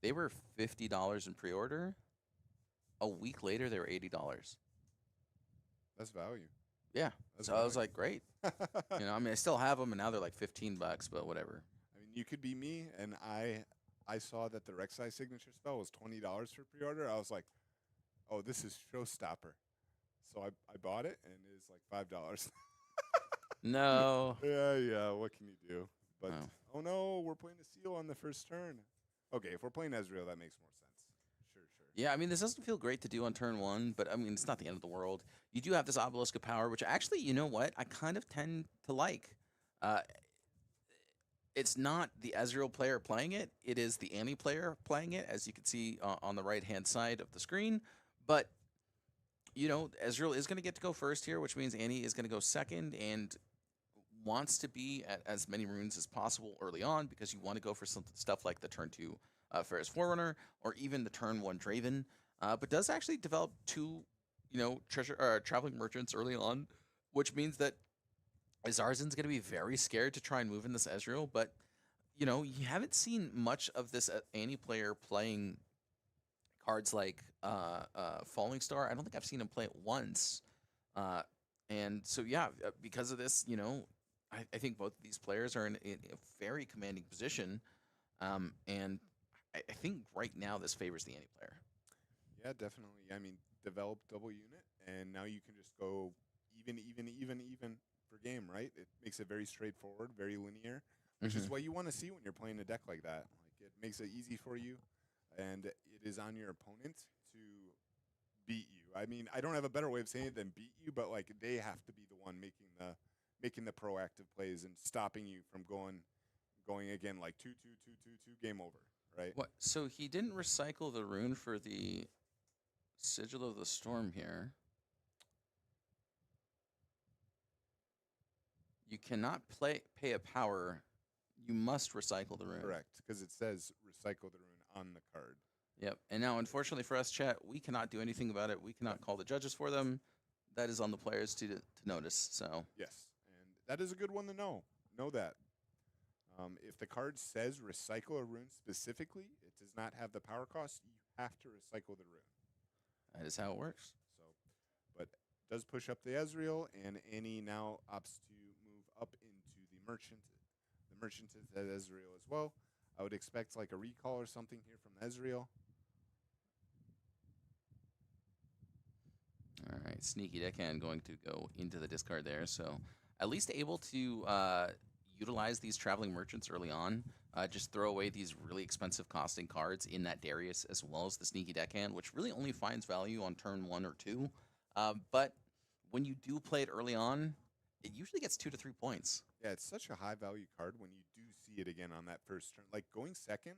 They were $50 in pre-order. A week later, they were $80. that's value. Yeah. That's So I was value. like, great. I mean, I still have them, and now they're like $15, but whatever. I mean, you could be me, and I saw that the Rek'Sai signature spell was $20 for pre-order. I was like, oh, this is showstopper. so I bought it, and it's like $5. No. Yeah. What can you do? But Oh. oh no, we're playing a seal on the first turn. Okay, if we're playing Ezreal, that makes more sense. Sure. Yeah, I mean, this doesn't feel great to do on turn one, but I mean, it's not the end of the world. You do have this Obelisk of Power, which actually, you know what? I kind of tend to like. Uh, it's not the Ezreal player playing it, it is the Annie player playing it, as you can see on the right hand side of the screen. But, you know, Ezreal is going to get to go first here, which means Annie is going to go second and wants to be at as many runes as possible early on because you want to go for some stuff like the turn two Ferris Forerunner or even the turn one Draven. But does actually develop two, you know, traveling merchants early on, which means that Zarzin's going to be very scared to try and move in this Ezreal. But you know, you haven't seen much of this Annie player playing cards like Falling Star. I don't think I've seen him play it once. And so, yeah, because of this, you know, I think both of these players are in a very commanding position. And I think right now this favors the Annie player. Yeah, definitely. I mean, develop double unit, and now you can just go even for game, right? It makes it very straightforward, very linear, which is what you want to see when you're playing a deck like that. Like it makes it easy for you, and it is on your opponent to beat you. I mean, I don't have a better way of saying it than beat you, but like they have to be the one making the proactive plays and stopping you from going again like 2-2-2-2-2 game over, right? What? So he didn't recycle the rune for the Sigil of the Storm here. You cannot pay a power. You must recycle the rune. Correct, because it says recycle the rune on the card. Yep. And now, unfortunately for us, chat, we cannot do anything about it. We cannot call the judges for them. That is on the players to notice. So Yes, and that is a good one to know. Know that. If the card says recycle a rune specifically, it does not have the power cost. You have to recycle the rune. that is how it works. So, but does push up the Ezreal, and Annie now opts to move up into the merchant. The merchant is at Ezreal as well. I would expect like a recall or something here from Ezreal. All right, sneaky deckhand going to go into the discard there. So at least able to utilize these traveling merchants early on. Just throw away these really expensive costing cards in that Darius as well as the sneaky deckhand, which really only finds value on turn 1 or 2. But when you do play it early on, it usually gets 2 to 3 points. Yeah, it's such a high value card when you do see it again on that first turn. Like going second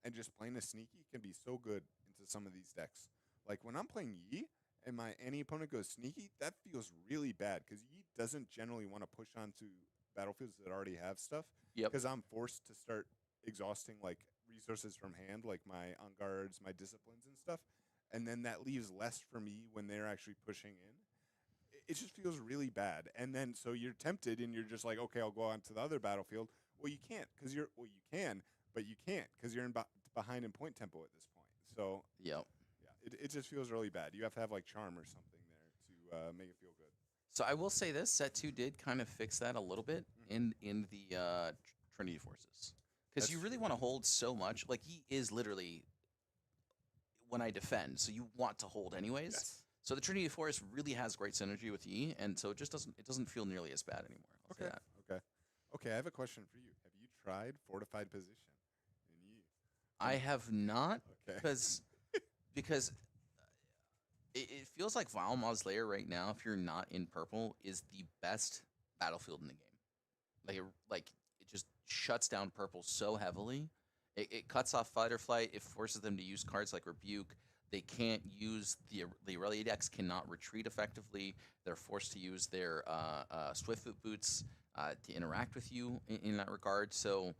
and just playing a sneaky can be so good into some of these decks. Like when I'm playing Yi and my any opponent goes sneaky, that feels really bad because Yi doesn't generally want to push onto battlefields that already have stuff. Yep. Because I'm forced to start exhausting like resources from hand, like my on guards, my disciplines and stuff. And then that leaves less for me when they're actually pushing in. It just feels really bad. And then so you're tempted and you're just like, okay, I'll go on to the other battlefield. Well, you can't because you can, but you can't because you're behind in point tempo at this point. So Yep. yeah, it just feels really bad. You have to have like charm or something there to make it feel good. So I will say this: Set 2 did kind of fix that a little bit in the Trinity Forces, because you That's really true. want to hold so much. Like he is literally when I defend, so you want to hold anyways. Yes. So the Trinity Force really has great synergy with Yi, and so it just doesn't feel nearly as bad anymore. I'll say Okay. that. Okay. I have a question for you. Have you tried fortified position in Yi? I have not Okay. because it feels like Vile Mausoleum right now, if you're not in purple, is the best battlefield in the game. Like it just shuts down purple so heavily. It cuts off fight or flight. It forces them to use cards like Rebuke. They can't use the Aurelia decks cannot retreat effectively. They're forced to use their Swiftfoot boots to interact with you in that regard. So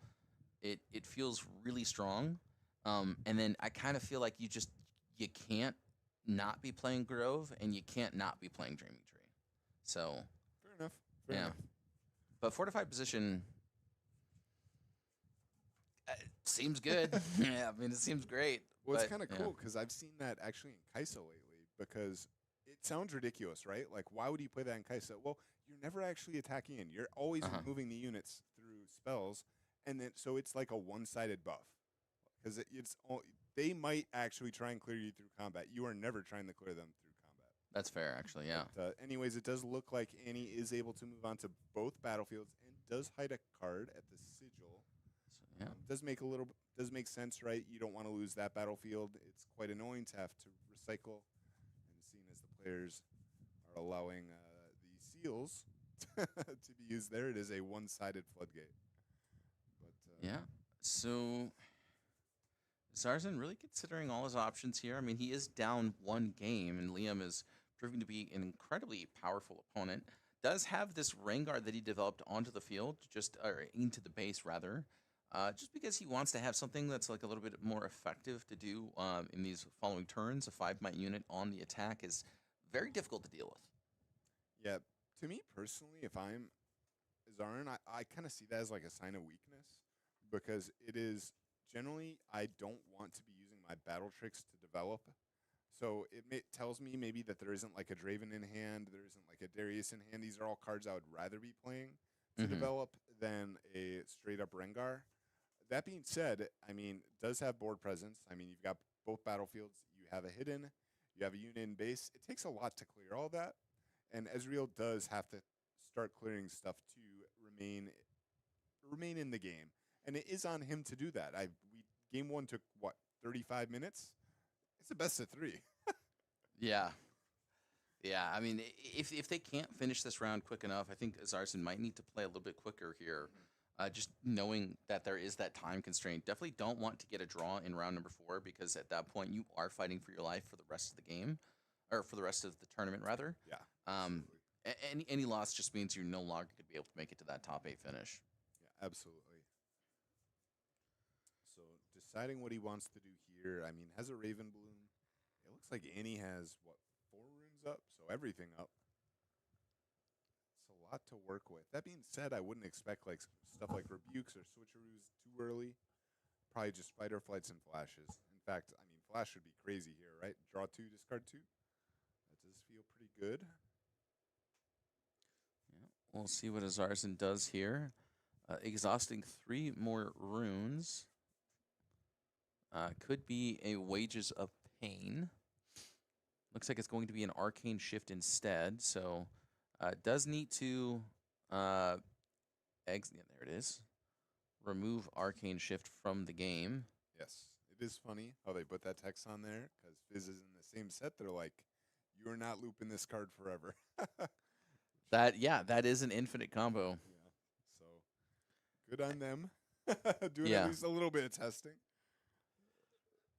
it feels really strong. And then I kind of feel like you can't not be playing Grove, and you can't not be playing Dreaming Tree. So Fair enough. Fair yeah, enough. but fortified position seems good. Yeah, I mean it seems great. Well, it's but, kind of yeah. cool because I've seen that actually in Kaisa lately because it sounds ridiculous, right? Like, why would you play that in Kaisa? Well, you're never actually attacking in. You're always moving the units through spells, and then so it's like a one-sided buff because they might actually try and clear you through combat. You are never trying to clear them through combat. That's fair, actually. Yeah. But, anyways, it does look like Annie is able to move on to both battlefields and does hide a card at the sigil. So, yeah. Does make sense, right? You don't want to lose that battlefield. It's quite annoying to have to recycle, and seeing as the players are allowing the seals to be used there, it is a one-sided floodgate. But Yeah. So Zarzan really considering all his options here. I mean, he is down one game, and Liam is proving to be an incredibly powerful opponent. Does have this Rengar that he developed onto the field, or into the base rather, just because he wants to have something that's like a little bit more effective to do in these following turns. A 5-might unit on the attack is very difficult to deal with. yeah, to me personally, if I'm Zarin, I kind of see that as like a sign of weakness because it is generally I don't want to be using my battle tricks to develop. So it tells me maybe that there isn't like a Draven in hand, there isn't like a Darius in hand. These are all cards I would rather be playing to develop than a straight up Rengar. That being said, I mean, does have board presence. I mean, you've got both battlefields. You have a hidden, you have a unit in base. It takes a lot to clear all that, and Ezreal does have to start clearing stuff to remain in the game, and it is on him to do that. Game one took what 35 minutes. It's a best of 3. Yeah. Yeah, I mean, if they can't finish this round quick enough, I think Zarzan might need to play a little bit quicker here. Just knowing that there is that time constraint. Definitely don't want to get a draw in round number 4 because at that point you are fighting for your life for the rest of the game, or for the rest of the tournament rather. Yeah. Um, any loss just means you're no longer going to be able to make it to that top 8 finish. Yeah, absolutely. So deciding what he wants to do here, I mean, has a Raven Bloom. It looks like Annie has, 4 runes up? So everything up. It's a lot to work with. That being said, I wouldn't expect like stuff like rebukes or switcheroos too early. Probably just fight or flights and flashes. In fact, I mean, flash would be crazy here, right? Draw 2, discard 2. That does feel pretty good. Yeah, we'll see what Zarzan does here. Exhausting 3 more runes. Could be a Wages of Pain. Looks like it's going to be an Arcane Shift instead. So does need to yeah, there it is. Remove Arcane Shift from the game. Yes, it is funny how they put that text on there because Fizz is in the same set. They're like, you are not looping this card forever. That is an infinite combo. Yeah, so good on them. Doing Yeah. at least a little bit of testing.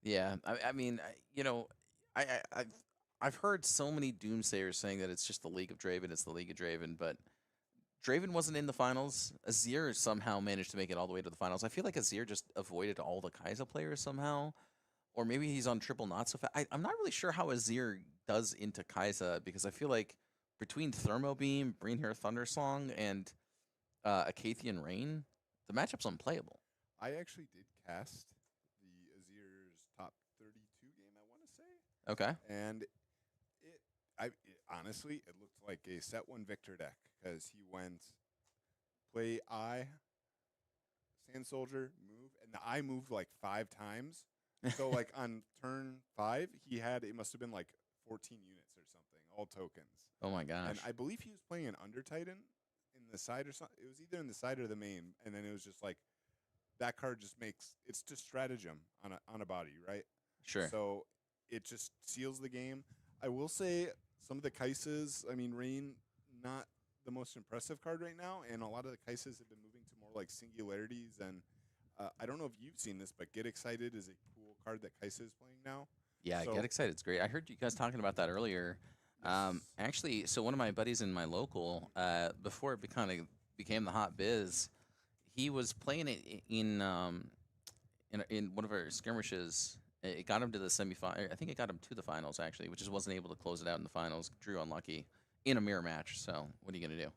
Yeah, I mean, I've heard so many doomsayers saying that it's just the League of Draven, it's the League of Draven, but Draven wasn't in the finals. Azir somehow managed to make it all the way to the finals. I feel like Azir just avoided all the Kai'Sa players somehow, or maybe he's on triple not so fast. I'm not really sure how Azir does into Kai'Sa because I feel like between Thermo Beam, Breenhair Thundersong, and Acathian Rain, the matchup's unplayable. I actually did cast the Azir's top 32 game, I want to say. Okay. And honestly, it looked like a set 1 Victor deck because he went play Sand Soldier, move, and the I moved like 5 times. So like on turn 5, it must have been like 14 units or something, all tokens. Oh my gosh. And I believe he was playing an Under Titan in the side or something. It was either in the side or the main, and then it was just like that card it's just stratagem on a body, right? Sure. So it just seals the game. I will say some of the Kaisas, I mean, Rain, not the most impressive card right now, and a lot of the Kaisas have been moving to more like singularities. And I don't know if you've seen this, but Get Excited is a cool card that Kaisa is playing now. Yeah, So- Get Excited. It's great. I heard you guys talking about that earlier. Actually, so one of my buddies in my local, before it became the hot biz, he was playing it in one of our skirmishes. It got him to the semifinal. I think it got him to the finals actually, which just wasn't able to close it out in the finals. Drew unlucky in a mirror match. So what are you gonna do?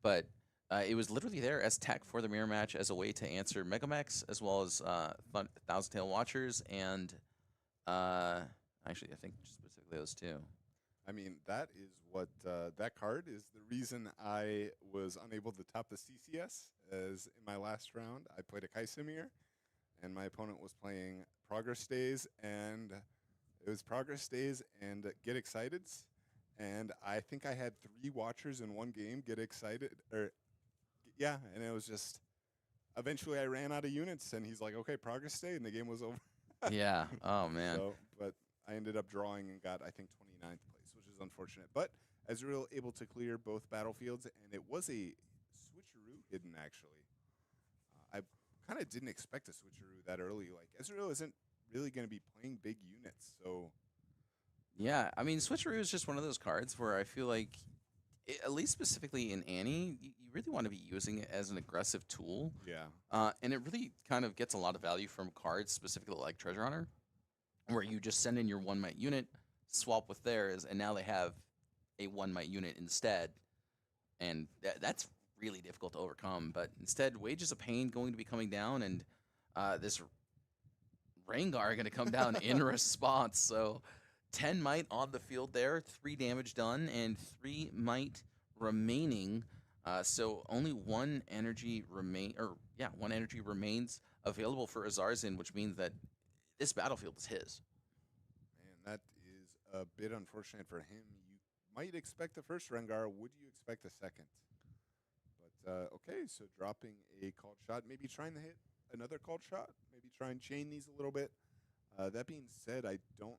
But it was literally there as tech for the mirror match as a way to answer Megamex as well as Thousand Tail Watchers and actually I think specifically those two. I mean, that is what that card is the reason I was unable to top the CCS. As in my last round, I played a Kaisimir, and my opponent was playing Progress Days, and it was Progress Days and Get Excited, and I think I had 3 watchers in one game get excited, or yeah, and it was just eventually I ran out of units, and he's like, "Okay, progress stayed," and the game was over. Yeah. Oh man. So, but I ended up drawing and got I think 29th place, which is unfortunate. But Ezreal able to clear both battlefields, and it was a switcheroo hidden actually. I kind of didn't expect a switcheroo that early. Like Ezreal isn't really going to be playing big units, so Yeah. I mean, Switcheroo is just one of those cards where I feel like, at least specifically in Annie, you really want to be using it as an aggressive tool. yeah. And it really kind of gets a lot of value from cards, specifically like Treasure Hunter, where you just send in your 1 might unit, swap with theirs, and now they have a 1 might unit instead. And that's really difficult to overcome. But instead, Wages of Pain going to be coming down, and this Rengar going to come down in response. So 10 might on the field there, 3 damage done, and 3 might remaining. So only 1 energy remains available for Azarzin, which means that this battlefield is his. Man, that is a bit unfortunate for him. You might expect the first Rengar. Would you expect the second? But okay, so dropping a called shot, maybe trying to hit another called shot, maybe try and chain these a little bit. That being said, I don't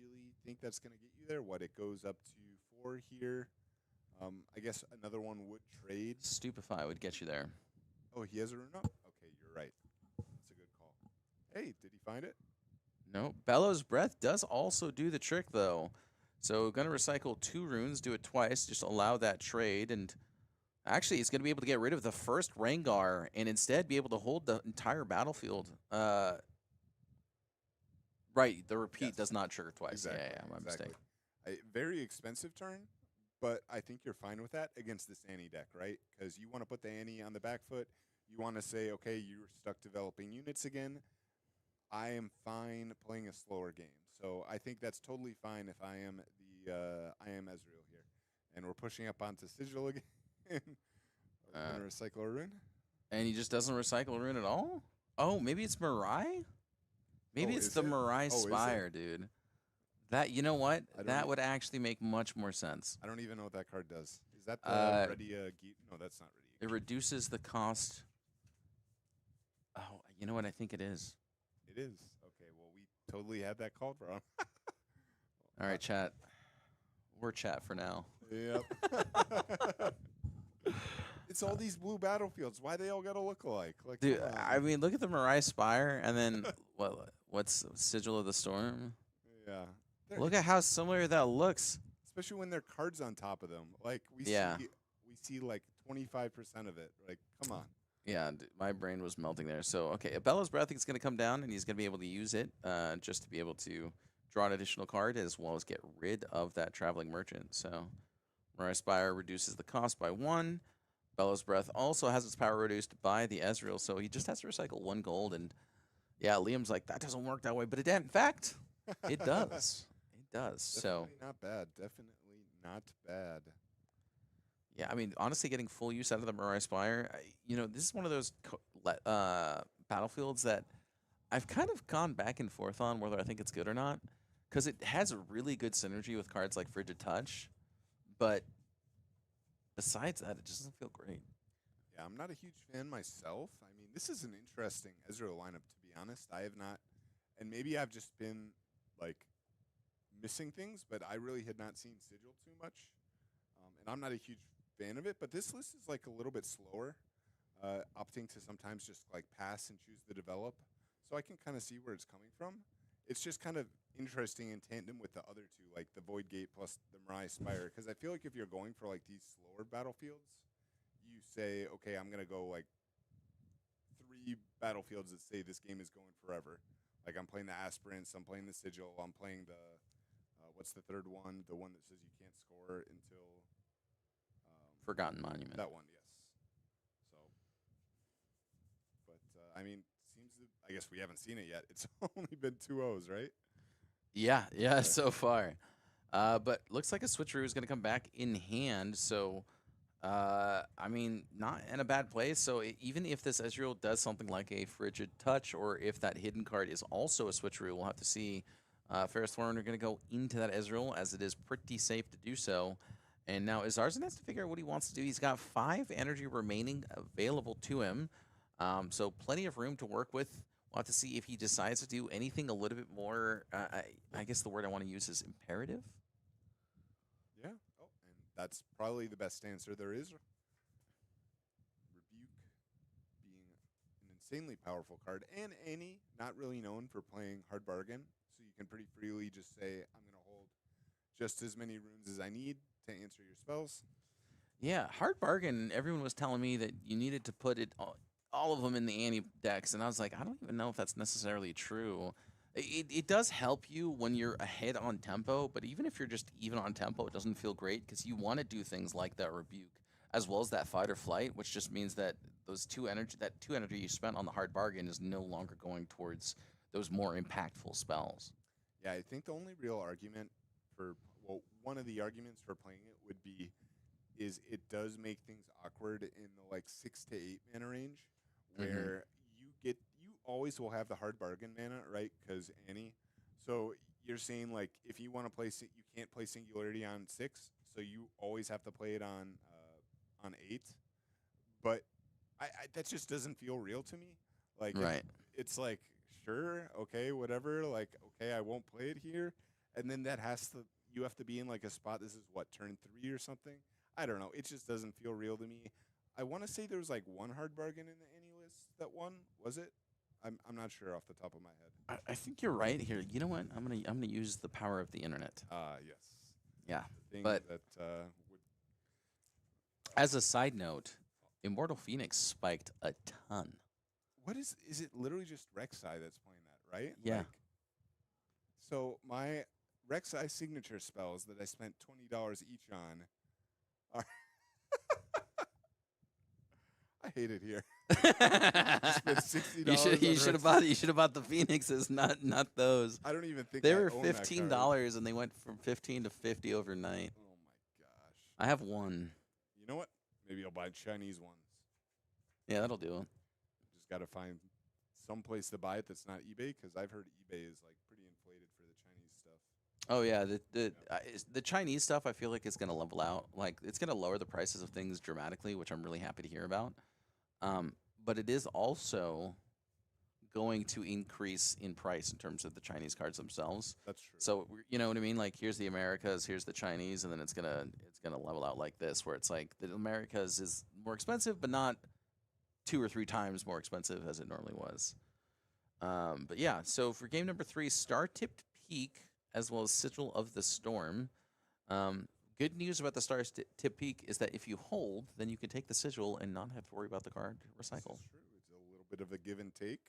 really think that's going to get you there. What, it goes up to 4 here. I guess another one would trade. Stupefy would get you there. Oh, he has a rune up? Okay, you're right. That's a good call. Hey, did he find it? No, Bellows Breath does also do the trick, though. So going to recycle 2 runes, do it twice, just allow that trade, and actually he's going to be able to get rid of the first Rengar and instead be able to hold the entire battlefield. Right, the repeat Yes. does not trigger twice. Exactly, Yeah, my exactly. mistake. Very expensive turn, but I think you're fine with that against this Annie deck, right? Because you want to put the Annie on the back foot. You want to say, okay, you're stuck developing units again. I am fine playing a slower game. So I think that's totally fine if I am Ezreal here. And we're pushing up onto Sigil again. We're going to recycle a rune. And he just doesn't recycle rune at all? Oh, maybe it's Mirai? Maybe Oh, it's is the it? Mirai Oh, is it? Spire, dude. That, you know what? I don't That e- would actually make much more sense. I don't even know what that card does. Is that the ready No, that's not ready. It reduces the cost. Oh, you know what? I think it is. It is. Okay, well, we totally had that called wrong. All right, chat. We're chat for now. Yep. It's all these blue battlefields. Why they all gotta look alike? Like, Dude, come on. I mean, look at the Mirai Spire, and then what's Sigil of the Storm? Yeah. They're- Look at how similar that looks. especially when there are cards on top of them. Like Yeah. we see like 25% of it. Like, come on. Yeah, my brain was melting there. So, okay, Bellows Breath is going to come down, and he's going to be able to use it just to be able to draw an additional card as well as get rid of that Traveling Merchant. So, Mirai Spire reduces the cost by 1. Bellows Breath also has its power reduced by the Ezreal, so he just has to recycle 1 gold. And yeah, Liam's like, that doesn't work that way, but in fact, it does. It does. So, Definitely not bad. Definitely not bad. yeah, I mean, honestly, getting full use out of the Mirai Spire, this is one of those battlefields that I've kind of gone back and forth on whether I think it's good or not, because it has a really good synergy with cards like Frigid Touch, but besides that, it just doesn't feel great. Yeah, I'm not a huge fan myself. I mean, this is an interesting Ezreal lineup, to be honest. I have not, and maybe I've just been like missing things, but I really had not seen Sigil too much, and I'm not a huge fan of it. But this list is like a little bit slower, opting to sometimes just like pass and choose the develop, so I can kind of see where it's coming from. It's just kind of interesting in tandem with the other two, like the Void Gate plus the Mirai Spire, because I feel like if you're going for like these slower battlefields, you say, okay, I'm gonna go like 3 battlefields that say this game is going forever. Like I'm playing the Aspirants, I'm playing the Sigil, I'm playing the what's the third one? The one that says you can't score until Forgotten Monument. that one, yes. So, but I mean, I guess we haven't seen it yet. It's only been 2 O's, right? Yeah, so far. But looks like a switcheroo is going to come back in hand. So, I mean, not in a bad place. So even if this Ezreal does something like a Frigid Touch, or if that hidden card is also a switcheroo, we'll have to see. Ferris Thorn are going to go into that Ezreal as it is pretty safe to do so. And now Izarzen has to figure out what he wants to do. He's got 5 energy remaining available to him. So plenty of room to work with. We'll have to see if he decides to do anything a little bit more. I guess the word I want to use is imperative. Yeah. Oh, and that's probably the best answer there is. Rebuke being an insanely powerful card, and Annie not really known for playing hard bargain, so you can pretty freely just say, I'm going to hold just as many runes as I need to answer your spells. Yeah, hard bargain. Everyone was telling me that you needed to put it all of them in the anti decks, and I was like, I don't even know if that's necessarily true. It does help you when you're ahead on tempo, but even if you're just even on tempo, it doesn't feel great because you want to do things like that rebuke as well as that fight or flight, which just means that those two energy you spent on the hard bargain is no longer going towards those more impactful spells. Yeah, I think the only real argument for, well, one of the arguments for playing it would be is it does make things awkward in the like 6 to 8 mana range, where you always will have the hard bargain mana, right? Because Annie. So you're saying like if you want to play, you can't play Singularity on 6, so you always have to play it on 8. But that just doesn't feel real to me. Like Right. it's like sure, okay, whatever. Like okay, I won't play it here, and then you have to be in like a spot. This is what, turn 3 or something. I don't know. It just doesn't feel real to me. I want to say there was like one hard bargain in the Annie list that won. Was it? I'm not sure off the top of my head. I think you're right here. You know what? I'm gonna use the power of the internet. Yes. Yeah, The thing but that would. as a side note, Immortal Phoenix spiked a ton. What is it? Literally just Rek'Sai that's playing that, right? Yeah. Like, so my Rek'Sai signature spells that I spent $20 each on are. I hate it here. Spent $60 You on should have Rek'Sai. bought the Phoenixes, not those. I don't even think They I were own that card. $15, and they went from 15 to 50 overnight. Oh my gosh! I have one. You know what? Maybe I'll buy Chinese ones. Yeah, that'll do it. Just got to find some place to buy it that's not eBay, because I've heard eBay is like pretty inflated for the Chinese stuff. Oh yeah, the Chinese stuff I feel like is gonna level out. Like it's gonna lower the prices of things dramatically, which I'm really happy to hear about. But it is also going to increase in price in terms of the Chinese cards themselves. That's true. So you know what I mean? Like here's the Americas, here's the Chinese, and then it's gonna level out like this, where it's like the Americas is more expensive, but not 2 or 3 times more expensive as it normally was. But yeah, so for game number 3, Star Tipped Peak as well as Sigil of the Storm. Good news about the Star Tip Peak is that if you hold, then you can take the Sigil and not have to worry about the card recycle. This is true. It's a little bit of a give and take.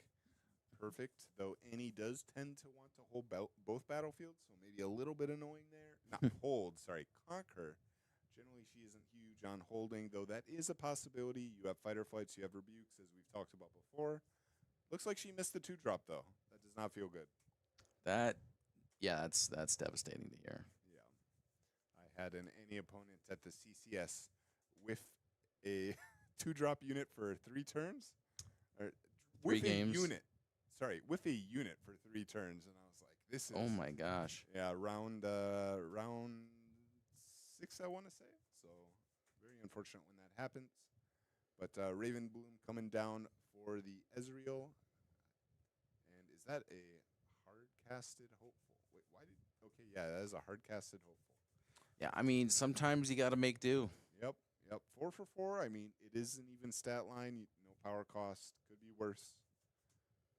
Perfect. Though Annie does tend to want to hold both battlefields, so maybe a little bit annoying there. Not hold, sorry, conquer. Generally, she isn't huge on holding, though that is a possibility. You have fighter flights, you have rebukes, as we've talked about before. Looks like she missed the 2-drop, though. That does not feel good. That's devastating to hear. Yeah. I had an Annie opponent at the CCS with a 2-drop unit for 3 turns. Or 3 with games. A unit. Sorry, with a unit for 3 turns, and I was like, "This is." Oh my gosh. Yeah, round 6, I want to say. So very unfortunate when that happens. But Raven Bloom coming down for the Ezreal, and is that a hard-casted hopeful? Wait, why did? Okay, yeah, that is a hard-casted hopeful. Yeah, I mean, sometimes you got to make do. Yep. 4 for 4. I mean, it is an even stat line. No power cost. Could be worse.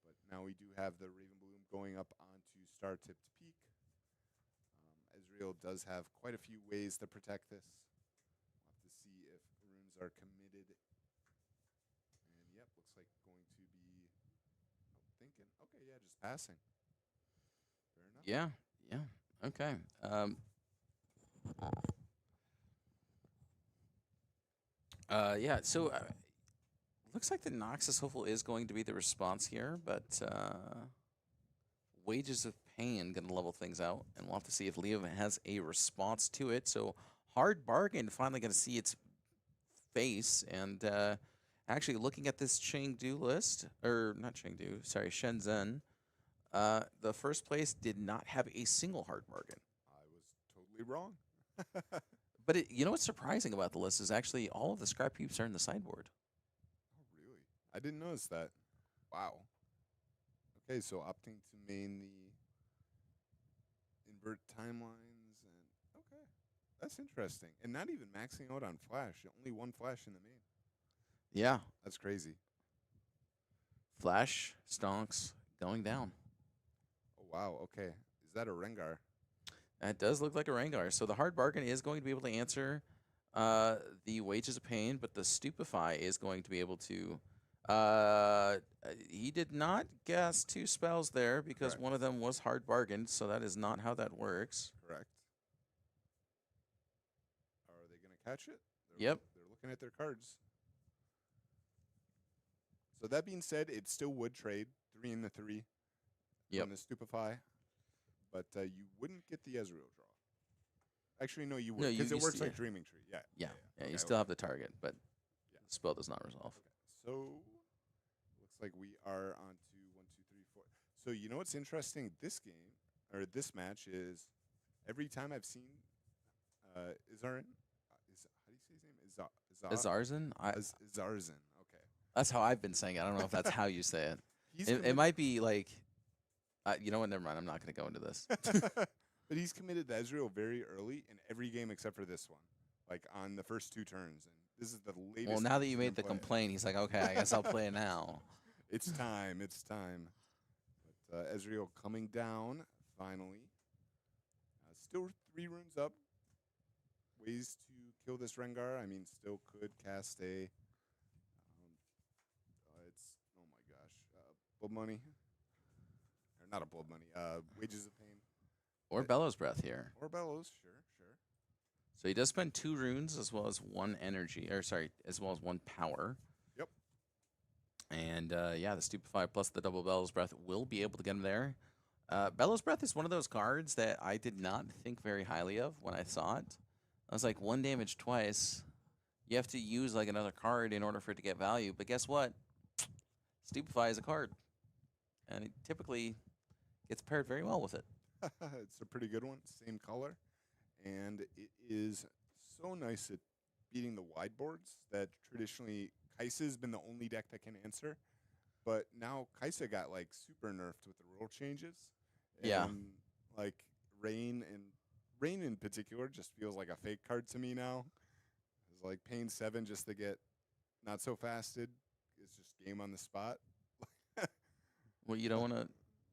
But now we do have the Raven Bloom going up onto Star Tipped Peak. Ezreal does have quite a few ways to protect this. We'll have to see if runes are committed. And yep, looks like going to be thinking. Okay, yeah, just passing. Fair enough. Yeah. Okay. Yeah, so looks like the Noxus Hopeful is going to be the response here, but Wages of Pain going to level things out, and we'll have to see if Leo has a response to it. So Hard Bargain finally going to see its face, and actually looking at this Chengdu list, or not Chengdu, sorry, Shenzhen, The first place did not have a single hard bargain. I was totally wrong. But you know what's surprising about the list is actually all of the scrap heaps are in the sideboard. Oh, really? I didn't notice that. Wow. Okay, so opting to main the invert timelines and okay, that's interesting. And not even maxing out on flash. Only one flash in the main. Yeah, That's crazy. Flash stonks going down. Oh wow. Okay, is that a Rengar? That does look like a Rengar. So the hard bargain is going to be able to answer the wages of pain, but the stupefy is going to be able to. He did not guess 2 spells there because Correct. one of them was hard bargained, so that is not how that works. Correct. Are they going to catch it? Yep. They're looking at their cards. So that being said, it still would trade 3 in the 3 Yep. from the stupefy, but you wouldn't get the Ezreal draw. Actually, no, you No, would you- because you it works st- like yeah. Dreaming Tree. Yeah. Yeah, you Okay, still okay. have the target, but Yeah. the spell does not resolve. Okay. So looks like we are on to 1, 2, 3, 4. So you know what's interesting? This game or this match is every time I've seen Izarin. Is how do you say his name? Azarzan? Zarzan. Okay. That's how I've been saying it. I don't know if that's how you say it. He's It might be like, you know what? Never mind. I'm not going to go into this. But he's committed to Ezreal very early in every game except for this one, like on the first 2 turns. And this is the latest. Well, now that he's you been made the playing. complaint, he's like, okay, I guess I'll play it now. It's time. It's time. But Ezreal coming down finally. Still 3 runes up. Ways to kill this Rengar. I mean, still could cast a. It's oh my gosh, blood money, or not a blood money. Wages of pain Or Bellows Breath here. or bellows. Sure, sure. So he does spend 2 runes as well as 1 energy, or sorry, as well as 1 power. Yep. And yeah, the Stupefy plus the double Bellows Breath will be able to get him there. Bellows Breath is one of those cards that I did not think very highly of when I saw it. I was like, 1 damage twice. You have to use like another card in order for it to get value. But guess what? Stupefy is a card. And it typically gets paired very well with it. It's a pretty good one. Same color, and it is so nice at beating the wide boards that traditionally Kai'Sa's been the only deck that can answer. But now Kai'Sa got like super nerfed with the rule changes. Yeah. And like Rain in particular just feels like a fake card to me now. It's like paying 7 just to get not so fasted. It's just game on the spot. Well, you don't want to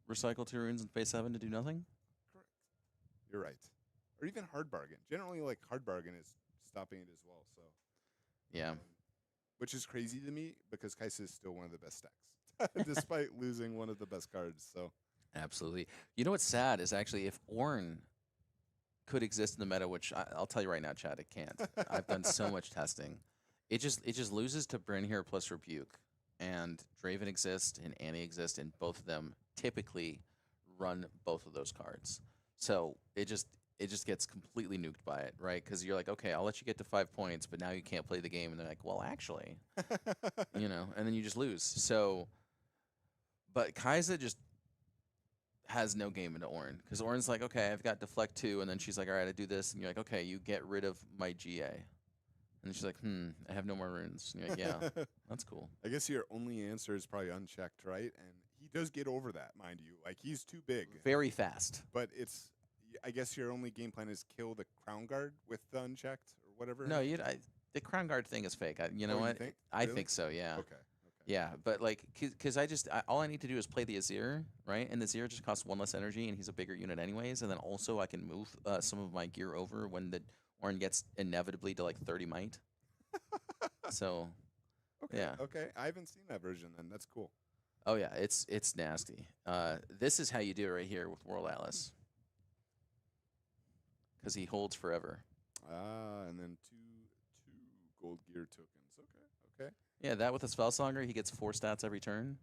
recycle 2 runes and pay 7 to do nothing? Correct. You're right. Or even hard bargain. Generally, like hard bargain is stopping it as well. So Yeah. which is crazy to me because Kai'Sa is still one of the best decks, despite losing one of the best cards. So Absolutely. You know what's sad is actually if Ornn could exist in the meta, which I'll tell you right now, Chad, it can't. I've done so much testing. It just loses to Bryn here plus Rebuke. And Draven exists and Annie exists, and both of them typically run both of those cards. So it just gets completely nuked by it, right? Because you're like, okay, I'll let you get to 5 points, but now you can't play the game. And they're like, well, actually, you know, and then you just lose. So, but Kai'Sa just has no game into Ornn because Ornn's like, okay, I've got deflect 2, and then she's like, all right, I do this, and you're like, okay, you get rid of my GA. And she's like, I have no more runes. And you're like, yeah, that's cool. I guess your only answer is probably unchecked, right? And he does get over that, mind you. Like he's too big. Very fast. But it's, I guess your only game plan is kill the Crown Guard with the unchecked or whatever. No, the Crown Guard thing is fake. You know you what? think? I Really? think so, yeah. Okay. Yeah, but like, because all I need to do is play the Azir, right? And the Azir just costs 1 less energy, and he's a bigger unit anyways. And then also I can move some of my gear over when the Ornn gets inevitably to like 30 might. So, Okay. yeah. Okay. I haven't seen that version then. That's cool. Oh yeah, it's nasty. This is how you do it right here with World Atlas, because he holds forever. And then two gold gear tokens. Okay. Okay. Yeah, that with a Spellsonger, he gets 4 stats every turn,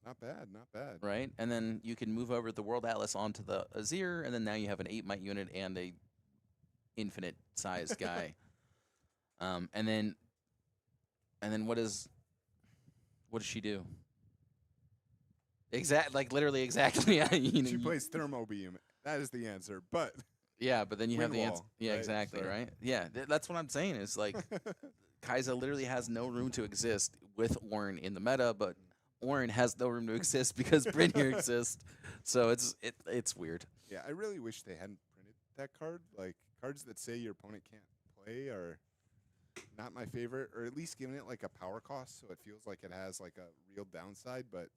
Not bad. Not bad. right? And then you can move over the World Atlas onto the Azir, and then now you have an 8 might unit and a infinite sized guy. And then what does she do? Like literally exactly. Yeah, She plays Thermo Beam. That is the answer. But yeah, but then you have Wind the answer. Wall, Yeah, right? exactly, So- right? Yeah, that's what I'm saying. Is like Kai'Sa literally has no room to exist with Ornn in the meta, but Ornn has no room to exist because Brynir exists. So it's weird. Yeah, I really wish they hadn't printed that card. Like cards that say your opponent can't play are not my favorite, or at least giving it like a power cost so it feels like it has like a real downside. But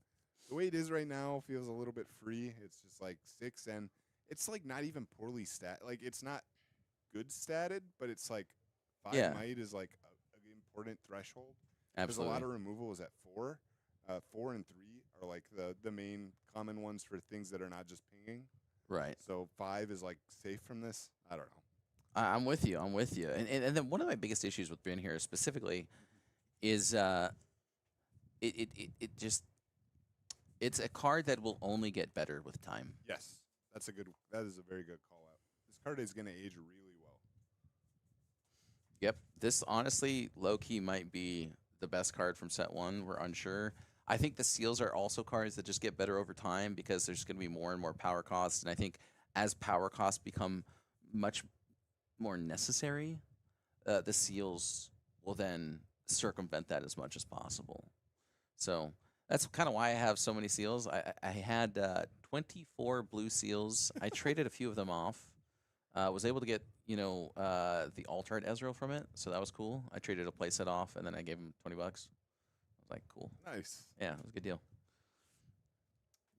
the way it is right now feels a little bit free. It's just like 6, and it's like not even poorly stat. Like it's not good statted, but it's like 5 Yeah. might is like an important threshold. Because a Absolutely. lot of removal is at 4. 4 and 3 are like the main common ones for things that are not just pinging. Right. So 5 is like safe from this. I don't know. I'm with you. I'm with you. And then one of my biggest issues with Brynir specifically is it just it's a card that will only get better with time. Yes, that is a very good call out. This card is going to age really well. Yep. This honestly, low key might be the best card from set 1. We're unsure. I think the seals are also cards that just get better over time because there's going to be more and more power costs. And I think as power costs become much more necessary, the seals will then circumvent that as much as possible. So that's kind of why I have so many seals. I had 24 blue seals. I traded a few of them off. Was able to get the alternate Ezreal from it, so that was cool. I traded a playset off, and then I gave him $20. I was like, cool. Nice. Yeah, it was a good deal.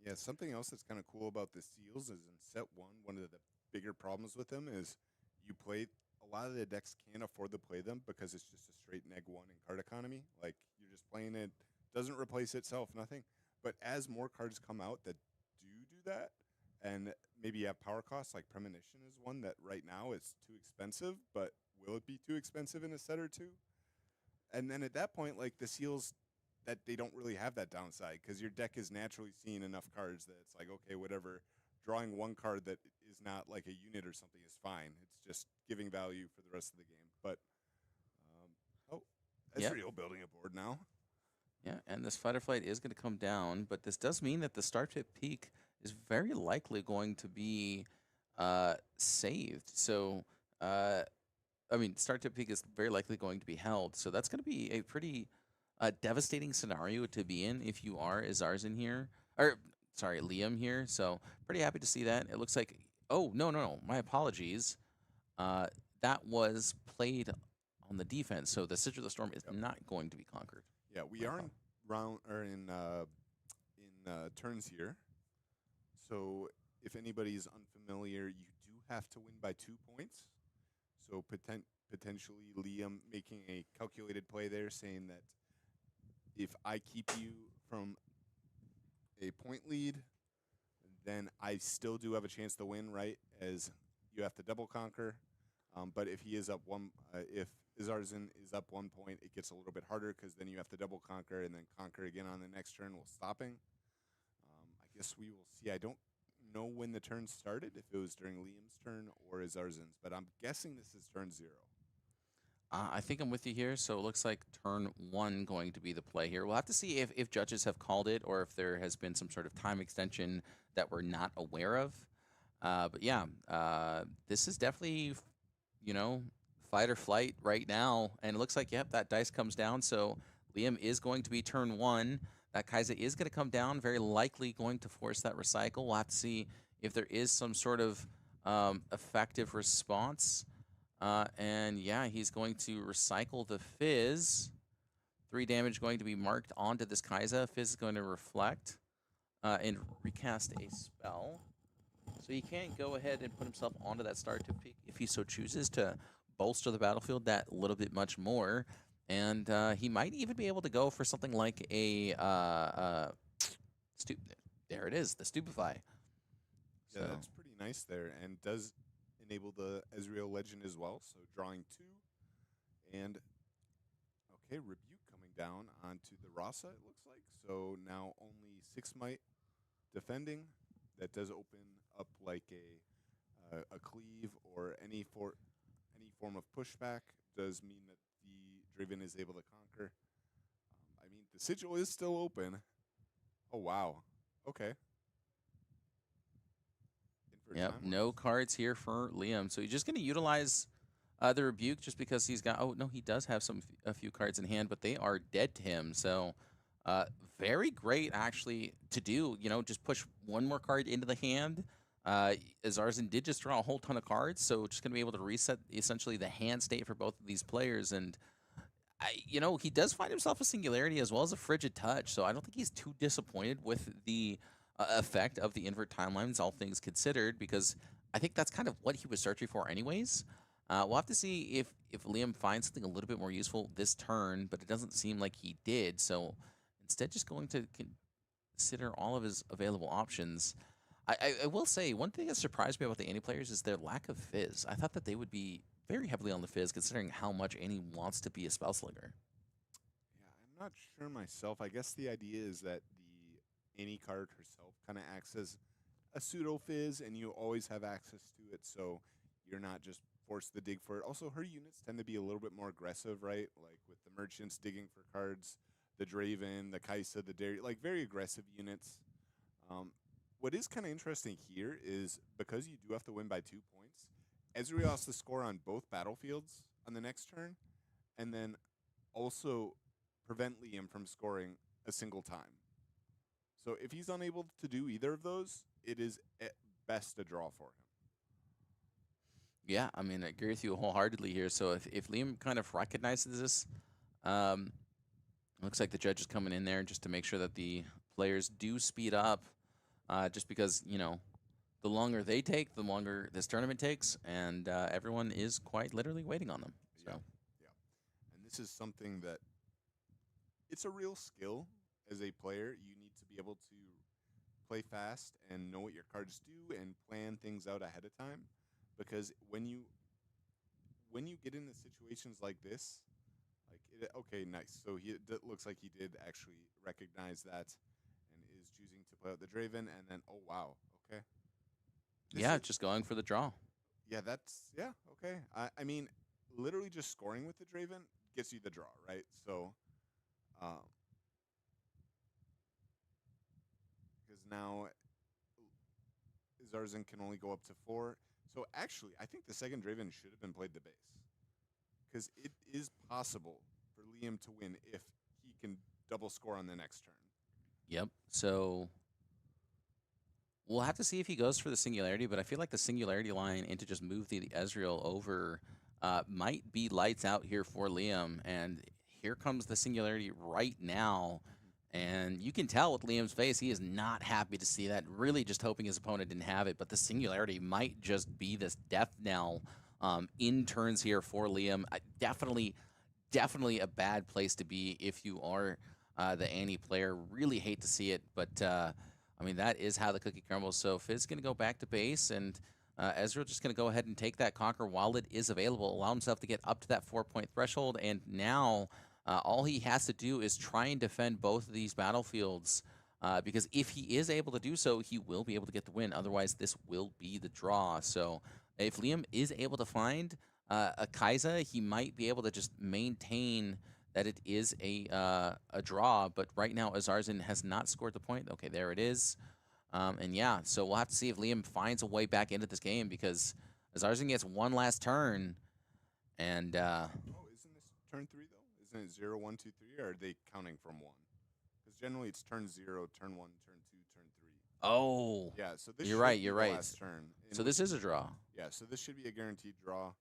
Yeah, something else that's kind of cool about the seals is in set 1, one of the bigger problems with them is you play a lot of the decks can't afford to play them because it's just a straight neg 1 in card economy. Like you're just playing it, doesn't replace itself, nothing. But as more cards come out that do that, and maybe you have power costs, like Premonition is one that right now is too expensive, but will it be too expensive in a set or two? And then at that point, like the seals, that they don't really have that downside because your deck is naturally seeing enough cards that it's like, okay, whatever. Drawing one card that is not like a unit or something is fine. It's just giving value for the rest of the game. But, Yep. Ezreal building a board now. Yeah, and this fight or flight is going to come down, but this does mean that the start pit peak is very likely going to be saved. So, start pit peak is very likely going to be held. So that's going to be a pretty devastating scenario to be in if you are Izarzen here, or sorry, Liam here. So pretty happy to see that. It looks like, oh no, my apologies. That was played on the defense, so the Sigil of the Storm is not going to be conquered. Yeah, we are in round or in turns here. So if anybody's unfamiliar, you do have to win by 2 points. So potentially Liam making a calculated play there, saying that if I keep you from a point lead, then I still do have a chance to win, right? As you have to double conquer. But if he is up if Izarzen is up 1 point, it gets a little bit harder because then you have to double conquer and then conquer again on the next turn while stopping. I guess we will see. I don't know when the turn started, if it was during Liam's turn or Izarzen's, but I'm guessing this is turn 0. I think I'm with you here. So it looks like turn 1 going to be the play here. We'll have to see if judges have called it or if there has been some sort of time extension that we're not aware of. But yeah, this is definitely, fight or flight right now. And it looks like, yep, that dice comes down. So Liam is going to be turn 1. That Kai'Sa is going to come down, very likely going to force that recycle. We'll have to see if there is some sort of effective response. And yeah, he's going to recycle the Fizz. 3 damage going to be marked onto this Kai'Sa. Fizz is going to reflect and recast a spell. So he can go ahead and put himself onto that start to peak if he so chooses to bolster the battlefield that little bit much more. And he might even be able to go for something like a there it is, the Stupefy. Yeah, that's pretty nice there, and does enable the Ezreal Legend as well. So drawing 2, and okay, Rebuke coming down onto the Rasa, it looks like. So now only 6 might defending. That does open up like a cleave or any form of pushback. Does mean that the Draven is able to conquer. I mean, the Sigil is still open. Oh wow. Okay. Invert Yep, time no works. cards here for Liam. So he's just going to utilize the rebuke just because he's got. Oh no, he does have a few cards in hand, but they are dead to him. So uh, very great actually to do. You know, just push one more card into the hand. Azarzan did just draw a whole ton of cards, so just going to be able to reset essentially the hand state for both of these players. And he does find himself a singularity as well as a frigid touch. So I don't think he's too disappointed with the effect of the invert timelines, all things considered, because I think that's kind of what he was searching for, anyways. We'll have to see if Liam finds something a little bit more useful this turn, but it doesn't seem like he did. So instead, just going to consider all of his available options. I will say one thing that surprised me about the Annie players is their lack of fizz. I thought that they would be very heavily on the fizz, considering how much Annie wants to be a spell slinger. Yeah, I'm not sure myself. I guess the idea is that the any card herself kind of acts as a pseudo fizz, and you always have access to it, so you're not just forced to dig for it. Also, her units tend to be a little bit more aggressive, right? Like with the merchants digging for cards, the Draven, the Kaisa, the Dairy, like very aggressive units. Um, what is kind of interesting here is because you do have to win by 2 points, Ezreal has to score on both battlefields on the next turn, and then also prevent Liam from scoring a single time. So if he's unable to do either of those, it is at best a draw for him. Yeah, I mean, I agree with you wholeheartedly here. So if Liam kind of recognizes this, um, looks like the judge is coming in there just to make sure that the players do speed up, just because, the longer they take, the longer this tournament takes, and everyone is quite literally waiting on them. Yeah, So, yeah. And this is something that it's a real skill as a player. You need to be able to play fast and know what your cards do and plan things out ahead of time. Because when you get into situations like this, okay, nice. So looks like he did actually recognize that and is choosing to play out the Draven. And then, oh wow, okay, this yeah, is just going for the draw. yeah, okay. I mean, literally just scoring with the Draven gets you the draw, right? So, because now Zarzan can only go up to 4. So actually, I think the second Draven should have been played to base because it is possible for Liam to win if he can double score on the next turn. Yep. So we'll have to see if he goes for the singularity, but I feel like the singularity line into just move the Ezreal over might be lights out here for Liam. And here comes the singularity right now. And you can tell with Liam's face, he is not happy to see that. Really just hoping his opponent didn't have it. But the singularity might just be this death knell in turns here for Liam. Definitely a bad place to be if you are the Annie player. Really hate to see it, but I mean, that is how the cookie crumbles. So Fizz going to go back to base, and Ezreal just going to go ahead and take that Conquer while it is available, allow himself to get up to that 4-point threshold, and now all he has to do is try and defend both of these battlefields, because if he is able to do so, he will be able to get the win. Otherwise, this will be the draw. So if Liam is able to find a Kai'Sa, he might be able to just maintain that it is a draw, but right now Azarzan has not scored the point. Okay, there it is. And yeah, so we'll have to see if Liam finds a way back into this game because Azarzan gets one last turn, and Oh, isn't this turn 3 though? Isn't it 0, 1, 2, 3? Or are they counting from 1? Because generally it's turn 0, turn 1, turn 2, turn 3. oh, Yeah, so this you're should right. be You're the right. last turn. So this is a draw. Yeah, so this should be a guaranteed draw.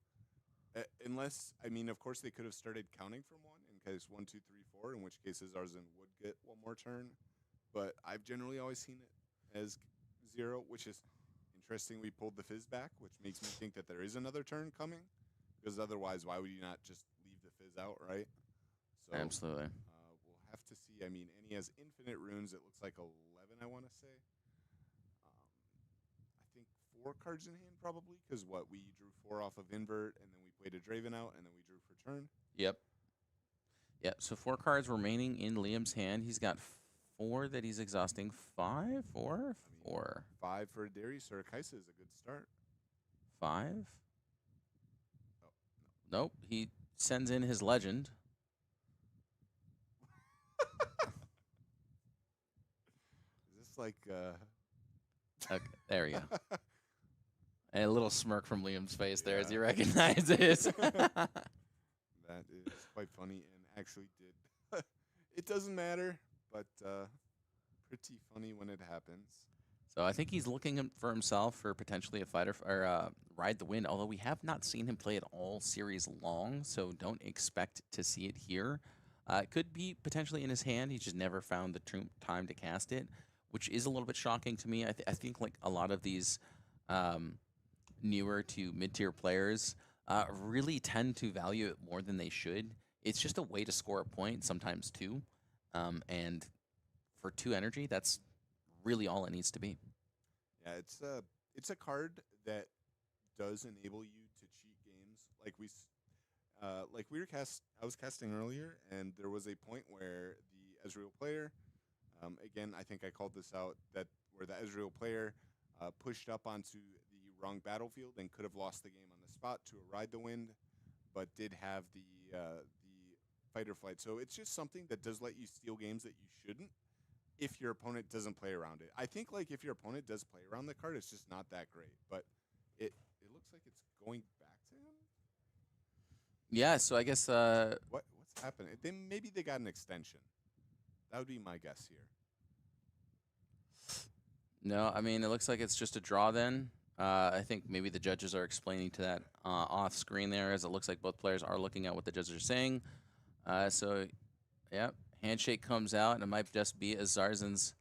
Unless, I mean, of course they could have started counting from 1 in case 1, 2, 3, 4, in which case Azarzan would get one more turn. But I've generally always seen it as 0, which is interesting. We pulled the Fizz back, which makes me think that there is another turn coming. Because otherwise, why would you not just leave the Fizz out, right? So Absolutely. we'll have to see. I mean, and he has infinite runes. It looks like 11, I want to say. I think 4 cards in hand probably, because we drew 4 off of invert, and then we played a Draven out, and then we drew for turn. Yep. Yep. So 4 cards remaining in Liam's hand. He's got 4 that he's exhausting. 5, 4, 4, 5 for Darius or Kaisa is a good start. 5. Oh, Nope. He sends in his legend. Is this looks like. Okay, there we go. And a little smirk from Liam's face there as he Yeah. recognizes. That is quite funny and actually did. It doesn't matter, but pretty funny when it happens. So I think he's looking for himself for potentially a fighter or ride the wind. Although we have not seen him play it all series long, so don't expect to see it here. It could be potentially in his hand. He just never found the time to cast it, which is a little bit shocking to me. I think like a lot of these newer to mid-tier players really tend to value it more than they should. It's just a way to score a point, sometimes two, and for 2 energy, that's really all it needs to be. Yeah, it's a card that does enable you to cheat games. Like I was casting earlier, and there was a point where the Ezreal player, again, I think I called this out, that where the Ezreal player pushed up onto the wrong battlefield and could have lost the game on the spot to a ride the wind, but did have the fight or flight. So it's just something that does let you steal games that you shouldn't if your opponent doesn't play around it. I think like if your opponent does play around the card, it's just not that great. But it looks like it's going back to him. Yeah, so I guess What's happening? Maybe they got an extension. That would be my guess here. no, I mean it looks like it's just a draw then. I think maybe the judges are explaining to that off screen there, as it looks like both players are looking at what the judges are saying. So, yeah, handshake comes out, and it might just be a Zarzan's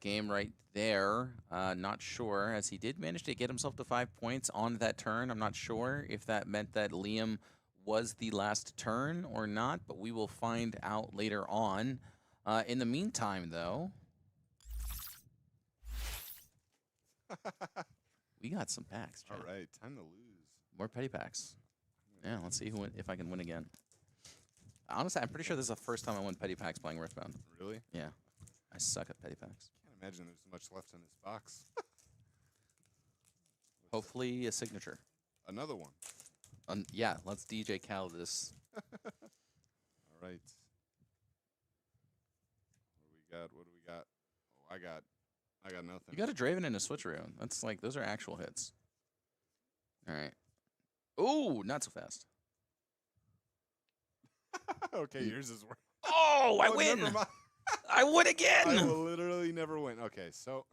game right there. Not sure, as he did manage to get himself to 5 points on that turn. I'm not sure if that meant that Liam was the last turn or not, but we will find out later on. In the meantime, though, we got some packs. All Chat. right, time to lose. More petty packs. Yeah, let's see if I can win again. Honestly, I'm pretty sure this is the first time I won petty packs playing Earthbound. Really? Yeah, I suck at petty packs. Can't imagine there's much left in this box. Hopefully a signature. Another one. Yeah, let's DJ Cal this. All right. What do we got? Oh, I got nothing. You got a Draven and a Switcheroo. That's like, those are actual hits. All right. Ooh, not so fast. Okay, yours is worth. Oh, I Oh, win! never mind. I win I again! will literally never win. Okay, so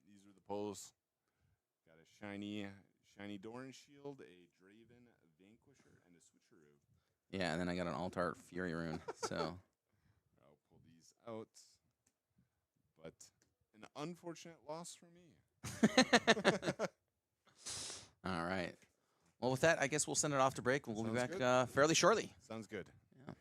these are the polls. Got a shiny Doran Shield, a Draven Vanquisher, and a Switcheroo. Yeah, and then I got an Altart Fury Rune. So I'll pull these out. But an unfortunate loss for me. all right. Well, with that, I guess we'll send it off to break. We'll be Sounds back good. fairly shortly. Sounds good. Yeah.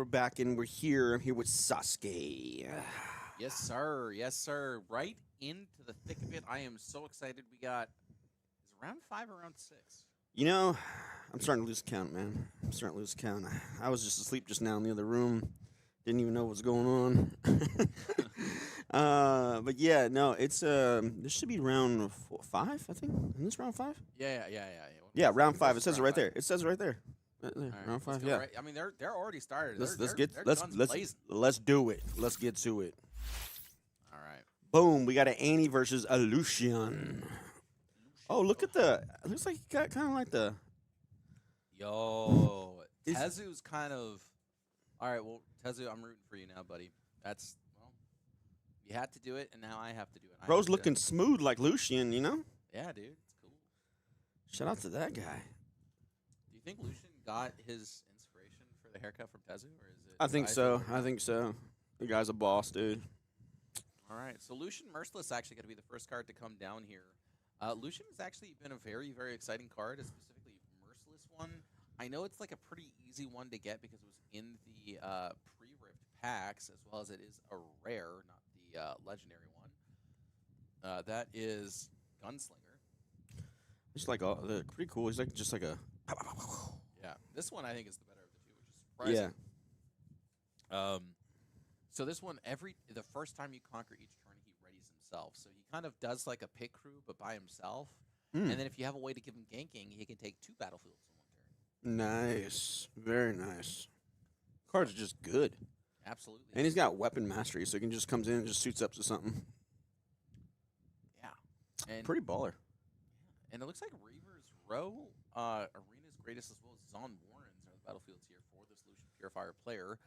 we're back and we're here. I'm here with Sasuke. Yes, sir. Yes, sir. Right into the thick of it. I am so excited. We got is it round 5 or round 6? You know, I'm starting to lose count, man. I'm starting to lose count. I was just asleep just now in the other room. Didn't even know what was going on. But yeah, no, it's this should be round 5, I think. Isn't this round 5? Yeah. Yeah, round 5. It This says is it round right there. five. It says it right there. Right there. All right, Round let's 5, go yeah. right- I mean, they're already started. Let's They're- get they're let's guns let's blazing. let's do it. Let's get to it. All right. Boom, we got an Annie versus a Lucian. Oh, look at the. It looks like he got kind of like the. Yo, Is- Tezu's kind of. All right, well, Tezu, I'm rooting for you now, buddy. That's well, you had to do it, and now I have to do it. I Bro's have to- looking smooth like Lucian, you know? Yeah, dude, it's cool. Shout out to that guy. Do you think Lucian got his inspiration for the haircut from Tezu, or is it? I think Aizen so. or I think so. The guy's a boss, dude. All right, so Lucian Merciless actually going to be the first card to come down here. Lucian has actually been a very, very exciting card, a specifically Merciless one. I know it's like a pretty easy one to get because it was in the pre-ripped packs, as well as it is a rare, not the legendary one. That is Gunslinger. He's like pretty cool. He's like just like a. Yeah, this one I think is the better of the two, which is surprising. Yeah. So this one, the first time you conquer each turn, he readies himself. So he kind of does like a pit crew, but by himself. Mm. And then if you have a way to give him ganking, he can take 2 battlefields in 1 turn. Nice. Very nice. Cards are just good. Absolutely. And he's got weapon mastery, so he can just comes in and just suits up to something. Yeah. And Pretty baller. And it looks like Reaver's Row, Arena's Greatest, as well as Zon Warren's are the battlefields here for this Lucian Purifier player.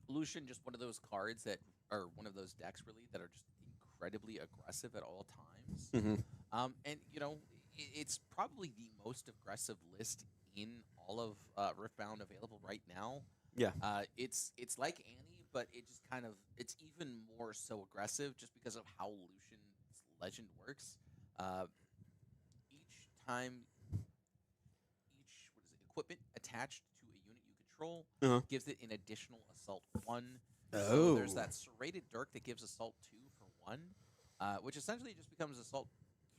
Lucian, just one of those cards that are one of those decks, really, that are just incredibly aggressive at all times. Mm-hmm. And, you know, it's probably the most aggressive list in all of Riftbound available right now. Yeah. It's like Annie, but it just kind of, it's even more so aggressive just because of how Lucian's legend works. Each time, equipment attached to a unit you control gives it an additional assault 1. So there's that serrated dirk that gives assault 2 for 1, which essentially just becomes assault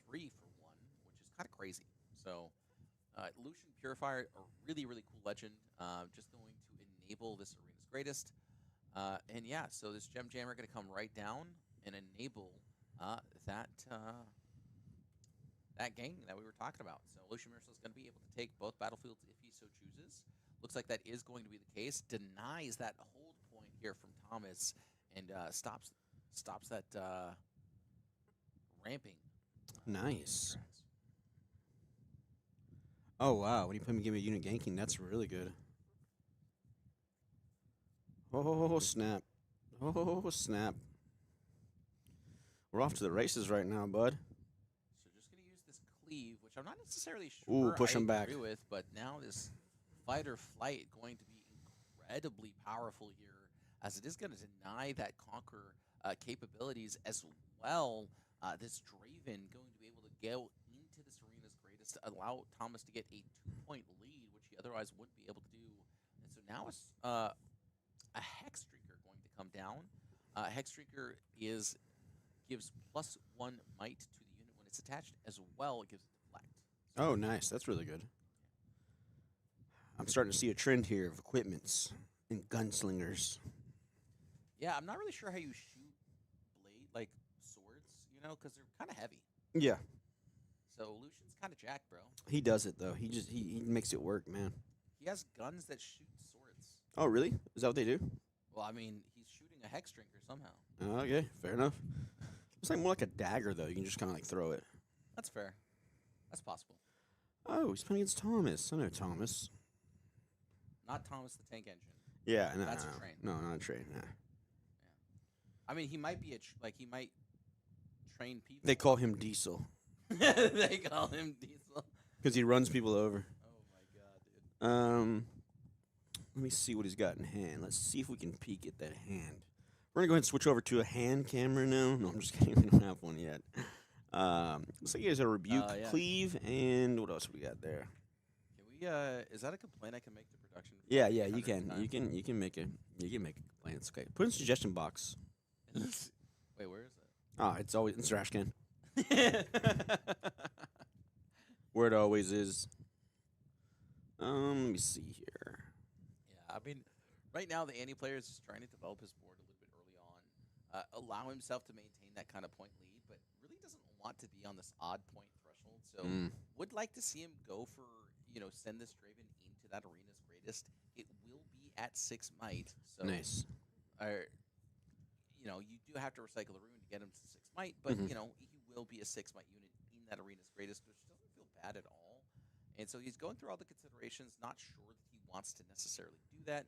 3 for 1, which is kind of crazy. So Lucian Purifier, a really, really cool legend, just going to enable this Arena's Greatest. And yeah, so this Gem Jammer going to come right down and enable that gang that we were talking about. So Lucian Merciless is going to be able to take both battlefields if he so chooses. Looks like that is going to be the case. Denies that hold point here from Thomas and stops that ramping. Nice. Oh, wow. When you put me give me a unit ganking, that's really good. Oh, snap. Oh, snap. We're off to the races right now, bud. So just going to use this cleave, which I'm not necessarily Ooh, sure push I him back. agree with, but now this fight or flight going to be incredibly powerful here, as it is going to deny that conquer capabilities as well. This Draven going to be able to go into this Arena's Greatest, allow Thomas to get a 2-point lead, which he otherwise wouldn't be able to do. And so now it's a Hexstreaker going to come down. Hexstreaker gives +1 might to the unit when it's attached, as well it gives it deflect. Oh, nice. That's really good. I'm starting to see a trend here of equipments and gunslingers. Yeah, I'm not really sure how you shoot like swords, you know, because they're kind of heavy. Yeah. So Lucian's kind of jacked, bro. He does it, though. He makes it work, man. He has guns that shoot swords. Oh, really? Is that what they do? Well, I mean, he's shooting a Hexstreaker somehow. Okay, fair enough. It's like more like a dagger, though. You can just kind of like throw it. That's fair. That's possible. Oh, he's playing against Thomas. I know Thomas. Not Thomas the Tank Engine. Yeah, no, That's no, a train. No, not a train. Nah. I mean, he might be he might train people. They call him Diesel They call him Diesel. because he runs people over. Oh my god, dude. Let me see what he's got in hand. Let's see if we can peek at that hand. We're gonna go ahead and switch over to a hand camera now. No, I'm just kidding. We don't have one yet. Looks like he has a rebuke, Yeah. cleave, and what else we got there? Can we? Is that a complaint I can make to production? introduction. For Yeah, the yeah, you 800th can. time? You can make a complaint. It's okay. Put in suggestion box. Wait, where is Ah, it's always in trash can. it? Where it always is. Let me see here. Yeah, I mean, right now the Andy player is just trying to develop his board a little bit early on, allow himself to maintain that kind of point lead, but really doesn't want to be on this odd point threshold. So would like to see him go for, send this Draven into that arena's greatest. It will be at 6 might. So Nice. you do have to recycle a rune to get him to 6 might, but Mhm. he will be a 6 might unit in that arena's greatest, which doesn't feel bad at all. And so he's going through all the considerations, not sure that he wants to necessarily do that.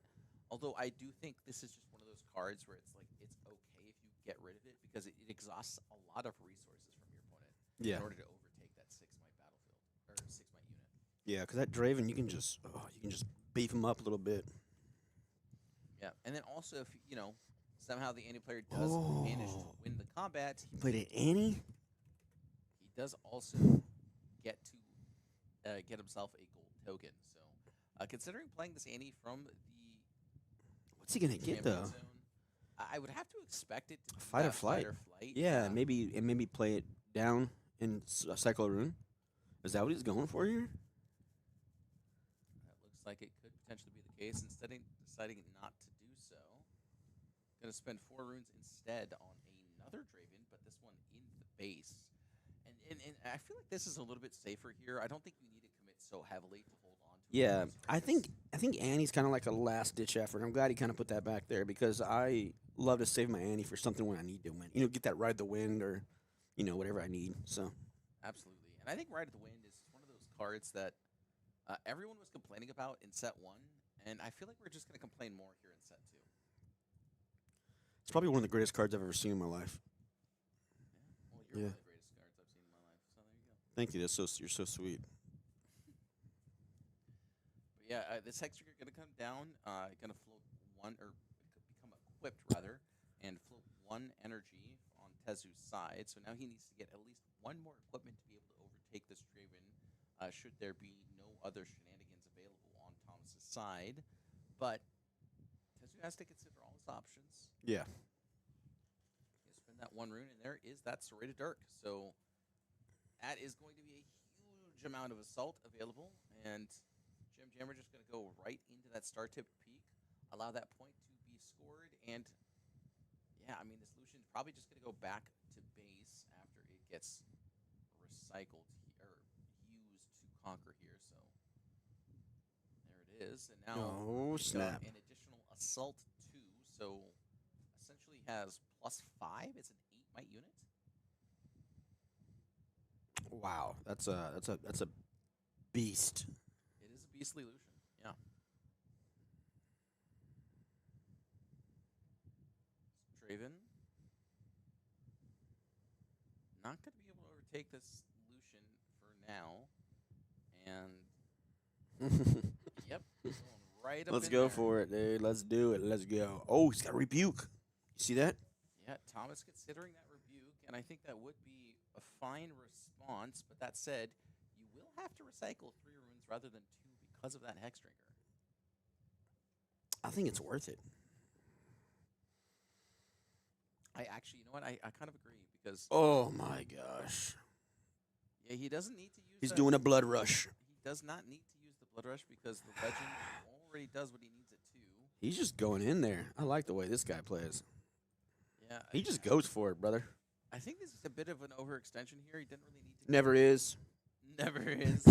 Although I do think this is just one of those cards where it's like it's okay if you get rid of it because it exhausts a lot of resources from your opponent Yeah. in order to overtake that 6 might battlefield or 6 might unit. Yeah, because that Draven, you can just beef him up a little bit. Yeah, and then also if somehow the Andy player does manage to win the combat, You played it Annie? he does also get to get himself a gold token. So, considering playing this Annie from the What's he gonna get champion though? zone, I would have to expect it to be Fight or that flight. flight. Yeah, maybe play it down and cycle a rune. Is that what he's going for here? That looks like it could potentially be the case. Instead of deciding not to do so, going to spend 4 runes instead on another Draven, but this one in the base. And I feel like this is a little bit safer here. I don't think you need to commit so heavily to hold on to. Yeah, Arena's I greatest. think Annie's kind of like a last ditch effort. I'm glad he kind of put that back there because I love to save my Annie for something when I need to win. Get that ride the wind or whatever I need. So Absolutely. And I think Ride of the Wind is one of those cards that everyone was complaining about in set 1, and I feel like we're just going to complain more here in set 2. it's probably one of the greatest cards I've ever seen in my life. Yeah. Well, you're Yeah. one of the greatest cards I've seen in my life, so there you go. Thank you. You're so sweet. But yeah, this Hex Trigger going to come down, going to float one, or become equipped rather, and float 1 energy on Tezu's side. So now he needs to get at least 1 more equipment to be able to overtake this Draven, should there be no other shenanigans available on Thomas's side. But Tezu has to consider all his options. Yeah. You spend that 1 rune, and there is that Serrated Dirk. So that is going to be a huge amount of assault available, and Jim Jammer just going to go right into that star tip peak, allow that point to be scored, and yeah, I mean, this Lucian's probably just going to go back to base after it gets recycled or used to conquer here. So there it is, and now Oh, we've got snap. an additional assault 2, so essentially has +5. It's an 8 might unit. Wow, that's a beast. It is a beastly Lucian, yeah. Draven. Not going to be able to overtake this Lucian for now. And, yep, going right up Let's in go there. for it, dude. Let's do it. Let's go. Oh, he's got a rebuke. You see that? Yeah, Thomas considering that rebuke, and I think that would be a fine response. But that said, you will have to recycle 3 runes rather than 2 because of that Hex Trigger. I think it's worth it. I actually, you know what? I kind of agree because Oh my gosh. yeah, he doesn't need to use. He's that. doing a blood rush. He does not need to use the Blood Rush because the Legend already does what he needs it to. He's just going in there. I like the way this guy plays. Yeah, He just goes for it, brother. I think this is a bit of an overextension here. He didn't really need to. Never is. Never is.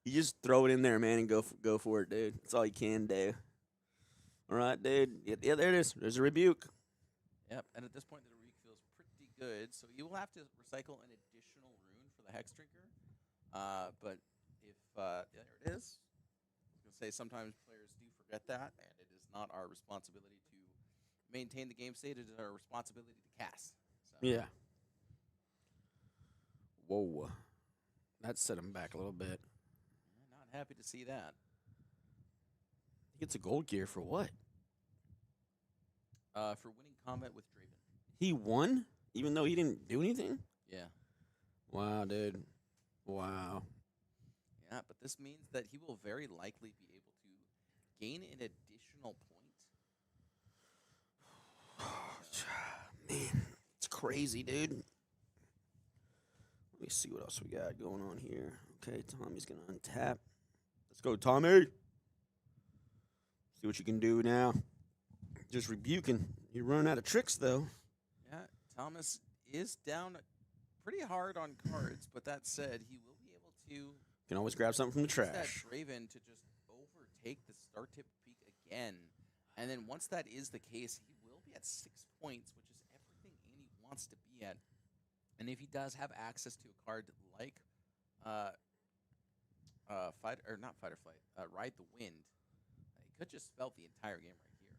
You just throw it in there, man, and go for it, dude. That's all you can do. All right, dude. Yeah, there it is. There's a rebuke. Yep, and at this point, the rebuke feels pretty good. So you will have to recycle an additional rune for the Hex Drinker. But if there it is. I was gonna say sometimes players do forget that, and it is not our responsibility to maintain the game state. It is our responsibility to cast. So. Yeah. Whoa. That set him back a little bit. Not happy to see that. He gets a gold gear for what? For winning combat with Draven. He won, even though he didn't do anything? Yeah. Wow, dude. Wow. Yeah, but this means that he will very likely be able to gain an additional point. Man, it's crazy, dude. Let me see what else we got going on here. Okay, Tommy's gonna untap. Let's go, Tommy. See what you can do now. Just rebuking. You're running out of tricks, though. Yeah, Thomas is down pretty hard on cards, but that said, he will be able to Can always grab something from the use that trash. Draven to just overtake the start tip peak again. And then once that is the case, he will be at 6 points, which is everything Annie wants to be at. And if he does have access to a card like Ride the Wind, he could just spell the entire game right here.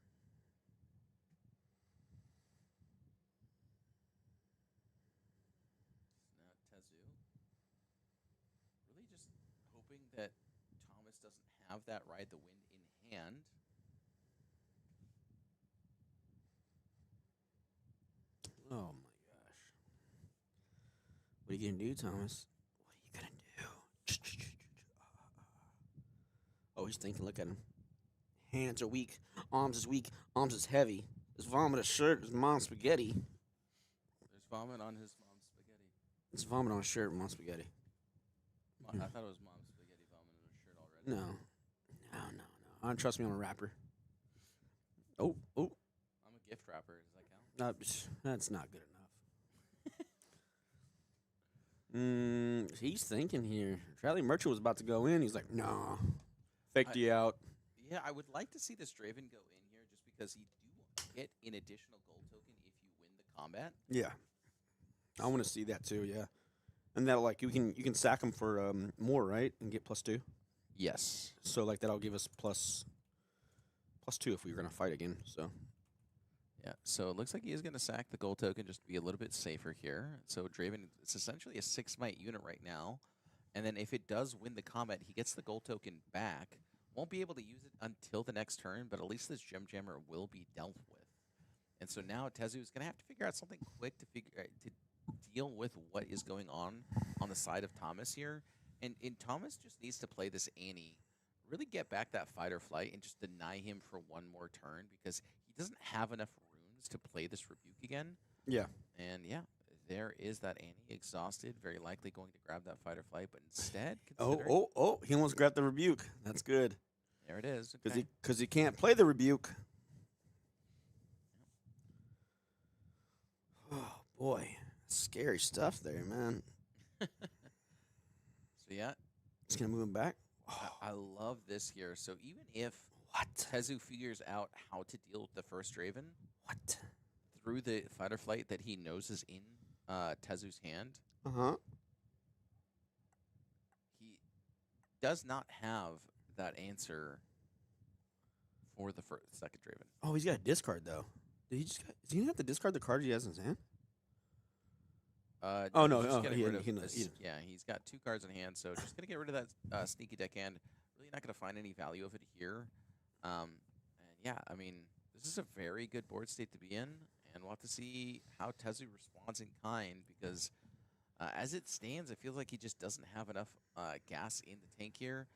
Now Tezu, really just hoping that Thomas doesn't have that Ride the Wind in hand. Oh my gosh. What are you gonna do, Thomas? What are you gonna do? Oh, he's thinking. Look at him. Hands are weak. Arms is weak. Arms is heavy. His vomit a shirt. His mom's spaghetti. There's vomit on his mom's spaghetti. It's vomit on a shirt. Mom's spaghetti. I thought it was mom's spaghetti vomit on her shirt already. No. I don't trust me on a rapper. Oh. I'm a gift wrapper. Does that count? That's not good enough. He's thinking here. Charlie Merchant was about to go in. He's like, nah. Faked you out. Yeah, I would like to see this Draven go in here just because you do get an additional gold token if you win the combat. Yeah. I want to see that too, yeah. And that'll like you can sack him for more, right? And get +2. Yes. So like that'll give us +2 if we were gonna fight again. So Yeah, so it looks like he is going to sack the gold token just to be a little bit safer here. So Draven, it's essentially a 6-might unit right now. And then if it does win the combat, he gets the gold token back. Won't be able to use it until the next turn, but at least this Gem Jammer will be dealt with. And so now Tezu is going to have to figure out something quick to deal with what is going on the side of Thomas here. And Thomas just needs to play this Annie, really get back that fight or flight, and just deny him for one more turn because he doesn't have enough runes to play this Rebuke again. yeah. And yeah, there is that Annie exhausted, very likely going to grab that fight or flight, but instead, Oh! He almost grabbed the rebuke. That's good there it is. because he can't play the rebuke. Oh boy, scary stuff there, man. So yeah, He's gonna move him back. I love this here. So even if What? Tezu figures out how to deal with the first Draven What? through the fight or flight that he knows is in Tezu's hand, Uh-huh. he does not have that answer for the second Draven. Oh, he's got a discard though. Does he have to discard the card he has in his hand? Oh, no, he's just getting he rid didn't- of he didn't- this. he didn't. Yeah, he's got 2 cards in hand, so just gonna get rid of that sneaky deckhand. Really not gonna find any value of it here. And yeah, I mean, this is a very good board state to be in, and we'll have to see how Tezu responds in kind because as it stands, it feels like he just doesn't have enough gas in the tank here.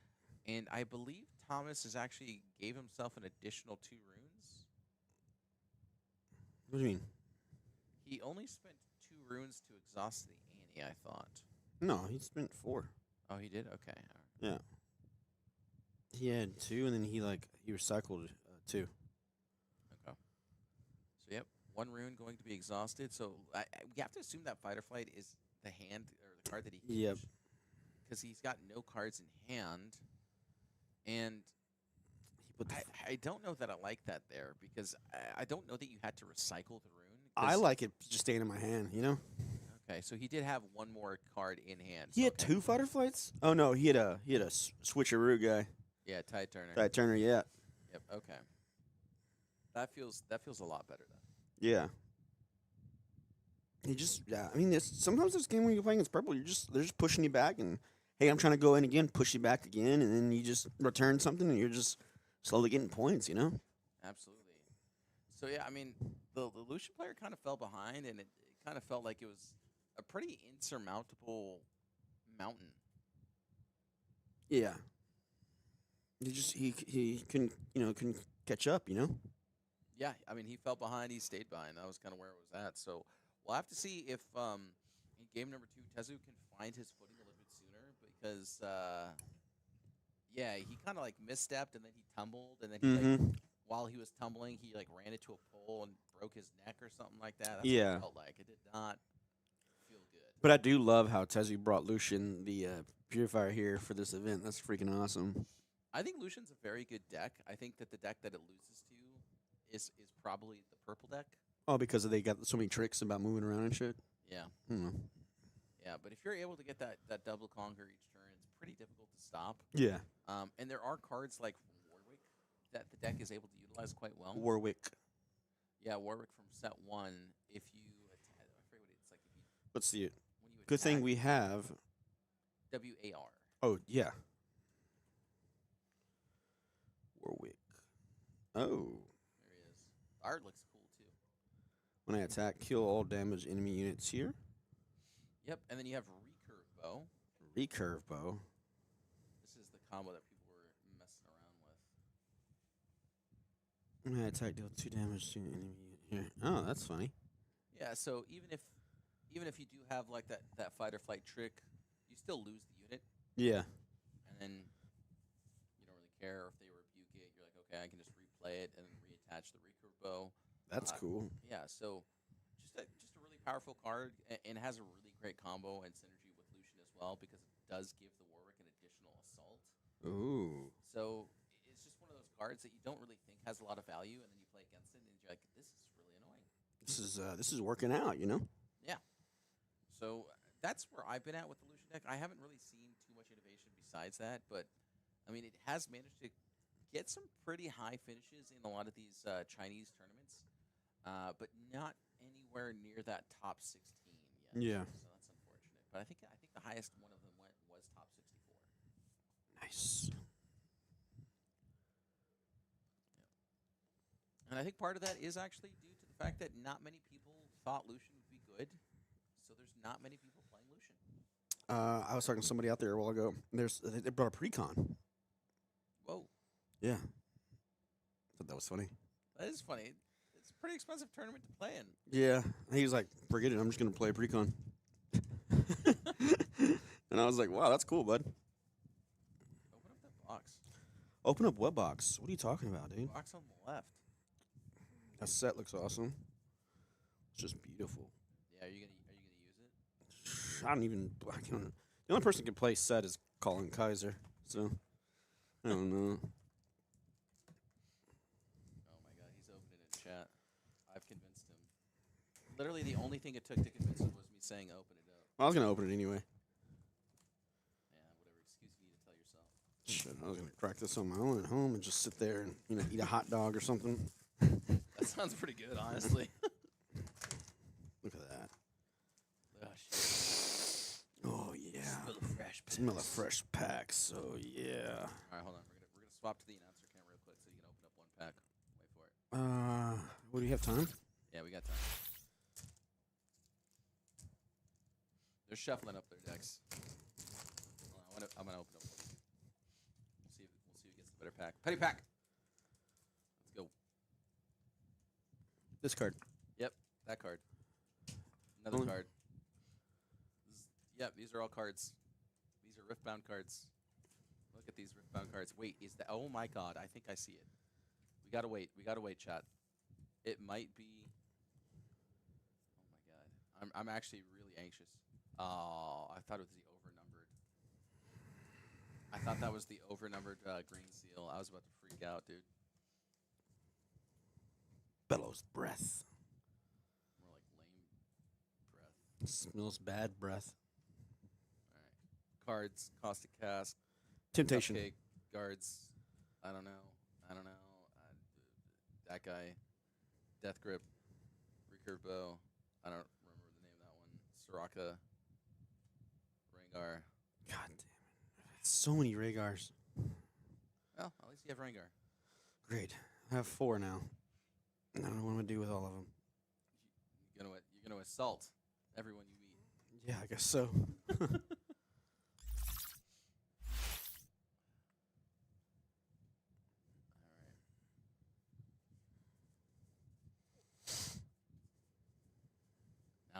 And I believe Thomas has actually gave himself an additional 2 runes. What do you mean? He only spent 2 runes to exhaust the Annie, I thought. No, he spent 4. Oh, he did? Okay. All right. Yeah. He had 2, and then he recycled 2. Okay. So, yep, 1 rune going to be exhausted. So, we have to assume that Fight or Flight is the hand or the card that he keeps. Yep. Because he's got no cards in hand. And He put the I don't know that I like that there because I don't know that you had to recycle the rune. I like it just staying in my hand, you know? Okay, so he did have 1 more card in hand. He so had okay. 2 fighter flights? Oh no, he had a switcheroo guy. Yeah, Tide Turner. Tide Turner, yeah. Yep, okay. That feels a lot better then. Yeah. He just I mean sometimes this game when you're playing against purple, they're just pushing you back and hey, I'm trying to go in again, push you back again, and then you just return something and you're just slowly getting points, you know? Absolutely. So yeah, I mean, the Lucian player kind of fell behind, and it kind of felt like it was a pretty insurmountable mountain. Yeah. He couldn't couldn't catch up. Yeah, I mean, he fell behind. He stayed behind. That was kind of where it was at. So we'll have to see if in game number 2, Tezu can find his footing a little bit sooner because, yeah, he kind of like misstepped and then he tumbled and then he like Mm-hmm. while he was tumbling, he like ran into a pole and broke his neck or something like that. That's what Yeah. it felt like. It did not feel good. But I do love how Tezu brought Lucian the purifier here for this event. That's freaking awesome. I think Lucian's a very good deck. I think that the deck that it loses to is probably the purple deck. Oh, because they got so many tricks about moving around and shit. Yeah. Hmm. Yeah, but if you're able to get that double conquer each turn, it's pretty difficult to stop. Yeah. And there are cards like from Warwick that the deck is able to utilize quite well. Warwick. Yeah, Warwick from set 1. If you attack, I forget what it's like. If you, Let's see it. when you Good thing attack, we have. WAR. Oh yeah. Warwick. Oh. There he is. The art looks cool too. When I attack, kill all damaged enemy units here. Yep, and then you have recurve bow. Recurve bow. This is the combo that people were messing around with. When I attack, deal 2 damage to enemy unit here. Oh, that's funny. Yeah, so even if you do have like that fight or flight trick, you still lose the unit, Yeah. and then you don't really care if they rebuke it. You're like, okay, I can just replay it and then reattach the recurve bow. That's cool. Yeah, so just a really powerful card, and has a really great combo and synergy with Lucian as well because it does give the Warwick an additional assault. Ooh. So it's just one of those cards that you don't really think has a lot of value, and then you play against it, and you're like, this is really annoying. This is working out, Yeah. So that's where I've been at with the Lucian deck. I haven't really seen too much innovation besides that, but I mean, it has managed to get some pretty high finishes in a lot of these Chinese tournaments, but not anywhere near that top 16 yet. Yeah. So that's unfortunate. But I think the highest one of them was top 64. Nice. And I think part of that is actually due to the fact that not many people thought Lucian would be good. So there's not many people playing Lucian. I was talking to somebody out there a while ago. They brought a precon. Whoa, Yeah. Thought that was funny. that is funny. It's a pretty expensive tournament to play in. Yeah. He was like, forget it. I'm just going to play precon. And I was like, wow, that's cool, bud. Open up that box. Open up what box? What are you talking about, dude? Box on the left. That set looks awesome. It's just beautiful. Yeah, are you gonna use it? I don't even. The only person who can play set is Colin Kaiser. So I don't know. Oh my god, he's opening it in chat. I've convinced him. Literally, the only thing it took to convince him was me saying open it up. I was gonna open it anyway. Yeah, whatever excuse you need to tell yourself. Shit, I was gonna crack this on my own at home and just sit there and eat a hot dog or something. That sounds pretty good, honestly. Look at that. Oh shit. Oh yeah. Smell the fresh. Smell of fresh packs. So yeah. All right, hold on. We're gonna swap to the announcer cam real quick so you can open up one pack. Wait for it. What do you have time? Yeah, we got time. They're shuffling up their decks. Hold on, I'm gonna open up one. We'll see who gets the better pack. Petty pack. Let's go. This card. Yep, that card. Another Oh. card. Yep, these are all cards. These are Riftbound cards. Look at these Riftbound cards. Wait, is that? Oh my God, I think I see it. We gotta wait. We gotta wait, chat. It might be. Oh my God, I'm actually really anxious. Oh, I thought it was the overnumbered. I thought that was the overnumbered green seal. I was about to freak out, dude. Bellows breath. More like lame breath. Smells bad breath. All right. Cards, Caustic Cask, Temptation. Cupcake, Guards. I don't know. That guy. Death Grip. Recurve Bow. I don't remember the name of that one. Soraka. Rengar. God damn it. So many Rhaegars. Well, at least you have Rengar. Great. I have 4 now. I don't know what I'm gonna do with all of them. You're gonna assault everyone you meet. Yeah, I guess so.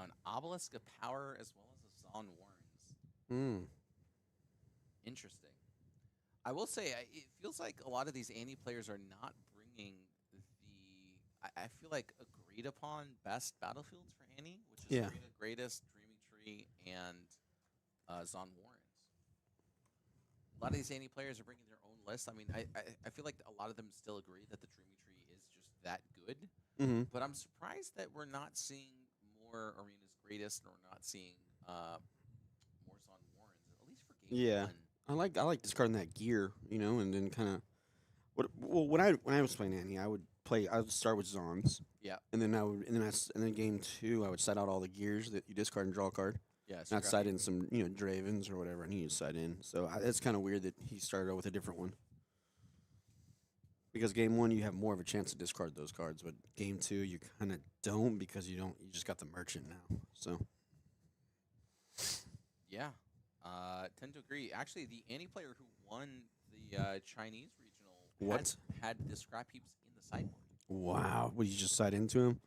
Now, an Obelisk of Power as well as a Zon Warrens. Mm. Interesting. I will say, it feels like a lot of these Annie players are not bringing I feel like agreed upon best battlefields for Annie, which is Yeah. Arena Greatest, Dreaming Tree, and Zon Warrens. A lot of these Annie players are bringing their own list. I mean, I feel like a lot of them still agree that the Dreaming Tree is just that good. Mm-hmm. But I'm surprised that we're not seeing more Arena's Greatest, and we're not seeing more Zon Warrens, at least for game Yeah. one. I like discarding that gear, and then kind of when I was playing Annie, I would start with Zons. Yeah. And then and then game 2 I would set out all the gears that you discard and draw a card. Yeah. And I'd side in some Dravens or whatever, and he'd side in. So it's kind of weird that he started out with a different one. Because game 1 you have more of a chance to discard those cards, but game 2 you kind of don't because you just got the merchant now. So Yeah. Tend to agree. Actually, the Annie player who won the Chinese regional had the scrap heaps in the sideboard. wow, would you just side into him?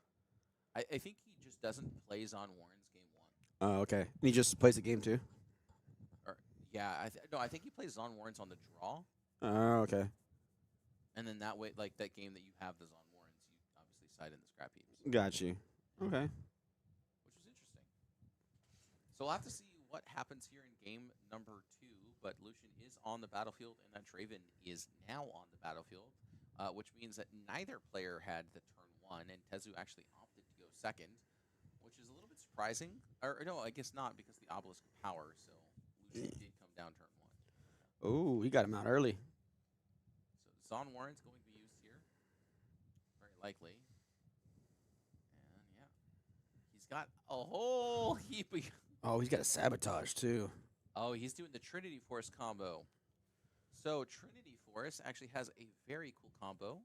I think he just doesn't play Zon Warren's game 1. Oh, okay. And he just plays the game 2. Or yeah, I think he plays Zon Warren's on the draw, Oh, okay. and then that way, like that game that you have the Zon Warren's, you obviously side in the scrap heaps, Got you. Okay. which is interesting. So we'll have to see what happens here in game number 2. But Lucian is on the battlefield, and that Draven is now on the battlefield, which means that neither player had the turn 1, and Tezu actually opted to go second, which is a little bit surprising. Or no, I guess not, because the Obelisk of Power, so Lucian did come down turn 1. Oh, he got him out early. So Zon Warren's going to be used here, very likely. And yeah, he's got a whole heap of... Oh, he's got a sabotage too. Oh, he's doing the Trinity Force combo. So Trinity Force actually has a very cool combo.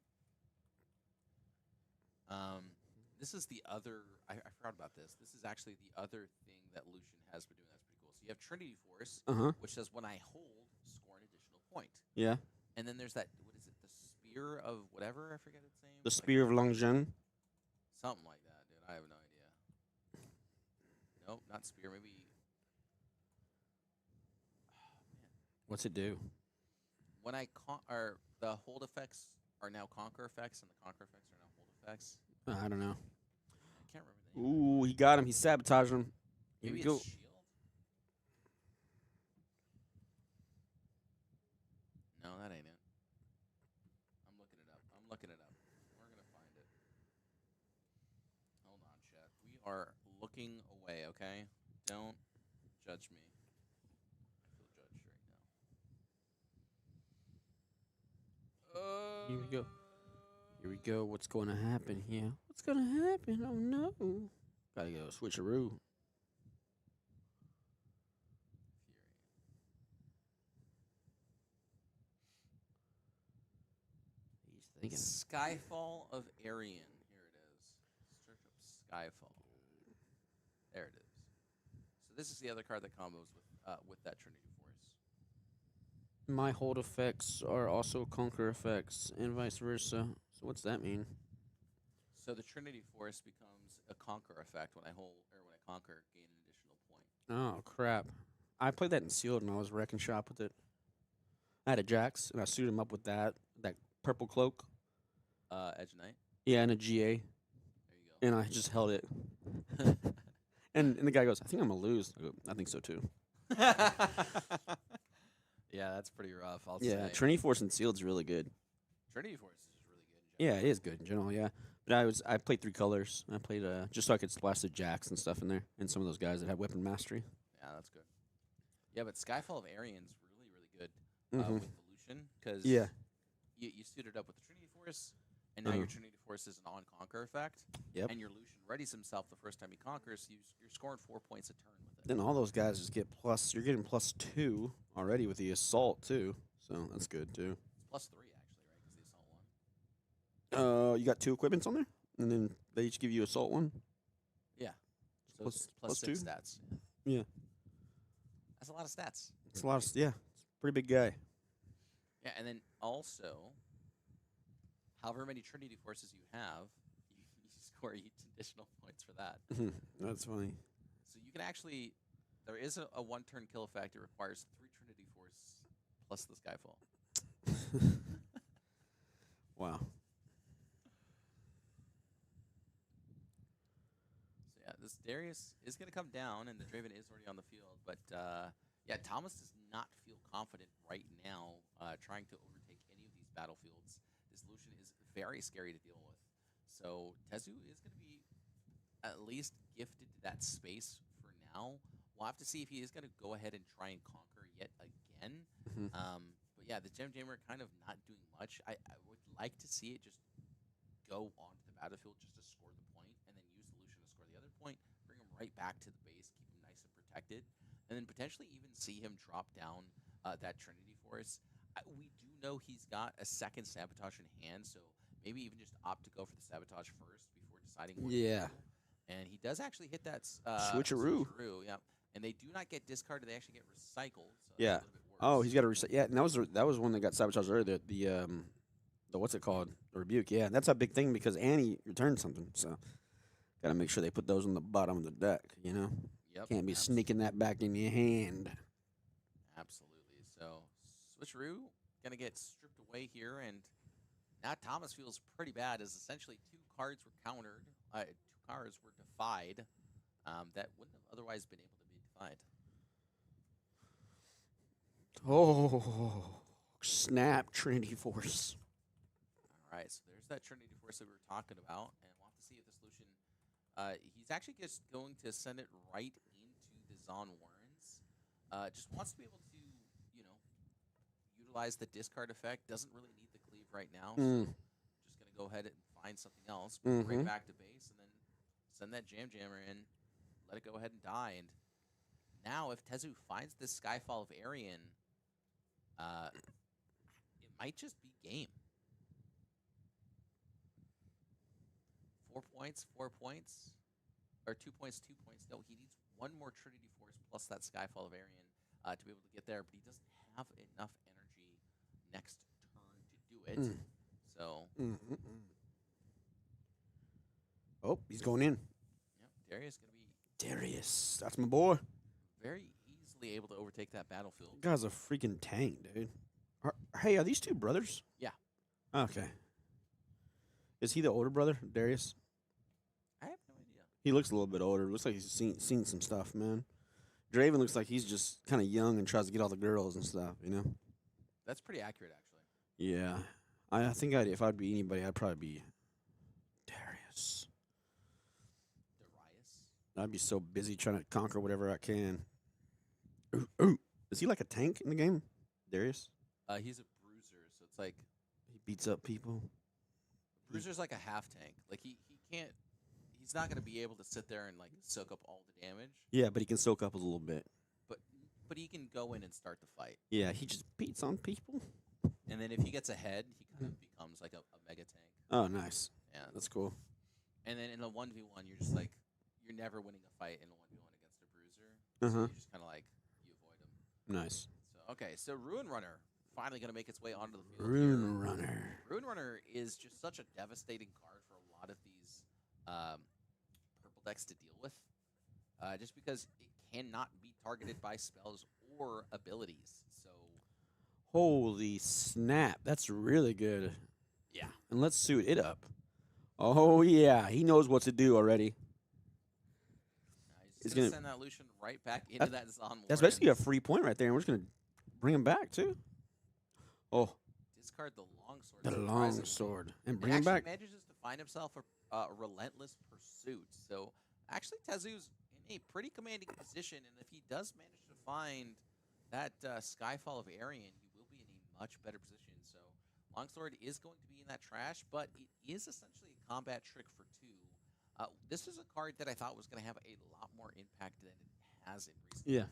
This is the other... I forgot about this. This is actually the other thing that Lucian has for doing that's pretty cool. So you have Trinity Force, which says when I hold, score an additional point. Yeah. And then there's that... What is it? The Spear of whatever? I forget its name. The Spear of Longzhen. Something like that, dude. I have no idea. Nope, not Spear. Maybe... What's it do? When I or the hold effects are now conquer effects, and the conquer effects are now hold effects. I don't know. I can't remember the name. Ooh, he got him. He sabotaged him. Here Maybe we go. it's shield. No, that ain't it. I'm looking it up. We're gonna find it. Hold on, chat. We are looking away. Okay, don't judge me. I feel judged right now. Here we go. Here we go. What's going to happen here? What's going to happen? Oh, no. Gotta go switcheroo. He's thinking. Skyfall of Arian. Here it is. Search up Skyfall. There it is. So this is the other card that combos with that Trinity Force. My hold effects are also conquer effects, and vice versa. So what's that mean? So the Trinity Force becomes a conquer effect when I hold or when I conquer, gain an additional point. Oh, crap. I played that in Sealed, and I was wrecking shop with it. I had a Jax, and I suited him up with that purple cloak. Edge Knight. Yeah, and a GA. There you go. And I just held it. and the guy goes, I think I'm going to lose. I go, I think so, too. Yeah, that's pretty rough. I'll Yeah, say. Trinity Force and Sealed's really good. Trinity Force is really good. Yeah, it is good in general, yeah. But I played 3 colors. I played just so I could splash the Jacks and stuff in there, and some of those guys that have weapon mastery. Yeah, that's good. Yeah, but Skyfall of Arian's really, really good Mhm. with the Lucian because Yeah. you suited up with the Trinity Force, and now your Trinity Force is an on-conquer effect. Yep. And your Lucian readies himself the first time he conquers. You're scoring 4 points a turn with it. Then all those guys just get plus. You're getting +2 already with the assault too, so that's good too. It's +3 actually, right? Because the assault one. You got 2 equipments on there, and then they each give you assault 1. Yeah. So Plus- it's plus +6 2? stats. Yeah. That's a lot of stats. It's a lot of yeah. It's a pretty big guy. Yeah, and then also, however many Trinity Forces you have, you score each additional points for that. That's funny. So you can actually, there is a one-turn kill effect. It requires 3 Trinity Force plus the Skyfall. Wow. So yeah, this Darius is going to come down, and the Draven is already on the field. But yeah, Thomas does not feel confident right now trying to overtake any of these battlefields. This Lucian is very scary to deal with. So Tezu is going to be at least gifted that space for now. We'll have to see if he is going to go ahead and try and conquer yet again. But yeah, the Gem Jammer kind of not doing much. I would like to see it just go onto the battlefield just to score the point, and then use the Lucian to score the other point, bring him right back to the base, keep him nice and protected, and then potentially even see him drop down that Trinity Force. We do know he's got a second Sabotage in hand, so maybe even just opt to go for the Sabotage first before deciding what to do. And he does actually hit that Switcheroo. Yeah. And they do not get discarded; they actually get recycled. So Yeah. that's a little bit worse. Oh, he's got a reset. Yeah, and that was one that got sabotaged earlier. The what's it called? The rebuke. Yeah, that's a big thing because Annie returned something. So, gotta make sure they put those on the bottom of the deck. You know, Yep, can't be sneaking that back in your hand. Absolutely. So Switcheroo gonna get stripped away here, and now Thomas feels pretty bad as essentially 2 cards were countered, 2 cards were defied that wouldn't have otherwise been able to be defied. Oh, snap! Trinity Force. All right, so there's that Trinity Force that we were talking about, and we'll have to see if the solution. He's actually just going to send it right into the Zon Warrens. Just wants to be able to, utilize the discard effect. Doesn't really need the cleave right now, so just gonna go ahead and find something else. Bring it right back to base, and then send that Jam Jammer in. Let it go ahead and die. And now, if Tezu finds this Skyfall of Aryan, it might just be game. 4 points, 4 points, or 2 points, 2 points. No, he needs 1 more Trinity Force plus that Skyfall of Aryan to be able to get there, but he doesn't have enough energy next turn to do it. So, oh, he's going in. yeah, Darius going to be Darius, that's my boy. very easily able to overtake that battlefield. Guy's a freaking tank, dude. Hey, are these 2 brothers? Yeah. Okay. Is he the older brother, Darius? I have no idea. He looks a little bit older. Looks like he's seen some stuff, man. Draven looks like he's just kind of young and tries to get all the girls and stuff, you know? That's pretty accurate, actually. Yeah. I think if I'd be anybody, I'd probably be Darius. Darius. I'd be so busy trying to conquer whatever I can. Ooh. Is he like a tank in the game, Darius? He's a bruiser, so it's like He beats up people. bruiser's like a half tank. Like he can't. He's not gonna be able to sit there and like soak up all the damage. Yeah, but he can soak up a little bit. But he can go in and start the fight. Yeah, he just beats on people. And then if he gets ahead, he kind of becomes like a mega tank. Oh, nice. Yeah. That's cool. And then in a 1v1, you're just like you're never winning a fight in a 1v1 against a bruiser. So you just kind of like you avoid him. Nice. So okay, so Ruin Runner finally gonna make its way onto the field. Rune Runner. Ruin Runner is just such a devastating card for a lot of these purple decks to deal with, just because it cannot be targeted by spells or abilities. So, Holy snap. That's really good. yeah. And let's suit it up. Oh, yeah. He knows what to do already. He's going to send that Lucian right back into that Zon. That's basically a free point right there, and we're just going to bring him back, too. Oh. Discard the longsword. The longsword. And bring he him back. manages to find himself a relentless pursuit. So, actually, Tezu's in a pretty commanding position, and if he does manage to find that Skyfall of Aryan, he will be in a much better position. So, longsword is going to be in that trash, but it is essentially a combat trick for 2. This is a card that I thought was going to have a lot more impact than it has in recent times.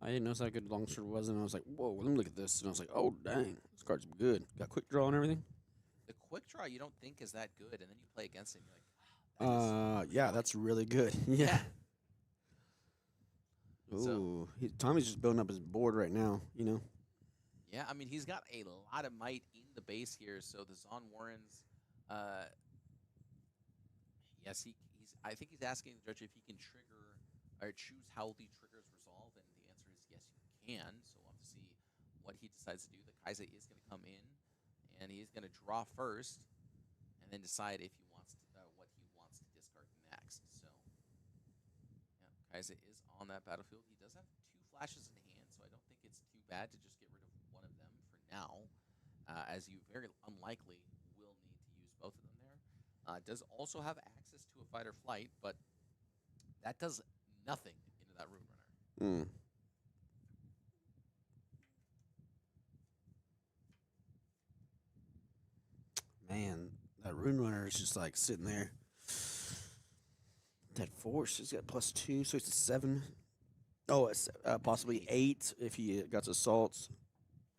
I didn't notice how good longsword was, and I was like, whoa, let me look at this. And I was like, oh, dang, this card's good. Got quick draw and everything. The quick draw you don't think is that good, and then you play against it, and you're like, wow, yeah, that's really good. Yeah. Ooh, Tommy's just building up his board right now, you know? Yeah, I mean, he's got a lot of might in the base here, so the Zon Warrens, they're going to be able to, just kind of, like, hold him off. And then, if he gets ahead, he kind of becomes like a mega tank. So, Yes, he's. I think he's asking the judge if he can trigger or choose how the triggers resolve, and the answer is yes, you can. So we'll have to see what he decides to do. The Kaiser is going to come in, and he's going to draw first, and then decide if he wants to, what he wants to discard next. So, yeah, Kaiser is on that battlefield. He does have 2 flashes in hand, so I don't think it's too bad to just get rid of one of them for now, as you very unlikely will need to use both of them there. Does also have access to a fight or flight, but that does nothing into that Rune Runner. Mm. Man, that Rune Runner is just like sitting there. That force, he's got +2, so it's a 7. Oh, it's possibly 8 if he got assaults.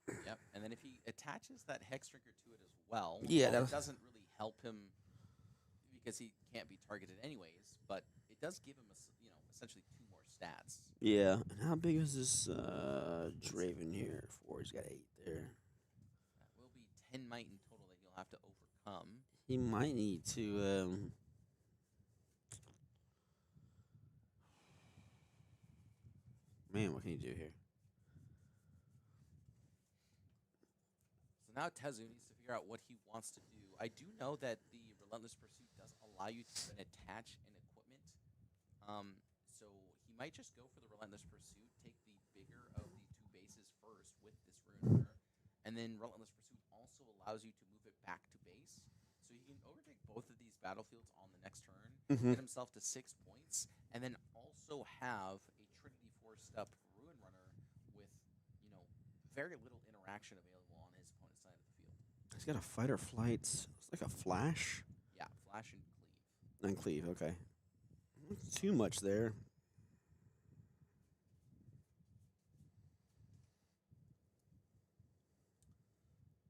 Yep, and then if he attaches that Hex Drinker to it as well, Yeah, well, that- it doesn't really help him because he can't be targeted anyways. But it does give him, essentially 2 more stats. Yeah. And how big is this Draven here? 4. He's got 8 there. That will be 10 might in total that you'll have to overcome. He might need to. Man, what can you do here? So now Tezu needs to figure out what he wants to do. I do know that the Relentless Pursuit does allow you to then attach an equipment. So he might just go for the Relentless Pursuit, take the bigger of the 2 bases first with this Rune Runner, and then Relentless Pursuit also allows you to move it back to base. So he can overtake both of these battlefields on the next turn, get himself to 6 points, and then also have a Trinity 4-step Ruin Runner with, very little interaction available on his opponent's side of the field. He's got a fight or flight. It's like a flash. Yeah, Flash and Cleave. And cleave, okay. Not too much there.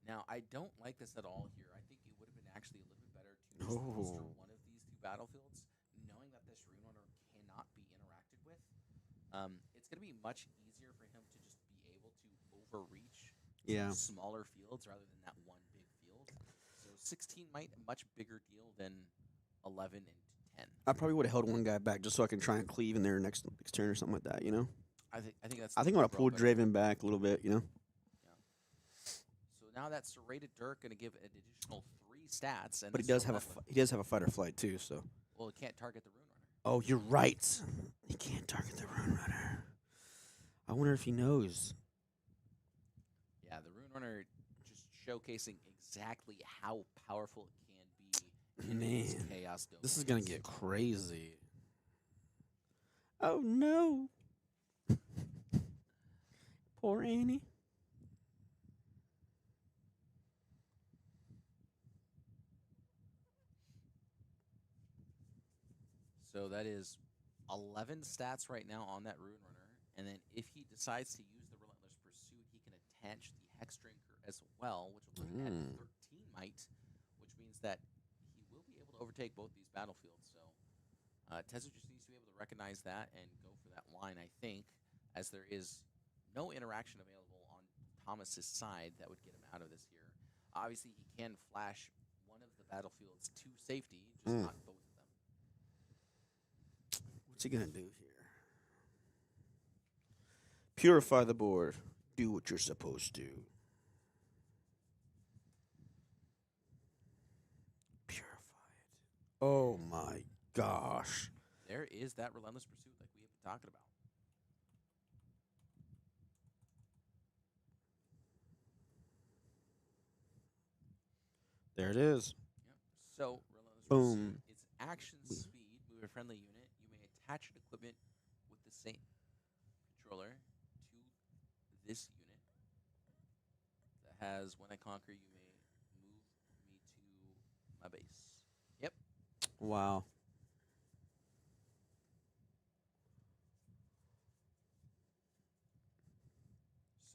Now, I don't like this at all here. I think it would have been actually a little bit better to just muster one of these 2 battlefields, knowing that this Rune Runner cannot be interacted with. It's going to be much easier for him to just be able to overreach Yeah. smaller fields rather than that one big field. So 16 might a much bigger deal than 11 and 10. I probably would have held one guy back just so I can try and cleave in there next turn or something like that, I think that's. I think I'm going to pull Draven back a little bit, So now that Serrated Dirk going to give an additional 3 stats, and But he this does have a fight or flight too, so. Well, it can't target the Rune Runner. Oh, you're right. He can't target the Rune Runner. I wonder if he knows. Yeah, the Rune Runner just showcasing exactly how powerful it can be in these Man, chaos domains. this is going to get crazy. Oh, no. Poor Annie. So that is 11 stats right now on that Rune Runner. And then if he decides to use the Relentless Pursuit, he can attach the Hex Drinker as well, which will put him at 13 might, which means that he will be able to overtake both these battlefields. So Tezu just needs to be able to recognize that and go for that line, I think, as there is no interaction available on Thomas's side that would get him out of this here. Obviously, he can flash one of the battlefields to safety, just not both of them. What's he going to do here? Purify the board. Do what you're supposed to. Purify it. Oh my gosh. There is that Relentless Pursuit like we have been talking about. There it is. Yep. So, Relentless Boom. Pursuit, it's action speed. Move a friendly unit. You may attach an equipment with the same controller to this unit that has, when I conquer, you may move me to my base. Yep. Wow.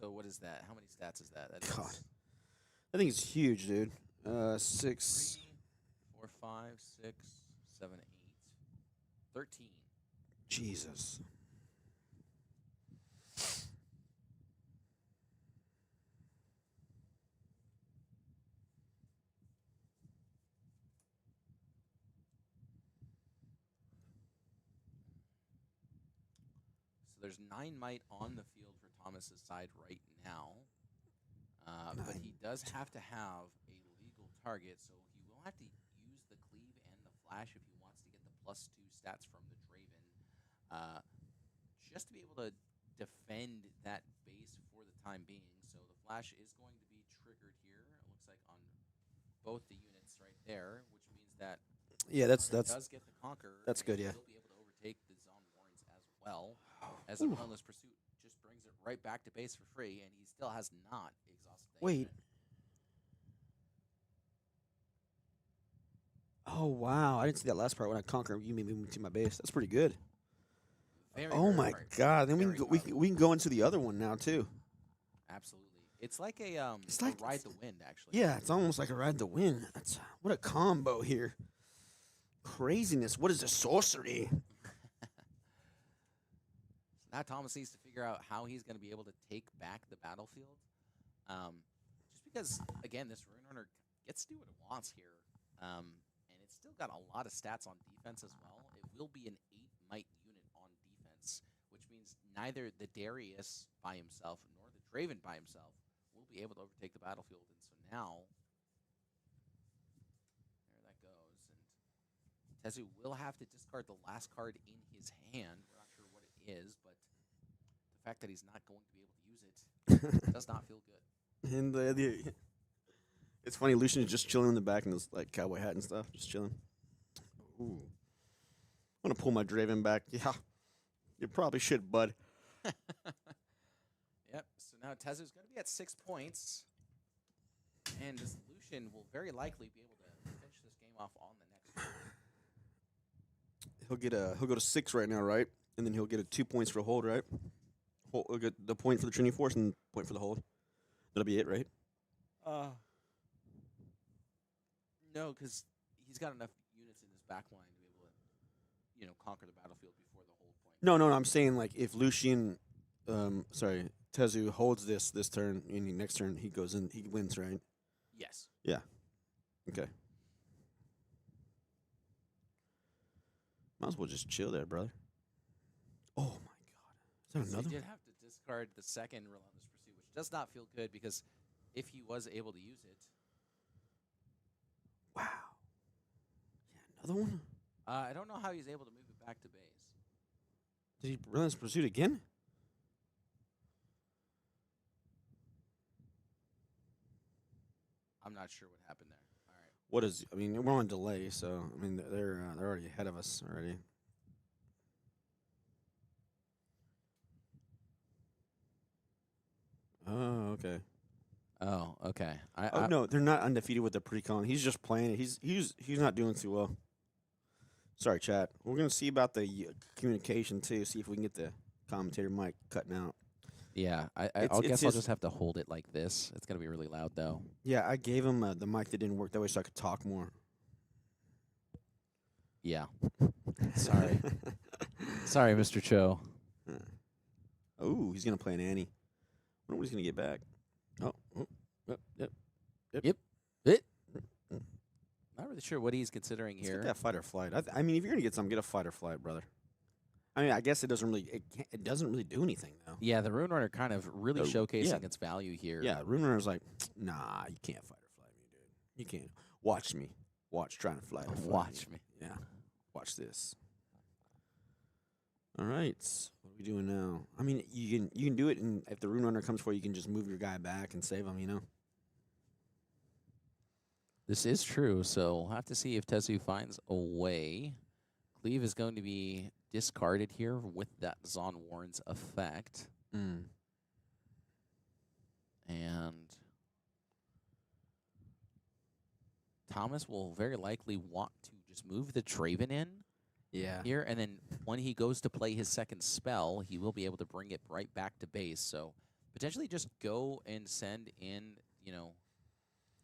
So, what is that? How many stats is that? That God. is I think it's huge, dude. 6. 3, 4, 5, 6, 7, 8, 13. Jesus. there's 9 might on the field for Thomas's side right now. But he does have to have a legal target, so he will have to use the cleave and the flash if he wants to get the +2 stats from the Draven, just to be able to defend that base for the time being. So the flash is going to be triggered here. It looks like on both the units right there, which means that Yeah, does get the conquer. that's good, and yeah. He'll be able to overtake the Zon Warrens as well, as the Relentless Pursuit just brings it right back to base for free, and he still has not exhausted that Wait. unit. Oh wow! I didn't see that last part when I conquer. You made me to my base. That's pretty good. Very, Oh very my hard. god! Then we Very can go, we can go into the other one now too. Absolutely. It's like a It's like- ride the wind, actually. Yeah, it's almost like a ride to win. That's what a combo here. Craziness. What is the sorcery? Now Thomas needs to figure out how he's going to be able to take back the battlefield. Just because, again, this Rune Runner gets to do what it wants here. And it's still got a lot of stats on defense as well. It will be an 8 might unit on defense, which means neither the Darius by himself nor the Draven by himself will be able to overtake the battlefield. And so now, there that goes. And Tezu will have to discard the last card in his hand. We're not sure what it is, but the fact that he's not going to be able to use it does not feel good. And it's funny. Lucian is just chilling in the back in his like cowboy hat and stuff, just chilling. Ooh, I'm gonna pull my Draven back. Yeah, you probably should, bud. Yep. So now Tezu's going to be at 6 points, and this Lucian will very likely be able to finish this game off on the next turn. He'll go to 6 right now, right? And then he'll get 2 points for a hold, right? He'll get the point for the Trinity Force and point for the hold. That'll be it, right? No, because he's got enough units in his back line to be able to, conquer the battlefield before the hold point. No. I'm saying like if Lucian, Tezu holds this turn, and the next turn he goes in, he wins, right? Yes. Yeah. Okay. Might as well just chill there, brother. Oh my God! Is that So another? he did have to discard the second Relentless Pursuit, which does not feel good because if he was able to use it, Wow. Yeah, another one. I don't know how he's able to move it back to base. Did he Relentless Pursuit again? I'm not sure what happened there. All right. What is? I mean, we're on delay, so I mean they're already ahead of us already. Oh, okay. Oh, okay. Oh no, they're not undefeated with the pre-con. He's just playing it. He's not doing too well. Sorry, chat. We're gonna see about the communication too. See if we can get the commentator mic cutting out. Yeah, I It's guess I'll his- just have to hold it like this. It's gonna be really loud though. Yeah, I gave him the mic that didn't work that way so I could talk more. Yeah. Sorry. Sorry, Mr. Cho. Oh, he's gonna play an Annie. I wonder what he's gonna get back. Yep. Not really sure what he's considering Let's here. get that fight or flight. I mean, if you're gonna get something, get a fight or flight, brother. I mean, I guess it doesn't really it doesn't really do anything though. Yeah, the Rune Runner kind of really showcasing its value here. Yeah, Rune Runner's like, nah, you can't fight or flight me, dude. You can't. Watch me. Watch trying to fly or flight Watch me. Yeah. Watch this. All right. What are we doing now? I mean, you can do it, and if the Rune Runner comes for you, you can just move your guy back and save him. You know. This is true, so we'll have to see if Tezu finds a way. Cleave is going to be discarded here with that Zon Warren's effect. And Thomas will very likely want to just move the Draven in Yeah. here, and then when he goes to play his second spell, he will be able to bring it right back to base. So potentially just go and send in,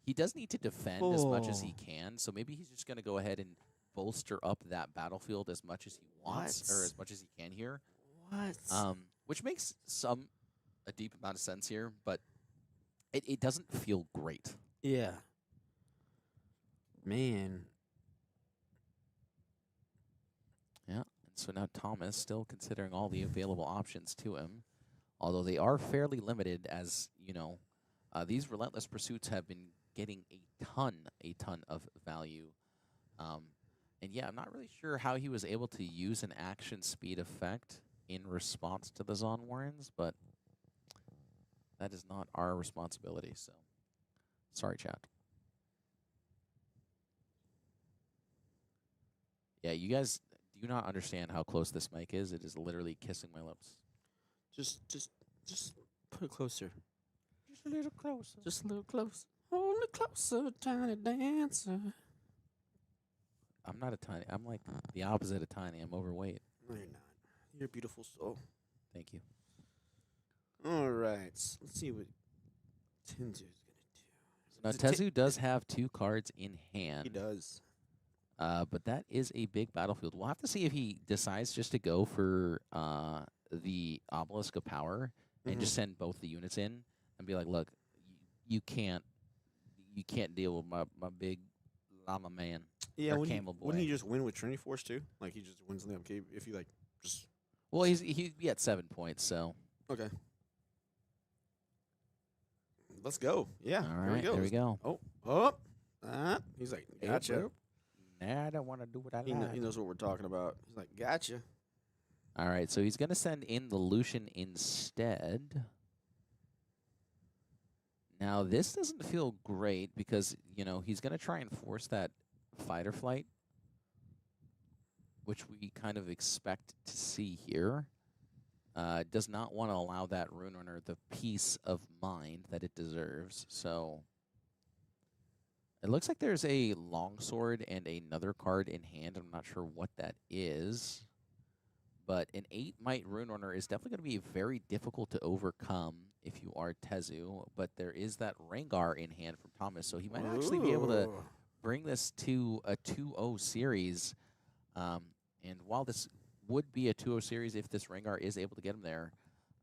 he does need to defend as much as he can, so maybe he's just going to go ahead and bolster up that battlefield as much as he wants, or as much as he can here. What? Which makes a deep amount of sense here, but it doesn't feel great. Yeah. Man. Yeah. And So now Thomas still considering all the available options to him, although they are fairly limited as, these relentless pursuits have been getting a ton of value. And yeah, I'm not really sure how he was able to use an action speed effect in response to the Zon Warrens, but that is not our responsibility, so sorry, chat. Yeah, you guys do not understand how close this mic is. It is literally kissing my lips. Just put it closer. Just a little closer. Just a little close. Hold me closer, tiny dancer. I'm not a tiny. I'm like the opposite of tiny. I'm overweight. No, you're not. You're a beautiful soul. Thank you. All right. Let's see what Tenzu's going to do. Now, Is it Tezu does have 2 cards in hand. He does. But that is a big battlefield. We'll have to see if he decides just to go for the Obelisk of Power and just send both the units in and be like, look, you can't deal with my big llama man. Yeah, or wouldn't camel boy. wouldn't he just win with Trinity Force too? Like he just wins the MK if you like just. Well, he'd be at 7 points, so. Okay. Let's go. Yeah. All Here right, we go. there we go. Oh. He's like, gotcha. Nah, I don't want to do what I He like. knows what we're talking about. He's like, gotcha. All right, so he's going to send in the Lucian instead. Now, this doesn't feel great because, he's going to try and force that fight or flight, which we kind of expect to see here. Does not want to allow that Rune Runner the peace of mind that it deserves. So it looks like there's a longsword and another card in hand. I'm not sure what that is. But an 8 Might Rune Runner is definitely going to be very difficult to overcome if you are Tezu. But there is that Rengar in hand from Thomas, so he might actually be able to bring this to a 2-0 series. And while this would be a 2-0 series if this Rengar is able to get him there,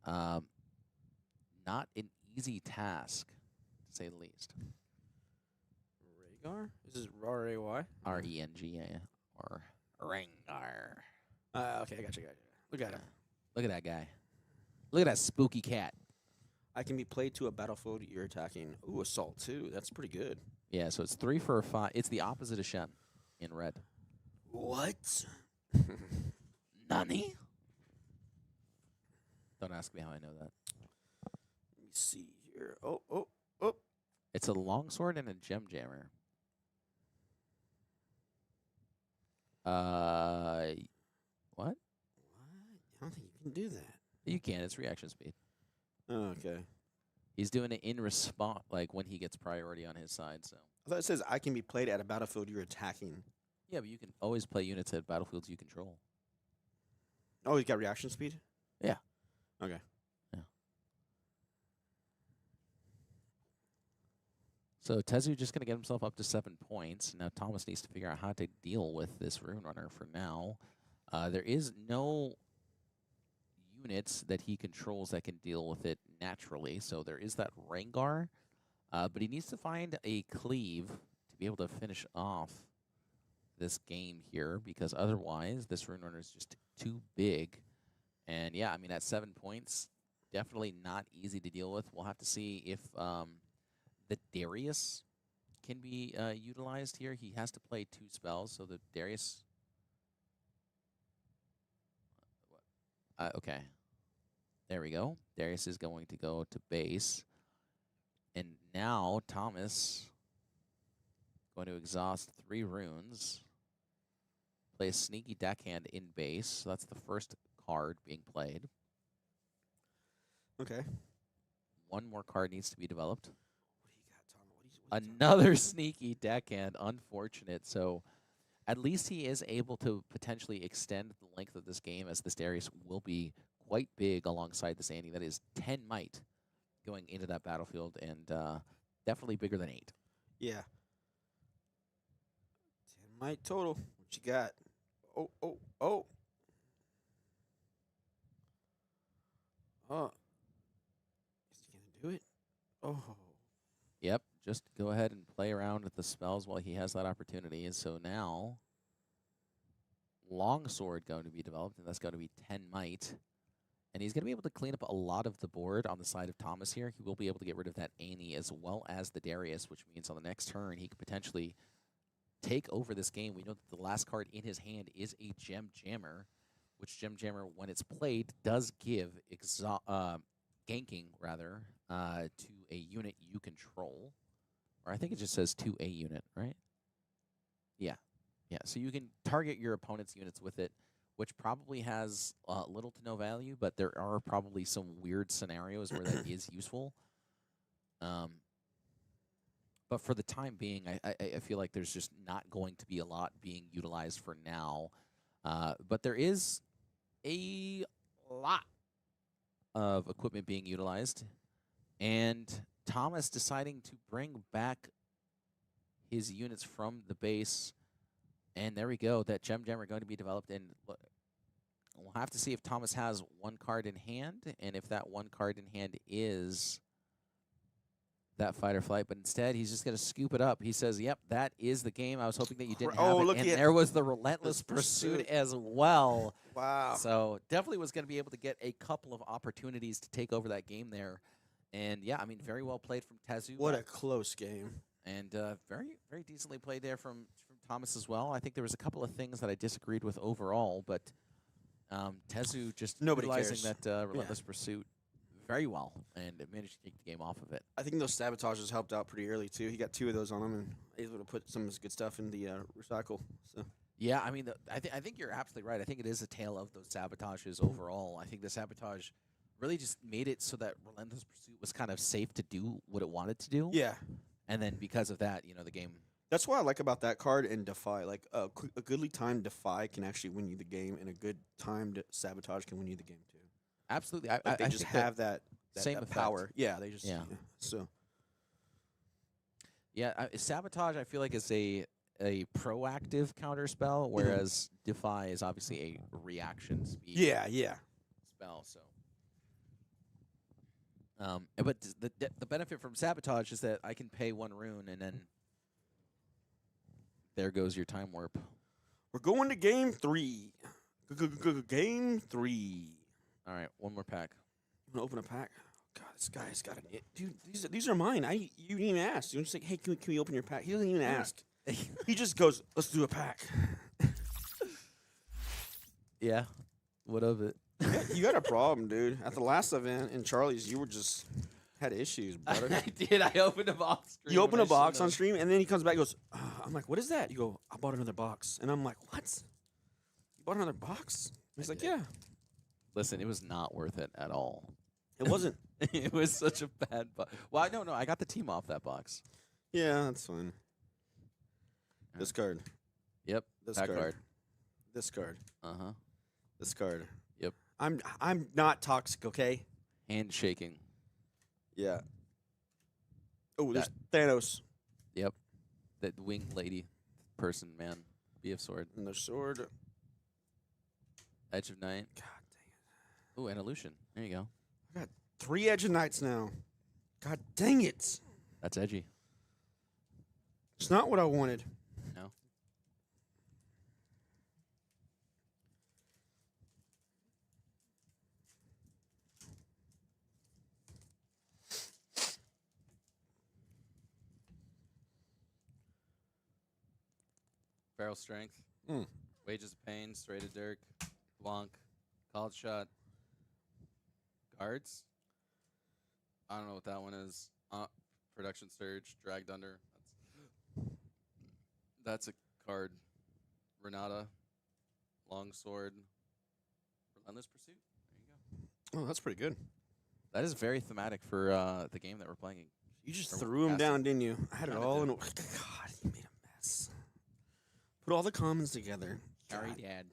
not an easy task, to say the least. Rhaegar? This is R-A-Y? R-E-N-G-A, or Rengar. Okay, I got you. Look at him. Look at that guy. Look at that spooky cat. I can be played to a battlefield you're attacking. Ooh, assault too. That's pretty good. Yeah, so it's 3 for a 5. It's the opposite of Shen in red. What? Nani? Don't ask me how I know that. Let me see here. Oh. It's a longsword and a gem jammer. What? What? I don't think you can do that. You can. It's reaction speed. Oh, okay. He's doing it in response, like when he gets priority on his side. So. I thought it says I can be played at a battlefield you're attacking. Yeah, but you can always play units at battlefields you control. Oh, he's got reaction speed? Yeah. Okay. Yeah. So Tezu just going to get himself up to 7 points. Now Thomas needs to figure out how to deal with this Rune Runner for now. There is no units that he controls that can deal with it naturally. So there is that Rengar. But he needs to find a cleave to be able to finish off this game here, because otherwise this Rune Runner is just too big. And yeah, I mean, at 7 points, definitely not easy to deal with. We'll have to see if the Darius can be utilized here. He has to play 2 spells, so the Darius... okay. There we go. Darius is going to go to base. And now Thomas going to exhaust 3 runes. Play a sneaky deckhand in base. So that's the first card being played. Okay. 1 more card needs to be developed. What do you got, Tom? Another sneaky deckhand. Unfortunate. So at least he is able to potentially extend the length of this game, as this Darius will be quite big alongside this Andy. That is 10 might going into that battlefield, and definitely bigger than 8. Yeah. 10 might total. What you got? Oh. Oh. Is he going to do it? Oh. Yep, just go ahead and play around with the spells while he has that opportunity. And so now, longsword going to be developed, and that's going to be 10 might. And he's going to be able to clean up a lot of the board on the side of Thomas here. He will be able to get rid of that Annie as well as the Darius, which means on the next turn he could potentially take over this game. We know that the last card in his hand is a Gem Jammer, which Gem Jammer, when it's played, does give ganking, rather, to a unit you control. Or I think it just says to a unit, right? Yeah. Yeah, so you can target your opponent's units with it, which probably has little to no value, but there are probably some weird scenarios where that is useful. But for the time being, I feel like there's just not going to be a lot being utilized for now. But there is a lot of equipment being utilized. And Thomas deciding to bring back his units from the base. And there we go. That Gem Jammer going to be developed. And we'll have to see if Thomas has one card in hand. And if that one card in hand is that fight or flight. But instead, he's just going to scoop it up. He says, yep, that is the game. I was hoping that you didn't have it. Look And at there was the Relentless Pursuit as well. Wow. So definitely was going to be able to get a couple of opportunities to take over that game there. And, yeah, I mean, very well played from Tezu. What a close game. And very, very decently played there from Thomas as well. I think there was a couple of things that I disagreed with overall, but Tezu just Nobody utilizing cares. that Relentless Pursuit very well and managed to take the game off of it. I think those sabotages helped out pretty early, too. He got 2 of those on him and able to put some of his good stuff in the recycle. So. Yeah, I mean, I think you're absolutely right. I think it is a tale of those sabotages overall. I think the sabotage really just made it so that Relentless Pursuit was kind of safe to do what it wanted to do. Yeah. And then because of that, the game. That's what I like about that card and Defy. Like, a goodly timed Defy can actually win you the game, and a good timed Sabotage can win you the game, too. Absolutely. They just have that same that effect. power. Yeah, they just. Yeah. So. Yeah, Sabotage I feel like is a proactive counter spell, whereas Defy is obviously a reaction speed Yeah. spell. So, but the benefit from Sabotage is that I can pay 1 rune and then there goes your time warp. We're going to game 3. Game 3. All right, one more pack. I'm gonna open a pack. God, this guy's got an dude. These are mine. You didn't even ask. You just like, hey, can we open your pack? He doesn't even ask. He just goes, let's do a pack. Yeah. What of it? You got a problem, dude. At the last event in Charlie's, you were just had issues, brother. I did. I opened a box. You open a box on stream, and then he comes back and goes, I'm like, what is that? You go, I bought another box. And I'm like, what? You bought another box? He's like, yeah. Listen, it was not worth it at all. It wasn't. It was such a bad box. Well, no, I got the team off that box. Yeah, that's fine. This card. Yep. This that card. This card. Uh-huh. This card. Yep. I'm not toxic, okay? Handshaking. Yeah. Oh, there's Thanos. Yep. That winged lady person, man. BF sword. And the sword. Edge of Night. God Ooh, and Illusion. There you go. I got 3 Edge of Nights now. God dang it. That's edgy. It's not what I wanted. No. Barrel Strength. Wages of Pain. Serrated Dirk. Blanc. Called Shot. Guards. I don't know what that one is. Production Surge. Dragged Under. That's a card. Renata. Longsword. Relentless Pursuit. There you go. Oh, that's pretty good. That is very thematic for the game that we're playing. You just Or threw him casting. down, didn't you? I had it Kinda all did. in. God, you made a mess. Put all the commons together. Sorry, God. Dad.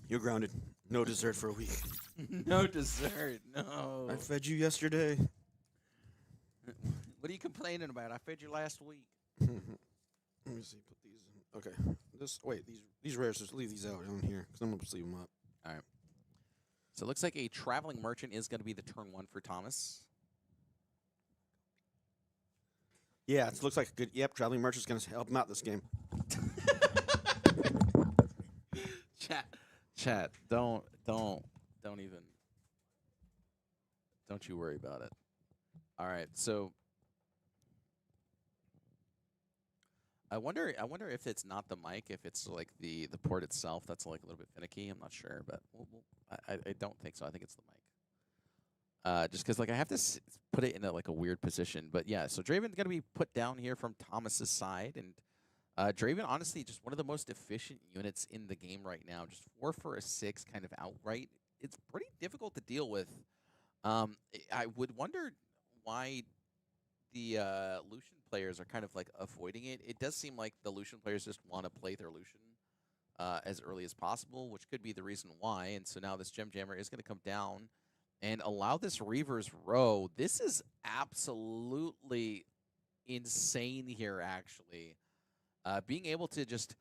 You're grounded. No dessert for a week. No dessert. No. I fed you yesterday. What are you complaining about? I fed you last week. Let me see. Put these in. Okay. These rares, just leave these out on here because I'm going to sleeve them up. All right. So it looks like a Traveling Merchant is going to be the turn 1 for Thomas. Yeah, it looks like a good. Yep, Traveling Merchant's going to help him out this game. Chat, even, don't you worry about it. All right, so I wonder if it's not the mic, if it's like the port itself that's like a little bit finicky. I'm not sure, but I don't think so. I think it's the mic. Just because like I have to put it in like a weird position. But yeah, so Draven's gonna be put down here from Thomas's side, and Draven honestly just one of the most efficient units in the game right now. Just 4 for a 6, kind of outright. It's pretty difficult to deal with. I would wonder why the Lucian players are kind of like avoiding it. It does seem like the Lucian players just want to play their Lucian as early as possible, which could be the reason why. And so now this Gem Jammer is going to come down and allow this Reaver's Row. This is absolutely insane here, actually. Being able to just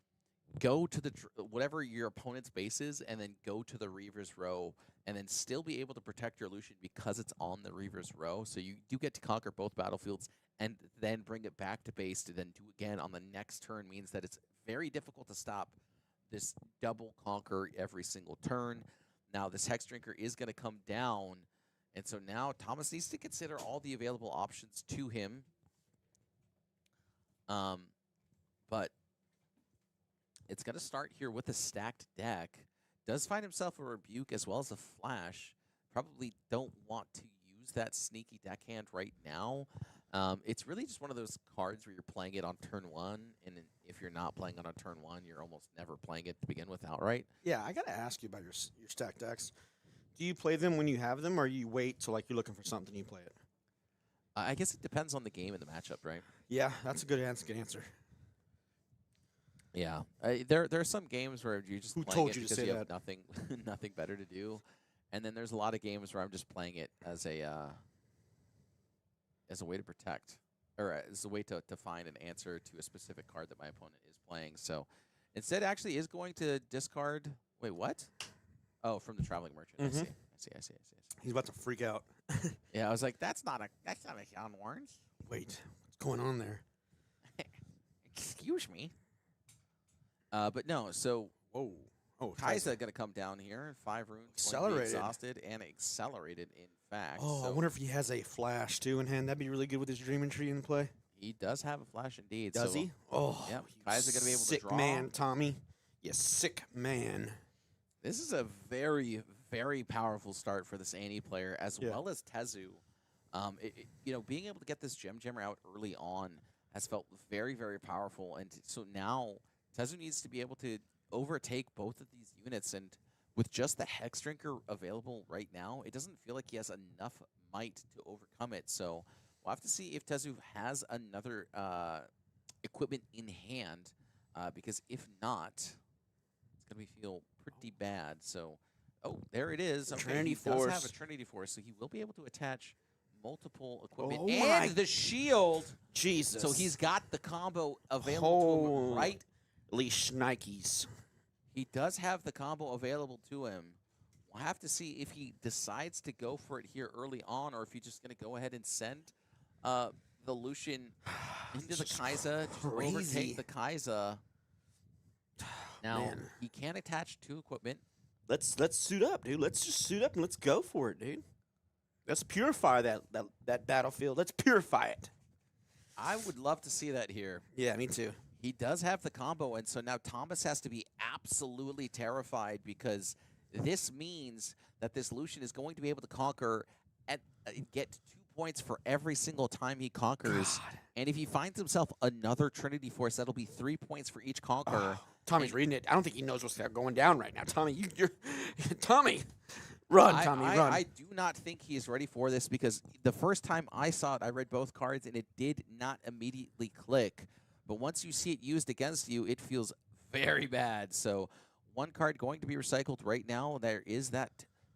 go to the whatever your opponent's base is and then go to the Reaver's Row and then still be able to protect your Lucian because it's on the Reaver's Row. So you do get to conquer both battlefields and then bring it back to base to then do again on the next turn means that it's very difficult to stop this double conquer every single turn. Now this Hex Drinker is going to come down, and so now Thomas needs to consider all the available options to him. But it's going to start here with a stacked deck. Does find himself a Rebuke as well as a Flash. Probably don't want to use that sneaky deckhand right now. It's really just one of those cards where you're playing it on turn 1, and if you're not playing it on turn 1, you're almost never playing it to begin with outright. Yeah, I got to ask you about your stacked decks. Do you play them when you have them, or you wait till like you're looking for something you play it? I guess it depends on the game and the matchup, right? Yeah, that's a good answer. Yeah, there are some games where you just Who playing told it you to because say you have that? nothing better to do, and then there's a lot of games where I'm just playing it as a way to protect, or as a way to find an answer to a specific card that my opponent is playing. So instead, actually, is going to discard. Wait, what? Oh, from the Traveling Merchant. I see. He's about to freak out. Yeah, I was like, that's not a Jan Warrens. Wait, what's going on there? Excuse me. But no, so Whoa. Oh, Kai'Sa going to come down here. 5 runes. Accelerated. Exhausted and accelerated, in fact. Oh, so I wonder if he has a Flash, too, in hand. That'd be really good with his Dreaming Tree in play. he does have a Flash indeed. Does so, he? Oh, Yep. you Kai'Sa going to be able to sick draw. man, Tommy. You sick man. This is a very, very powerful start for this Annie player, as Yeah. well as Tezu. Being able to get this Gem Jammer out early on has felt very, very powerful. And so now Tezu needs to be able to overtake both of these units. And with just the Hex Drinker available right now, it doesn't feel like he has enough might to overcome it. So we'll have to see if Tezu has another equipment in hand, because if not, it's going to feel pretty bad. So, there it is. Okay, Trinity he Force. does have a Trinity Force, so he will be able to attach multiple equipment. Oh and my- the shield! Jesus. So he's got the combo available to him, right? Holy shnikes. He does have the combo available to him. We'll have to see if he decides to go for it here early on, or if he's just going to go ahead and send the Lucian into the Kai'Sa, just crazy. overtake the Kai'Sa. Now, Man. he can attach 2 equipment. Let's suit up, dude. Let's just suit up and let's go for it, dude. Let's purify that battlefield. Let's purify it. I would love to see that here. Yeah, me too. He does have the combo, and so now Thomas has to be absolutely terrified, because this means that this Lucian is going to be able to conquer and get 2 points for every single time he conquers. God. And if he finds himself another Trinity Force, that'll be 3 points for each conquer. Tommy's reading it. I don't think he knows what's going down right now. Tommy, you're Tommy. Run, Tommy, run. I do not think he is ready for this, because the first time I saw it, I read both cards, and it did not immediately click. But once you see it used against you, it feels very bad. So 1 card going to be recycled right now. There is that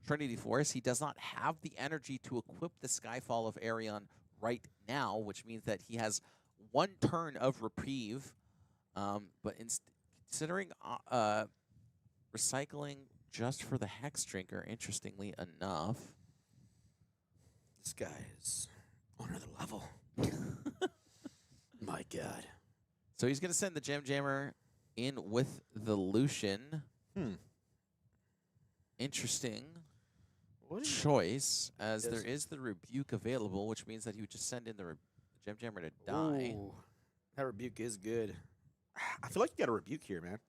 Trinity Force. He does not have the energy to equip the Skyfall of Arion right now, which means that he has 1 turn of reprieve. But considering recycling just for the Hex Drinker, interestingly enough. This guy is on another level. My God. So he's going to send the Gem Jammer in with the Lucian. interesting What is choice, as Yes. there is the rebuke available, which means that he would just send in the Gem Jammer to die. Ooh, that rebuke is good. I feel like you got a rebuke here, man.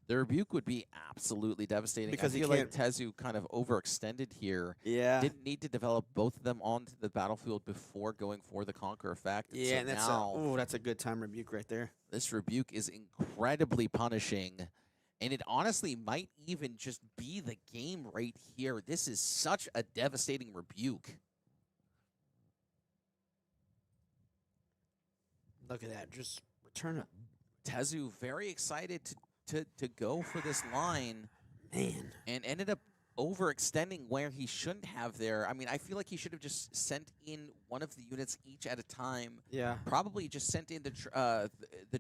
The rebuke would be absolutely devastating. Because I he feel like can't- Tezu kind of overextended here. Yeah. Didn't need to develop both of them onto the battlefield before going for the Conquer effect. And Yeah, so and that's now that's a good time rebuke right there. this rebuke is incredibly punishing, and it honestly might even just be the game right here. This is such a devastating rebuke. Look at that. Just return it. Tezu very excited to go for this line, Man. and ended up overextending where he shouldn't have there. I mean, I feel like he should have just sent in one of the units each at a time. Yeah. Probably just sent in the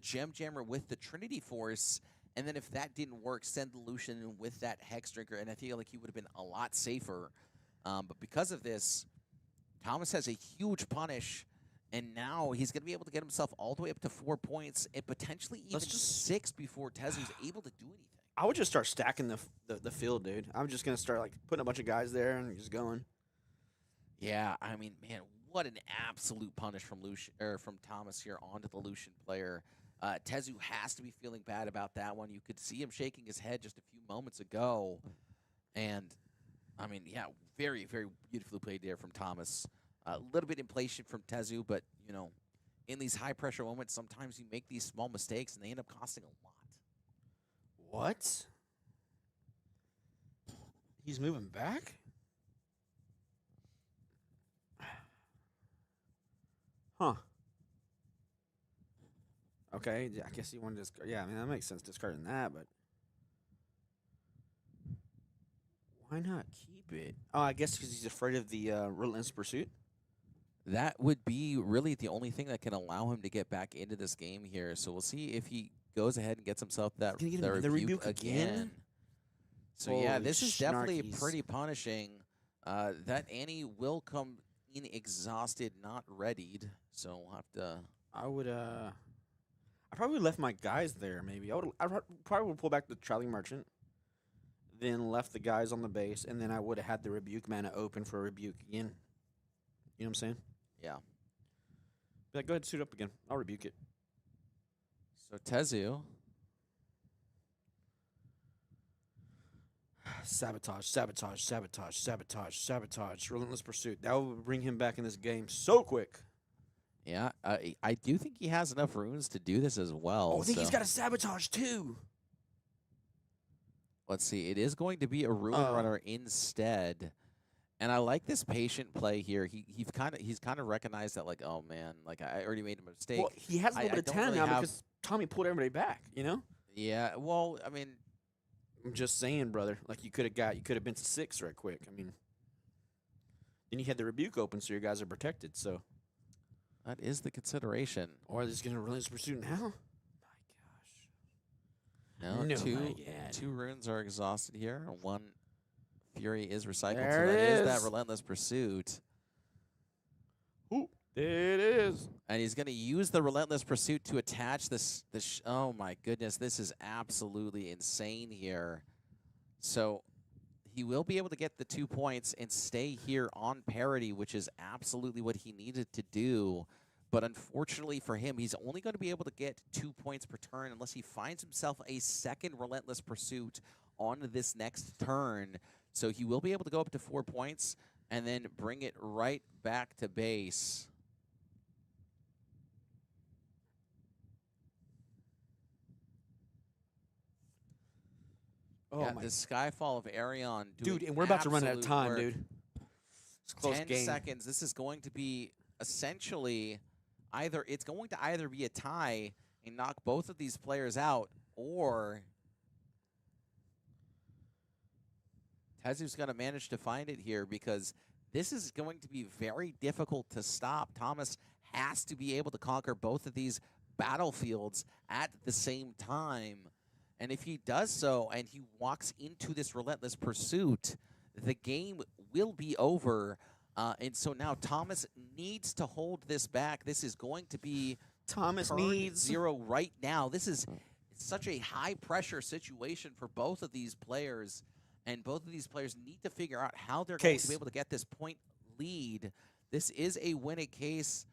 Gem Jammer with the Trinity Force, and then if that didn't work, send the Lucian in with that Hex Drinker, and I feel like he would have been a lot safer. But because of this, Thomas has a huge punish, and now he's going to be able to get himself all the way up to 4 points, and potentially even just- 6 before Tezu's able to do anything. I would just start stacking the field, dude. I'm just gonna start like putting a bunch of guys there and just going. Yeah, I mean, man, what an absolute punish from from Thomas here onto the Lucian player. Tezu has to be feeling bad about that one. You could see him shaking his head just a few moments ago. And, I mean, yeah, very, very beautifully played there from Thomas. A little bit impatient from Tezu, but, you know, in these high-pressure moments, sometimes you make these small mistakes, and they end up costing a lot. What? He's moving back? Huh. Okay, I guess he wanted to discard. Yeah, I mean, that makes sense discarding that, but. Why not keep it? Oh, I guess because he's afraid of the Relentless Pursuit. That would be really the only thing that can allow him to get back into this game here. So we'll see if he goes ahead and gets himself that He's gonna get the the rebuke rebuke again? So yeah, Holy this is definitely snarkies. pretty punishing. That Annie will come in exhausted, not readied. So we'll have to. I probably left my guys there. Maybe I probably would pull back the Traveling Merchant, then left the guys on the base, and then I would have had the rebuke mana open for a rebuke again. You know what I'm saying? Yeah. Be like, go ahead, suit up again. I'll rebuke it. So Tezu. Sabotage, sabotage, sabotage, sabotage, sabotage. Relentless Pursuit. That will bring him back in this game so quick. Yeah, I do think he has enough runes to do this as well. Oh, I think he's so got a sabotage too. let's see. It is going to be a ruin runner instead. And I like this patient play here. He's kind of recognized that, like, oh man, like I already made a mistake. Well, he has a little I bit of don't time really now have- because Tommy pulled everybody back. You know. Yeah, well, I mean, I'm just saying, brother. Like you could have been to 6 right quick. I mean, then you had the rebuke open, so your guys are protected. So, that is the consideration. or they're just gonna Relentless Pursuit now. No, No, two my God. two runes are exhausted here. One Fury is recycled, There so it that is that is. Relentless Pursuit. Ooh, there it is. And he's going to use the Relentless Pursuit to attach this. Oh my goodness, this is absolutely insane here. So he will be able to get the 2 points and stay here on parity, which is absolutely what he needed to do. But unfortunately for him, he's only going to be able to get 2 points per turn unless he finds himself a second Relentless Pursuit on this next turn. So he will be able to go up to 4 points and then bring it right back to base. Oh Yeah, my the Skyfall of Arion, dude, and we're about to run out of absolute time, work. dude. It's a close 10 game. seconds. This is going to be essentially it's going to either be a tie and knock both of these players out, or Tezu's going to manage to find it here, because this is going to be very difficult to stop. Thomas has to be able to conquer both of these battlefields at the same time. And if he does so and he walks into this Relentless Pursuit, the game will be over. And so now Thomas needs to hold this back. This is going to be Thomas turn needs 0 right now. This is such a high-pressure situation for both of these players. And both of these players need to figure out how they're going to be able to get this point lead. This is a win a case.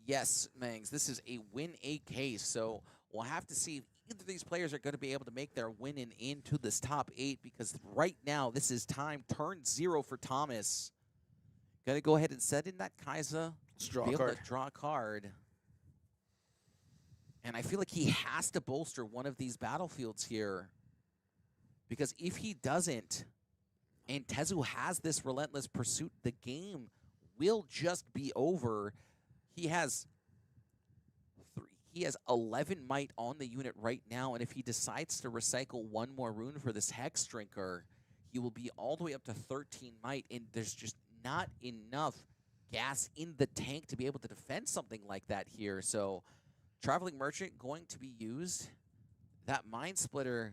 Yes, Mangs, this is a win a case. So we'll have to see if either of these players are going to be able to make their win in into this top 8, because right now this is time. Turn 0 for Thomas. Got to go ahead and set in that Kaiser. Draw a card. Draw a card. And I feel like he has to bolster one of these battlefields here. Because if he doesn't, and Tezu has this relentless pursuit, the game will just be over. He has 11 might on the unit right now, and if he decides to recycle one more rune for this Hex Drinker, he will be all the way up to 13 might, and there's just not enough gas in the tank to be able to defend something like that here. So, Traveling Merchant going to be used. That Mind Splitter...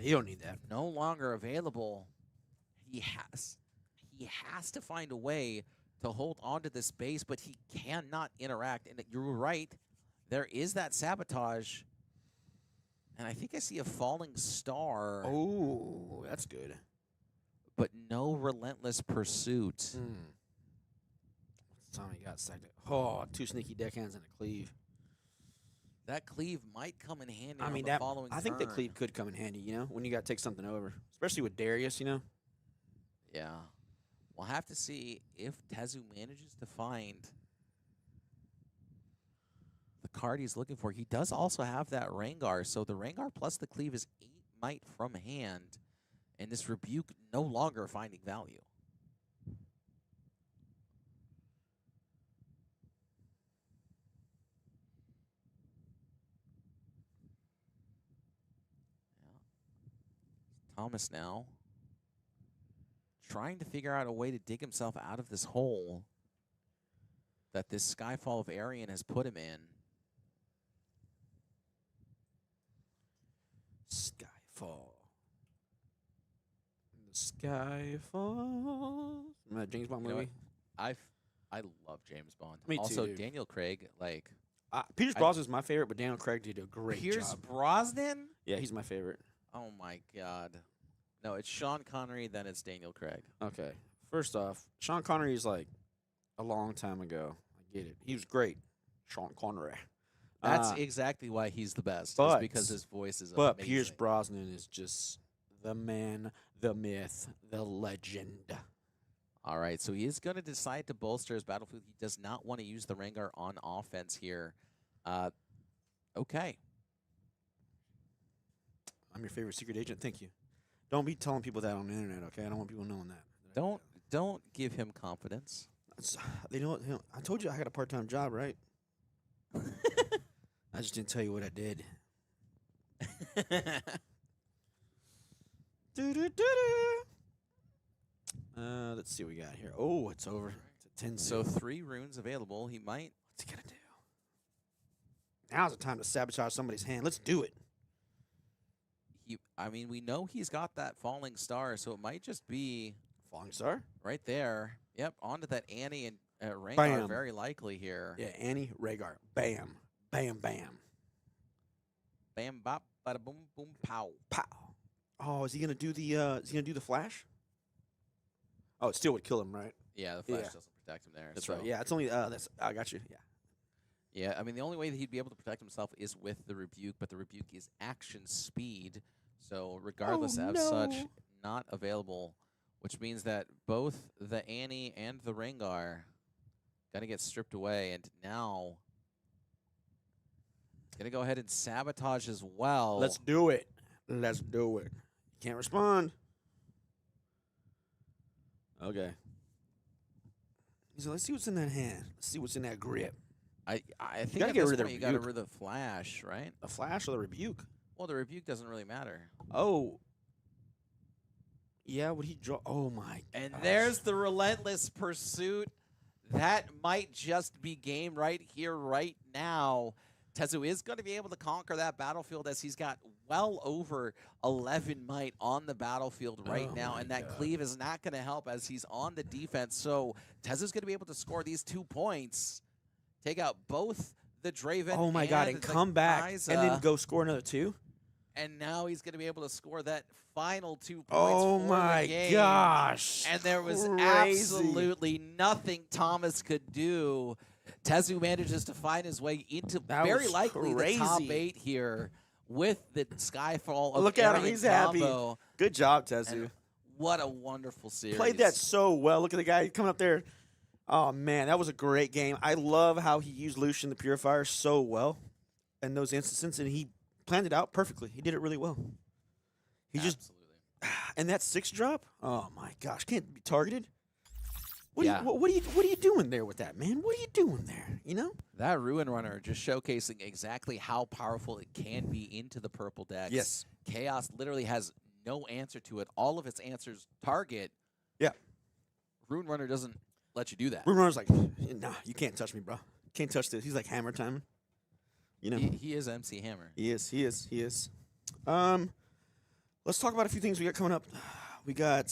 You don't need that. No longer available. He has to find a way to hold on to this base, but he cannot interact. And you're right, there is that sabotage. And I think I see a falling star. Oh, that's good. But no relentless pursuit. What's time he got second? Oh, 2 sneaky deckhands and a cleave. That cleave might come in handy. I mean, on the following I think the turn. cleave could come in handy, you know, when you got to take something over, especially with Darius, you know. Yeah. We'll have to see if Tezu manages to find the card he's looking for. He does also have that Rengar, so the Rengar plus the cleave is 8 might from hand, and this Rebuke no longer finding value. Thomas now trying to figure out a way to dig himself out of this hole that this Skyfall of Arian has put him in. Skyfall. The Skyfall. Remember that James Bond You know movie? I love James Bond. Me too, Also, dude. Daniel Craig, like... Pierce Brosnan's my favorite, but Daniel Craig did a great Pierce job. Brosnan? Yeah, he's my favorite. Oh, my God. No, it's Sean Connery, then it's Daniel Craig. Okay. First off, Sean Connery is like a long time ago. I get it. He was great. Sean Connery. That's exactly why he's the best. but- Is because his voice is But amazing. Pierce Brosnan is just the man, the myth, the legend. All right, so he is going to decide to bolster his battlefield. He does not want to use the Rengar on offense here. Okay. I'm your favorite secret agent. Thank you. Don't be telling people that on the internet, okay? I don't want people knowing that. Don't give him confidence. They know. I told you I had a part-time job, right? I just didn't tell you what I did. Let's see what we got here. Oh, it's over. It's a 10. So 3 runes available. He might. What's he gonna do? Now's the time to sabotage somebody's hand. Let's do it. I mean, we know he's got that falling star, so it might just be Falling Star. right there. Yep, onto that Annie and Rengar, Bam. very likely here. Yeah, Annie Rhaegar. Bam, bam, bam, Bam, bop, bada, boom, boom, pow. pow. Oh, is he gonna do the? Is he gonna do the flash? Oh, it still would kill him, right? Yeah, the flash Yeah. doesn't protect him there. That's so. right. Yeah, it's only. That's. I got you. Yeah. Yeah, I mean, the only way that he'd be able to protect himself is with the Rebuke, but the Rebuke is action speed. So regardless of such, not available, which means that both the Annie and the Rengar going to get stripped away, and now going to go ahead and sabotage as well. Let's do it. Let's do it. Can't respond. Okay. So let's see what's in that hand. Let's see what's in that grip. I think gotta at get this rid of point the you got to Rebuke. rid of the Flash, right? The flash or the rebuke? Well, the Rebuke doesn't really matter. Oh. Yeah, would he draw? Oh, my And gosh. there's the relentless pursuit. That might just be game right here, right now. Tezu is going to be able to conquer that battlefield as he's got well over 11 might on the battlefield right Oh now. my And that God. cleave is not going to help as he's on the defense. So Tezu's going to be able to score these 2 points. Take out both the Draven Oh, my God. And the come back Kai'Sa. and then go score another 2? and now he's going to be able to score that final 2 points Oh for my the game. gosh. And there was Crazy. absolutely nothing Thomas could do. Tezu manages to find his way into That very was likely the top crazy. 8 here with the Skyfall of Look at him. Aryan He's happy. combo. Good job, Tezu. And what a wonderful series. Played that so well. Look at the guy coming up there. Oh, man, that was a great game. I love how he used Lucian the Purifier so well in those instances, and he planned it out perfectly. He did it really well. He just Absolutely. and that 6 drop. Oh my gosh, can't be targeted. What, Yeah. what are you doing there with that, man? What are you doing there? You know? That Ruin Runner just showcasing exactly how powerful it can be into the purple decks. Yes. Chaos literally has no answer to it. All of its answers target. Yeah. Ruin Runner doesn't let you do that. Runner's like, nah, you can't touch me, bro. Can't touch this. He's like hammer timing. You know? He is MC Hammer. He is. Let's talk about a few things we got coming up. We got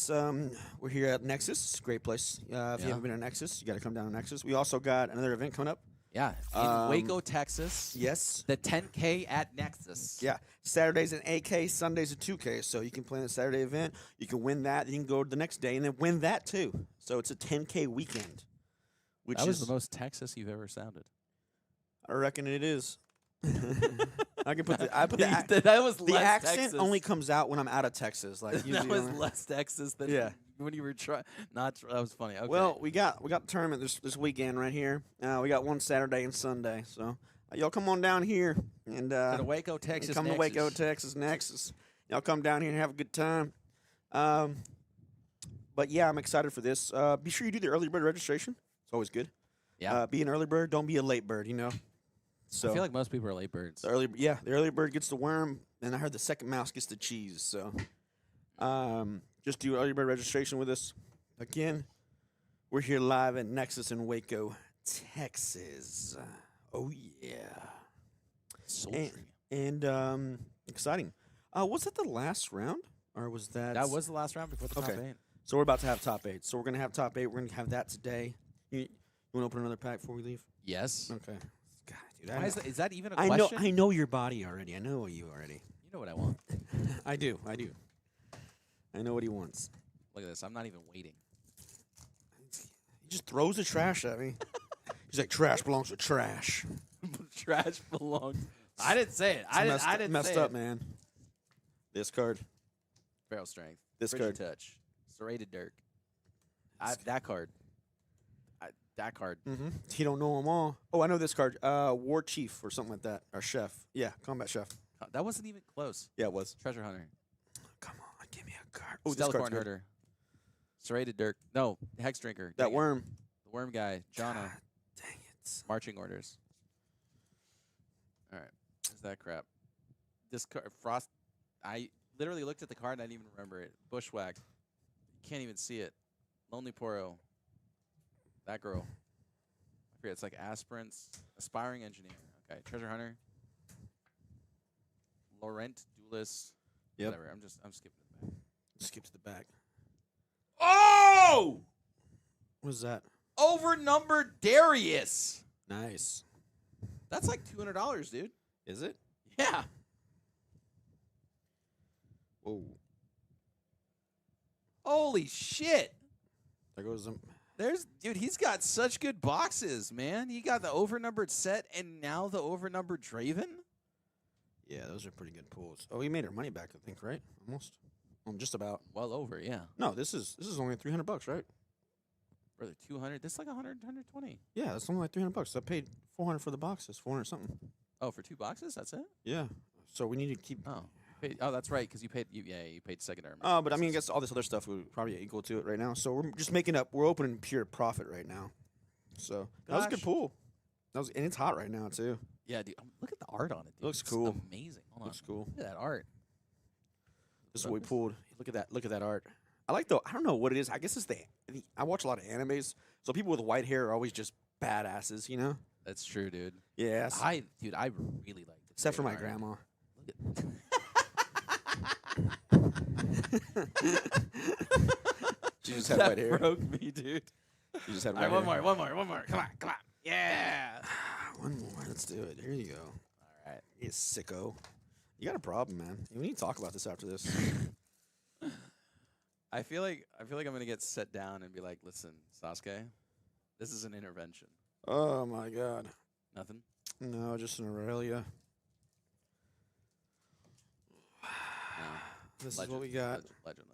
we're here at Nexus. Great place. If you Yeah. haven't been to Nexus, you got to come down to Nexus. We also got another event coming up. Yeah. In Waco, Texas. Yes. The 10K at Nexus. Yeah. Saturdays an 8K, Sundays a 2K. So you can plan a Saturday event. You can win that. You can go the next day and then win that too. So it's a 10K weekend. Which That was is, the most Texas you've ever sounded. I reckon it is. I can put the that was the less accent Texas. only comes out when I'm out of Texas. Like that usually was when I- less Texas than Yeah. when you were trying. That was funny. Okay. Well, we got the tournament this weekend right here. We got one Saturday and Sunday. So y'all come on down here and to the Waco, Texas. come to Nexus. Waco, Texas Nexus. Y'all come down here and have a good time. But yeah, I'm excited for this. Be sure you do the early bird registration. It's always good. Yeah. Be an early bird. Don't be a late bird. You know. So I feel like most people are late birds. the early bird gets the worm, and I heard the second mouse gets the cheese. So, just do early bird registration with us. Again, we're here live at Nexus in Waco, Texas. Oh yeah, Sultry. and exciting. Was that the last round, or was that? That was the last round before the top Okay. 8. So we're about to have top 8. So we're gonna have top 8. We're gonna have that today. You want to open another pack before we leave? Yes. Okay. God, dude, Why is that even a I question? I know your body already. I know you already. You know what I want. I do. I know what he wants. Look at this. I'm not even waiting. He just throws the trash at me. He's like, trash belongs to trash. Trash belongs. I didn't say it. I didn't messed say up, it. man. This card. Barrel strength. This Frigid card. touch. Serrated Dirk. That card. That card. Mm-hmm. He don't know them all. Oh, I know this card. War Chief or something like that. Or Chef. Yeah, Combat Chef. That wasn't even close. Yeah, it was. Treasure Hunter. Come on, give me a card. Oh, this Stellar card's Corn good. Herder. Serrated Dirk. No, Hex Drinker. That Dang it. worm. The worm guy. Jonna. God, dang it. Marching orders. All right. What's that crap? This card. Frost. I literally looked at the card and I didn't even remember it. Bushwhack. Can't even see it. Lonely Poro. That girl. I forget. It's like Aspirants. Aspiring Engineer. Okay. Treasure Hunter. Laurent Duelist. Yep. Whatever. I'm skipping it back. Skip to the back. Oh! What is that? Overnumbered Darius. Nice. That's like $200, dude. Is it? Yeah. Whoa. Holy shit. There goes them. Dude, he's got such good boxes, man. He got the overnumbered set and now the overnumbered Draven. Yeah, those are pretty good pulls. Oh, he made her money back, I think, right? Almost. Just about. Well over, yeah. No, this is only $300, right? Brother, 200. This is like 100, 120. Yeah, that's only like $300. I paid $400 for the boxes, 400 something. Oh, for 2 boxes? That's it? Yeah. So we need to keep. Oh, that's right, because you paid secondary. But I mean, I guess all this other stuff would probably equal to it right now. So we're just making up. We're opening pure profit right now. So that was a good Gosh. pull. And it's hot right now too. Yeah, dude. Look at the art on it, dude. Looks It's cool. amazing. Hold on. Looks cool. Look at that art. This is what we pulled. Look at that. Look at that art. I like the. I don't know what it is. I guess it's the. I watch a lot of animes, so people with white hair are always just badasses, you know. That's true, dude. Yes. I really like it. Except for my grandma. Look at She just had that white hair. broke me, dude. She just had All white right, hair. one more. Come on. Yeah. One more. Let's do it. Here you go. All right. You sicko. You got a problem, man. We need to talk about this after this. I feel like I'm gonna get set down and be like, listen, Sasuke, this is an intervention. Oh my god. Nothing. No, just an Aurelia. No. This is what we got. Legend.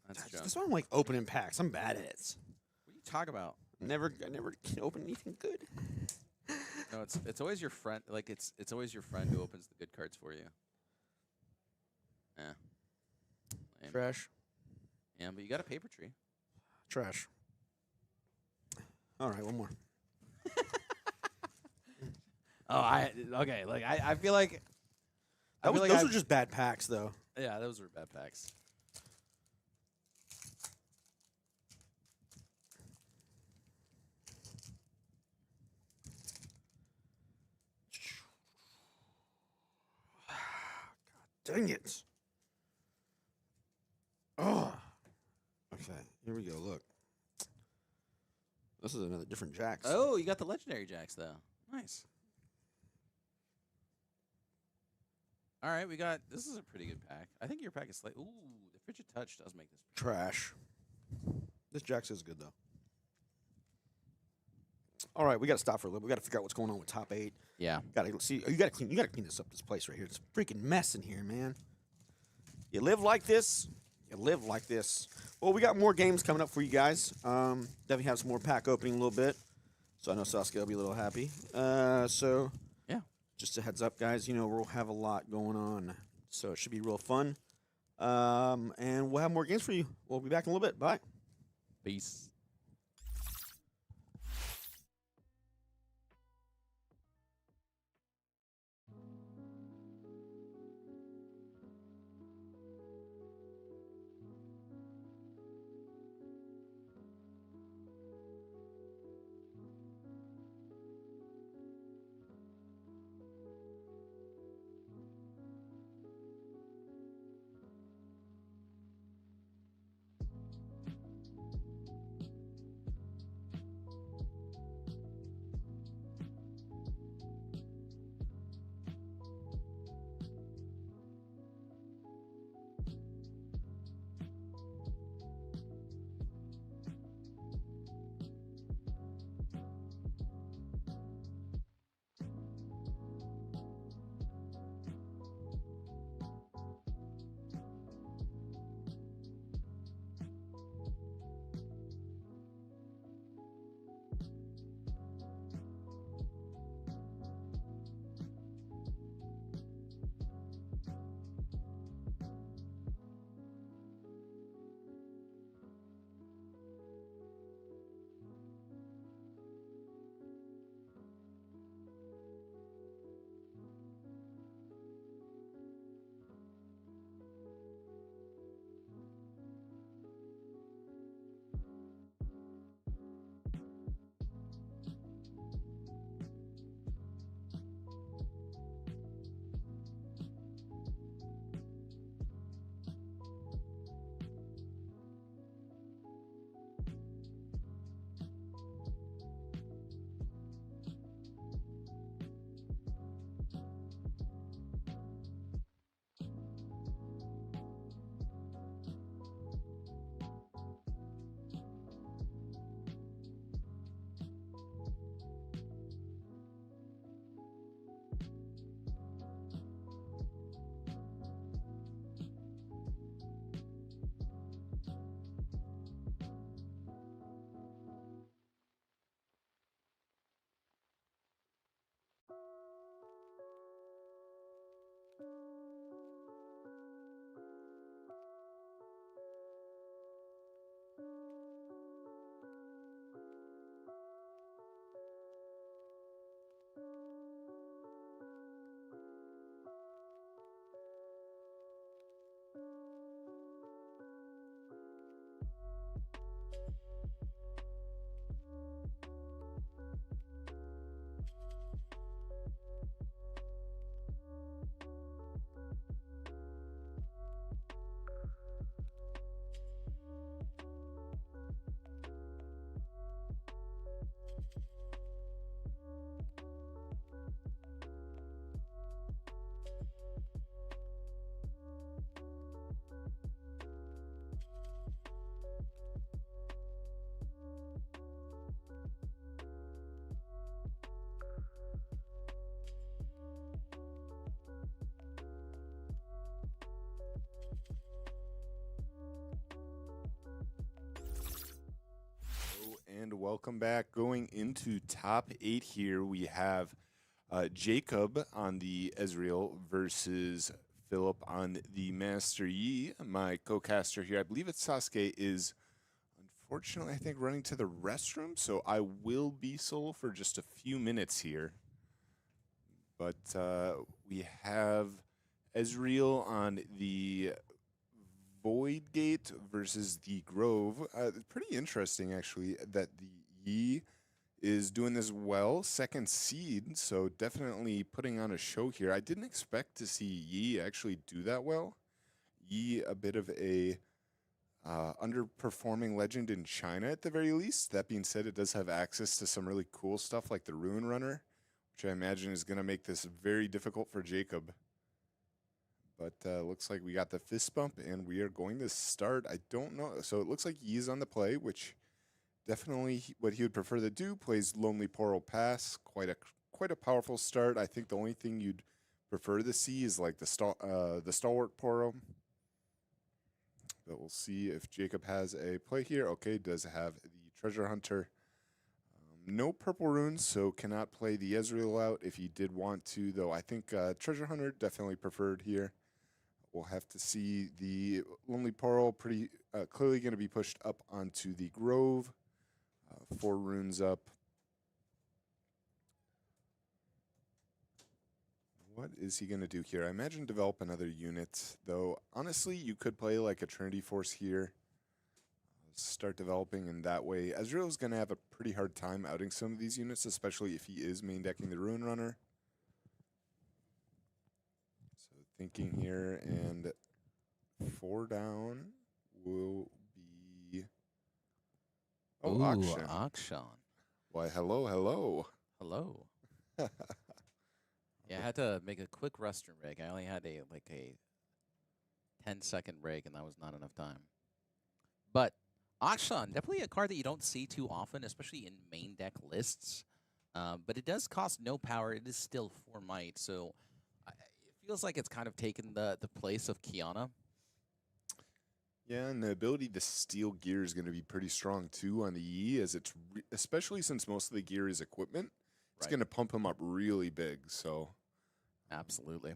That's junk. That's why I'm like opening packs. I'm bad at it. What do you talk about? I never can open anything good. No, it's always your friend. Like it's always your friend who opens the good cards for you. Yeah. Lame. Trash. Yeah, but you got a paper tree. Trash. All right, one more. Okay. Like I feel like Those were just bad packs, though. yeah, those were bad packs. Dang it. Oh. Okay, here we go. Look. This is another different Jax. Oh, you got the legendary jacks though. Nice. All right, we got. This is a pretty good pack. I think your pack is like. Ooh, the Frigid Touch does make this. Trash. This Jax is good, though. All right, we got to stop for a little. We got to figure out what's going on with top 8. Yeah. Got to see. You got to clean. You got to clean this up. This place right here. It's a freaking mess in here, man. You live like this. You live like this. Well, we got more games coming up for you guys. Definitely have some more pack opening a little bit. So I know Sasuke will be a little happy. So Yeah. just a heads up, guys. You know we'll have a lot going on, so it should be real fun. And we'll have more games for you. We'll be back in a little bit. Bye. Peace. welcome back. Going into top 8 here, we have Jacob on the Ezreal versus Philip on the Master Yi. My co-caster here, I believe it's Sasuke, is unfortunately, I think, running to the restroom, so I will be solo for just a few minutes here. But we have Ezreal on the Void Gate versus the Grove. Pretty interesting, actually, that the Yi is doing this well. Second seed, so definitely putting on a show here. I didn't expect to see Yi actually do that well. Yi, a bit of a underperforming legend in China at the very least. That being said, it does have access to some really cool stuff like the Ruin Runner, which I imagine is going to make this very difficult for Jacob. But looks like we got the fist bump, and we are going to start. I don't know. So it looks like Yi's on the play, which definitely what he would prefer to do. Plays Lonely Portal Pass. Quite a powerful start. I think the only thing you'd prefer to see is like the Stalwart Portal. But we'll see if Jacob has a play here. Okay, does have the Treasure Hunter. No purple runes, so cannot play the Ezreal out if he did want to, though I think Treasure Hunter definitely preferred here. We'll have to see the Lonely Pearl pretty clearly going to be pushed up onto the Grove. 4 runes up. What is he going to do here? I imagine develop another unit, though honestly you could play like a Trinity Force here. Start developing in that way. Ezreal is going to have a pretty hard time outing some of these units, especially if he is main decking the Ruin Runner. So thinking here, and 4 down will be... Oh, Ooh, Akshan. Akshan. Why, hello. Hello. Yeah, I had to make a quick restroom break. I only had a 10-second break, and that was not enough time. But Akshan, definitely a card that you don't see too often, especially in main deck lists. But it does cost no power. It is still 4 might, so it feels like it's kind of taken the place of Kiana. Yeah, and the ability to steal gear is going to be pretty strong too on the Yi, as it's especially since most of the gear is equipment. It's Right. going to pump him up really big. So, Absolutely.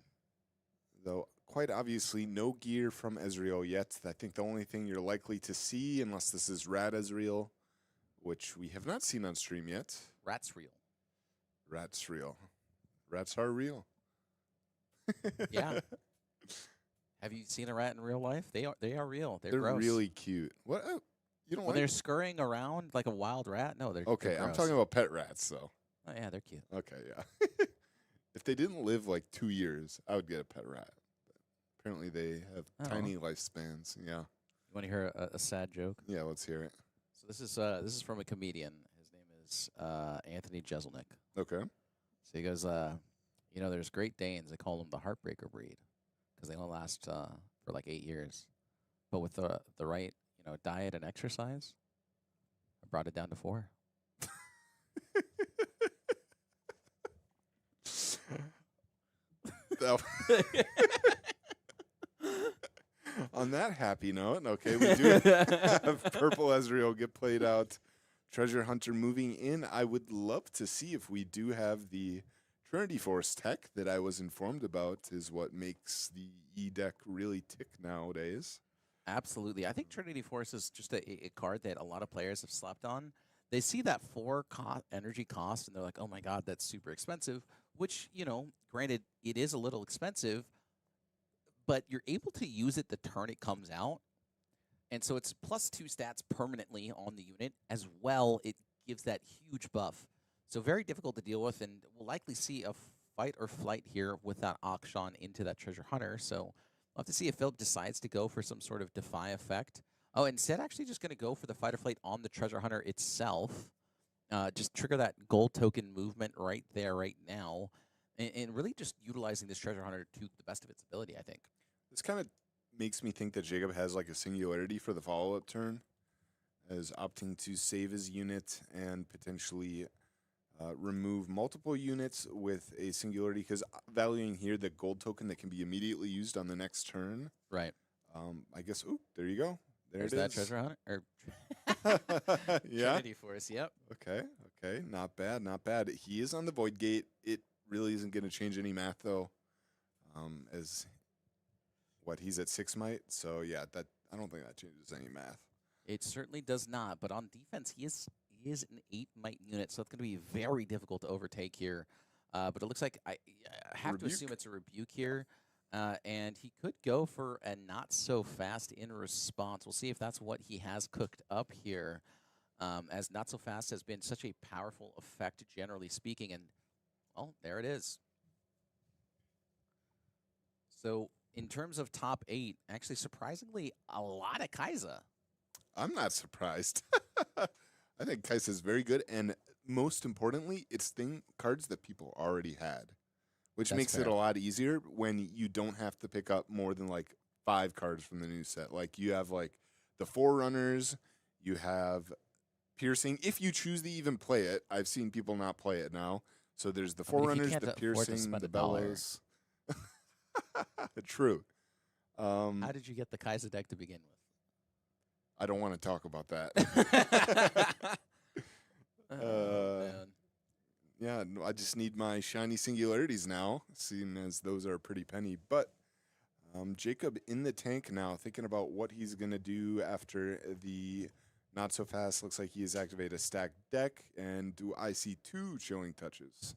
though quite obviously no gear from Ezreal yet. I think the only thing you're likely to see, unless this is Rat Ezreal, which we have not seen on stream yet. Rat's real. Rat's real. Rats are real. Yeah. Have you seen a rat in real life? They are real. They're They're gross. really cute. What? You don't When like? they're scurrying around like a wild rat? No, they're Okay, they're I'm gross. talking about pet rats, though. Oh yeah, they're cute. Okay, yeah. If they didn't live like 2 years, I would get a pet rat. But apparently, they have Oh. tiny lifespans. Yeah. You want to hear a sad joke? Yeah, let's hear it. So this is from a comedian. His name is Anthony Jeselnik. Okay. So he goes, there's Great Danes. They call them the heartbreaker breed because they only last for like 8 years. But with the right diet and exercise, I brought it down to 4. On that happy note, okay, we do have Purple Ezreal get played out. Treasure Hunter moving in. I would love to see if we do have the Trinity Force tech that I was informed about is what makes the E deck really tick nowadays. Absolutely. I think Trinity Force is just a card that a lot of players have slept on. They see that 4 energy cost, and they're like, oh my god, that's super expensive, which, granted, it is a little expensive, but you're able to use it the turn it comes out. And so it's +2 stats permanently on the unit. As well, it gives that huge buff. So very difficult to deal with, and we'll likely see a fight or flight here with that Akshan into that Treasure Hunter. So we'll have to see if Philip decides to go for some sort of Defy effect. Oh, instead actually just going to go for the fight or flight on the Treasure Hunter itself. Just trigger that gold token movement right there, right now. And really just utilizing this Treasure Hunter to the best of its ability, I think. This kind of makes me think that Jacob has like a singularity for the follow-up turn, as opting to save his unit and potentially remove multiple units with a singularity, because valuing here the gold token that can be immediately used on the next turn. Right. I guess, there you go. There's it that is. Treasure Hunter. Or Yeah. Trinity Force, yep. Okay, okay, not bad, not bad. He is on the void gate. It really isn't going to change any math though. As what he's at 6 might, so yeah, that I don't think that changes any math. It certainly does not. But on defense, he is an 8 might unit, so it's going to be very difficult to overtake here. But it looks like I have to assume Rebuke. it's a rebuke here. And he could go for a not so fast in response. We'll see if that's what he has cooked up here. As not so fast has been such a powerful effect, generally speaking. And, well, there it is. So, in terms of top 8, actually, surprisingly, a lot of Kaiza. I'm not surprised. I think Kai'Sa is very good, and most importantly, it's cards that people already had, which That's makes fair. it a lot easier when you don't have to pick up more than like 5 cards from the new set. Like you have like the Forerunners, you have Piercing. If you choose to even play it, I've seen people not play it now. So there's the I mean, if you Forerunners, can't the afford to Piercing, spend the $1. Bellows. True. How did you get the Kaiza deck to begin I don't want to talk about that. with? Uh, Man. Yeah, no, I just need my shiny singularities now, seeing as those are pretty penny. But Jacob in the tank now, thinking about what he's going to do after the not so fast. Looks like he has activated a stacked deck. And do I see 2 chilling touches?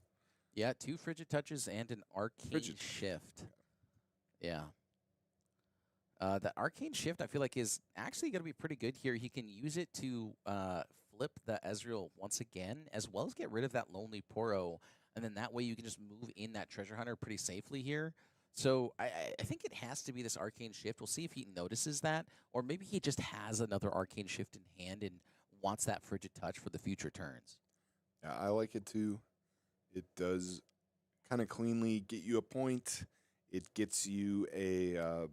Yeah, 2 frigid touches and an arcane Frigid. shift. Yeah. The arcane shift, I feel like, is actually going to be pretty good here. He can use it to flip the Ezreal once again, as well as get rid of that Lonely Poro. And then that way you can just move in that Treasure Hunter pretty safely here. So I think it has to be this arcane shift. We'll see if he notices that, or maybe he just has another arcane shift in hand and wants that frigid touch for the future turns. Yeah, I like it too. It does kind of cleanly get you a point. It gets you a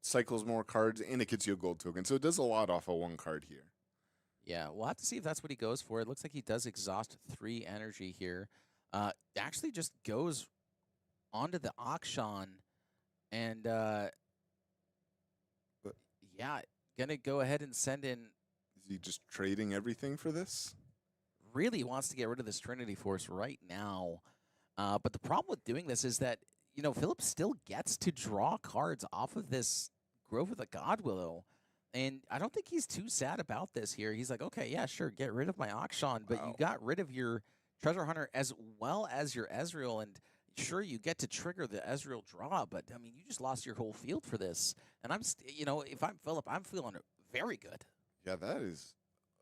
cycles more cards, and it gets you a gold token. So it does a lot off of 1 card here. Yeah, we'll have to see if that's what he goes for. It looks like he does exhaust 3 energy here. Actually just goes onto the Akshan and But- yeah, gonna go ahead and send in. Is he just trading everything for this? Really wants to get rid of this Trinity Force right now. But the problem with doing this is that, Philip still gets to draw cards off of this Grove of the God Willow. And I don't think he's too sad about this here. He's like, okay, yeah, sure, get rid of my Akshan, but you Wow. got rid of your Treasure Hunter as well as your Ezreal, and sure, you get to trigger the Ezreal draw, but, I mean, you just lost your whole field for this. And if I'm Philip, I'm feeling very good. Yeah, that is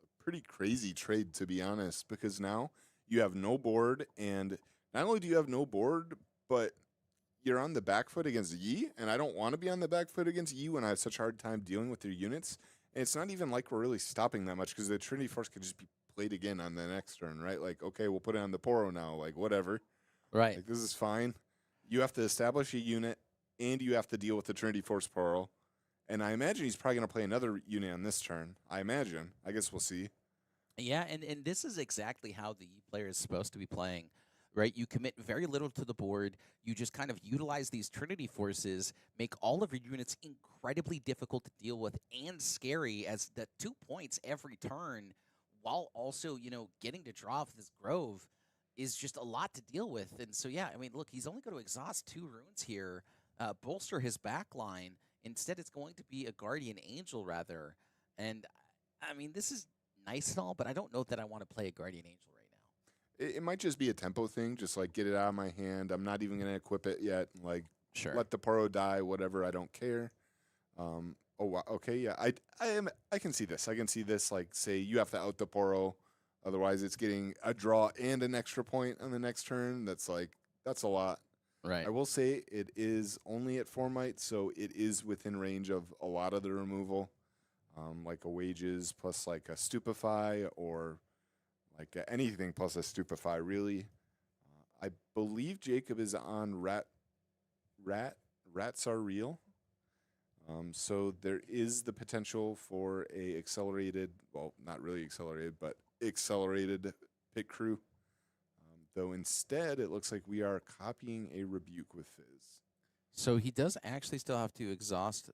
a pretty crazy trade, to be honest, because now you have no board, and not only do you have no board, but you're on the back foot against Yi, and I don't want to be on the back foot against Yi when I have such a hard time dealing with their units. And it's not even like we're really stopping that much, because the Trinity Force could just be played again on the next turn, right? Like, okay, we'll put it on the Poro now, like, whatever. Right. Like, this is fine. You have to establish a unit, and you have to deal with the Trinity Force Poro. And I imagine he's probably going to play another unit on this turn. I imagine. I guess we'll see. Yeah, and this is exactly how the Yi player is supposed to be playing, right? You commit very little to the board. You just kind of utilize these Trinity Forces, make all of your units incredibly difficult to deal with and scary as the 2 points every turn, while also, getting to draw off this Grove is just a lot to deal with. And so, yeah, I mean, look, he's only going to exhaust 2 runes here, bolster his back line. Instead, it's going to be a Guardian Angel, rather. And, I mean, this is nice and all, but I don't know that I want to play a Guardian Angel right now. It might just be a tempo thing, just like get it out of my hand. I'm not even going to equip it yet. Like, Sure. let the Poro die, whatever. I don't care. Oh, wow. Okay, yeah. I can see this. I can see this. Like, say you have to out the Poro, otherwise it's getting a draw and an extra point on the next turn. That's a lot. Right. I will say it is only at 4 might, so it is within range of a lot of the removal, like a Wages plus like a Stupefy, or like anything plus a Stupefy, really. I believe Jacob is on Rats Are Real. So there is the potential for a accelerated, well, not really accelerated, but accelerated pit crew. Though instead, it looks like we are copying a Rebuke with Fizz. So he does actually still have to exhaust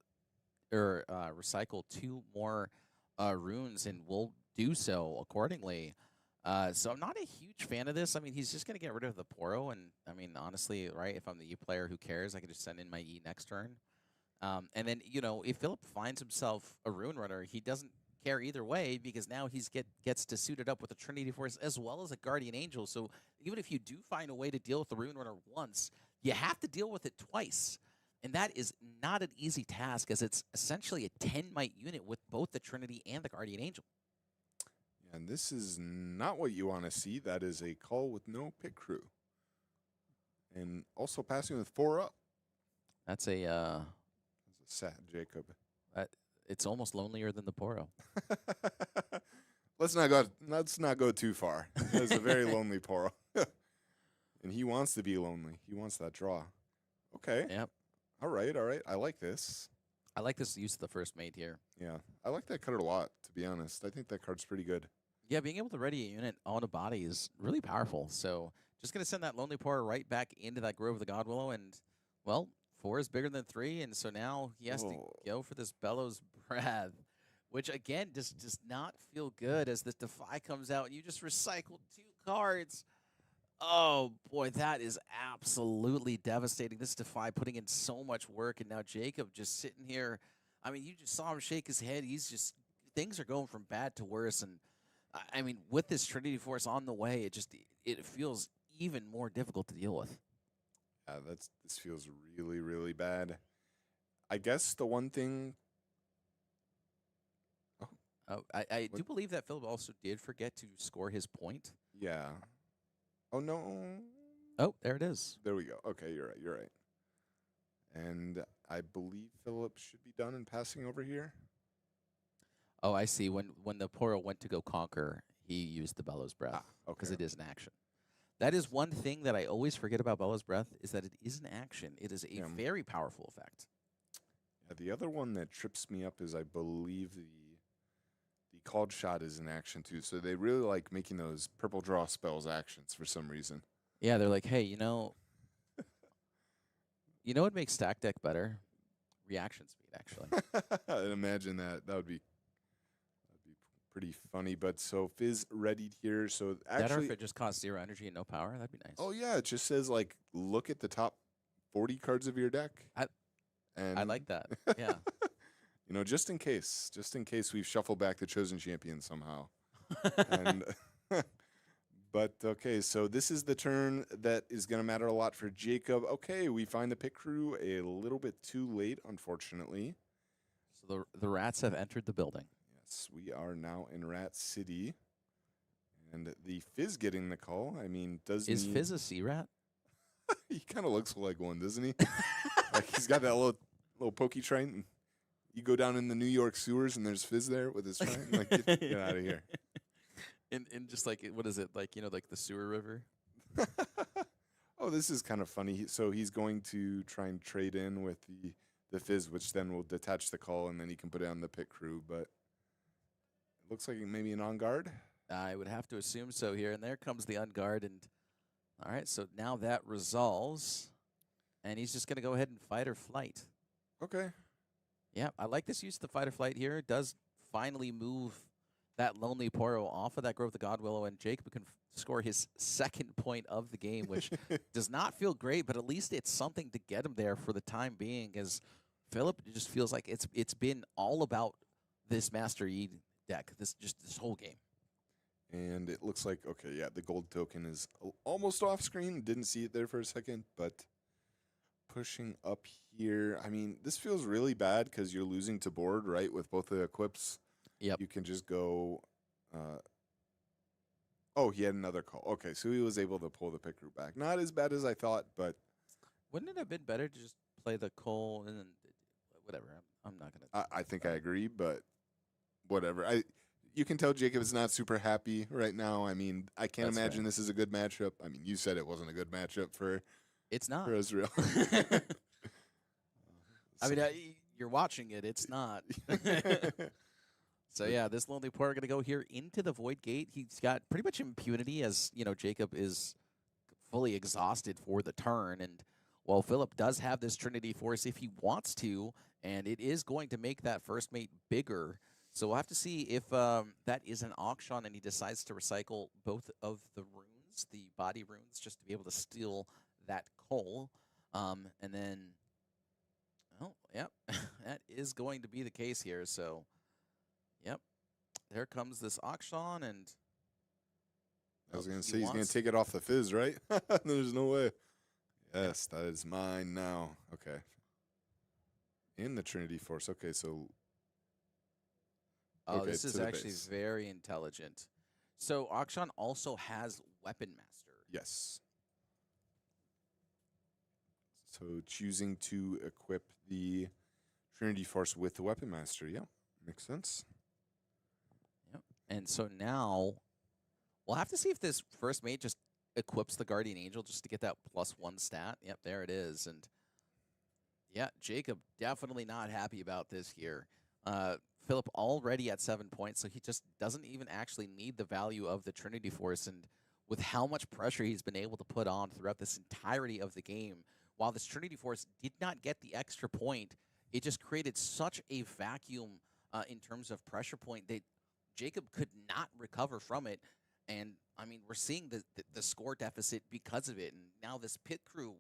or recycle 2 more runes, and we'll do so accordingly. So I'm not a huge fan of this. I mean, he's just going to get rid of the Poro, and I mean, honestly, right? If I'm the E player, who cares? I can just send in my E next turn. And then, if Philip finds himself a Rune Runner, he doesn't care either way because now gets to suit it up with a Trinity Force as well as a Guardian Angel. So even if you do find a way to deal with the Rune Runner once, you have to deal with it twice. And that is not an easy task, as it's essentially a 10 might unit with both the Trinity and the Guardian Angel. And this is not what you want to see. That is a call with no pit crew. And also passing with 4 up. That's a Sad Jacob. it's almost lonelier than the Poro. Let's not go too far. It's a very lonely Poro. And he wants to be lonely. He wants that draw. Okay. Yep. All right. I like this. I like this use of the first mate here. Yeah. I like that card a lot, to be honest. I think that card's pretty good. Yeah, being able to ready a unit on a body is really powerful. So just going to send that Lonely Poro right back into that Grove of the Godwillow. And, well, 4 is bigger than 3. And so now he has to go for this Bellows Breath, which, again, just does not feel good as this Defy comes out and you just recycle 2 cards. Oh, boy, that is absolutely devastating. This Defy putting in so much work, and now Jacob just sitting here. I mean, you just saw him shake his head. Things are going from bad to worse. And, I mean, with this Trinity Force on the way, it feels even more difficult to deal with. Yeah, this feels really, really bad. I guess the one thing... I do believe that Philip also did forget to score his point. Yeah. Oh, no. Oh, there it is. There we go. Okay, you're right. And I believe Philip should be done in passing over here. Oh, I see. When the Poro went to go conquer, he used the Bellows Breath. Okay. Because it is an action. That is one thing that I always forget about Bellows Breath, is that it is an action. It is a very powerful effect. Yeah, the other one that trips me up is I believe the called shot is an action too. So they really like making those purple draw spells actions for some reason. Yeah, they're like, hey, you know what makes stack deck better? Reaction speed, actually. I'd imagine that would be pretty funny. But so Fizz readied here. So actually, that or if it just costs 0 energy and no power, that'd be nice. Oh yeah, it just says like look at the top 40 cards of your deck. I like that. Yeah. Just in case we've shuffled back the Chosen Champion somehow. And but okay, so this is the turn that is going to matter a lot for Jacob. Okay, we find the pit crew a little bit too late, unfortunately. So the rats have entered the building. Yes, we are now in Rat City. And the Fizz getting the call. I mean, Is Fizz a sea rat? He kind of looks like one, doesn't he? Like he's got that little pokey train. You go down in the New York sewers and there's Fizz there with his train. Like, get out of here. And just like, what is it? Like, like the sewer river? Oh, this is kind of funny. So he's going to try and trade in with the Fizz, which then will detach the call, and then he can put it on the pit crew. But it looks like maybe an on guard. I would have to assume so here. And there comes the on guard. And all right, so now that resolves. And he's just going to go ahead and fight or flight. Okay. Yeah, I like this use of the fight or flight here. It does finally move that Lonely Poro off of that Grove of the Godwillow, and Jacob can score his second point of the game, which does not feel great, but at least it's something to get him there for the time being, as Philip just feels like it's been all about this Master Yi deck, this whole game. And it looks like, okay, yeah, the gold token is almost off screen. Didn't see it there for a second, but pushing up here. I mean, this feels really bad because you're losing to board, right, with both the equips. Yep. You can just go... oh, he had another call. Okay, so he was able to pull the pit crew back. Not as bad as I thought, but... Wouldn't it have been better to just play the Cole and then whatever? I'm not going to... I think I agree, but whatever. You can tell Jacob is not super happy right now. I mean, I can't imagine this is a good matchup. I mean, you said it wasn't a good matchup for... It's not. For Israel. I mean, you're watching it. It's not. So, yeah, this Lonely Poro going to go here into the Void Gate. He's got pretty much impunity as, Jacob is fully exhausted for the turn. And, well, Philip does have this Trinity Force if he wants to, and it is going to make that first mate bigger. So we'll have to see if that is an auction and he decides to recycle both of the runes, the body runes, just to be able to steal that coal. And then, oh, yep, that is going to be the case here. So, yep, there comes this auction, and I was oh, going to he say he's going wants- to take it off the fizz, right? There's no way. Yes, that is mine now. Okay. In the Trinity Force. Okay, so Oh, okay, this to is the actually base. very intelligent. So Akshan also has Weapon Master. yes. So choosing to equip the Trinity Force with the Weapon Master. Yeah, makes sense. Yep. And so now we'll have to see if this first mate just equips the Guardian Angel just to get that +1 stat. Yep, there it is. And yeah, Jacob definitely not happy about this here. Philip already at 7 points, so he just doesn't even actually need the value of the Trinity Force. And with how much pressure he's been able to put on throughout this entirety of the game, while this Trinity Force did not get the extra point, it just created such a vacuum in terms of pressure point that Jacob could not recover from it. And I mean, we're seeing the score deficit because of it. And now this pit crew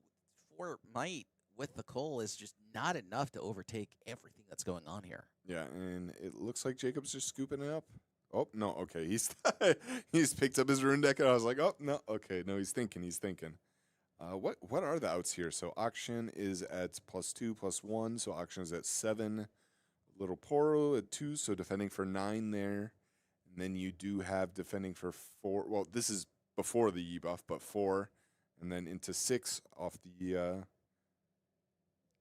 for might with the coal is just not enough to overtake everything that's going on here. Yeah, and it looks like Jacob's just scooping it up. Oh no, okay, he's he's picked up his rune deck, and I was like, oh no, okay, no, he's thinking. What are the outs here? So auction is at +2, +1. So auction is at 7. Little Poro at 2, so defending for 9 there. And then you do have defending for 4. Well, this is before the E buff, but 4, and then into 6 off the.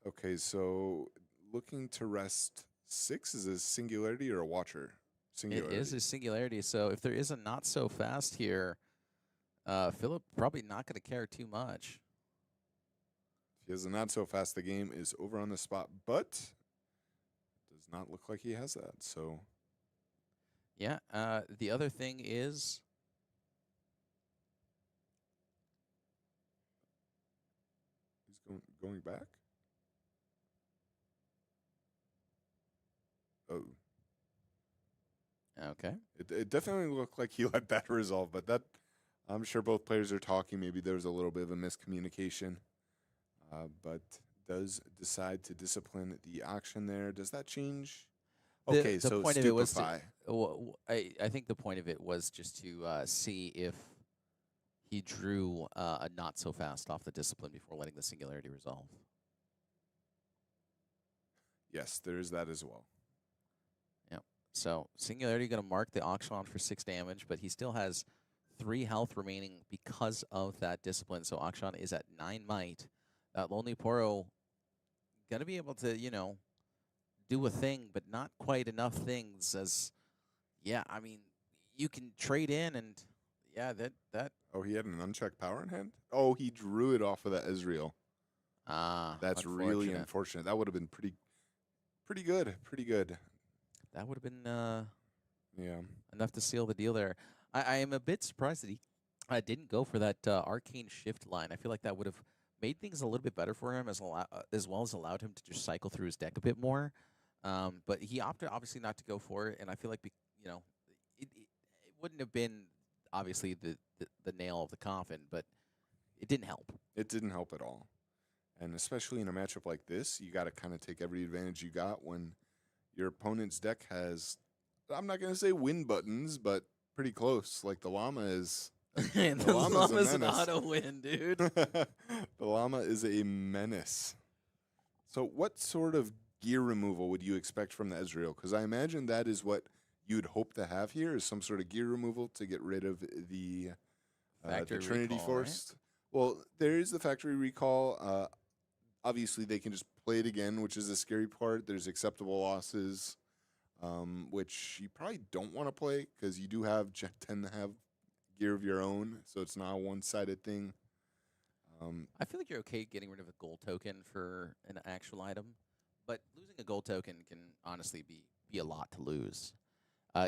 Okay, so looking to rest 6 is a singularity or a watcher. Singularity. It is a singularity. So if there is a not so fast here, Philip probably not going to care too much. If he has a not so fast, the game is over on the spot, but does not look like he has that. So Yeah. The other thing is, he's going back. Oh, okay. it definitely looked like he let that resolve, but that I'm sure both players are talking. Maybe there was a little bit of a miscommunication, but does decide to discipline the auction there. Does that change? Okay, The so point of it was to, stupefy. I think the point of it was just to see if he drew a not so fast off the discipline before letting the singularity resolve. Yes, there is that as well. So singularity going to mark the auction for 6 damage, but he still has 3 health remaining because of that discipline. So auction is at 9 might. That Lonely Poro going to be able to, do a thing, but not quite enough things as, yeah, I mean, you can trade in and, yeah, that. Oh, he had an unchecked power in hand? Oh, he drew it off of that Ezreal. That's really unfortunate. unfortunate. That would have been pretty good. Pretty good. That would have been Yeah. enough to seal the deal there. I am a bit surprised that he didn't go for that arcane shift line. I feel like that would have made things a little bit better for him, as well as allowed him to just cycle through his deck a bit more. But he opted obviously not to go for it, and I feel like it wouldn't have been obviously the nail of the coffin, but it didn't help. It didn't help at all. And especially in a matchup like this, you got to kind of take every advantage you got when your opponent's deck has, I'm not going to say win buttons, but pretty close. Like the llama is. And The llama's a llama's an menace. auto win, dude. The llama is a menace. So what sort of gear removal would you expect from the Ezreal? Because I imagine that is what you'd hope to have here, is some sort of gear removal to get rid of the Factory Trinity recall, right? Force. Well, there is the factory recall. Obviously, they can just play it again, which is the scary part. There's acceptable losses, which you probably don't want to play because you do tend to have gear of your own, so it's not a one-sided thing. I feel like you're okay getting rid of a gold token for an actual item, but losing a gold token can honestly be a lot to lose.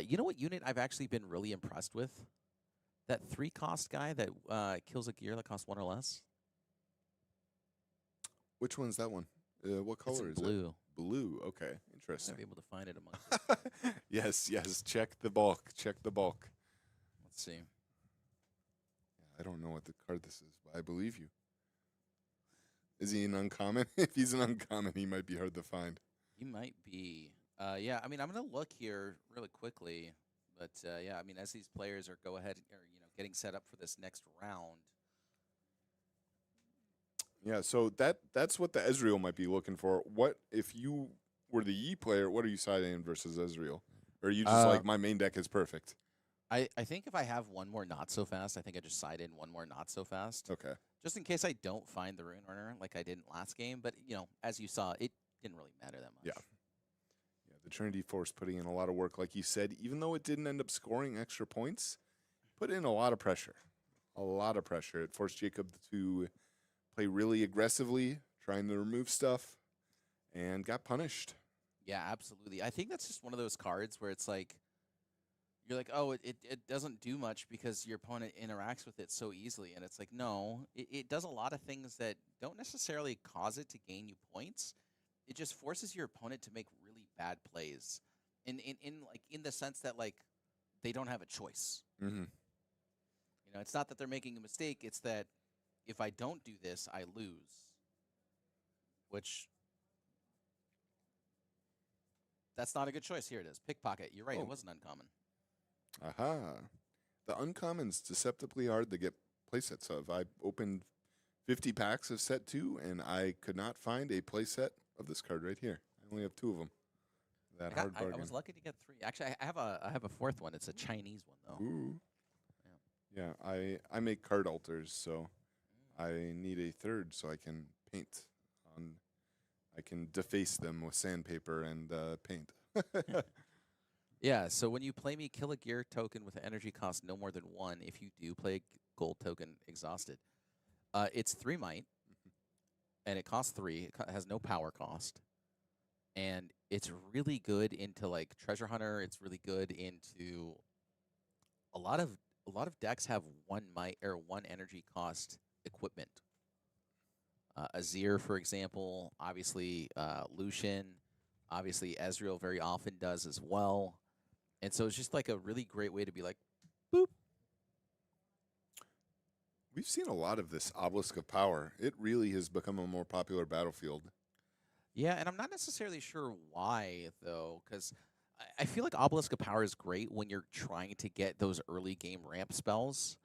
You know what unit I've actually been really impressed with? That 3-cost guy that kills a gear that costs 1 or less. Which one's that one? What It's color in is blue. it? blue. Okay, Gonna interesting. be able to find it amongst it. Yes, yes. Check the bulk. Check the bulk. Let's see. I don't know what the card this is, but I believe you. Is he an uncommon? If he's an uncommon, he might be hard to find. He might be. Yeah, I mean, I'm gonna look here really quickly, but yeah, I mean, as these players are getting set up for this next round. Yeah, so that's what the Ezreal might be looking for. What if you were the Yi player? What are you siding versus Ezreal? Or are you just like my main deck is perfect? I think if I have one more not so fast, I think I just side in one more not so fast. Okay. Just in case I don't find the Rune Runner like I didn't last game. But, as you saw, it didn't really matter that much. Yeah. Yeah, the Trinity Force putting in a lot of work, like you said, even though it didn't end up scoring extra points, put in a lot of pressure. A lot of pressure. It forced Jacob to play really aggressively, trying to remove stuff, and got punished. Yeah, absolutely. I think that's just one of those cards where it's like, you're like, oh, it doesn't do much because your opponent interacts with it so easily. And it's like, no, it does a lot of things that don't necessarily cause it to gain you points. It just forces your opponent to make really bad plays. In the sense that, like, they don't have a choice. Mm-hmm. It's not that they're making a mistake. It's that if I don't do this, I lose. Which, that's not a good choice. Here it is. Pickpocket. You're right. Oh. It was an uncommon. Aha. The uncommon's deceptively hard to get playsets of. I opened 50 packs of set 2, and I could not find a playset of this card right here. I only have 2 of them. That hard bargain. I was lucky to get 3. Actually, I have a 4th one. It's a Chinese one, though. Ooh. Yeah, I make card alters, so I need a 3rd so I can paint on. I can deface them with sandpaper and paint. Yeah, so when you play me, kill a gear token with an energy cost no more than 1 if you do play a gold token exhausted. It's 3 might, and it costs 3. It has no power cost. And it's really good into, like, Treasure Hunter. It's really good into a lot of decks have 1 might or 1 energy cost equipment. Azir, for example, obviously Lucian, obviously Ezreal very often does as well. And so it's just like a really great way to be like, boop. We've seen a lot of this Obelisk of Power. It really has become a more popular battlefield. Yeah, and I'm not necessarily sure why, though, because I feel like Obelisk of Power is great when you're trying to get those early game ramp spells.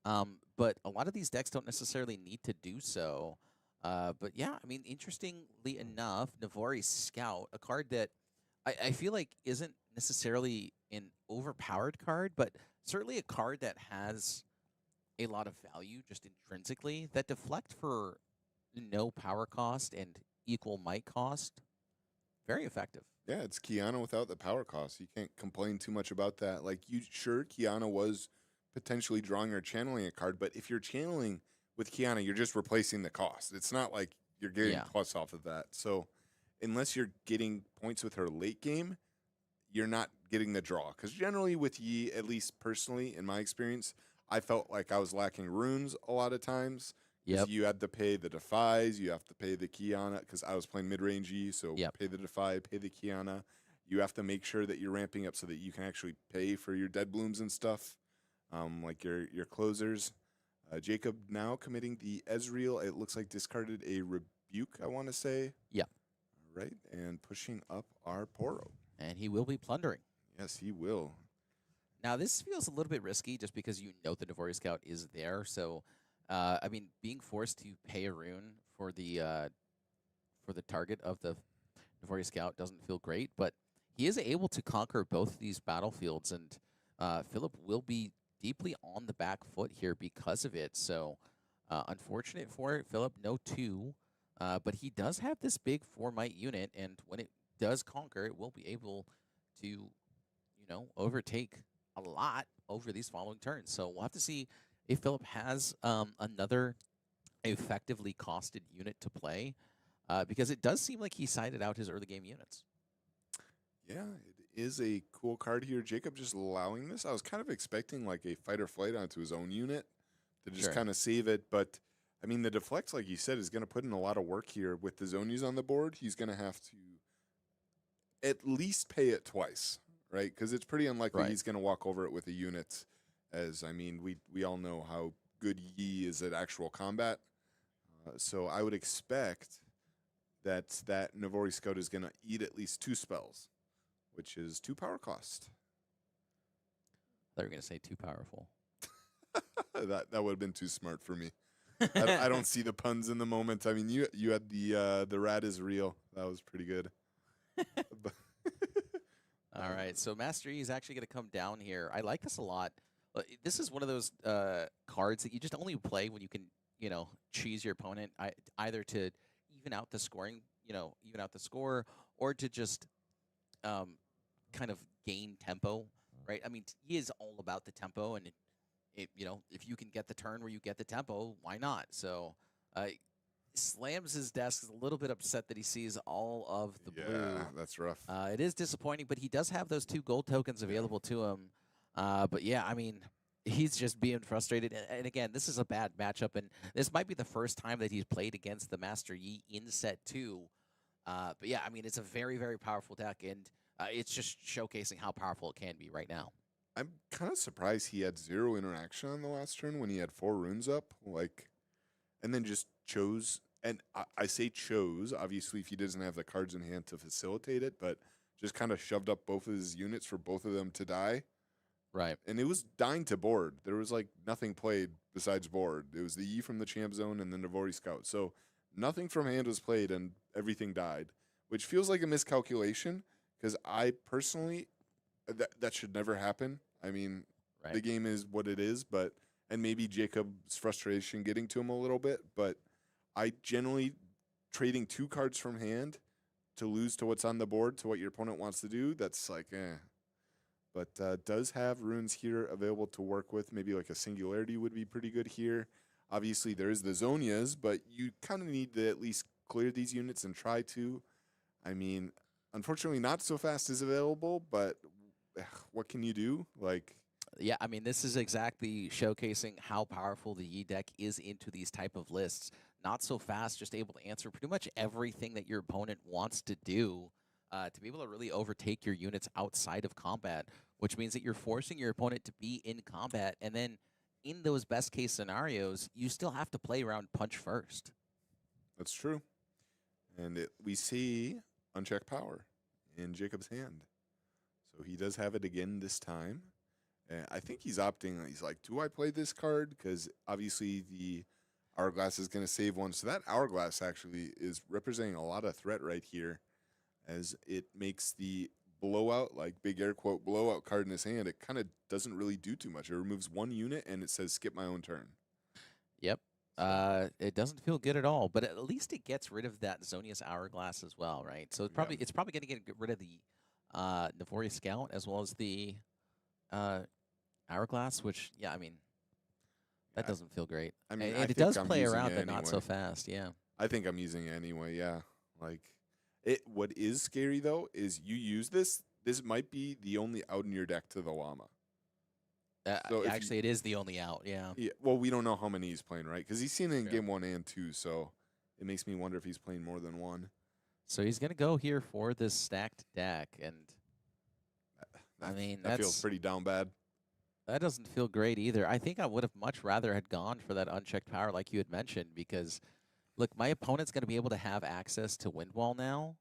But a lot of these decks don't necessarily need to do so. But yeah, I mean, interestingly enough, Navori's Scout, a card that I feel like isn't necessarily an overpowered card, but certainly a card that has a lot of value just intrinsically, that deflect for no power cost and equal might cost. Very effective. Yeah, it's Kiana without the power cost. You can't complain too much about that. Like, sure, Kiana was potentially drawing or channeling a card, but if you're channeling with Kiana, you're just replacing the cost. It's not like you're getting plus off of that. So unless you're getting points with her late game, you're not getting the draw. Because generally with Yi, at least personally, in my experience, I felt like I was lacking runes a lot of times. Yep. You had to pay the Defies, you have to pay the Kiana, because I was playing mid-range Yi, so pay the Defy, pay the Kiana. You have to make sure that you're ramping up so that you can actually pay for your dead blooms and stuff, like your closers. Jacob now committing the Ezreal. It looks like discarded a Rebuke, I want to say. Yeah. All right, and pushing up our Poro. And he will be plundering. Yes, he will. Now, this feels a little bit risky just because you know the Navori Scout is there. So, I mean, being forced to pay a rune for the target of the Navori Scout doesn't feel great. But he is able to conquer both these battlefields, and Philip will be deeply on the back foot here because of it. So, unfortunate for Philip, no 2. But he does have this big 4 might unit, and when it does conquer, it will be able to, overtake a lot over these following turns. So we'll have to see if Philip has another effectively costed unit to play, because it does seem like he sided out his early game units. Yeah, it is a cool card here. Jacob just allowing this. I was kind of expecting like a fight or flight onto his own unit to just kind of save it. But, I mean, the deflect, like you said, is going to put in a lot of work here. With the Zonies on the board, he's going to have to at least pay it twice, right? Because it's pretty unlikely Right. he's going to walk over it with a unit. As I mean, we all know how good Yi is at actual combat. So I would expect that Navori Scout is going to eat at least 2 spells, which is 2 power cost. I thought you were going to say too powerful. That would have been too smart for me. I don't see the puns in the moment. I mean, you had the rat is real. That was pretty good. All right, so Master E is actually going to come down here. I like this a lot. This is one of those cards that you just only play when you can, cheese your opponent, either to even out the scoring, even out the score, or to just kind of gain tempo, right? I mean, he is all about the tempo, and if you can get the turn where you get the tempo, why not? So, slams his desk. Is a little bit upset that he sees all of the blue. Yeah, that's rough. It is disappointing, but he does have those 2 gold tokens available to him. But yeah, I mean, he's just being frustrated. And again, this is a bad matchup, and this might be the first time that he's played against the Master Yi in set 2. But yeah, I mean, it's a very, very powerful deck, and it's just showcasing how powerful it can be right now. I'm kind of surprised he had 0 interaction on the last turn when he had 4 runes up, and then just chose. And I say chose, obviously, if he doesn't have the cards in hand to facilitate it, but just kind of shoved up both of his units for both of them to die. Right. And it was dying to board. There was nothing played besides board. It was the E from the Champ Zone and the Navori Scout. So nothing from hand was played and everything died, which feels like a miscalculation because I personally, that should never happen. I mean, Right. the game is what it is, and maybe Jacob's frustration getting to him a little bit, but I generally trading 2 cards from hand to lose to what's on the board to what your opponent wants to do. That's But does have runes here available to work with. Maybe a Singularity would be pretty good here. Obviously, there is the Zonias, but you kind of need to at least clear these units and try to. I mean, unfortunately, not so fast is available, but what can you do? Yeah, I mean, this is exactly showcasing how powerful the Yi deck is into these type of lists. Not so fast, just able to answer pretty much everything that your opponent wants to do to be able to really overtake your units outside of combat, which means that you're forcing your opponent to be in combat. And then in those best case scenarios, you still have to play around punch first. That's true. And we see unchecked power in Jacob's hand. So he does have it again this time. And I think he's opting. He's like, do I play this card? Because obviously the Hourglass is going to save one. So that Hourglass actually is representing a lot of threat right here as it makes the blowout, big air quote, blowout card in his hand. It kind of doesn't really do too much. It removes 1 unit and it says skip my own turn. Yep. It doesn't feel good at all, but at least it gets rid of that Zonius Hourglass as well, right? So it's probably going to get rid of the Navori Scout as well as the Hourglass, which I mean that doesn't feel great. I mean, and I it does think I'm play using around, it but not so anyway. fast. Yeah. I think I'm using it anyway. Yeah, what is scary though is you use this. This might be the only out in your deck to the llama. So if Actually, it is the only out. Yeah. Yeah, well, we don't know how many he's playing, right? Because he's seen it in Sure. game 1 and 2, so it makes me wonder if he's playing more than one. So he's gonna go here for this stacked deck, and I mean That feels pretty down bad. that doesn't feel great either. I think I would have much rather had gone for that unchecked power, like you had mentioned, because look, my opponent's gonna be able to have access to Windwall now,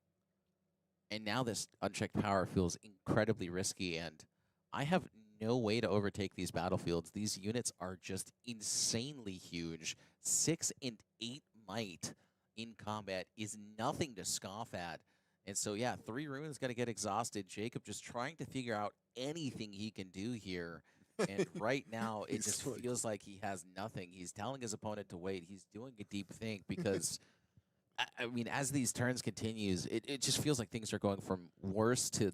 and now this unchecked power feels incredibly risky, and I have no way to overtake these battlefields. These units are just insanely huge. 6 and 8 might in combat is nothing to scoff at. And so, yeah, 3 runes going to get exhausted. Jacob just trying to figure out anything he can do here. And right now, it just feels like he has nothing. He's telling his opponent to wait. He's doing a deep think because, I mean, as these turns continues, it just feels like things are going from worse to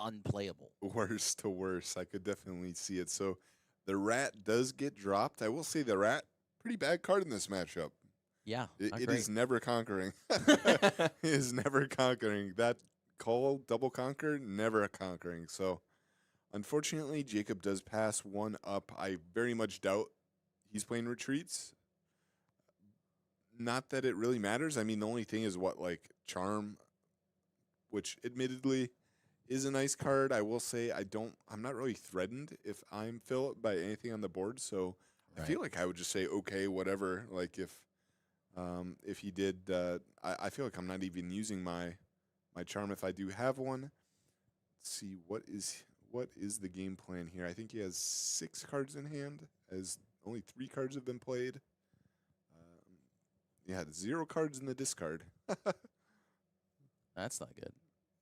unplayable. Worse to worse. I could definitely see it. So the rat does get dropped. I will say the rat, pretty bad card in this matchup. Yeah, It is never conquering. It is never conquering. That call, double conquer, never conquering. So unfortunately, Jacob does pass 1 up. I very much doubt he's playing retreats. Not that it really matters. I mean, the only thing is what, charm which admittedly is a nice card. I will say I'm not really threatened if I'm Philip by anything on the board, so I feel like I would just say okay, whatever. Like if he did, I feel like I'm not even using my charm if I do have one. Let's see what is the game plan here. I think he has 6 cards in hand, as only 3 cards have been played. Yeah, 0 cards in the discard. That's not good.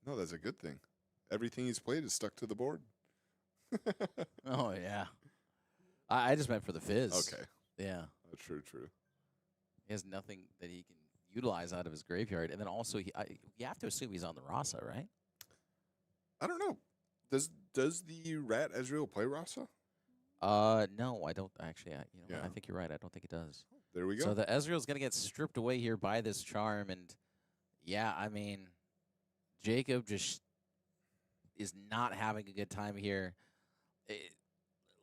No, that's a good thing. Everything he's played is stuck to the board. Oh yeah. I just meant for the fizz. Okay. Yeah. True. He has nothing that he can utilize out of his graveyard, and then also you have to assume he's on the Rasa, right? I don't know. Does the Rat Ezreal play Rasa? No, I don't actually. I Yeah. think you're right. I don't think it does. There we go. So the Ezreal's gonna get stripped away here by this charm, and yeah, I mean, Jacob just is not having a good time here.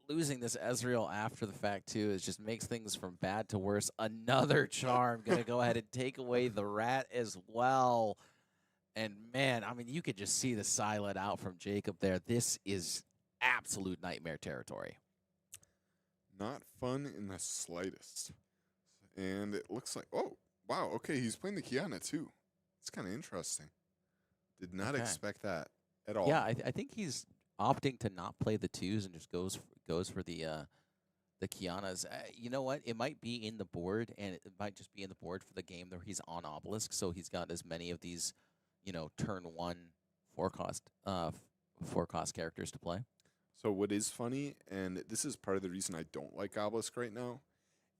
Losing this Ezreal after the fact too is just makes things from bad to worse. Another charm gonna go ahead and take away the Rat as well. And man, I mean, you could just see the silent out from Jacob there. This is absolute nightmare territory. Not fun in the slightest. And it looks like, oh, wow, okay, he's playing the Kiana too. It's kind of interesting. Did not expect that at all. Yeah, I think he's opting to not play the 2s and just goes for the Kianas. You know what? It might be in the board, and it might just be in the board for the game where he's on Obelisk, so he's got as many of these, turn 1 forecast characters to play. So what is funny, and this is part of the reason I don't like Obelisk right now,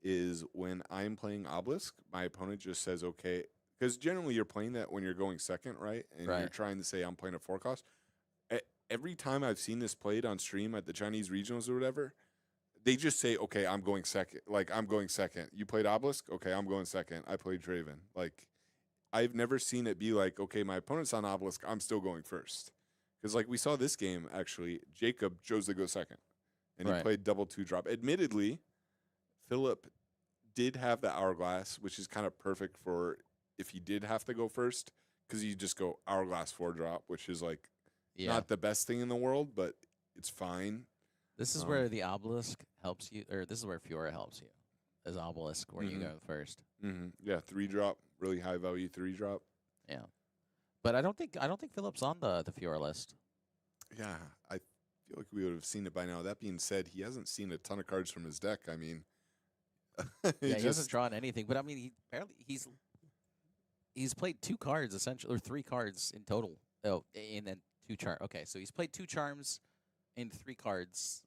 is when I'm playing Obelisk, my opponent just says, okay, because generally you're playing that when you're going second, right? And you're trying to say I'm playing a forecast. Every time I've seen this played on stream at the Chinese regionals or whatever, they just say, okay, I'm going second. Like, I'm going second. You played Obelisk? Okay, I'm going second. I played Draven. Like, I've never seen it be like, okay, my opponent's on Obelisk, I'm still going first. Because, like, we saw this game, actually, Jacob chose to go second. And he played double 2-drop. Admittedly, Philip did have the Hourglass, which is kind of perfect for if he did have to go first, because you just go Hourglass 4-drop, which is, like, not the best thing in the world, but it's fine. This is where the Obelisk helps you, or this is where Fiora helps you, as Obelisk, where you go first. Yeah, 3-drop, really high value 3-drop. Yeah, but I don't think Philip's on the Fiora list. Yeah, I feel like we would have seen it by now. That being said, he hasn't seen a ton of cards from his deck. I mean, he hasn't drawn anything, but I mean, he's played 2 cards essentially, or 3 cards in total. Oh, and then 2 charms. Okay, so he's played 2 charms and 3 cards.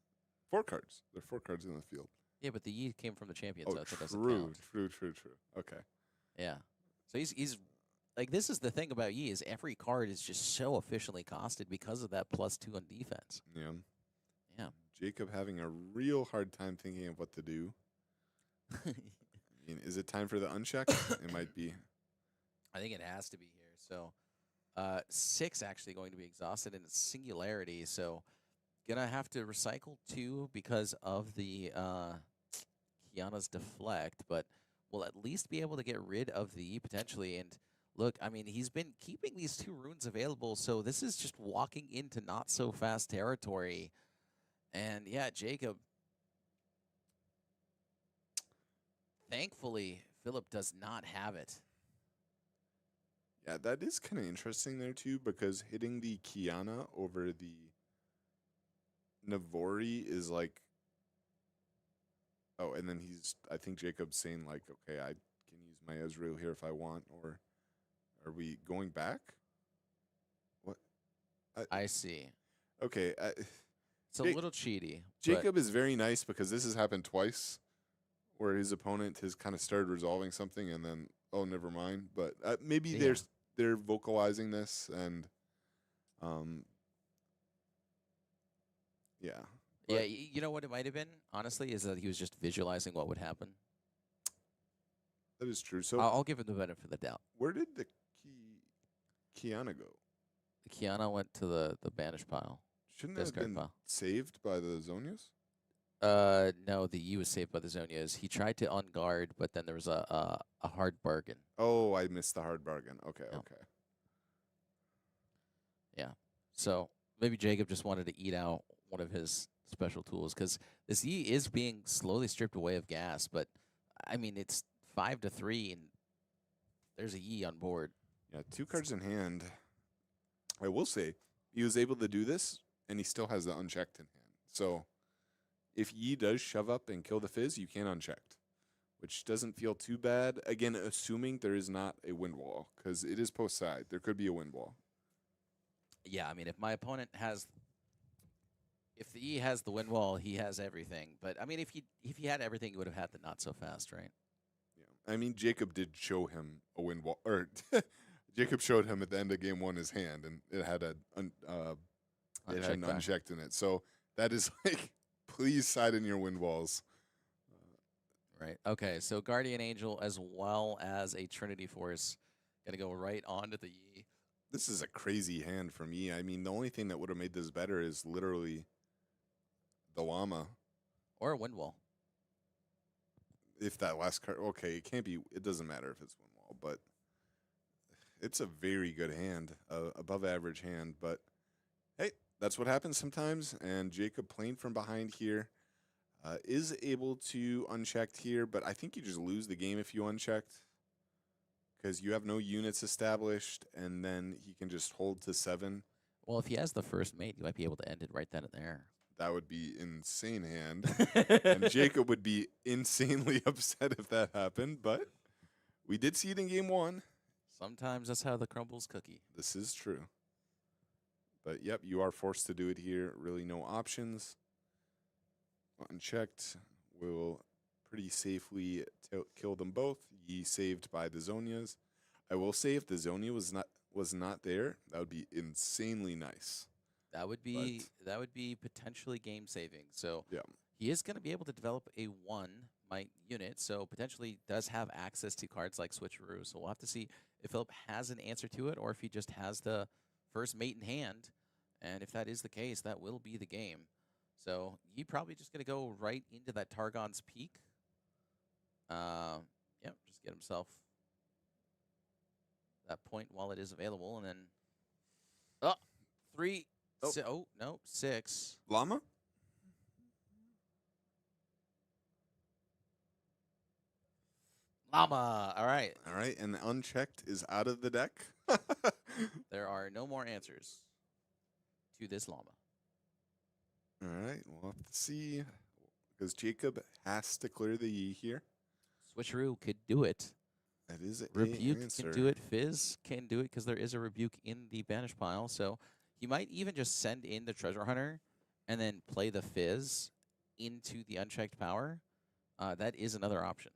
4 cards. There are 4 cards in the field. Yeah, but the Yi came from the champion, Oh, so it doesn't true, count. true. Okay. Yeah. So he's like, this is the thing about Yi, is every card is just so efficiently costed because of that +2 on defense. Yeah. Yeah. Jacob having a real hard time thinking of what to do. I mean, is it time for the uncheck? It might be. I think it has to be here. So 6 actually going to be exhausted in its singularity. So gonna have to recycle 2 because of the Kiana's deflect, but we'll at least be able to get rid of the E potentially. And look, I mean, he's been keeping these 2 runes available, so this is just walking into not so fast territory. And yeah, Jacob. Thankfully, Philip does not have it. Yeah, that is kind of interesting there too, because hitting the Kiana over the Navori is like, oh, and then I think Jacob's saying like, okay, I can use my Ezreal here if I want, or are we going back? What? I see. Okay. It's a little cheaty. Jacob is very nice because this has happened twice, where his opponent has kind of started resolving something and then, oh, never mind. But maybe they're vocalizing this and, yeah. Yeah, you know what it might have been, honestly, is that he was just visualizing what would happen. That is true. So I'll give him the benefit of the doubt. where did the Kiana go? The Kiana went to the banish pile. Shouldn't that have Discard been pile. saved by the Zonias? No, the E was saved by the Zonias. He tried to unguard, but then there was a hard bargain. Oh, I missed the hard bargain. Okay, No. okay. Yeah. So maybe Jacob just wanted to eat out one of his special tools because this E is being slowly stripped away of gas. But I mean, it's 5-3, and there's a E on board. Yeah, 2 cards in hand. I will say he was able to do this, and he still has the unchecked in hand. So if Yi does shove up and kill the Fizz, you can unchecked, which doesn't feel too bad. Again, assuming there is not a wind wall, because it is post side. There could be a wind wall. Yeah, I mean, if my opponent has, if the E has the wind wall, he has everything. But I mean, if he had everything, he would have had the not so fast, right? Yeah, I mean, Jacob did show him a wind wall, or Jacob showed him at the end of game 1 his hand, and it had an Back. unchecked in it. So that is like, please side in your wind walls. Right. Okay. So Guardian Angel as well as a Trinity Force gonna go right onto the E. This is a crazy hand from Yi. I mean, the only thing that would have made this better is literally the llama. Or a wind wall. If that last card, okay, it can't be. It doesn't matter if it's wind wall, but it's a very good hand, above average hand. But hey, that's what happens sometimes. And Jacob playing from behind here is able to unchecked here, but I think you just lose the game if you unchecked because you have no units established, and then he can just hold to 7. Well, if he has the first mate, you might be able to end it right then and there. That would be insane hand. And Jacob would be insanely upset if that happened, but we did see it in game 1. Sometimes that's how the crumbles cookie. This is true. But yep, you are forced to do it here. Really no options. Unchecked will pretty safely kill them both. Ye saved by the Zonias. I will say if the Zonia was not there, that would be insanely nice. That would be potentially game saving. So Yeah. he is going to be able to develop a 1 might unit, so potentially does have access to cards like Switcheroo. So we'll have to see if Philip has an answer to it or if he just has the first mate in hand. And if that is the case, that will be the game. So he probably just going to go right into that Targon's Peak. Yep, just get himself that point while it is available, and then 3. Oh. No, 6. Llama? Llama. All right. All right, and the unchecked is out of the deck. There are no more answers to this llama. All right, we'll have to see. Because Jacob has to clear the Yi here. Switcheroo could do it. That is a Rebuke answer. can do it. Fizz can do it because there is a rebuke in the banish pile. So he might even just send in the treasure hunter and then play the Fizz into the unchecked power. That is another option.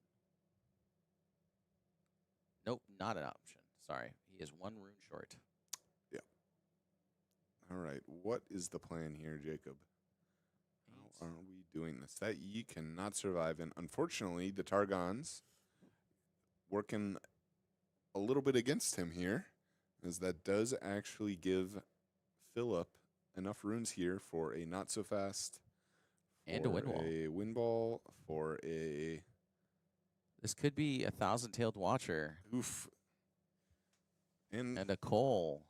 Nope, not an option. Sorry. He is 1 rune short. All right, what is the plan here, Jacob? How are we doing this? That Yi cannot survive, and unfortunately, the Targons working a little bit against him here, as that does actually give Philip enough runes here for a not so fast, And a wind wall. a wind ball, for a This could be a 1,000-tailed watcher oof, and and a coal.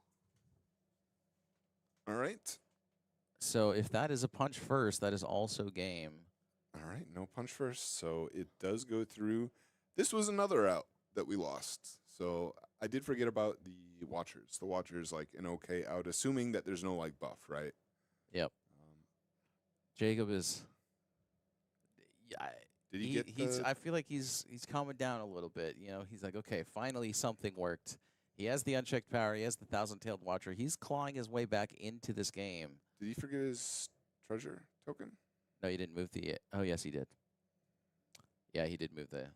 all right, So if that is a punch first, that is also game. all right, no punch first, so it does go through. This was another out that we lost, so I did forget about the Watchers. The Watchers, like, an okay out, assuming that there's no, like, buff, right? Yep. Jacob is. Yeah, Did he get he's. the- I feel like he's calming down a little bit. You know, he's like, okay, finally something worked. He has the unchecked power. He has the 1,000-tailed watcher. He's clawing his way back into this game. Did he forget his treasure token? No, he didn't move the. Oh, yes, he did. Yeah, he did move the.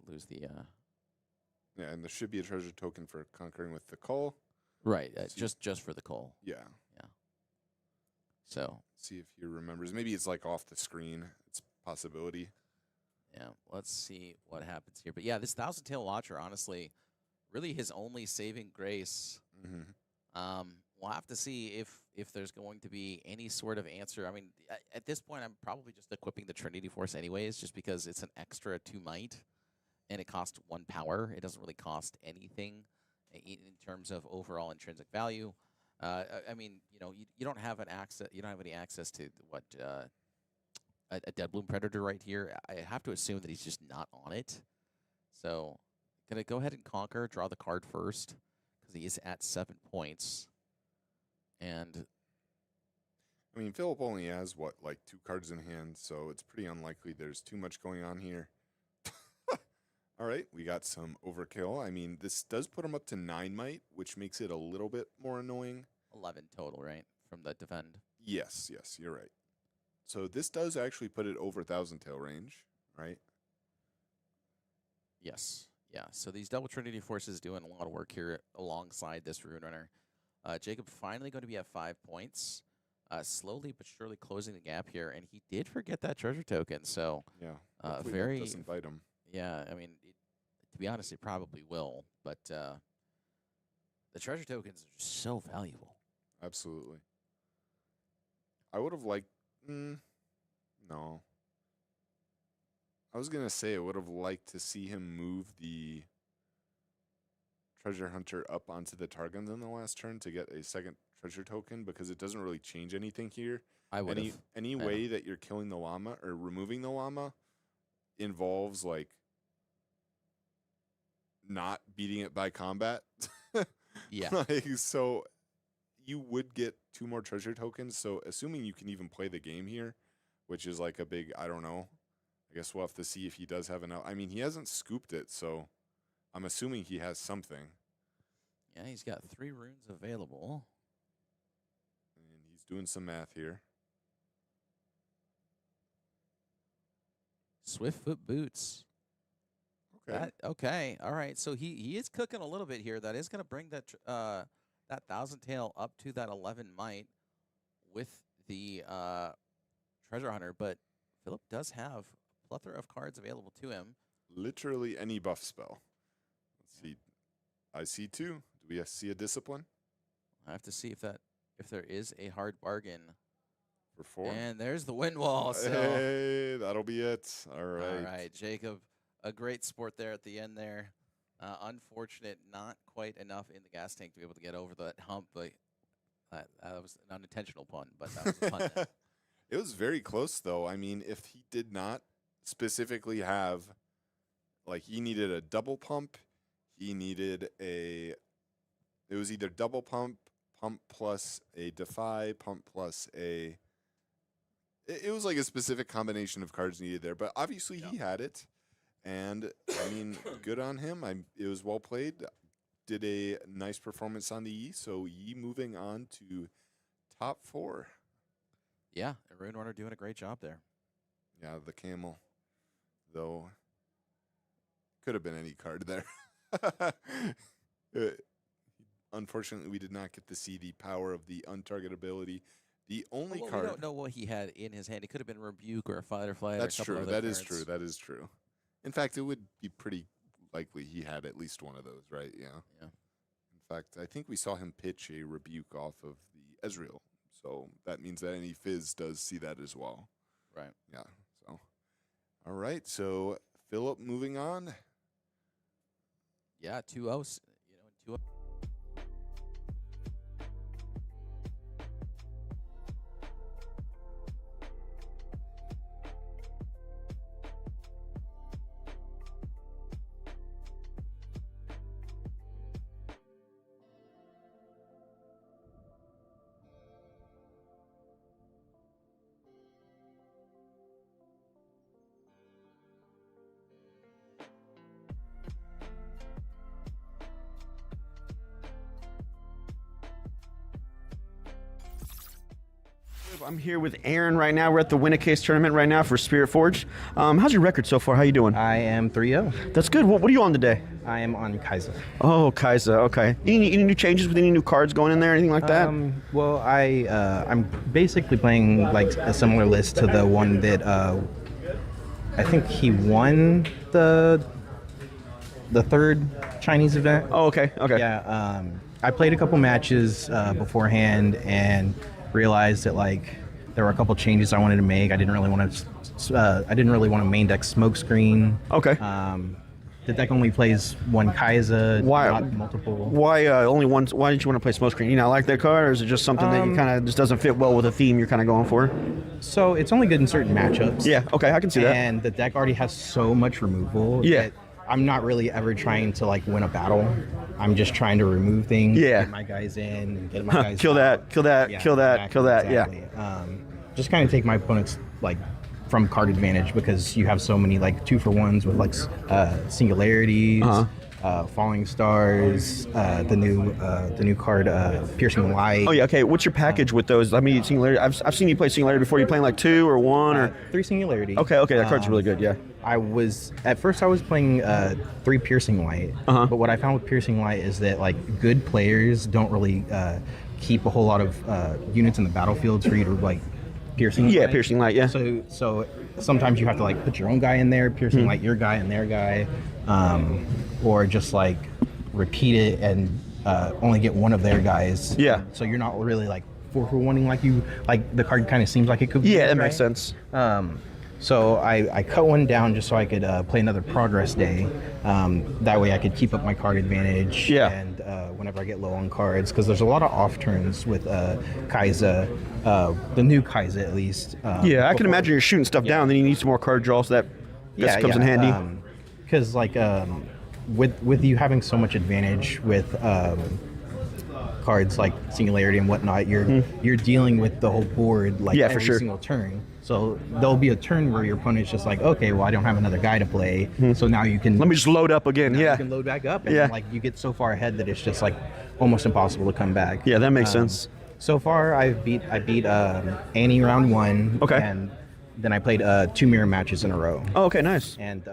Lose the. Yeah, and there should be a treasure token for conquering with the call. Right, See- just for the coal. Yeah. So See if he remembers. Maybe it's like off the screen. It's a possibility. yeah, let's see what happens here. But yeah, this 1,000-tail watcher, honestly, really his only saving grace. Mm-hmm. We'll have to see if there's going to be any sort of answer. I mean, at this point, I'm probably just equipping the Trinity Force anyways, just because it's an extra 2 might, and it costs 1 power. It doesn't really cost anything in terms of overall intrinsic value. I mean, you don't have an access. You don't have any access to what a Dead Bloom Predator right here. I have to assume that he's just not on it. So, gonna go ahead and conquer. Draw the card first because he is at 7 points. And I mean, Philip only has like 2 cards in hand, so it's pretty unlikely there's too much going on here. All right, we got some overkill. I mean, this does put him up to 9 might, which makes it a little bit more annoying. 11 total, right, from the defend. Yes, you're right. So this does actually put it over 1,000 tail range, right? Yes. Yeah. So these double Trinity forces doing a lot of work here alongside this Rune Runner. Jacob finally going to be at 5 points. Slowly but surely closing the gap here, and he did forget that treasure token. So Yeah. very doesn't bite him. Yeah. I mean, to be honest, it probably will, but the treasure tokens are just so valuable. Absolutely. I would have liked. No. I was gonna say I would have liked to see him move the treasure hunter up onto the Targons in the last turn to get a second treasure token because it doesn't really change anything here. I would have. Any way that you're killing the llama or removing the llama involves like not beating it by combat. Yeah. Like, so you would get 2 more treasure tokens. So assuming you can even play the game here, which is like a big, I don't know. I guess we'll have to see if he does have I mean, he hasn't scooped it, so I'm assuming he has something. Yeah, he's got 3 runes available. And he's doing some math here. Swiftfoot boots. Okay. Okay. All right. So he is cooking a little bit here. That is going to bring that that 1,000 tail up to that 11 might with the treasure hunter. But Philip does have a plethora of cards available to him. Literally any buff spell. Let's see. I see 2. Do we see a discipline? I have to see if there is a hard bargain. For 4. And there's the wind wall. So. Hey, that'll be it. All right. All right, Jacob. A great sport there at the end there. Unfortunate, not quite enough in the gas tank to be able to get over that hump, but that was an unintentional pun, but that was a pun. It was very close, though. I mean, if he did not specifically have, like, he needed a double pump, it was either double pump plus a defy, pump plus a, it was like a specific combination of cards needed there, but obviously he had it. And, I mean, good on him. It was well played. Did a nice performance on the Yi. So, Yi moving on to top 4. Yeah, Rune Runner doing a great job there. Yeah, the camel, though, could have been any card there. Unfortunately, we did not get to see the power of the untargetability. The only card. We don't know what he had in his hand. It could have been Rebuke or a Fight or Flight. That's or a couple true. other That cards. is true. That is true. In fact, it would be pretty likely he had at least one of those, right? Yeah. Yeah. In fact, I think we saw him pitch a Rebuke off of the Ezreal. So that means that any Fizz does see that as well. Right. Yeah. So, all right. So, Philip moving on. Yeah, 2-0. 2-0. I'm here with Aaron right now. We're at the Win-A-Case tournament right now for Spirit Forge. How's your record so far? How you doing? I am 3-0. That's good. What are you on today? I am on Kaiser. Oh, Kaiser. Okay. Any new changes with any new cards going in there? Anything like that? Well, I'm basically playing like a similar list to the one that I think he won the third Chinese event. Oh, okay. Okay. Yeah. I played a couple matches beforehand and realized that like there were a couple changes I wanted to make. I didn't really want to main deck Smokescreen. Okay. the deck only plays one Kaiser, Why- not multiple. Why only one? Why did you want to play Smokescreen? You not like that card, or is it just something that you kind of just doesn't fit well with the theme you're kind of going for? So it's only good in certain matchups. Yeah. Okay, I can see that. And the deck already has so much removal. Yeah. That I'm not really ever trying to like win a battle. I'm just trying to remove things. Yeah. Get my guys in. And get my guys Kill out. that. Kill that. Yeah, Kill that. exactly, Kill that. exactly. Just kind of take my opponents like from card advantage because you have so many like 2-for-1s with like singularities, falling stars, the new card piercing light. Oh yeah. Okay. What's your package with those? I mean, Singularity. I've seen you play Singularity before. You playing like 2 or 1 or? 3 singularity. Okay. Okay. That card's really good. Yeah. At first I was playing 3 piercing light, but what I found with piercing light is that like good players don't really keep a whole lot of units in the battlefield for you to like piercing. Yeah. light. Piercing light. Yeah. So sometimes you have to like put your own guy in there, piercing light your guy and their guy, or just like repeat it and only get one of their guys. Yeah. So you're not really like 4-for-1ing like the card kind of seems like it could be. Yeah. That right? makes sense. So I cut one down just so I could play another progress day. That way I could keep up my card advantage. Yeah. And whenever I get low on cards, because there's a lot of off turns with Kaiser, the new Kaiser at least. Yeah. I can imagine you're shooting stuff down. Then you need some more card draw, so that comes in handy. Because like with you having so much advantage with cards like Singularity and whatnot, you're dealing with the whole board like Yeah, for every sure. single turn. So there'll be a turn where your opponent's just like, okay, well I don't have another guy to play, so now you can Let me just load up again. you Yeah. can load back up, and Yeah. like you get so far ahead that it's just like almost impossible to come back. Yeah. That makes sense. So far, I beat Annie round 1. Okay. And then I played 2 mirror matches in a row. Oh, okay. Nice. And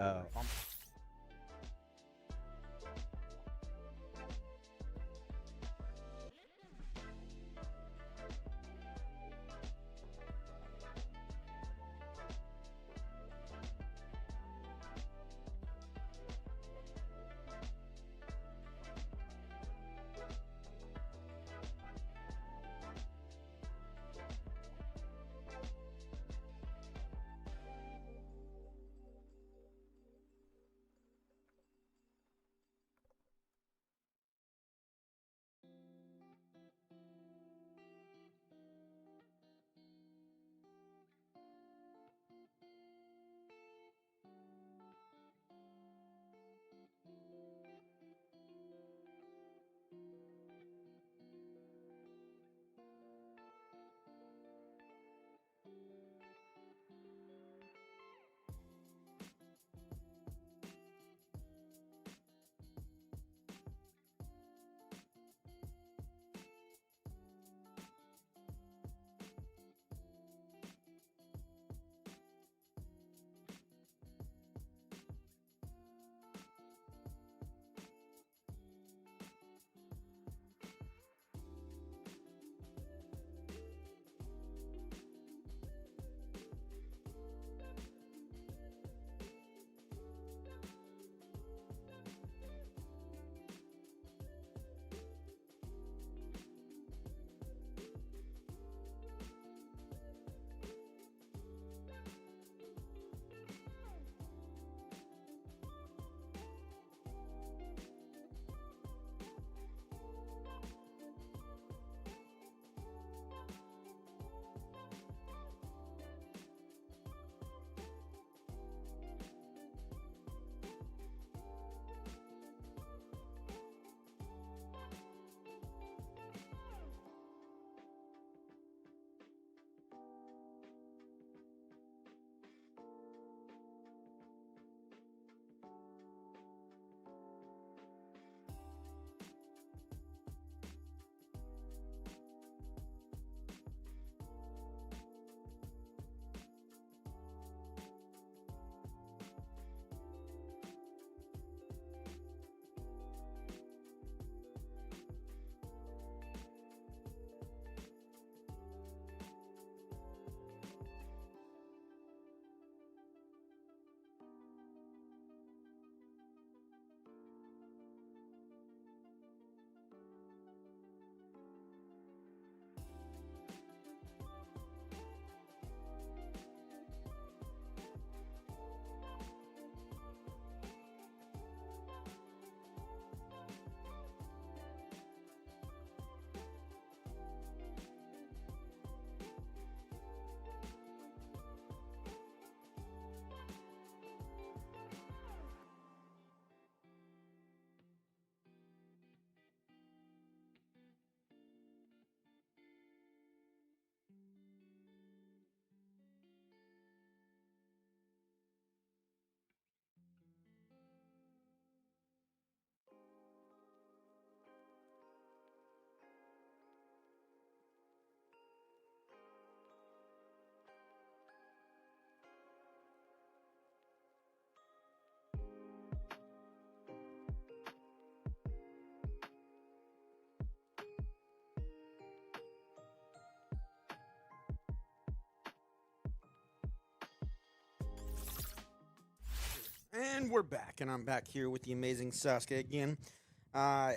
And we're back, and I'm back here with the amazing Sasuke again.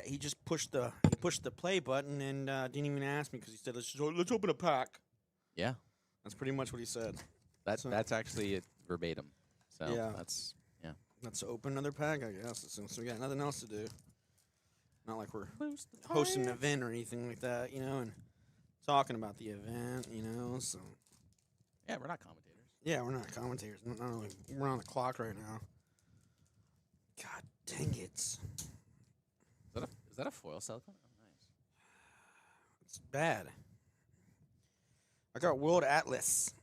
He just pushed the play button and didn't even ask me because he said let's open a pack. Yeah, That's pretty much what he said. that's actually it verbatim. So Yeah. yeah. Let's open another pack, I guess, since we got nothing else to do. Not like we're hosting an event or anything like that, and talking about the event, So Yeah, we're not commentators. yeah, we're not commentators. We're on the clock right now. God dang it! Is that a foil silicone? Oh, nice. It's bad. I got World Atlas.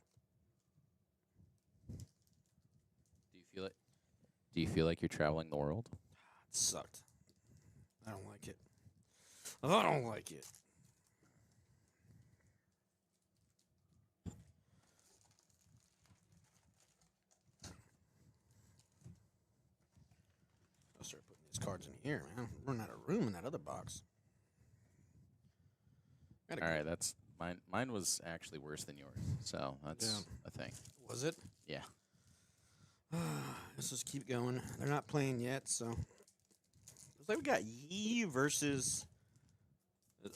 Do you feel like you're traveling the world? It sucked. I don't like it. I don't like it. I'll start putting these cards in here, man. I'm running out of room in that other box. All right, that's mine. Mine was actually worse than yours, so that's a thing. Was it? Yeah. Let's just keep going. They're not playing yet, so. Looks like we got Yi versus.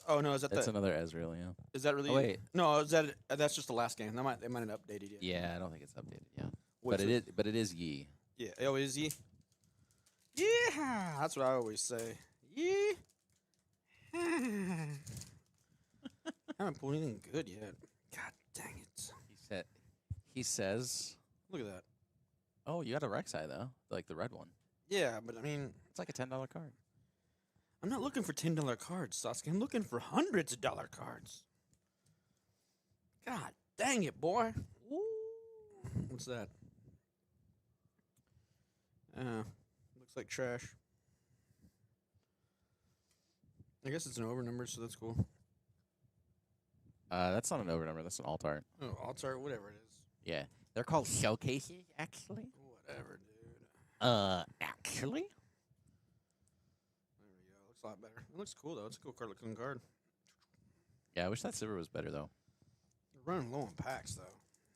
Oh no, is that That's another Ezreal, yeah. Is that really? Oh, wait. No, is that? That's just the last game. They might have updated yet. Yeah, I don't think it's updated. Yeah, What's but it is Yi. Yeah. Oh, is Yi? Yeah, that's what I always say. Yi. Haven't pulled anything good yet. God dang it! He says. Look at that. Oh, you got a Rek'Sai though, like the red one. Yeah, but I mean, It's like a $10 card. I'm not looking for $10 cards, Sasuke. I'm looking for hundreds of dollar cards. God dang it, boy. Ooh. What's that? Looks like trash. I guess it's an over number, so that's cool. That's not an over number. That's an alt art. Oh, altar, whatever it is. Yeah, they're called showcases, actually. Whatever, dude. Actually. There we go. Looks a lot better. It looks cool though. It's a cool card looking card. Yeah, I wish that silver was better though. We're running low on packs though.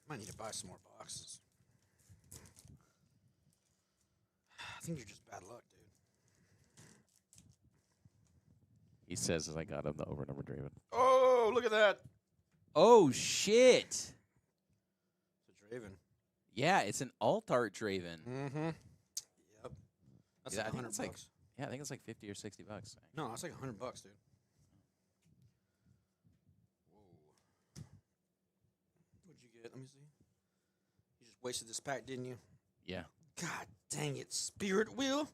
Might need to buy some more boxes. I think you're just bad luck, dude. He says as I got him the over number Draven. Oh, look at that. Oh shit! It's a Draven. Yeah, it's an alt art Draven. Mm-hmm. Yep. That's Yeah, like I think 100 it's like- bucks. Yeah, I think it's like $50 or $60. No, that's like $100, dude. Whoa. What'd you get? Let me see. You just wasted this pack, didn't you? Yeah, God dang it, Spirit Wheel.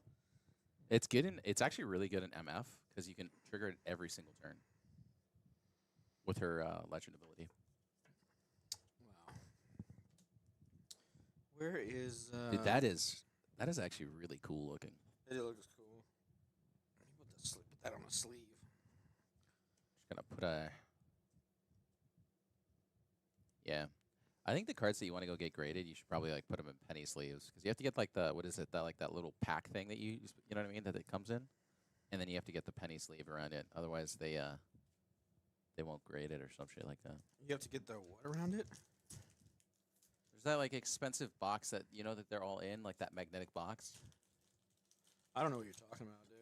it's good in. It's actually really good in MF because you can trigger it every single turn with her legend ability. Wow. Where is? Dude, that is actually really cool looking. It looks cool. Put that on a sleeve. Just gonna put a. Yeah, I think the cards that you want to go get graded, you should probably like put them in penny sleeves because you have to get like the what is it that like that little pack thing that you know what I mean that it comes in, and then you have to get the penny sleeve around it. Otherwise, they won't grade it or some shit like that. You have to get the what around it? There's that like expensive box that you know that they're all in, like that magnetic box. I don't know what you're talking about, dude.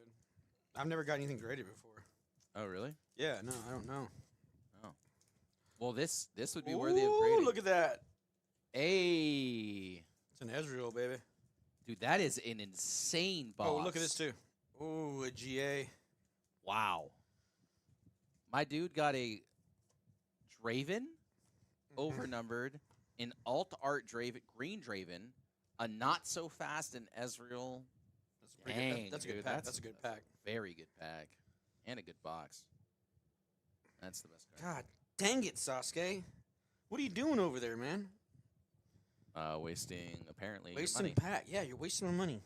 I've never got anything graded before. Oh really? Yeah, no, I don't know. Oh. Well, this would be worthy of grading. Look at that. Hey, It's an Ezreal, baby. dude, that is an insane box. Oh, look at this too. Ooh, a GA. Wow. My dude got a Draven, overnumbered, an alt art Draven, green Draven, a not so fast and Ezreal. That's a pretty good. Dang, That's a good dude, pack. That's a good pack. Very good pack. And a good box. That's the best card. God dang it, Sasuke. What are you doing over there, man? Wasting, apparently, your Wasting money. pack. Yeah, you're wasting my money.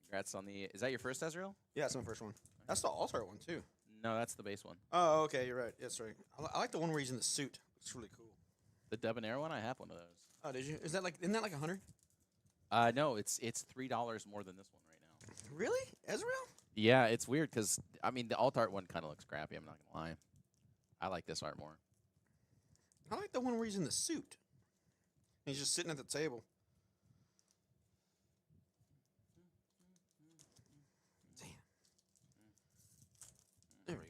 Congrats on the... Is that your first Ezreal? Yeah, that's my first one. That's the altar one too. No, that's the base one. Oh, okay, you're right. That's right. I like the one where he's in the suit. It's really cool. The Debonair one, I have one of those. Oh, did you? Isn't that like 100? No, it's $3 more than this one right now. Really? Ezreal? Yeah, it's weird because I mean the alt art one kind of looks crappy. I'm not gonna lie. I like this art more. I like the one where he's in the suit. He's just sitting at the table. Damn. There we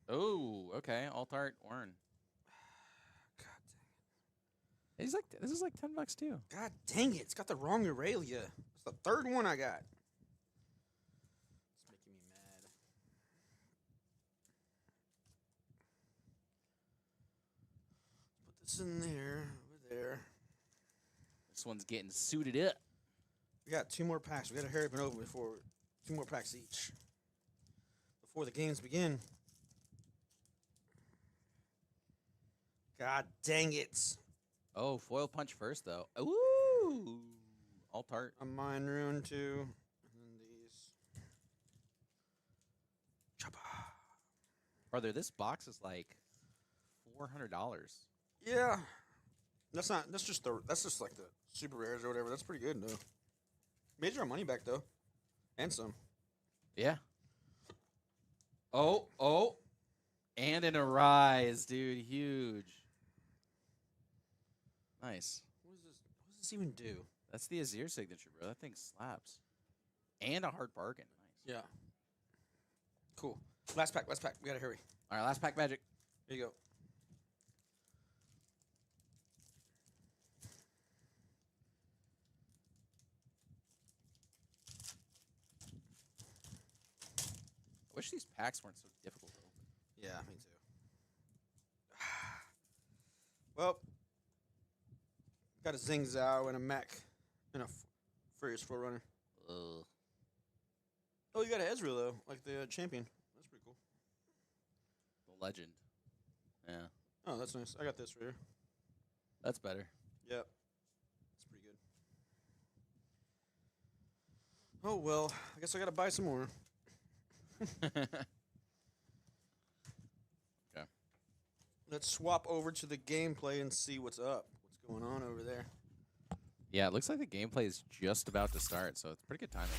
go. Oh, okay. Alt art Warren. God He's like, this is like $10 too. God dang it. It's got the wrong Aurelia. It's the third one I got. It's making me mad. Put this in there, over there. This one's getting suited up. We got 2 more packs. We got to hurry up and open before 2 more packs each. Before the games begin. God dang it. Oh, foil punch first though. Ooh, alt art. A Mind Rune too. And then these. Choppa. Brother, this box is like $400. Yeah. That's just like the super rares or whatever. That's pretty good though. Made your money back though. And some. Yeah. Oh. And an Arise, dude. Huge. Nice. What does this even do? That's the Azir signature, bro. That thing slaps. And a hard bargain. Nice. Yeah. Cool. Last pack. We gotta hurry. All right, last pack magic. Here you go. I wish these packs weren't so difficult to open. Yeah, me too. Well, got a Zing Zhao and a Mech and a Furious Forerunner. Ugh. Oh, you got an Ezreal though, like the champion. That's pretty cool. The legend. Yeah. Oh, that's nice. I got this right here. That's better. Yep. That's pretty good. Oh, well, I guess I got to buy some more. Okay. Let's swap over to the gameplay and see what's up. What's going on over there? Yeah, it looks like the gameplay is just about to start, so it's pretty good timing.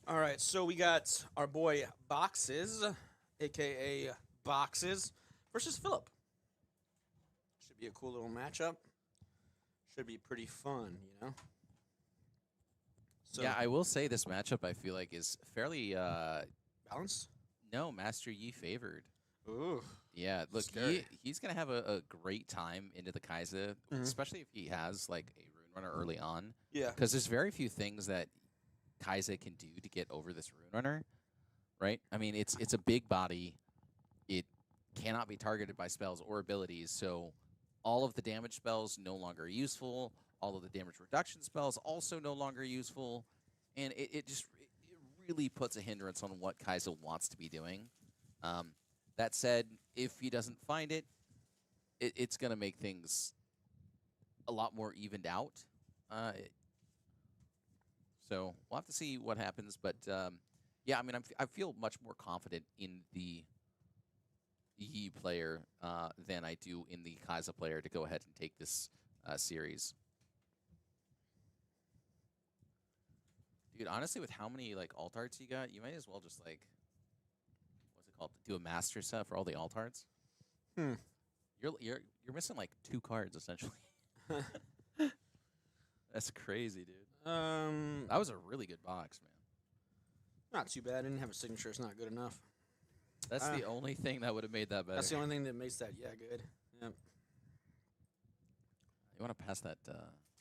All right, so we got our boy Boxes, a.k.a. Boxes, versus Philip. Should be a cool little matchup. Should be pretty fun, you know? So, Yeah, I will say this matchup I feel like is fairly balanced? no, Master Yi favored. Ooh. Yeah, look, Scary. he's gonna have a great time into the Kai'Sa, especially if he has like a Rune Runner early on. Yeah. Because there's very few things that Kai'Sa can do to get over this Rune Runner, right? I mean, it's a big body. It cannot be targeted by spells or abilities, so all of the damage spells no longer useful. All of the damage reduction spells also no longer useful, and it really puts a hindrance on what Kai'Sa wants to be doing. That said, if he doesn't find it, it's going to make things a lot more evened out. So we'll have to see what happens. But yeah, I mean, I feel much more confident in the Yi player than I do in the Kai'Sa player to go ahead and take this series. Dude, honestly, with how many like alt arts you got, you might as well just like, what's it called? Do a master set for all the alt arts. You're missing like 2 cards essentially. That's crazy, dude. That was a really good box, man. Not too bad. I didn't have a signature. It's not good enough. That's the only thing that would have made that better. That's the only thing that makes that, yeah, good. Yep. You want to pass that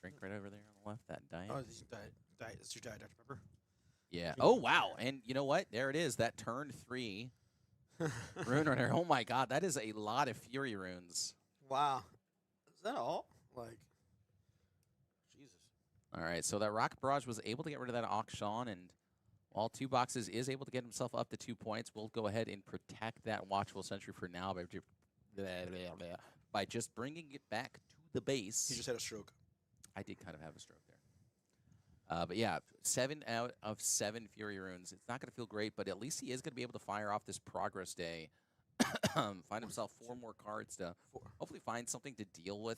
drink right over there on the left? That diet. Oh, this is diet. It's your diet, Dr. Pepper. Yeah. Oh wow! And you know what? There it is. That turn 3 rune runner. Oh my God, that is a lot of Fury runes. Wow. Is that all? Like, Jesus. All right. So that Rocket Barrage was able to get rid of that auction, and while 2 boxes is able to get himself up to 2 points, we'll go ahead and protect that Watchful Sentry for now by just bringing it back to the base. He just had a stroke. I did kind of have a stroke there. But yeah, 7 out of 7 Fury Runes. It's not going to feel great, but at least he is going to be able to fire off this Progress Day. Find himself 4 more cards to hopefully find something to deal with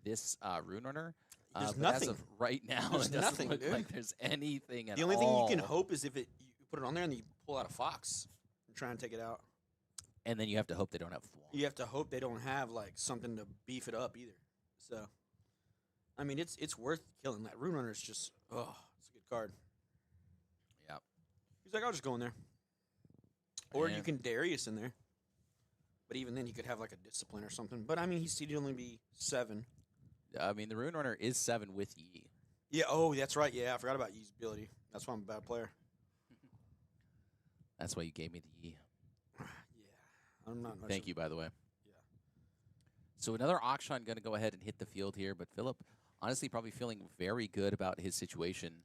this Rune Runner. There's but nothing. as of right now, There's it doesn't nothing, look dude. like there's anything at all. The only thing you can hope is if you put it on there and you pull out a Fox and try and take it out. And then you have to hope they don't have Thwomp. You have to hope they don't have like something to beef it up either. So, I mean, it's worth killing. That Rune Runner is just it's a good card. Yeah. He's like, I'll just go in there, or Yeah. you can Darius in there. But even then, you could have like a discipline or something. But I mean, he'd only be 7. I mean, the Rune Runner is 7 with Yi. Yeah. Oh, that's right. Yeah, I forgot about Yi's ability. That's why I'm a bad player. That's why you gave me the Yi. Yeah, I'm not. much Thank of- you, by the way. Yeah. So another auction going to go ahead and hit the field here, but Philip, honestly, probably feeling very good about his situation.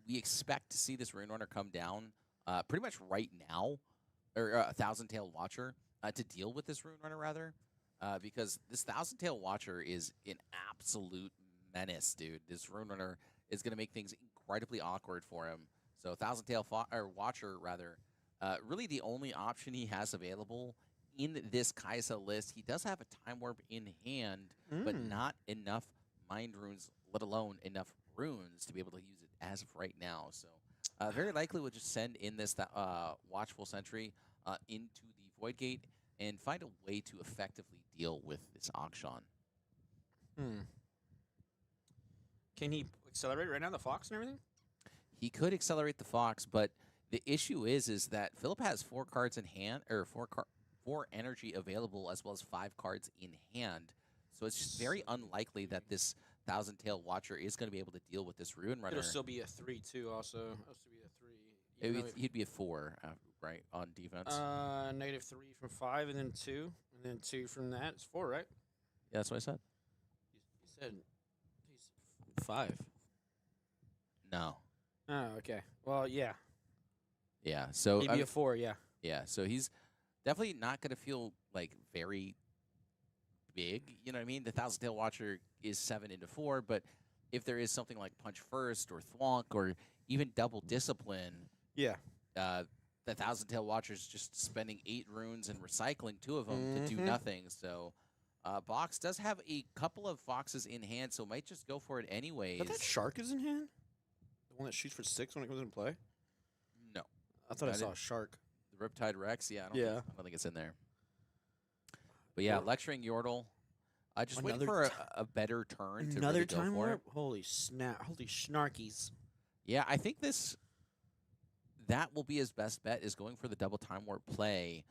We expect to see this Rune Runner come down pretty much right now, or a Thousand Tail Watcher to deal with this Rune Runner rather, because this Thousand Tail Watcher is an absolute menace, dude. This Rune Runner is going to make things incredibly awkward for him. So Thousand Tail Watcher rather, really the only option he has available in this Kaisa list. He does have a Time Warp in hand, but not enough Mind Runes, let alone enough runes to be able to use it as of right now. So very likely we'll just send in this Watchful Sentry into the Void Gate and find a way to effectively deal with this Akshan. Can he accelerate right now the Fox and everything? He could accelerate the Fox, but the issue is that Philip has 4 cards in hand, or 4 energy available, as well as 5 cards in hand. So it's just very unlikely that this Thousand Tail Watcher is going to be able to deal with this Rune Runner. It'll still be a 3 too. Also, it'll still be a 3. He'd be a 4, right, on defense. -3 from 5, and then 2, and then 2 from that. It's 4, right? Yeah, that's what I said. You said he's 5. No. Oh, okay. Well, yeah. Yeah. So He'd be a 4, yeah. yeah. So he's definitely not going to feel like very big. You know what I mean? The Thousand Tail Watcher is 7 into 4, but if there is something like Punch First or Thwonk or even Double Discipline, Yeah. the Thousand Tail Watcher is just spending 8 runes and recycling 2 of them to do nothing. So Box does have a couple of Foxes in hand, so might just go for it anyways. But that Shark is in hand? The one that shoots for 6 when it comes into play? No. I thought I I saw a didn't- Shark. The Riptide Rex, yeah, I Yeah. don't think it's in there. But yeah, Or- lecturing Yordle. Just waiting Another for a better turn to Another really go time for warp? it. Holy snap. Holy snarkies. Yeah, I think that will be his best bet, is going for the double time warp play.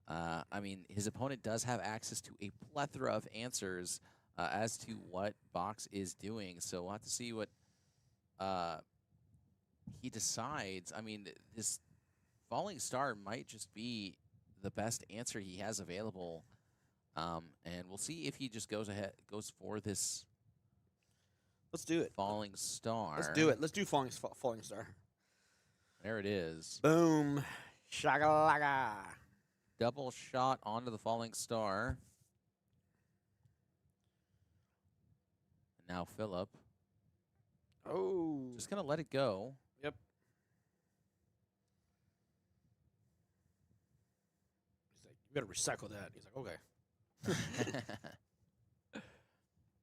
I mean, his opponent does have access to a plethora of answers as to what Box is doing, so we'll have to see what he decides. I mean, this Falling Star might just be the best answer he has available, and we'll see if he just goes for this Let's do it. Falling Star. Let's do it. Let's do Falling Star. There it is. Boom. Shakalaka. Double shot onto the Falling Star. And now Philip. Oh. Just going to let it go. Yep. He's like, you better recycle that. He's like, okay.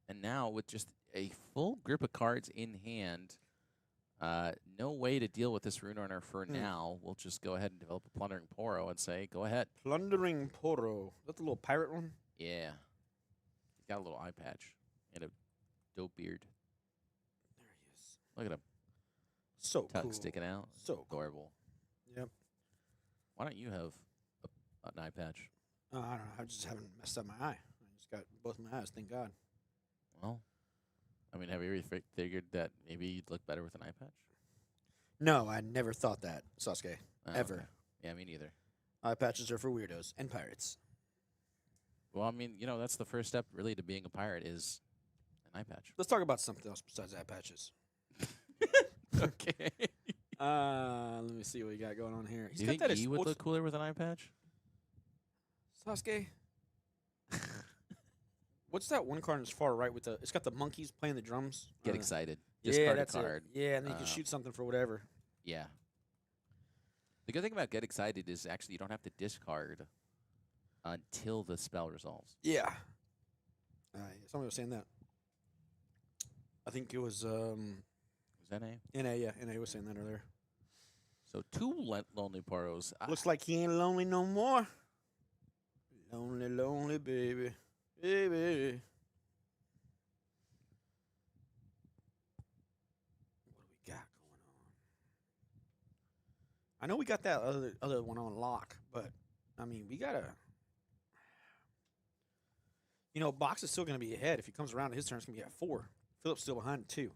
And now with just a full grip of cards in hand, no way to deal with this Rune Runner for now. We'll just go ahead and develop a Plundering Poro and say, go ahead. Plundering Poro. Is that the little pirate one? Yeah. He's got a little eye patch and a dope beard. There he is. Look at him. So Tongue cool. sticking out. So cool. Adorable. Yep. Why don't you have an eye patch? I don't know. I just haven't messed up my eye. I just got both my eyes. Thank God. Well, I mean, have you ever figured that maybe you'd look better with an eye patch? No, I never thought that, Sasuke. Oh, Ever. okay. Yeah, me neither. Eye patches are for weirdos and pirates. Well, I mean, that's the first step really to being a pirate is an eye patch. Let's talk about something else besides eye patches. Okay. Let me see what we got going on here. Do you think he would look cooler with an eye patch? Sasuke? What's that one card on his far right with the? It's got the monkeys playing the drums. Get excited. Yeah, Discard that's a card. it. Yeah, and then you can shoot something for whatever. Yeah. The good thing about get excited is actually you don't have to discard until the spell resolves. Yeah. Somebody was saying that. I think it was Was that a? NA. Yeah, NA was saying that earlier. So 2 lonely Poros. Looks like he ain't lonely no more. Lonely, lonely baby. Baby. What do we got going on? I know we got that other one on lock, but I mean, we gotta. Box is still going to be ahead. If he comes around, his turn's going to be at 4. Philip's still behind 2. So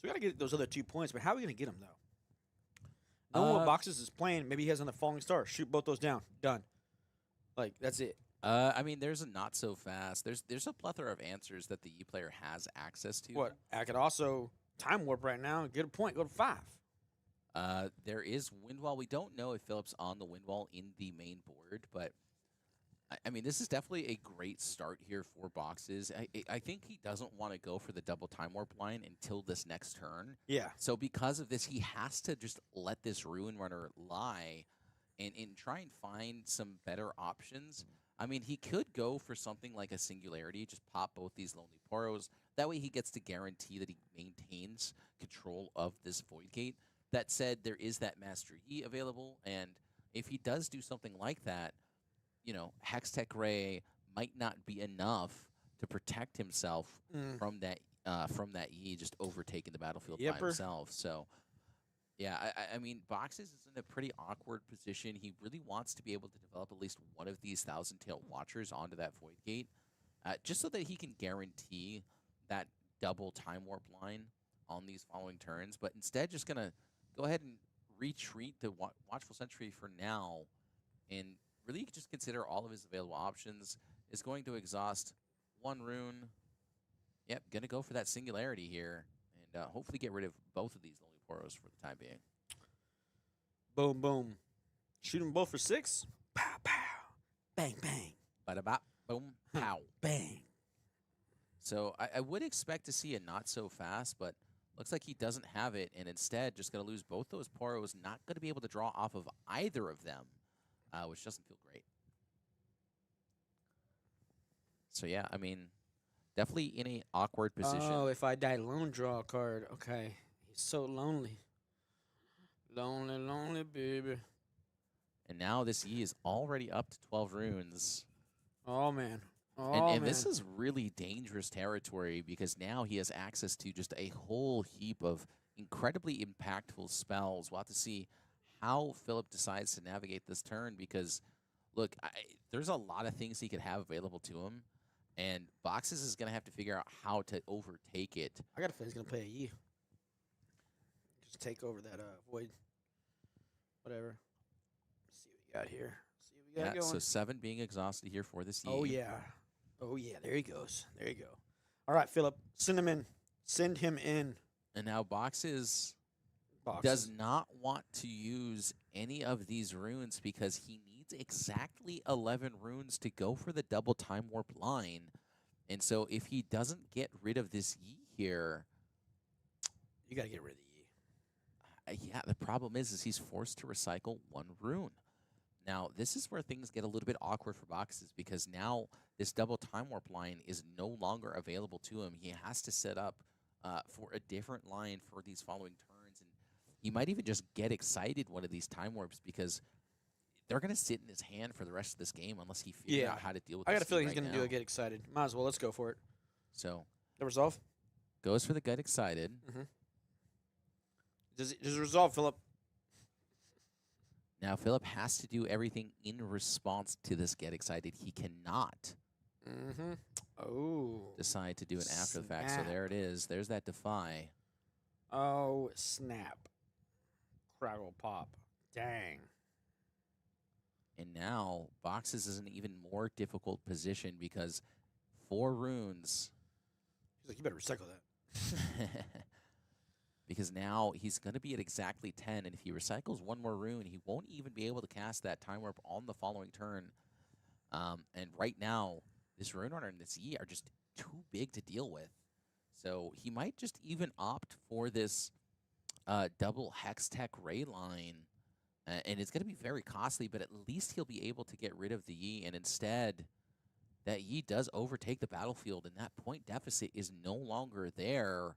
we got to get those other 2 points. But how are we going to get them though? Knowing what Boxes is playing, maybe he has on the falling star. Shoot both those down. Done. Like that's it. I mean, there's a not so fast. There's a plethora of answers that the E player has access to. What? I could also time warp right now and get a point. Go to 5. There is Windwall. We don't know if Philip's on the Windwall in the main board, but I mean, this is definitely a great start here for Boxes. I think he doesn't want to go for the double time warp line until this next turn. Yeah. So because of this, he has to just let this Ruin Runner lie and try and find some better options. I mean, he could go for something like a Singularity, just pop both these Lonely Poros. That way he gets to guarantee that he maintains control of this Void Gate. That said, there is that Master Yi available, and if he does do something like that, Hextech Ray might not be enough to protect himself from that Yi just overtaking the battlefield by himself. So, yeah, I mean, Boxes is in a pretty awkward position. He really wants to be able to develop at least one of these Thousand Tail Watchers onto that Void Gate, just so that he can guarantee that double time warp line on these following turns. But instead, just gonna go ahead and retreat the Watchful Sentry for now, and really just consider all of his available options. Is going to exhaust 1 rune. Yep, going to go for that Singularity here, and hopefully get rid of both of these Lonely Poros for the time being. Boom, boom. Shoot them both for 6. Pow, pow. Bang, bang. Bada-bop, boom, pow. Bang. So I would expect to see a not so fast, but looks like he doesn't have it, and instead just going to lose both those Poros, not going to be able to draw off of either of them, which doesn't feel great. So yeah, I mean, definitely in an awkward position. Oh, if I die lone, draw a card. Okay. He's so lonely. Lonely, lonely baby. And now this E is already up to 12 runes. Oh, man. Oh, And man. this is really dangerous territory because now he has access to just a whole heap of incredibly impactful spells. We'll have to see how Philip decides to navigate this turn because, look, there's a lot of things he could have available to him, and Boxes is going to have to figure out how to overtake it. I got a feeling he's going to play a Yi. Just take over that void. Whatever. Let's see what we got here. See what we got Yeah, going. so 7 being exhausted here for this E. Oh, yeah. Oh, yeah. There he goes. There you go. All right, Philip. Send him in. Send him in. And now Boxes Boxes. does not want to use any of these runes because he needs exactly 11 runes to go for the double time warp line. And so if he doesn't get rid of this Yi here, You got to get rid of the Yi. yeah, the problem is he's forced to recycle 1 rune. Now, this is where things get a little bit awkward for Boxes because now this double time warp line is no longer available to him. He has to set up for a different line for these following turns. And he might even just get excited one of these time warps because they're going to sit in his hand for the rest of this game unless he figures out how to deal with I this got a feeling right he's going to now. do it. Get excited. Might as well. Let's go for it. So, The resolve? goes for the Get Excited. Does it resolve, Philip? Now, Philip has to do everything in response to this Get Excited. He cannot Oh. decide to do it after the fact. So Snap. there it is. There's that Defy. Oh, snap. Craggle pop. Dang. And now Boxes is in an even more difficult position because 4 runes. He's like, you better recycle that. Because now he's going to be at exactly 10, and if he recycles 1 more rune, he won't even be able to cast that Time Warp on the following turn. And right now, this Rune Runner and this E are just too big to deal with. So he might just even opt for this double Hextech Ray line, and it's going to be very costly, but at least he'll be able to get rid of the Yi, and instead, that Yi does overtake the battlefield, and that point deficit is no longer there.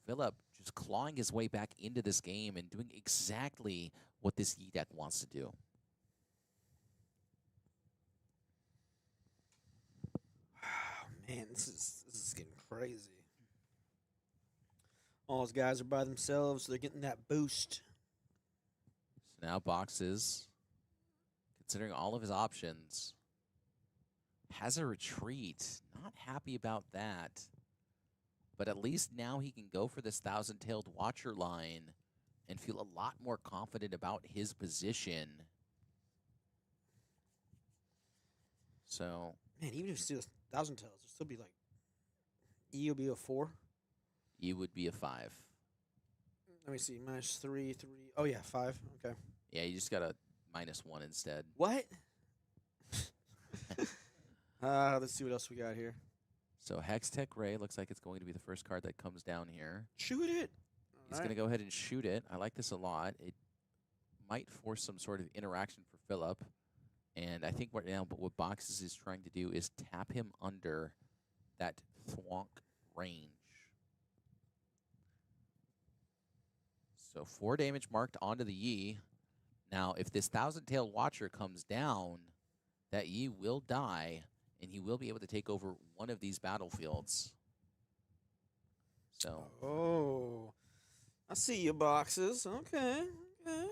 Philip just clawing his way back into this game and doing exactly what this Yi deck wants to do. Man, this is getting crazy. All those guys are by themselves, so they're getting that boost. So now Boxes, considering all of his options, has a retreat. Not happy about that. But at least now he can go for this Thousand-Tailed Watcher line and feel a lot more confident about his position. So, Man, even if you steal 1,000 tails, it'll still be like E will be a 4. you would be a 5. Let me see. -3, 3. Oh yeah, 5. Okay. Yeah, you just got a -1 instead. What? Let's see what else we got here. So Hextech Ray looks like it's going to be the first card that comes down here. Shoot it. He's going to go ahead and shoot it. I like this a lot. It might force some sort of interaction for Philip. And I think right now what Boxes is trying to do is tap him under that thwonk range. So 4 damage marked onto the Yi. Now, if this Thousand-Tailed Watcher comes down, that Yi will die, and he will be able to take over one of these battlefields. So, Oh, I see your boxes. Okay. Okay.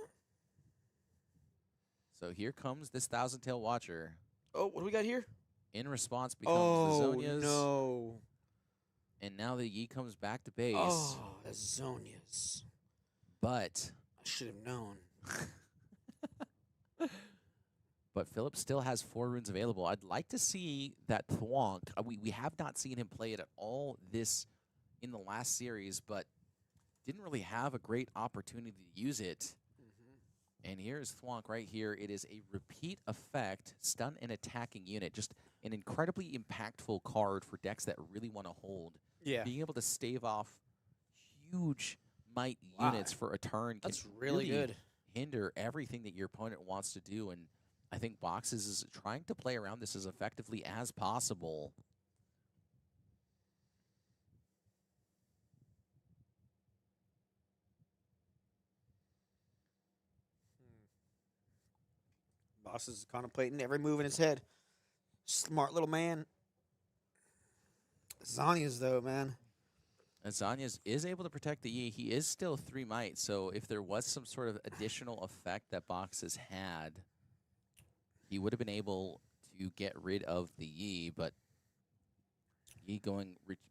so here comes this Thousand-Tailed Watcher. Oh, what do we got here? In response becomes Oh the Zonias. no. And now the Yi comes back to base. Oh, the Zonias. But I should have known. But Philip still has 4 runes available. I'd like to see that Thwonk. We have not seen him play it at all this in the last series, but didn't really have a great opportunity to use it. And here's Thwonk right here. It is a repeat effect, stun an attacking unit. Just an incredibly impactful card for decks that really want to hold. Yeah. Being able to stave off huge might Wow. units for a turn can That's really good. hinder everything that your opponent wants to do. And I think Boxes is trying to play around this as effectively as possible. Boss is contemplating every move in his head. Smart little man. Zanias, though, man. And Zanya's is able to protect the Yi. He is still 3 might, so if there was some sort of additional effect that Boxes had, he would have been able to get rid of the Yi, but Yi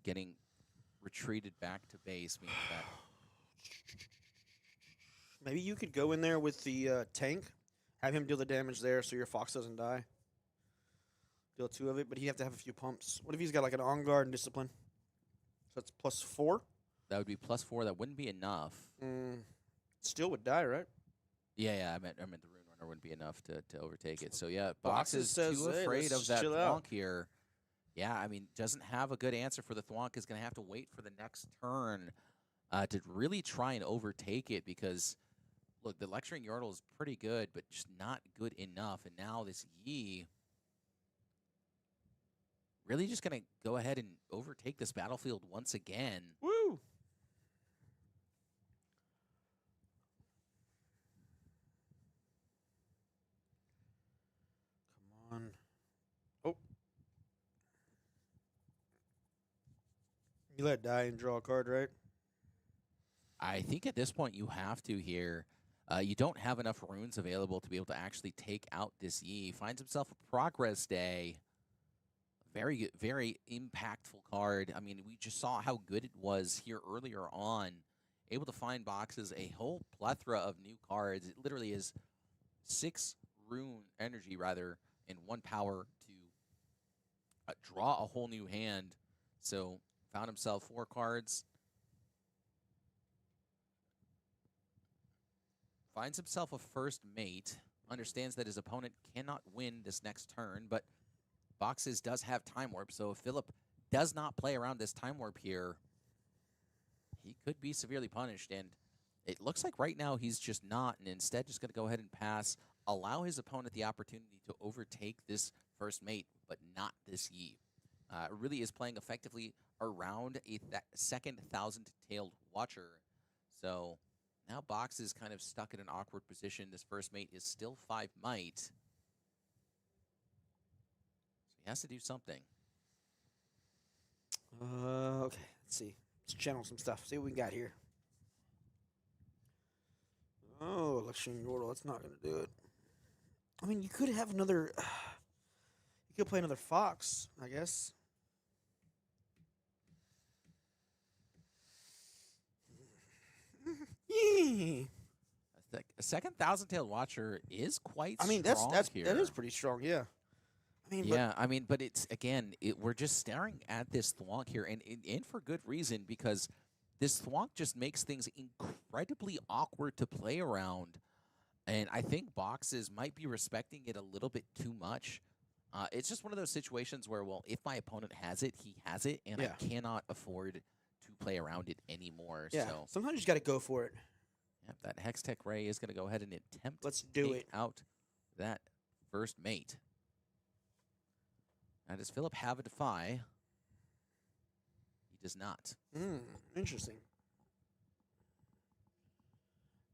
getting retreated back to base means that Maybe you could go in there with the tank, have him deal the damage there so your Fox doesn't die. Deal 2 of it, but he'd have to have a few pumps. What if he's got like an On Guard and Discipline? So that's +4? that would be +4. That wouldn't be enough. Still would die, right? Yeah, I meant the Rune Runner wouldn't be enough to overtake it. So yeah, Boxes Boxes says, too "Hey, afraid let's of that chill out." Thwonk here. Yeah, I mean, doesn't have a good answer for the Thwonk. Is going to have to wait for the next turn to really try and overtake it because, look, the Lecturing Yordle is pretty good, but just not good enough. And now this Yi really just going to go ahead and overtake this battlefield once again. Woo! Come on. Oh. You let it die and draw a card, right? I think at this point you have to here. You don't have enough runes available to be able to actually take out this Yi. Finds himself a Progress Day. Very good, very impactful card. I mean, we just saw how good it was here earlier on. Able to find Boxes a whole plethora of new cards. It literally is 6 rune energy, rather, and 1 power to draw a whole new hand. So, found himself 4 cards. Finds himself a first mate. Understands that his opponent cannot win this next turn, but Boxes does have Time Warp, so if Philip does not play around this Time Warp here, he could be severely punished, and it looks like right now he's just not, and instead just going to go ahead and pass, allow his opponent the opportunity to overtake this first mate, but not this Yi. Really is playing effectively around a second Thousand-Tailed Watcher, so now Box is kind of stuck in an awkward position. This first mate is still 5 might. So he has to do something. Okay, let's see. Let's channel some stuff. See what we got here. Oh, Luxury Yordle. That's not going to do it. I mean, you could have another. You could play another Fox, I guess. Yeah. A second Thousand-Tailed Watcher is quite I mean, strong here. that is pretty strong. Yeah. I mean, Yeah, I mean, but it's again, we're just staring at this Thwonk here, and for good reason, because this Thwonk just makes things incredibly awkward to play around, and I think boxes might be respecting it a little bit too much. It's just one of those situations where, well, if my opponent has it, he has it, and Yeah. I cannot afford to play around it anymore. yeah. So, Sometimes you just got to go for it. yep, that Hextech Ray is going to go ahead and attempt Let's to do take it. out that first mate. Now, does Philip have a Defy? He does not. Interesting.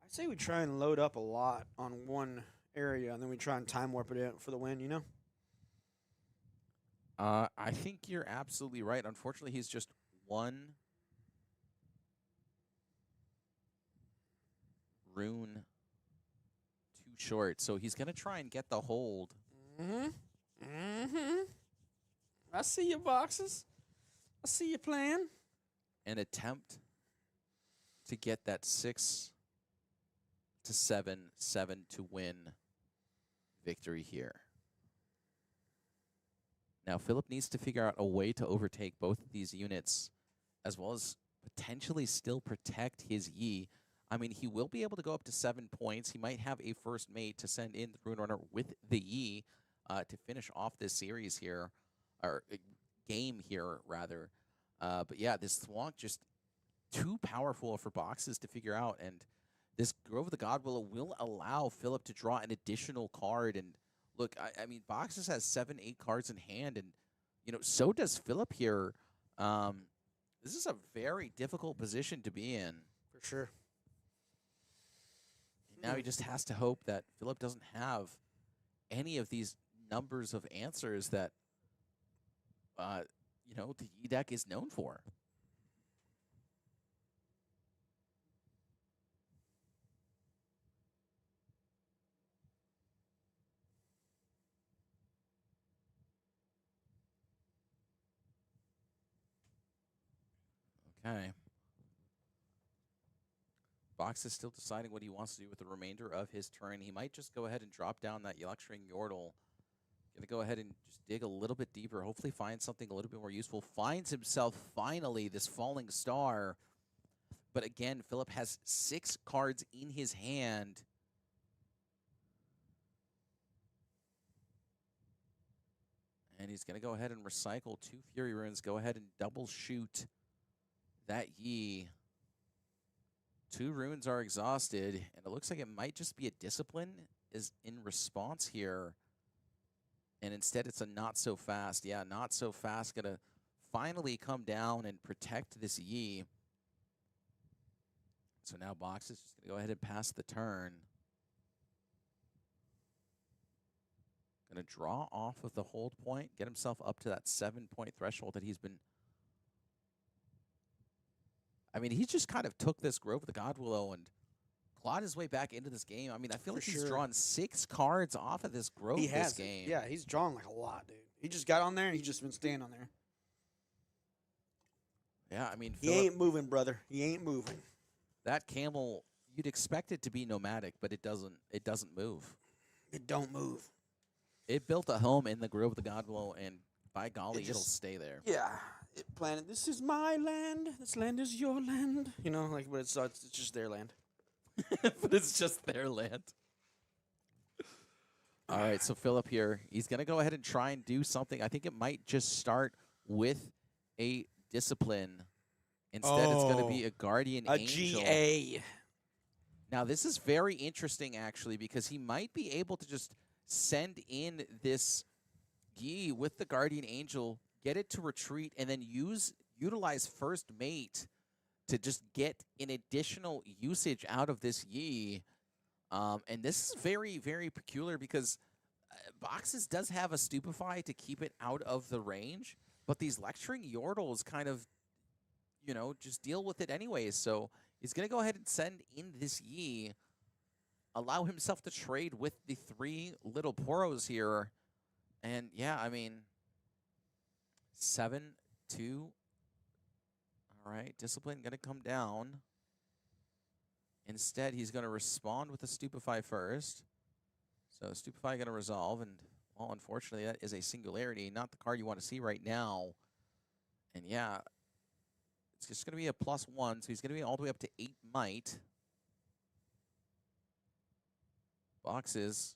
I'd say we try and load up a lot on one area, and then we try and time warp it in for the win. You know. I think you're absolutely right. Unfortunately, he's just one rune too short, so he's going to try and get the hold. I see your boxes. I see your plan. And attempt to get that 6 to 7 to win victory here. Now, Philip needs to figure out a way to overtake both of these units, as well as potentially still protect his Yi. I mean, he will be able to go up to 7 points. He might have a first mate to send in the Rune Runner with the Yi to finish off this series here, or game here, rather. But yeah, this Thwonk just too powerful for boxes to figure out, and this Grove of the Godwillow will allow Philip to draw an additional card. And look, I mean, boxes has 7, 8 cards in hand, and so does Philip here. This is a very difficult position to be in. For sure. Now he just has to hope that Philip doesn't have any of these numbers of answers that the E deck is known for. Okay. Box is still deciding what he wants to do with the remainder of his turn. He might just go ahead and drop down that Electring Yordle. Gonna go ahead and just dig a little bit deeper, hopefully find something a little bit more useful. Finds himself finally this Falling Star. But again, Philip has 6 cards in his hand. And he's gonna go ahead and recycle 2 Fury Runes, go ahead and double shoot that Yi. 2 runes are exhausted, and it looks like it might just be a Discipline is in response here. And instead it's a Not So Fast. Yeah, Not So Fast gonna finally come down and protect this Yi. So now Box is just gonna go ahead and pass the turn. Gonna draw off of the hold point, get himself up to that 7-point threshold that he's been. I mean, he just kind of took this Grove of the Godwillow and clawed his way back into this game. I mean, I feel like he's drawn 6 cards off of this Grove this game. Yeah, he's drawn like a lot, dude. He just got on there and he's just been staying on there. Yeah, I mean, He ain't moving, brother. He ain't moving. That camel, you'd expect it to be nomadic, but it doesn't. It doesn't move. It don't move. It built a home in the Grove of the Godwillow, and by golly, it'll stay there. Yeah. It planted, this is my land. This land is your land. You know, like, but it's just their land. But it's just their land. All right, so Philip here, he's going to go ahead and try and do something. I think it might just start with a Discipline. Instead, it's going to be a Guardian Angel. A GA. Now, this is very interesting, actually, because he might be able to just send in this Yi with the Guardian Angel, get it to retreat, and then utilize First Mate to just get an additional usage out of this Yi. And this is very, very peculiar because Boxes does have a Stupefy to keep it out of the range. But these lecturing Yordles kind of, just deal with it anyways. So he's going to go ahead and send in this Yi, allow himself to trade with the 3 little Poros here. And yeah, I mean, 7-2. All right, Discipline going to come down. Instead, he's going to respond with a Stupefy first. So Stupefy going to resolve, and well, unfortunately, that is a Singularity, not the card you want to see right now. And yeah, it's just going to be a +1, so he's going to be all the way up to 8 might. Boxes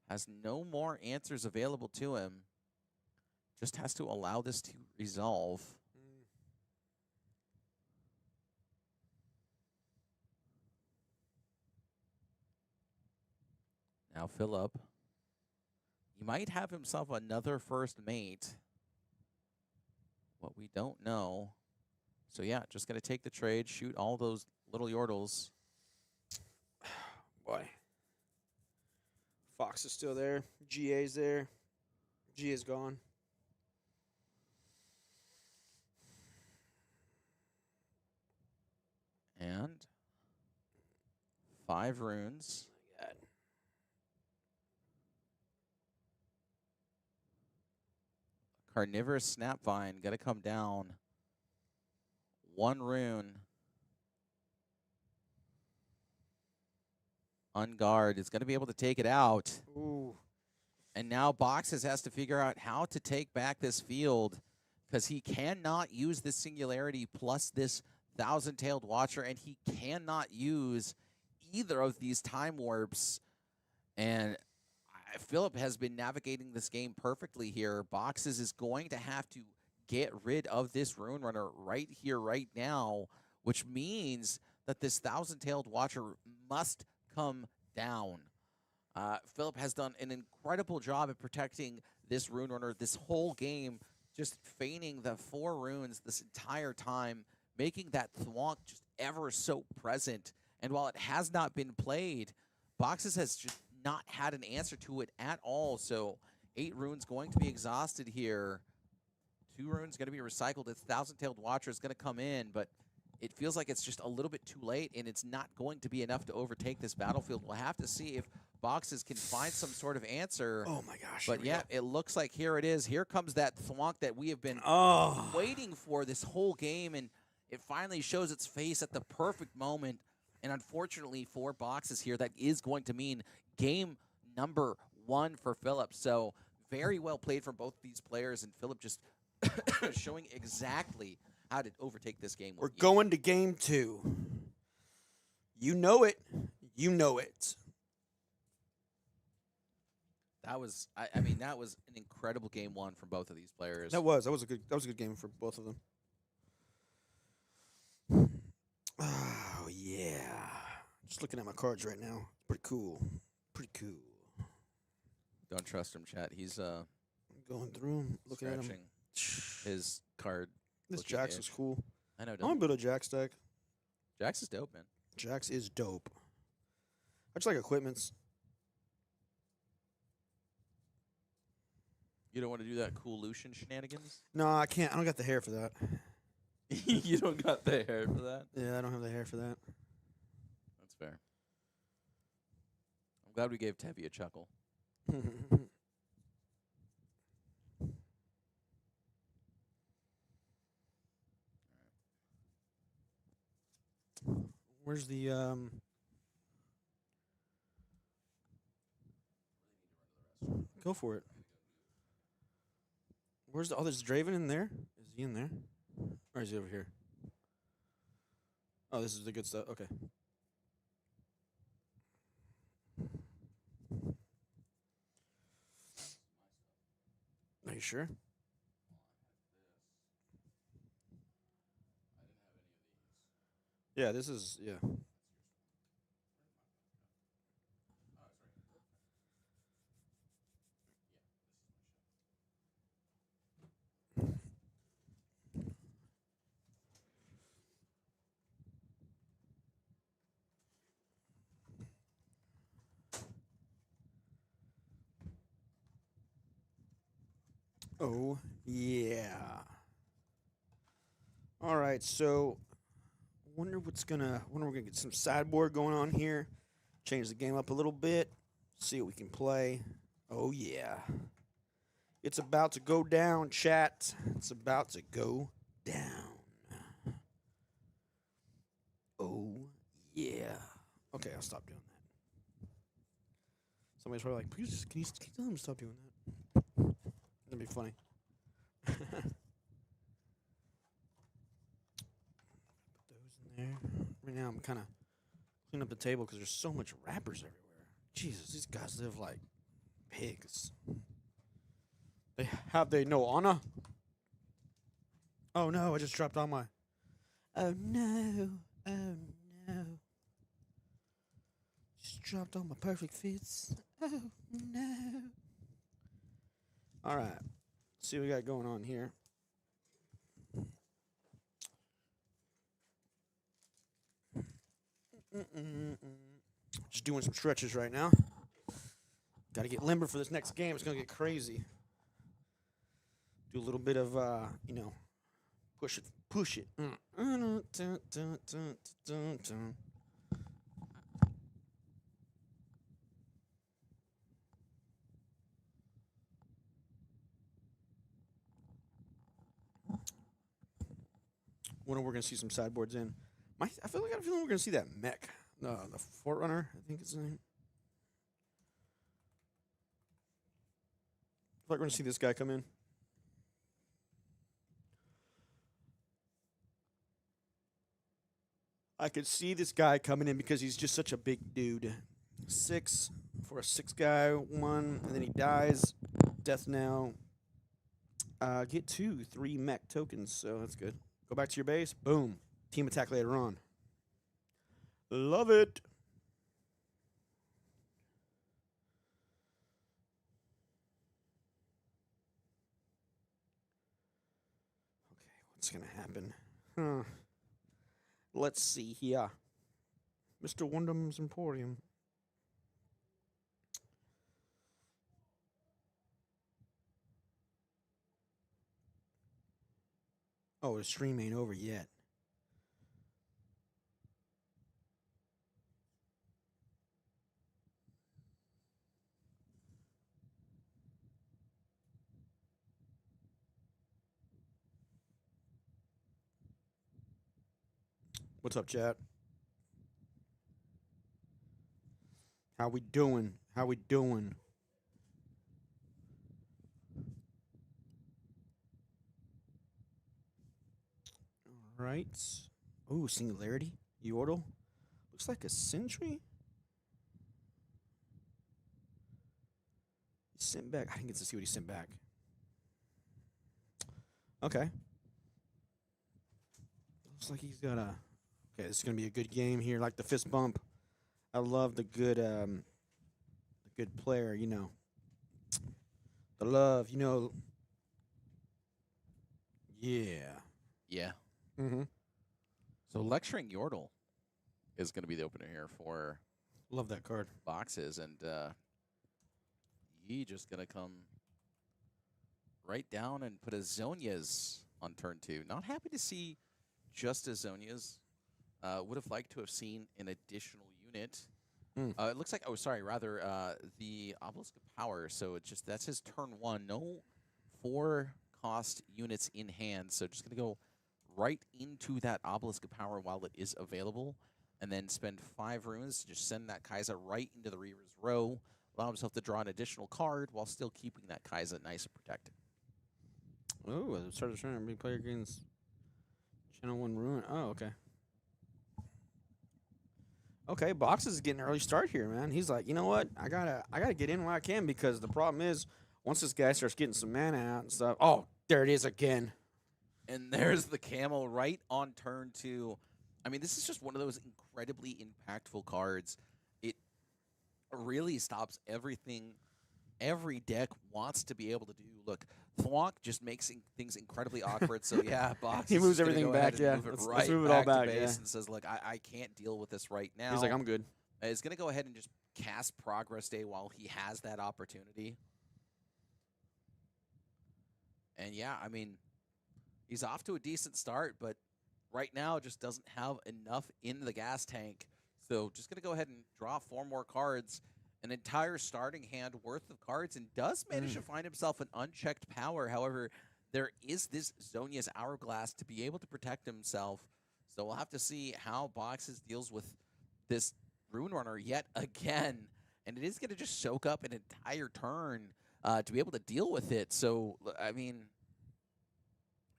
has no more answers available to him. Just has to allow this to resolve. Now Philip, he might have himself another first mate. What we don't know. So yeah, just going to take the trade, shoot all those little Yordles. Boy. Fox is still there. GA's there. GA's gone. And 5 runes. God. Carnivorous Snapvine, got to come down. 1 rune. Unguard is going to be able to take it out. Ooh. And now Boxes has to figure out how to take back this field because he cannot use this Singularity plus this Thousand-Tailed Watcher, and he cannot use either of these Time Warps. And Philip has been navigating this game perfectly here. Boxes is going to have to get rid of this Rune Runner right here, right now, which means that this Thousand-Tailed Watcher must come down. Philip has done an incredible job at protecting this Rune Runner this whole game, just feigning the 4 runes this entire time, making that thwonk just ever so present. And while it has not been played, Boxes has just not had an answer to it at all. So 8 runes going to be exhausted here. 2 runes going to be recycled. A Thousand-Tailed Watcher is going to come in, but it feels like it's just a little bit too late, and it's not going to be enough to overtake this battlefield. We'll have to see if Boxes can find some sort of answer. Oh my gosh. But yeah, it looks like here it is. Here comes that thwonk that we have been waiting for this whole game, and it finally shows its face at the perfect moment. And unfortunately for Boxes here, that is going to mean game number 1 for Philip. So very well played from both these players, and Philip just showing exactly how to overtake this game. We're going to game 2. You know it. You know it. That was, I mean, that was an incredible game 1 from both of these players. That was a good game for both of them. Oh yeah. Just looking at my cards right now. Pretty cool. Pretty cool. Don't trust him, chat. He's I'm going through them, looking at them. scratching his card. This looking Jax itch. is cool. I know. I'm gonna build a Jax deck. Jax is dope, man. Jax is dope. I just like equipments. You don't want to do that cool Lucian shenanigans? No, I can't. I don't got the hair for that. You don't got the hair for that? Yeah, I don't have the hair for that. That's fair. I'm glad we gave Tevi a chuckle. Where's the Go for it. Where's the there's Draven in there? Is he in there? Or is he over here? Oh, this is the good stuff. Okay. Are you sure? Yeah, this is Oh, yeah. All right, so wonder we're gonna get some sideboard going on here. Change the game up a little bit. See what we can play. Oh yeah. It's about to go down, chat. It's about to go down. Oh yeah. Okay, I'll stop doing that. Somebody's probably like, please, can you tell him to stop doing that? That'd be funny. Put those in there. Right now, I'm kind of cleaning up the table because there's so much wrappers everywhere. Jesus, these guys live like pigs. They no honor? Oh no, I just dropped all my. Oh no. Oh no. Just dropped all my perfect fits. Oh no. Alright. Let's see what we got going on here. Just doing some stretches right now. Got to get limber for this next game. It's going to get crazy. Do a little bit of, push it. Push it. When we're going to see some sideboards in. I feel like I got a feeling we're going to see that mech. The Forerunner, I think it's his name. I feel like we're going to see this guy come in. I could see this guy coming in because he's just such a big dude. 6 for a 6 guy, 1, and then he dies. Death now. Get 2, 3 mech tokens, so that's good. Go back to your base. Boom. Team attack later on. Love it. Okay, what's going to happen? Huh. Let's see here. Mr. Wondham's Emporium. Oh, the stream ain't over yet. What's up, chat? How we doing? How we doing? All right. Ooh, Singularity. Yordle. Looks like a Sentry. He sent back. I didn't get to see what he sent back. Okay. Looks like he's got a... Okay, this is going to be a good game here. Like the fist bump. I love the good player, you know. The love, you know. Yeah. Yeah. Mm-hmm. So lecturing Yordle is going to be the opener here for Love that card. boxes, and he just going to come right down and put a Zonia's on turn 2. Not happy to see just a Zonia's. Would have liked to have seen an additional unit. It looks like, the Obelisk of Power. So it's just, that's his turn 1. No 4 cost units in hand. So just going to go right into that Obelisk of Power while it is available. And then spend 5 runes to just send that Kai'Sa right into the Reaver's Row. Allow himself to draw an additional card while still keeping that Kai'Sa nice and protected. Oh, the starter turn. Every player gains channel 1 rune. Oh, okay. Okay, Boxes is getting an early start here, man. He's like, you know what? I gotta get in where I can, because the problem is once this guy starts getting some mana out and stuff. Oh, there it is again. And there's the Camel right on turn 2. I mean, this is just one of those incredibly impactful cards. It really stops everything every deck wants to be able to do. Look, Thwonk just makes things incredibly awkward. So yeah, Box He is moves just gonna everything go back, ahead and yeah. move it Let's right move it all back back, to base yeah. and says, look, I can't deal with this right now. He's like, I'm good. He's gonna go ahead and just cast Progress Day while he has that opportunity. And yeah, I mean, he's off to a decent start, but right now just doesn't have enough in the gas tank. So just going to go ahead and draw 4 more cards, an entire starting hand worth of cards, and does manage to find himself an unchecked power. However, there is this Zonia's Hourglass to be able to protect himself. So we'll have to see how Boxes deals with this Rune Runner yet again. And it is going to just soak up an entire turn to be able to deal with it. So, I mean,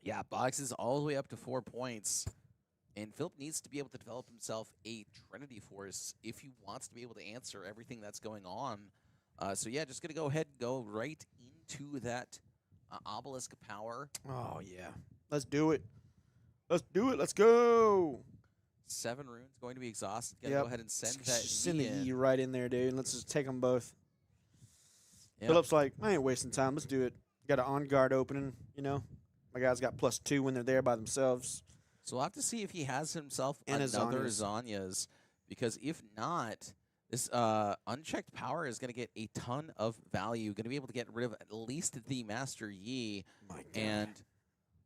yeah, Boxes all the way up to 4 points. And Philip needs to be able to develop himself a Trinity Force if he wants to be able to answer everything that's going on. So yeah, just going to go ahead and go right into that Obelisk power. Oh, yeah. Let's do it. Let's do it. Let's go. 7 runes going to be exhausted. Going to go ahead and send that Send the in. E right in there, dude. Let's just take them both. Yep. Philip's like, I ain't wasting time. Let's do it. Got an on guard opening, you know. My guys got +2 when they're there by themselves. So we'll have to see if he has himself And another Zonias. Zonias, because if not, this unchecked power is going to get a ton of value. Going to be able to get rid of at least the Master Yi. My God. And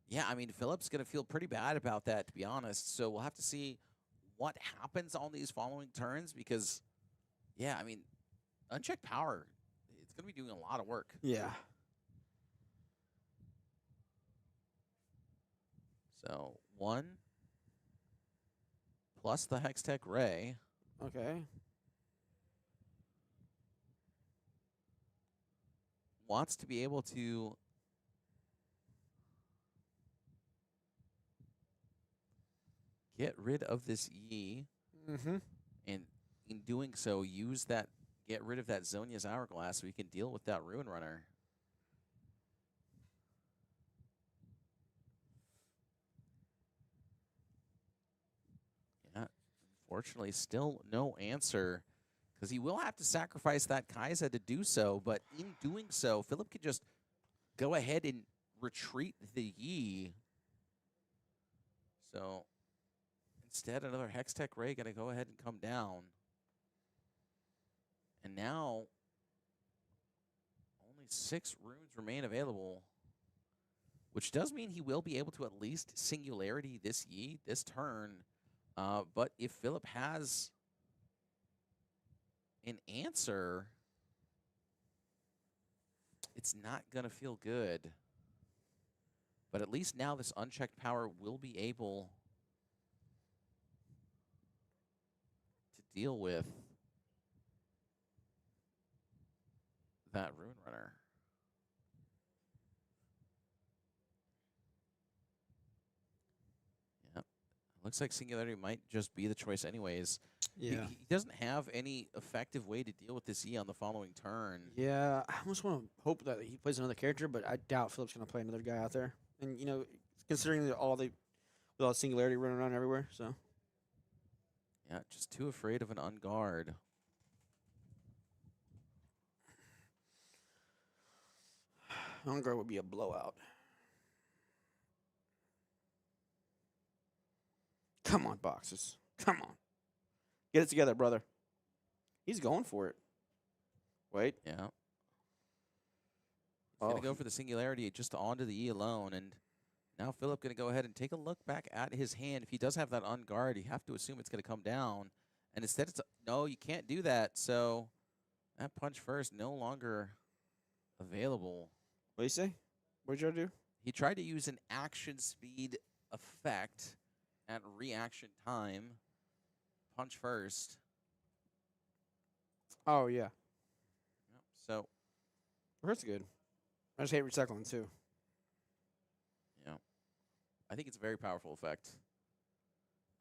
yeah, I mean, Philip's going to feel pretty bad about that, to be honest. So we'll have to see what happens on these following turns, because yeah, I mean, unchecked power, it's going to be doing a lot of work. Yeah. So 1 plus the Hextech Ray. Okay. Wants to be able to get rid of this Yi, Mm-hmm. and in doing so, get rid of that Zonia's Hourglass so we can deal with that Ruin Runner. Yeah, unfortunately, still no answer, because he will have to sacrifice that Kai'Sa to do so, but in doing so, Philip can just go ahead and retreat the Yi. So instead, another Hextech Ray going to go ahead and come down. And now, only 6 runes remain available, which does mean he will be able to at least Singularity this Yi this turn. But if Philip has an answer, it's not going to feel good. But at least now this unchecked power will be able to deal with that Rune Runner. Yep. Looks like Singularity might just be the choice anyways. Yeah. He doesn't have any effective way to deal with this E on the following turn. Yeah, I almost want to hope that he plays another character, but I doubt Philip's going to play another guy out there. And, you know, considering that with all Singularity running around everywhere, so. Yeah, just too afraid of an unguard. On-guard would be a blowout. Come on, Boxes. Come on. Get it together, brother. He's going for it. Wait. Yeah. He's Oh, going to go for the Singularity just onto the E alone, and now Philip going to go ahead and take a look back at his hand. If he does have that on guard, you have to assume it's going to come down. And instead, no, you can't do that. So that punch first no longer available. What do you say? What did you do? He tried to use an action speed effect at reaction time. Punch first. Oh, yeah. Yep. So, Hurt's good. I just hate recycling, too. yeah, I think it's a very powerful effect.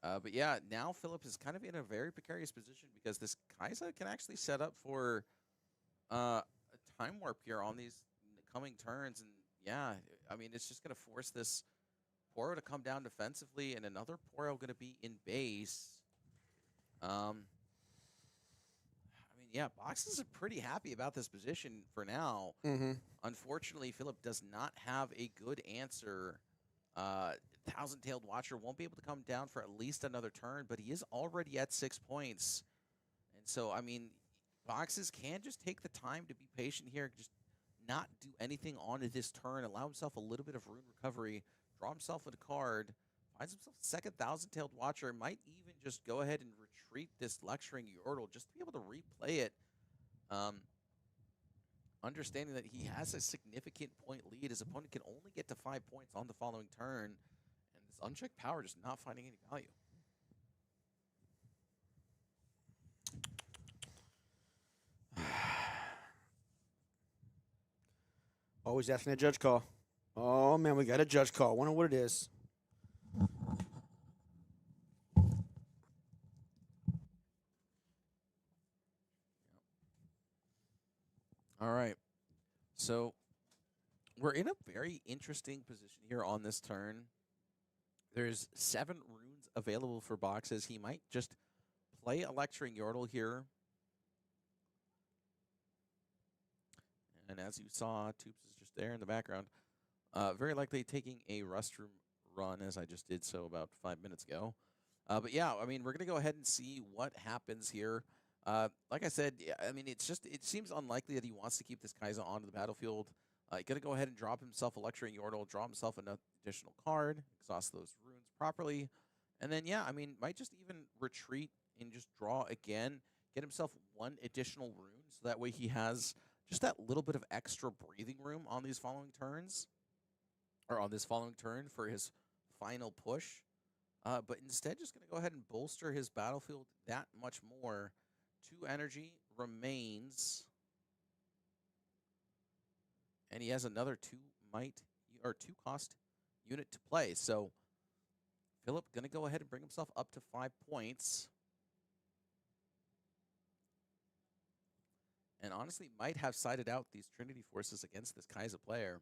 But yeah, now Philip is kind of in a very precarious position because this Kai'Sa can actually set up for a time warp here on these coming turns. And yeah, I mean, it's just going to force this Poro to come down defensively and another Poro going to be in base. I mean, yeah, Boxes are pretty happy about this position for now. Mm-hmm. Unfortunately, Philip does not have a good answer. Thousand-Tailed Watcher won't be able to come down for at least another turn, but he is already at 6 points. And so, I mean, Boxes can just take the time to be patient here, just not do anything on this turn, allow himself a little bit of rune recovery, draw himself a card, finds himself second Thousand-Tailed Watcher, might even just go ahead and retreat this Lecturing Yordle just to be able to replay it. Understanding that he has a significant point lead, his opponent can only get to 5 points on the following turn, and this unchecked power just not finding any value. Always asking a judge call. Oh, man, we got a judge call. Wonder what it is. All right. So we're in a very interesting position here on this turn. There's 7 runes available for boxes. He might just play a Lecturing Yordle here. And as you saw, Toops is just there in the background. Very likely taking a restroom run, as I just did so about 5 minutes ago. But yeah, I mean, we're going to go ahead and see what happens here. Like I said, yeah, I mean, it seems unlikely that he wants to keep this Kai'Sa onto the battlefield. He's going to go ahead and drop himself a Lecturing Yordle, draw himself an additional card, exhaust those runes properly. And then, yeah, I mean, might just even retreat and just draw again, get himself 1 additional rune, so that way he has just that little bit of extra breathing room on these following turns, or on this following turn for his final push. But instead, just going to go ahead and bolster his battlefield that much more. 2 energy remains, and he has another 2 cost unit to play. So Philip going to go ahead and bring himself up to 5 points. And honestly, might have sided out these Trinity forces against this Kai'Sa player.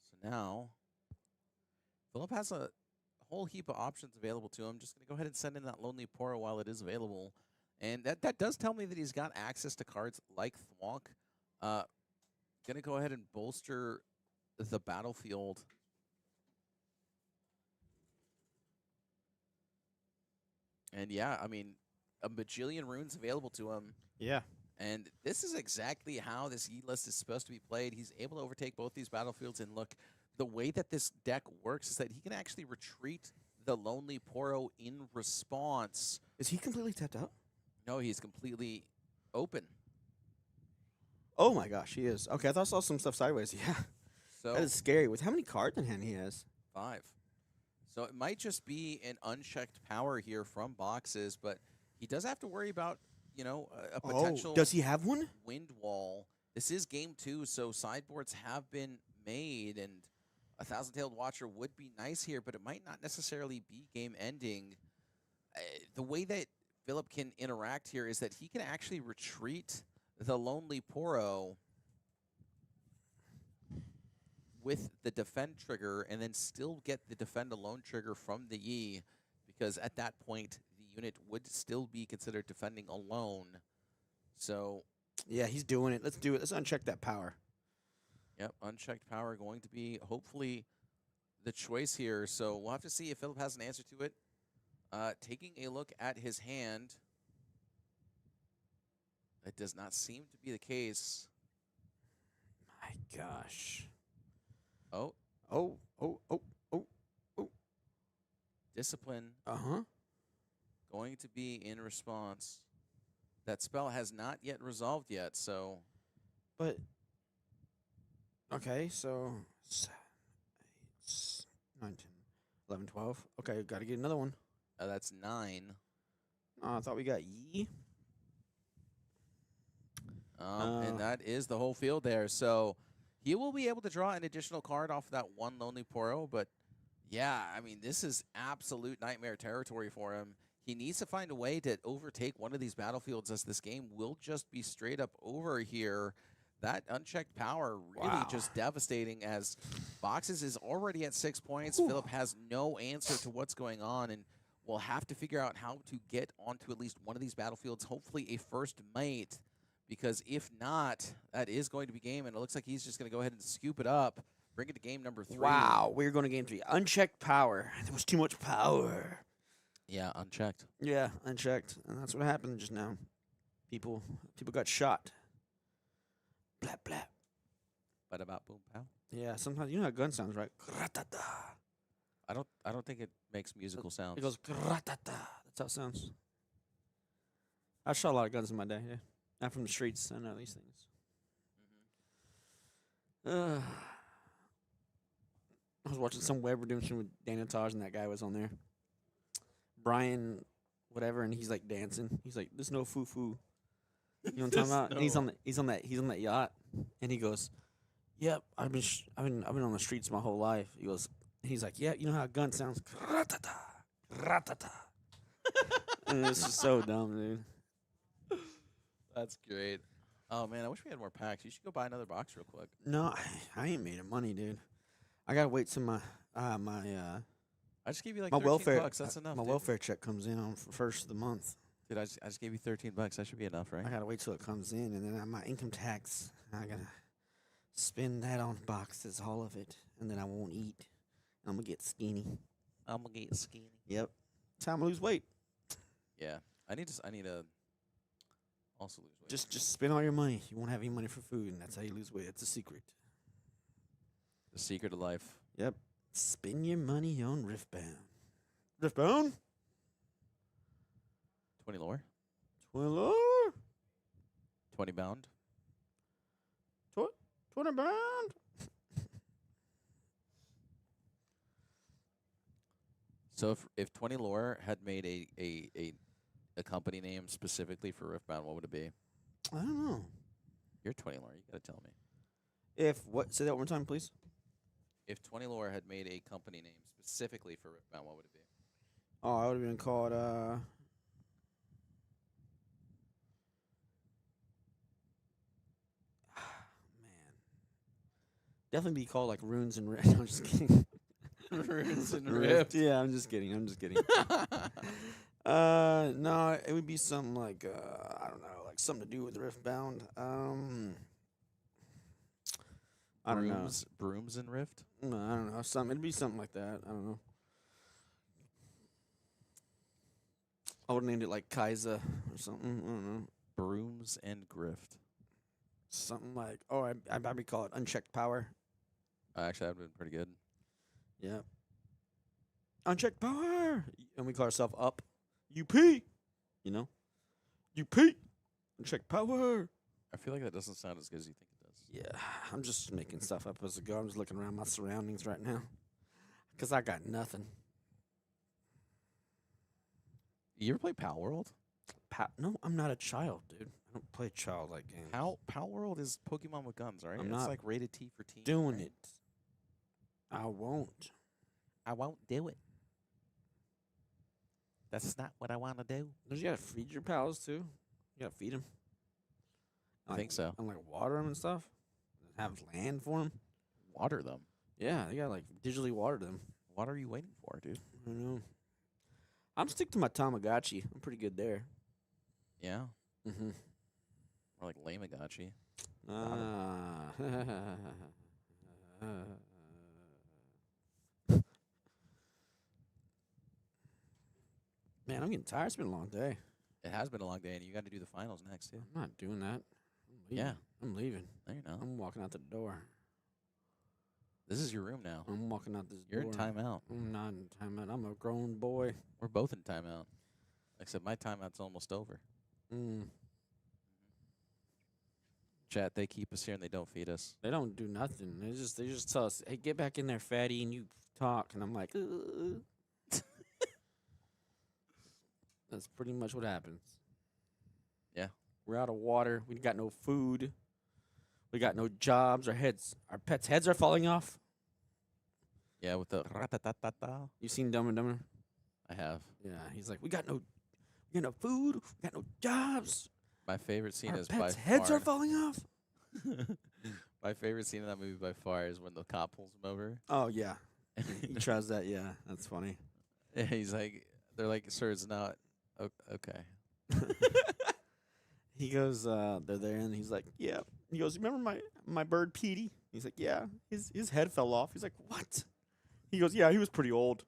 So now, Philip has a whole heap of options available to him. Just going to go ahead and send in that Lonely Poro while it is available. And that does tell me that he's got access to cards like Thwonk. Going to go ahead and bolster the battlefield. And yeah, I mean, a bajillion runes available to him. Yeah. And this is exactly how this E-list is supposed to be played. He's able to overtake both these battlefields. And look, the way that this deck works is that he can actually retreat the Lonely Poro in response. Is he completely tapped out? No, he's completely open. Oh, my gosh, he is. Okay, I thought I saw some stuff sideways. Yeah. So That is scary. With how many cards in hand he has? 5. So it might just be an unchecked power here from boxes, but he does have to worry about, you know, a potential does he have one? wind wall. This is game 2, so sideboards have been made, and a Thousand-Tailed Watcher would be nice here, but it might not necessarily be game ending. The way that Philip can interact here is that he can actually retreat the Lonely Poro with the defend trigger and then still get the defend alone trigger from the Yi, because at that point the unit would still be considered defending alone. So Yeah, he's doing it. Let's do it. Let's uncheck that power. yep, unchecked power going to be hopefully the choice here. So we'll have to see if Philip has an answer to it. Taking a look at his hand, that does not seem to be the case. My gosh. Oh, Oh. discipline Uh-huh. going to be in response. That spell has not yet resolved yet, so But, okay, so 7, 8, 9, 10, 11, 12. Okay, got to get another one. that's 9. Oh, I thought we got Yi. And that is the whole field there. So he will be able to draw an additional card off of that 1 Lonely Poro, but yeah, I mean, this is absolute nightmare territory for him. He needs to find a way to overtake one of these battlefields, as this game will just be straight up over here. That unchecked power really just devastating, as Boxes is already at 6 points. Philip has no answer to what's going on, and will have to figure out how to get onto at least one of these battlefields, hopefully a first mate, because if not, that is going to be game, and it looks like he's just going to go ahead and scoop it up. Bring it to game number 3. Wow, we're going to game 3. Unchecked power. There was too much power. Yeah, unchecked. Yeah, unchecked, and that's what happened just now. People got shot. Blah blah. But about boom pow. Yeah, sometimes you know how a gun sounds, right? Gratata. I don't think it makes musical sounds. It goes gratata. That's how it sounds. I shot a lot of guns in my day. Yeah, not from the streets. I know these things. I was watching some web redemption with Daniel Taj, and that guy was on there. Brian, whatever, and he's like dancing. He's like, "There's no foo foo." You know what I'm talking about? And he's on that yacht, and he goes, "Yep, I've been on the streets my whole life." He's like, "Yeah, you know how a gun sounds? Ratata, ratata." And it's just so dumb, dude. That's great. Oh man, I wish we had more packs. You should go buy another box real quick. No, I ain't made of money, dude. I gotta wait till my I just gave you like my 13 welfare bucks. That's enough. my dude. welfare check comes in on first of the month. Dude, I just gave you 13 bucks. That should be enough, right? I gotta wait till it comes in, and then my income tax, I gotta spend that on boxes, all of it, and then I won't eat. I'm gonna get skinny. I'm gonna get skinny. Yep, time to lose weight. Yeah, I need to also lose weight. Just spend all your money. You won't have any money for food, and that's how you lose weight. It's a secret. The secret of life. Yep. Spend your money on Riftbound. Riftbound? 20 lore, 20 20 bound. 20 bound? So if 20 lore had made a company name specifically for Riftbound, what would it be? I don't know. You're 20 lore. You gotta tell me. Say that one more time, please. If 20 lore had made a company name specifically for Riftbound, what would it be? Oh, I would have been called, man. Definitely be called like Runes and Rift. I'm just kidding. Runes and Rift. Yeah, I'm just kidding. No, it would be something like I don't know, like something to do with Riftbound. I don't know. Brooms and Rift? No, I don't know. It'd be something like that. I don't know. I would have named it like Kaiser or something. I don't know. Brooms and Grift. Something like I'd probably call it Unchecked Power. Actually, that would have been pretty good. Yeah. Unchecked Power, and we call ourselves Up. UP. You know. UP. Unchecked Power. I feel like that doesn't sound as good as you think it does. Yeah, I'm just making stuff up as I go. I'm just looking around my surroundings right now, 'cause I got nothing. You ever play Pal World? No, I'm not a child, dude. I don't play childlike games. Pal World is Pokemon with guns, right? I'm It's not like rated T for teen. doing right? it. I won't. I won't do it. That's not what I want to do. Don't you gotta feed your pals too? You gotta feed them. I think so. And like water them and stuff. Have land for them. Water them. Yeah, you gotta like digitally water them. What are you waiting for, dude? I know. I'm stick to my Tamagotchi. I'm pretty good there. Yeah. Mm-hmm. Or like Lamagotchi. Ah. Man, I'm getting tired. It's been a long day. It has been a long day, and you got to do the finals next, too. I'm not doing that. Yeah. I'm leaving. No, you're not. I'm walking out the door. This is your room now. I'm walking out this You're door. in timeout. I'm not in timeout. I'm a grown boy. We're both in timeout. Except my timeout's almost over. Chat, they keep us here and they don't feed us. They don't do nothing. They just tell us, "Hey, get back in there, fatty," and you talk. And I'm like, That's pretty much what happens. Yeah. We're out of water. We got no food. We got no jobs. Our pets' heads are falling off. Yeah, with the ratatatata. You seen Dumb and Dumber? I have. Yeah. He's like, we got no food. We got no jobs. My favorite scene Our is by pets' heads far. are falling off. My favorite scene in that movie by far is when the cop pulls him over. Oh yeah. He tries that. Yeah, that's funny. And he's like, they're like, sir, it's not. Okay. He goes, they're there, and he's like, yeah, He goes, remember my bird Petey? He's like, yeah. His head fell off. He's like, what? He goes, yeah, he was pretty old.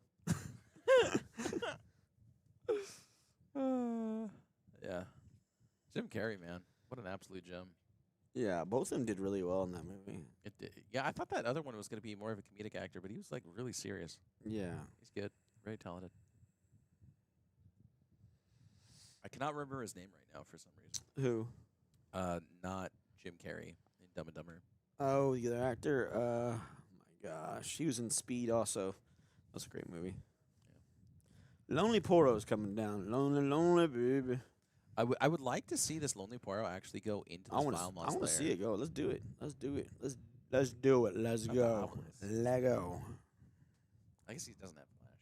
Yeah. Jim Carrey, man. What an absolute gem. Yeah, both of them did really well in that movie. It did. Yeah, I thought that other one was going to be more of a comedic actor, but he was like really serious. Yeah. He's good. Very talented. I cannot remember his name right now for some reason. Who? Not Jim Carrey in Dumb and Dumber. Oh, the other actor. Oh my gosh, he was in Speed also. That's a great movie. Yeah. Lonely Poro's coming down. Lonely, lonely baby. I would like to see this Lonely Poirot actually go into this I want Biomoss to see lair. it go. Let's do it. Let's do it. Let's do it. Let's Not the go. obelisk. Let go. I guess he doesn't have flash.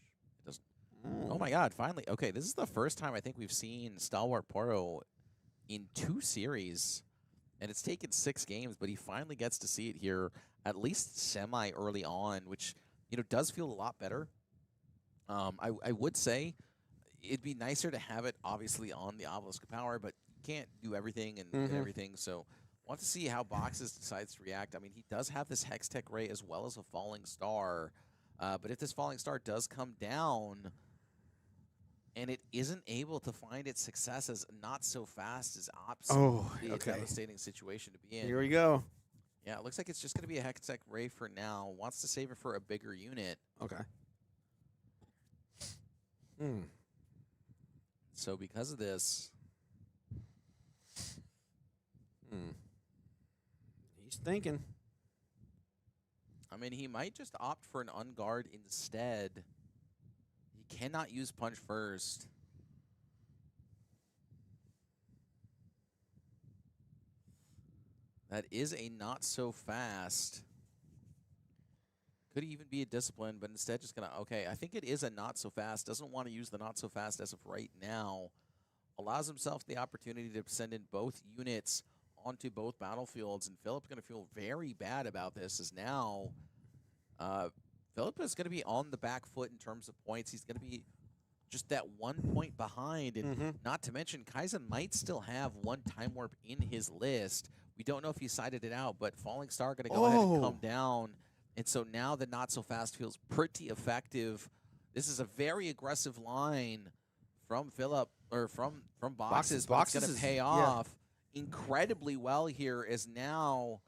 It doesn't. Oh my God! Finally, okay. This is the first time I think we've seen Stalwart Poirot in 2 series, and it's taken 6 games, but he finally gets to see it here at least semi early on, which does feel a lot better. I would say it'd be nicer to have it obviously on the Obelisk of Power, but you can't do everything and everything. So want to see how Boxes decides to react. I mean, he does have this Hex Tech Ray as well as a Falling Star. But if this Falling Star does come down and it isn't able to find its successes, not so fast is absolutely a devastating situation to be in. Here we go. Yeah, it looks like it's just going to be a Hex Tech Ray for now. Wants to save it for a bigger unit. Okay. So because of this, He's thinking. I mean, he might just opt for an unguard instead. He cannot use punch first. That is a not so fast. Could even be a discipline, but instead just gonna, okay, I think it is a not so fast. Doesn't want to use the not so fast as of right now. Allows himself the opportunity to send in both units onto both battlefields, and Philip's going to feel very bad about this, as now Philip is going to be on the back foot in terms of points. He's going to be just that 1 point behind, and not to mention Kaizen might still have 1 Time Warp in his list. We don't know if he cited it out, but Falling Star going to go ahead and come down, and so now the not so fast feels pretty effective. This is a very aggressive line from Philip, or from Boxes, but it's going to pay off incredibly well here, as now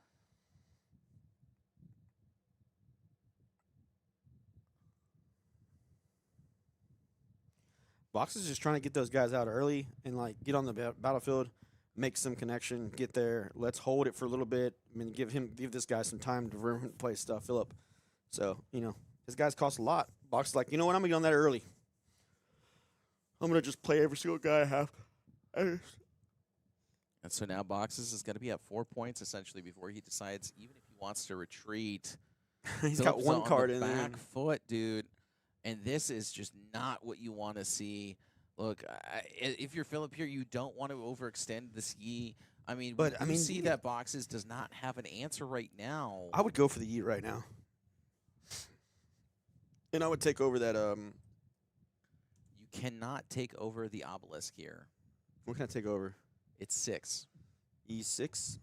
Box is just trying to get those guys out early and like get on the battlefield, make some connection, get there. Let's hold it for a little bit. I mean, give this guy some time to play stuff, Philip. So his guys cost a lot. Box is like, you know what? I'm gonna get on that early. I'm gonna just play every single guy I have. And so now Boxes is going to be at 4 points essentially before he decides even if he wants to retreat. He's Phillip's got 1 on card the in back there. foot, dude. And this is just not what you want to see. Look, if you're Philip here, you don't want to overextend this Yi. I mean, But, we I mean, see that Boxes does not have an answer right now. I would go for the Yeet right now. And I would take over that. You cannot take over the Obelisk here. What can I take over? It's 6. E6?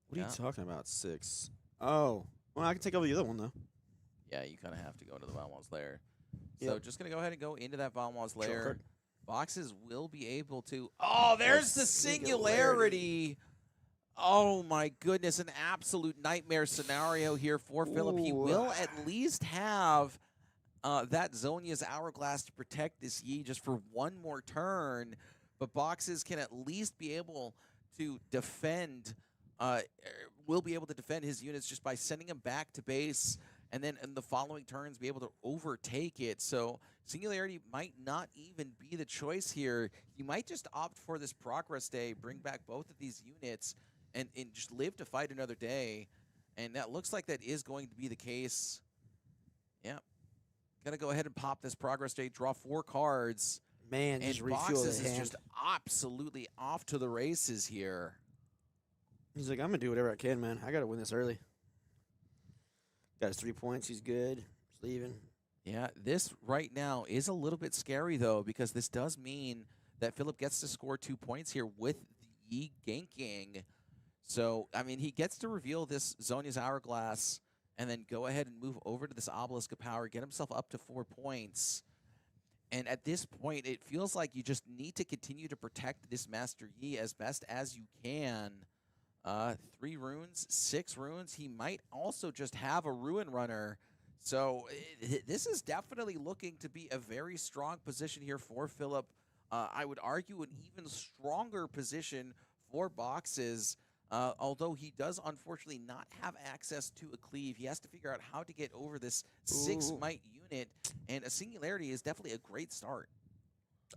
What are Yeah. you talking about? 6. Oh. Well, I can take over the other one, though. Yeah, you kind of have to go to the Valmos lair. So Yep. just going to go ahead and go into that Valmos Draw lair. card. Boxes will be able to... Oh, there's the singularity. Oh, my goodness. An absolute nightmare scenario here for Philip. He Ooh. will at least have that Zonia's Hourglass to protect this Yi just for 1 more turn. But Boxes can at least be able to defend... will be able to defend his units just by sending him back to base, and then in the following turns be able to overtake it. So Singularity might not even be the choice here. You might just opt for this progress day, bring back both of these units, and just live to fight another day. And that looks like that is going to be the case. Yeah. Got to go ahead and pop this progress day, draw 4 cards. Man, And just refuel Boxes the is hand. just absolutely off to the races here. He's like, I'm going to do whatever I can, man. I got to win this early. Got his 3 points. He's good. He's leaving. Yeah, this right now is a little bit scary, though, because this does mean that Philip gets to score 2 points here with the Yi ganking. So, I mean, he gets to reveal this Zonia's Hourglass and then go ahead and move over to this Obelisk of Power, get himself up to 4 points. And at this point, it feels like you just need to continue to protect this Master Yi as best as you can. 3 runes, 6 runes. He might also just have a Ruin Runner. So this is definitely looking to be a very strong position here for Philip. I would argue an even stronger position for Boxes. Although he does unfortunately not have access to a cleave, he has to figure out how to get over this 6 might unit, and a Singularity is definitely a great start.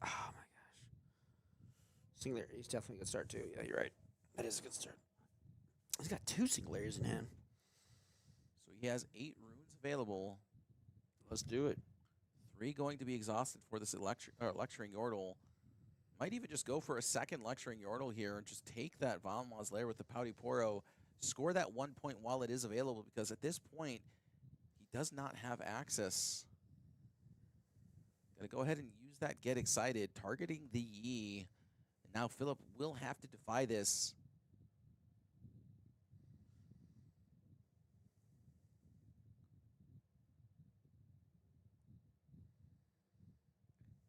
Oh my gosh. Singularity is definitely a good start too. Yeah, you're right. That is a good start. He's got 2 Singularities in hand. So he has 8 runes available. Let's do it. 3 going to be exhausted for this Lecturing Yordle. Might even just go for a second Lecturing Yordle here and just take that Valmaz Lair with the Pouty Poro, score that 1 point while it is available, because at this point, he does not have access. Gonna go ahead and use that Get Excited, targeting the Yi. And now Philip will have to defy this.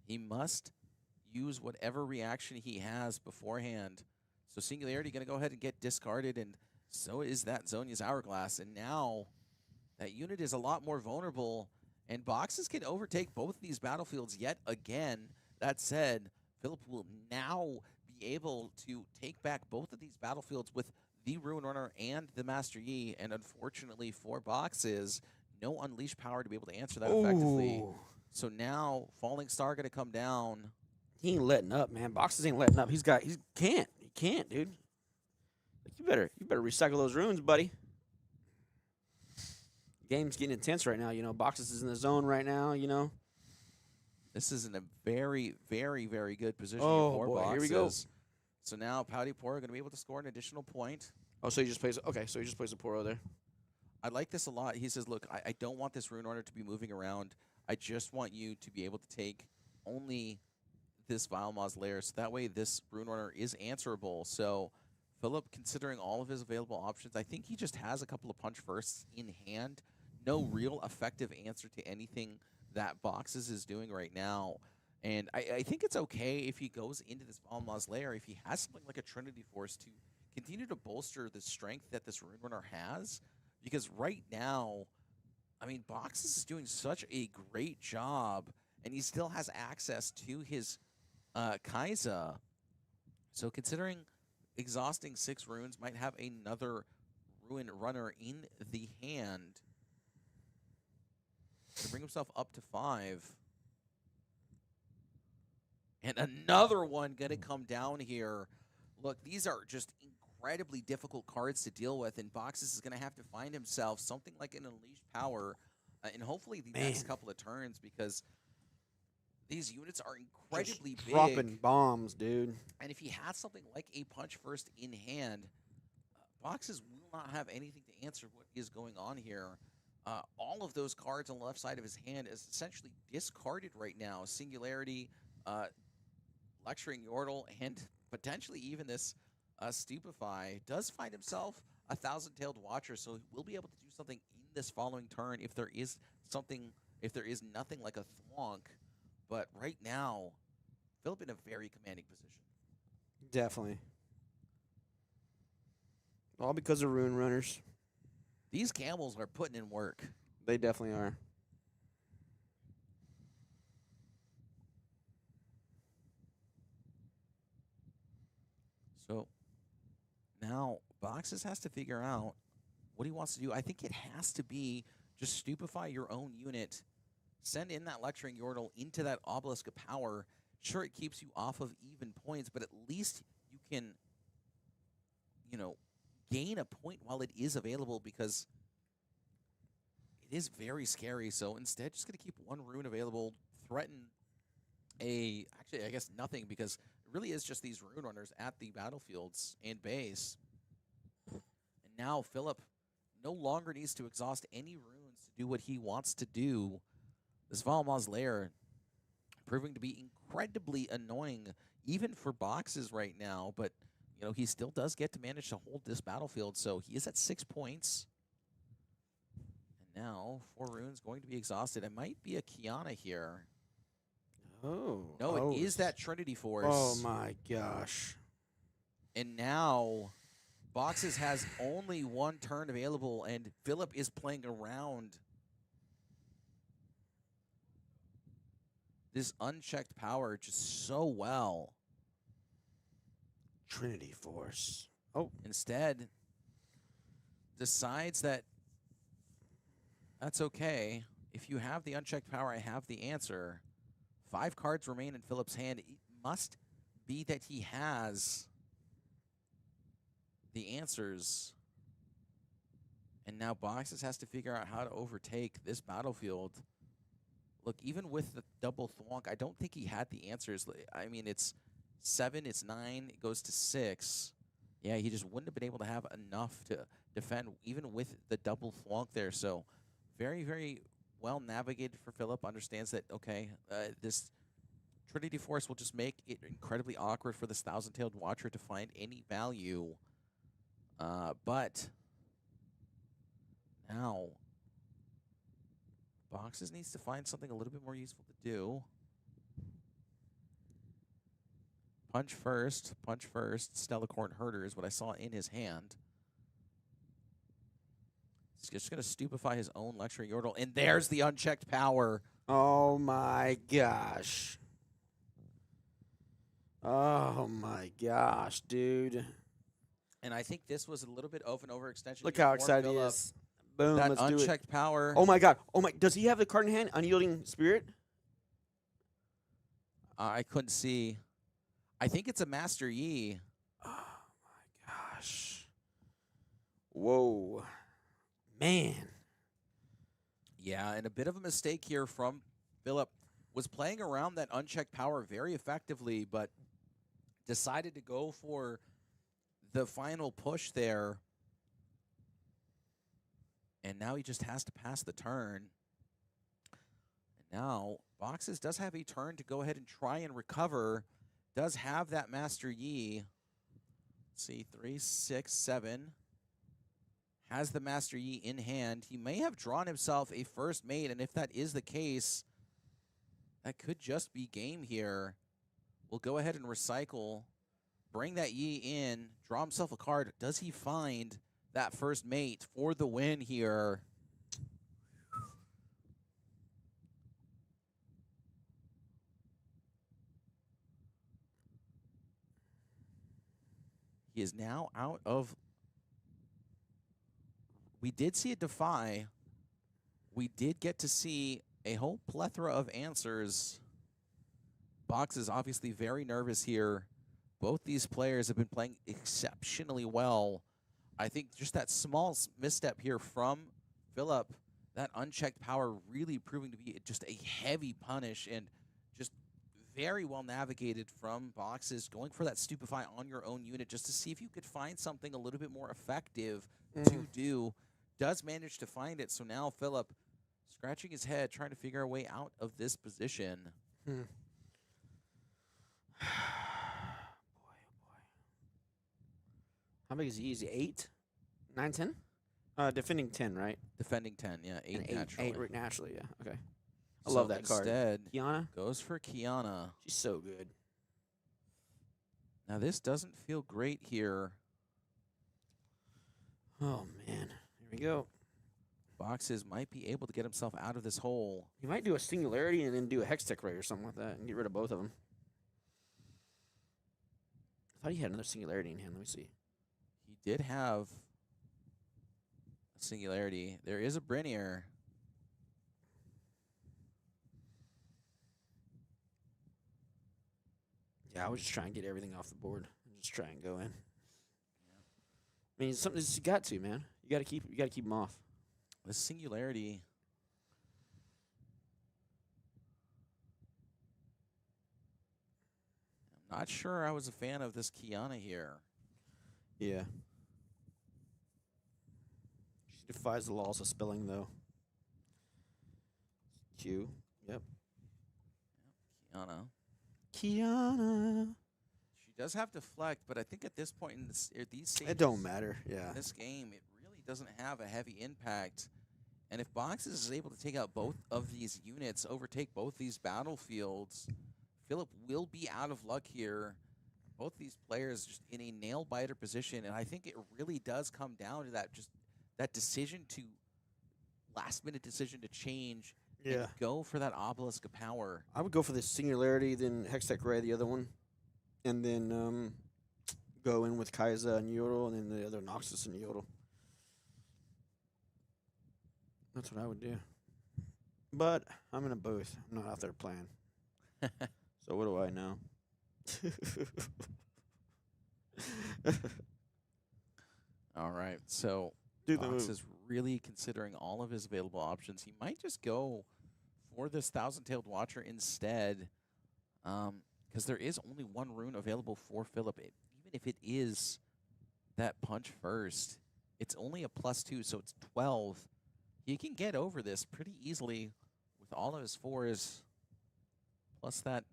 He must use whatever reaction he has beforehand. So Singularity going to go ahead and get discarded, and so is that Zonia's Hourglass. And now that unit is a lot more vulnerable, and Boxes can overtake both these battlefields yet again. That said, Philip will now be able to take back both of these battlefields with the Ruin Runner and the Master Yi, and unfortunately for Boxes, no Unleash power to be able to answer that effectively. So now Falling Star going to come down. He ain't letting up, man. Boxes ain't letting up. He can't, dude. Like, you better recycle those runes, buddy. Game's getting intense right now, you know. Boxes is in the zone right now, you know. This is in a very, very, very good position Oh, for boy, Boxes. here we go. So now Pouty Poro going to be able to score an additional point. Oh, so he just plays a Poro there. I like this a lot. He says, look, I don't want this Rune Runner to be moving around. I just want you to be able to take only this Valmaz Lair, so that way this Rune Runner is answerable. So Philip, considering all of his available options, I think he just has a couple of punch firsts in hand. No real effective answer to anything that Boxes is doing right now. And I think it's okay if he goes into this Valmaz Lair, if he has something like a Trinity Force to continue to bolster the strength that this Rune Runner has. Because right now, I mean, Boxes is doing such a great job, and he still has access to his Kai'Sa. So considering exhausting 6 runes, might have another Ruin Runner in the hand to bring himself up to 5. And another one going to come down here. Look, these are just incredibly difficult cards to deal with, and Boxes is going to have to find himself something like an Unleashed Power in hopefully the next couple of turns, because these units are incredibly big. Dropping bombs, dude. And if he has something like a Punch First in hand, Boxes will not have anything to answer what is going on here. All of those cards on the left side of his hand is essentially discarded right now. Singularity, Lecturing Yordle, and potentially even this Stupefy. Does find himself a Thousand-Tailed Watcher, so he will be able to do something in this following turn if there is nothing like a Thwonk. But right now, Philip in a very commanding position. Definitely. All because of Rune Runners. These camels are putting in work. They definitely are. So now Boxes has to figure out what he wants to do. I think it has to be just Stupefy your own unit. Send in that Lecturing Yordle into that Obelisk of Power. Sure, it keeps you off of even points, but at least you can, gain a point while it is available, because it is very scary. So instead, just going to keep 1 rune available, threaten actually, I guess nothing, because it really is just these Rune Runners at the battlefields and base. And now Philip no longer needs to exhaust any runes to do what he wants to do. This Valmaz Lair proving to be incredibly annoying, even for Boxes right now. But, you know, he still does get to manage to hold this battlefield, so he is at 6 points. And now 4 runes going to be exhausted. It might be a Kiana here. Oh. No, it is that Trinity Force. Oh my gosh. And now Boxes has only 1 turn available, and Philip is playing around this unchecked power just so well. Trinity Force. Oh. Instead, decides that that's okay. If you have the unchecked power, I have the answer. 5 cards remain in Philip's hand. It must be that he has the answers. And now Boxes has to figure out how to overtake this battlefield. Look, even with the double thwonk, I don't think he had the answers. I mean, it's 7, it's 9, it goes to 6. Yeah, he just wouldn't have been able to have enough to defend, even with the double thwonk there. So very, very well navigated for Philip. Understands that, okay, this Trinity Force will just make it incredibly awkward for this Thousand-Tailed Watcher to find any value. But now Boxes needs to find something a little bit more useful to do. Punch first, Stellacorn Herder is what I saw in his hand. He's just going to stupefy his own Lecturing Yordle, and there's the unchecked power. Oh my gosh. Oh my gosh, dude. And I think this was a little bit of an overextension. Look here how for excited he Phillip. is. Boom, That let's do it. unchecked power. Oh my god. Oh my, does he have the card in hand? Unyielding Spirit? I couldn't see. I think it's a Master Yi. Oh my gosh. Whoa. Man. Yeah, and a bit of a mistake here from Philip. Was playing around that unchecked power very effectively, but decided to go for the final push there. And now he just has to pass the turn. And now Boxes does have a turn to go ahead and try and recover. Does have that Master Yi. Let's see, 3, 6, 7. Has the Master Yi in hand. He may have drawn himself a first mate, and if that is the case, that could just be game here. We'll go ahead and recycle. Bring that Yi in. Draw himself a card. Does he find that first mate for the win here? He is now out of... We did see a Defy. We did get to see a whole plethora of answers. Box is obviously very nervous here. Both these players have been playing exceptionally well. I think just that small misstep here from Philip, that unchecked power really proving to be just a heavy punish, and just very well navigated from Boxes, going for that stupefy on your own unit just to see if you could find something a little bit more effective to do. Does manage to find it, so now Philip scratching his head, trying to figure a way out of this position. Boy, oh boy. How big is he? Is he 8? 9, 10? Defending 10, right? Defending 10, yeah, 8 And naturally. 8 right naturally, yeah. Okay. I So love that card. Instead, Kiana? goes for Kiana. She's so good. Now this doesn't feel great here. Oh, man. Here we go. Boxes might be able to get himself out of this hole. He might do a Singularity and then do a Hextech Ray or something like that and get rid of both of them. I thought he had another Singularity in hand. Let me see. He did have a Singularity. There is a Brinier. Yeah, I was just trying to get everything off the board and just try and go in. I mean, it's something that you got to, man. You got to keep them off. The Singularity. I'm not sure I was a fan of this Kiana here. Yeah. She defies the laws of spelling, though. Q. Yep. Kiana. Kiana. She She does have deflect, but I think at this point in these stages, It don't matter. Yeah. in this game, it really doesn't have a heavy impact. And if Boxes is able to take out both of these units, overtake both these battlefields, Philip will be out of luck here. Both these players just in a nail biter position, and I think it really does come down to that decision to last minute decision to change Yeah. and go for that obelisk of power. I would go for the Singularity, then Hextech Ray, the other one, and then go in with Kaiser and Yodel, and then the other Noxus and Yodel. That's what I would do. But I'm in a booth. I'm not out there playing. So what do I know? All right, so Do the Box move. is really considering all of his available options. He might just go for this Thousand-Tailed Watcher instead, because there is only one rune available for Philip. Even if it is that punch first, it's only a +2, so it's 12. He can get over this pretty easily with all of his 4s, plus that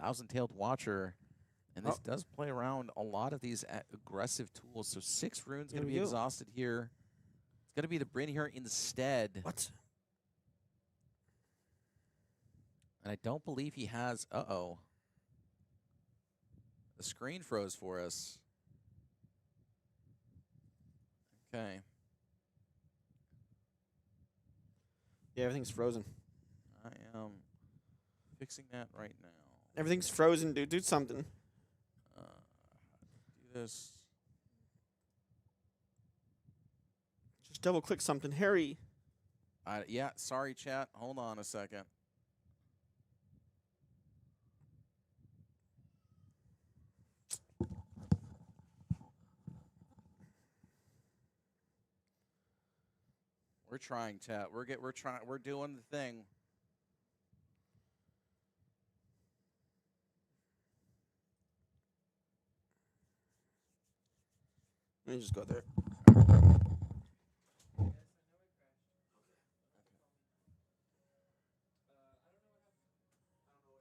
Thousand-Tailed Watcher. And this does play around a lot of these aggressive tools. So 6 runes going to Here we be go. exhausted here. It's going to be the Bryn here instead. What? And I don't believe he has... Uh-oh. The screen froze for us. Okay. Yeah, everything's frozen. I am fixing that right now. Everything's frozen, dude. Do something. Do this. Just double click something. Harry. Yeah, sorry, chat. Hold on a second. We're trying, chat. We're trying. We're doing the thing. Let me just go there.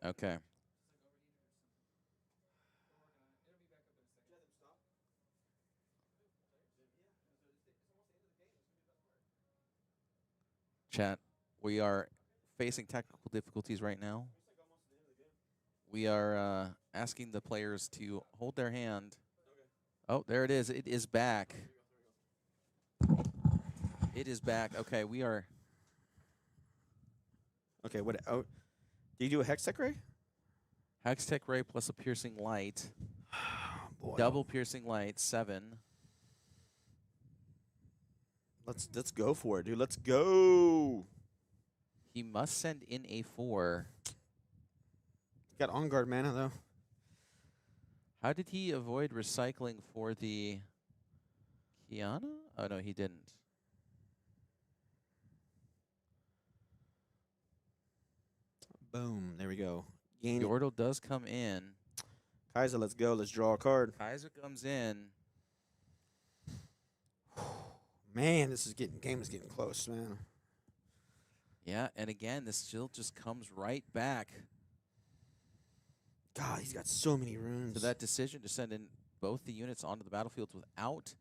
Okay. Chat, we are facing technical difficulties right now. We are asking the players to hold their hand. Oh, there it is. It is back. It is back. Okay, we are... Okay, what? Oh, do you do a Hextech Ray? Hextech Ray plus a Piercing Light. Boy. Double Piercing Light, 7. Let's go for it, dude. Let's go. He must send in a 4. Got on guard mana though. How did he avoid recycling for the Kiana? Oh, no, he didn't. Boom. There we go. Gain. Yordle does come in. Kaiser, let's go. Let's draw a card. Kaiser comes in. Man, this is game is getting close, man. Yeah, and again, this still just comes right back God, he's got so many runes. to that decision to send in both the units onto the battlefield without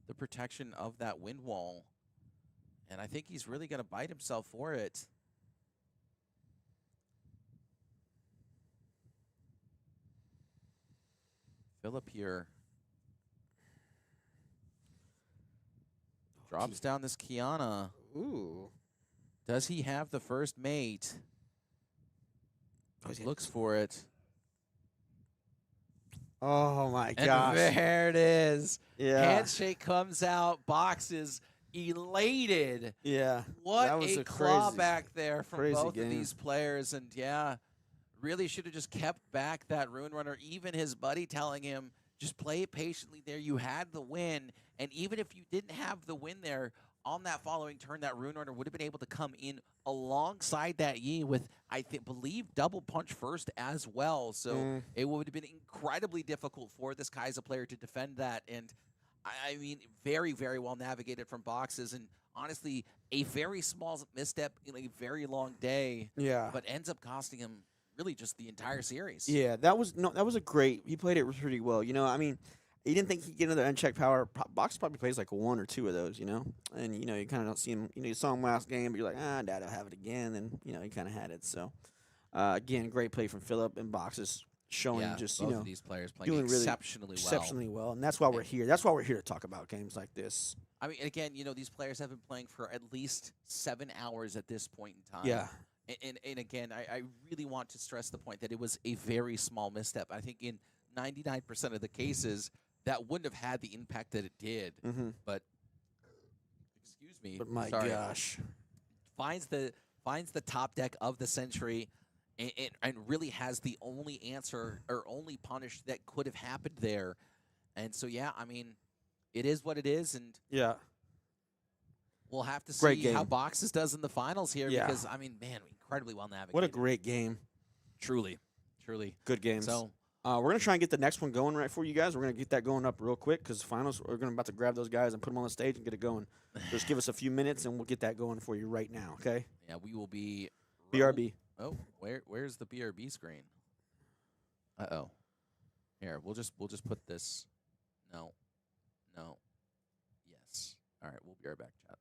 the protection of that wind wall. And I think he's really going to bite himself for it. Philip here drops down this Kiana. Ooh. Does he have the first mate? Oh, Looks for it. Oh my And gosh. there it is. Yeah. Handshake comes out. Boxes elated. Yeah. What That was a a crazy- clawback there from crazy both game. of these players. And yeah, really should have just kept back that Rune Runner. Even his buddy telling him, just play it patiently there. You had the win. And even if you didn't have the win there, on that following turn, that Rune Runner would have been able to come in alongside that Yi with, I believe, double punch first as well. So it would have been incredibly difficult for this Kaiser player to defend that. And I mean, very, very well navigated from Boxes. And honestly, a very small misstep in a very long day. Yeah. But ends up costing him really just the entire series. Yeah, that was a great. He played it pretty well. I mean, you didn't think he'd get another unchecked power. Box probably plays like one or two of those, and you kind of don't see him. You saw him last game, but you're like, Dad'll have it again, and he kind of had it. So, again, great play from Phillip and Boxes showing Yeah, just both of these players playing doing really exceptionally well. and that's why we're here. That's why we're here to talk about games like this. I mean, again, these players have been playing for at least 7 hours at this point in time. Yeah, And again, I really want to stress the point that it was a very small misstep. I think in 99% of the cases, that wouldn't have had the impact that it did. But, excuse me, but my sorry, gosh, finds the top deck of the century and really has the only answer or only punish that could have happened there. And so, yeah, I mean, it is what it is, and yeah, we'll have to Great see game. how Boxes does in the finals here Yeah. because, I mean, man, incredibly well navigated. what a great game. Truly. Good games. So, we're gonna try and get the next one going right for you guys. We're gonna get that going up real quick because finals. We're about to grab those guys and put them on the stage and get it going. Just give us a few minutes and we'll get that going for you right now. Okay. yeah, we will be BRB. Oh, where's the BRB screen? Uh-oh. Here, we'll just put this. No. Yes. All right, we'll be right back, chat.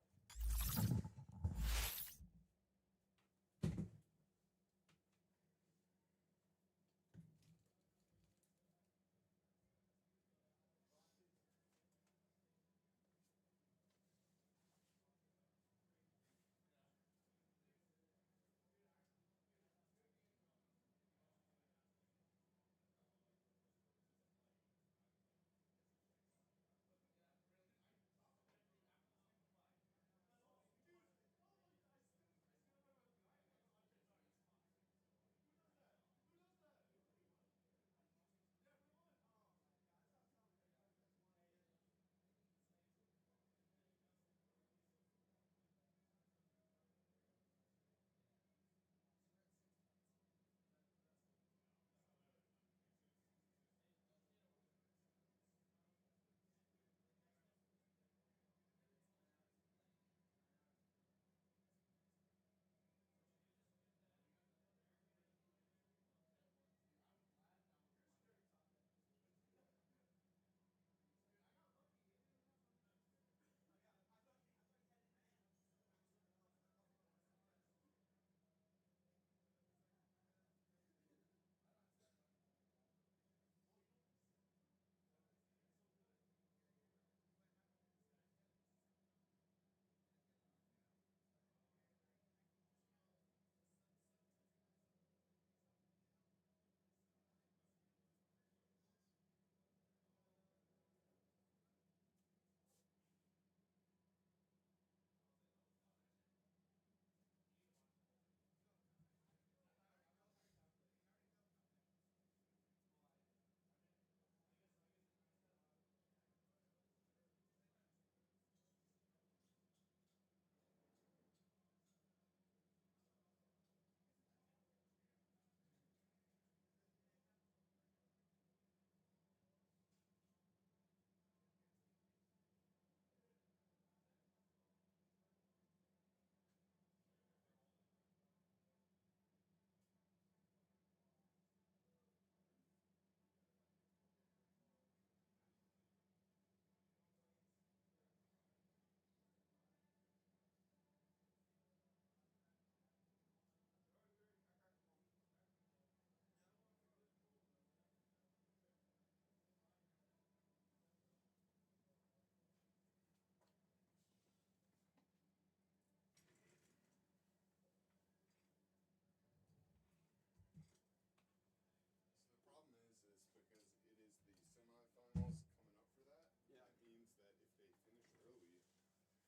The problem is because it is the semifinals coming up for that. That means that if they finish early, I will not be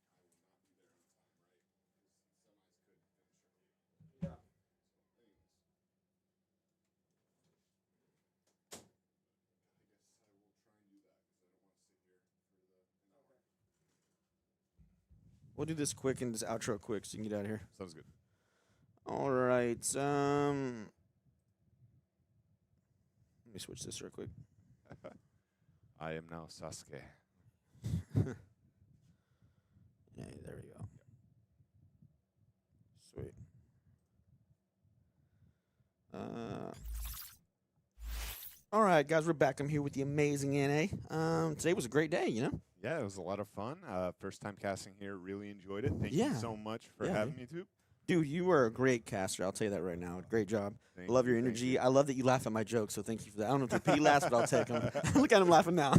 there on time, right? Because semis could finish early. Yeah. So, anyways, I guess I will try and do that because I don't want to sit here for an hour. We'll do this quick and this outro quick so you can get out of here. Sounds good. All right. Let me switch this real quick. I am now Sasuke. Yeah, there we go. Sweet. right, guys, we're back. I'm here with the amazing NA. Today was a great day, you know? Yeah, it was a lot of fun. First time casting here. Really enjoyed it. Thank Yeah. you so much for Yeah, having me, too. Dude, you were a great caster. I'll tell you that right now. Great job. Thank Love you, your thank energy. you. I love that you laugh at my jokes, so thank you for that. I don't know if the repeat laughs, but I'll take them. Look at him laughing now.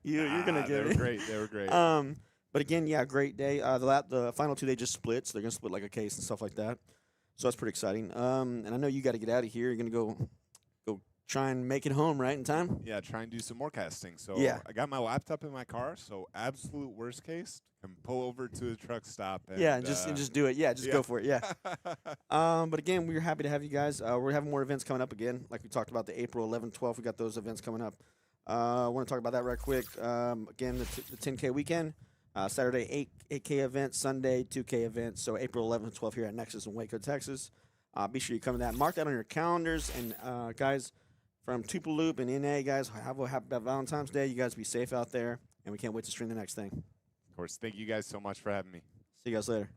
You're going to They get were it. great. They were great. But again, yeah, great day. The final two, they just split, so they're going to split like a case and stuff like that. So that's pretty exciting. And I know you got to get out of here. You're going to go try and make it home, right, in time? Yeah, try and do some more casting. So Yeah. I got my laptop in my car. So absolute worst case, can pull over to the truck stop. And, Yeah, and just do it. Yeah, just go for it. Yeah. yeah. But again, we're happy to have you guys. We're having more events coming up again. Like we talked about, the April 11th, 12th, we got those events coming up. I want to talk about that right quick. Again, the 10K weekend. Saturday, 8K event. Sunday, 2K event. So April 11th and 12th here at Nexus in Waco, Texas. Be sure you come to that. Mark that on your calendars. And guys, from Tupelo and NA, guys, have a happy Valentine's Day. You guys be safe out there. And we can't wait to stream the next thing. Of course. Thank you guys so much for having me. See you guys later.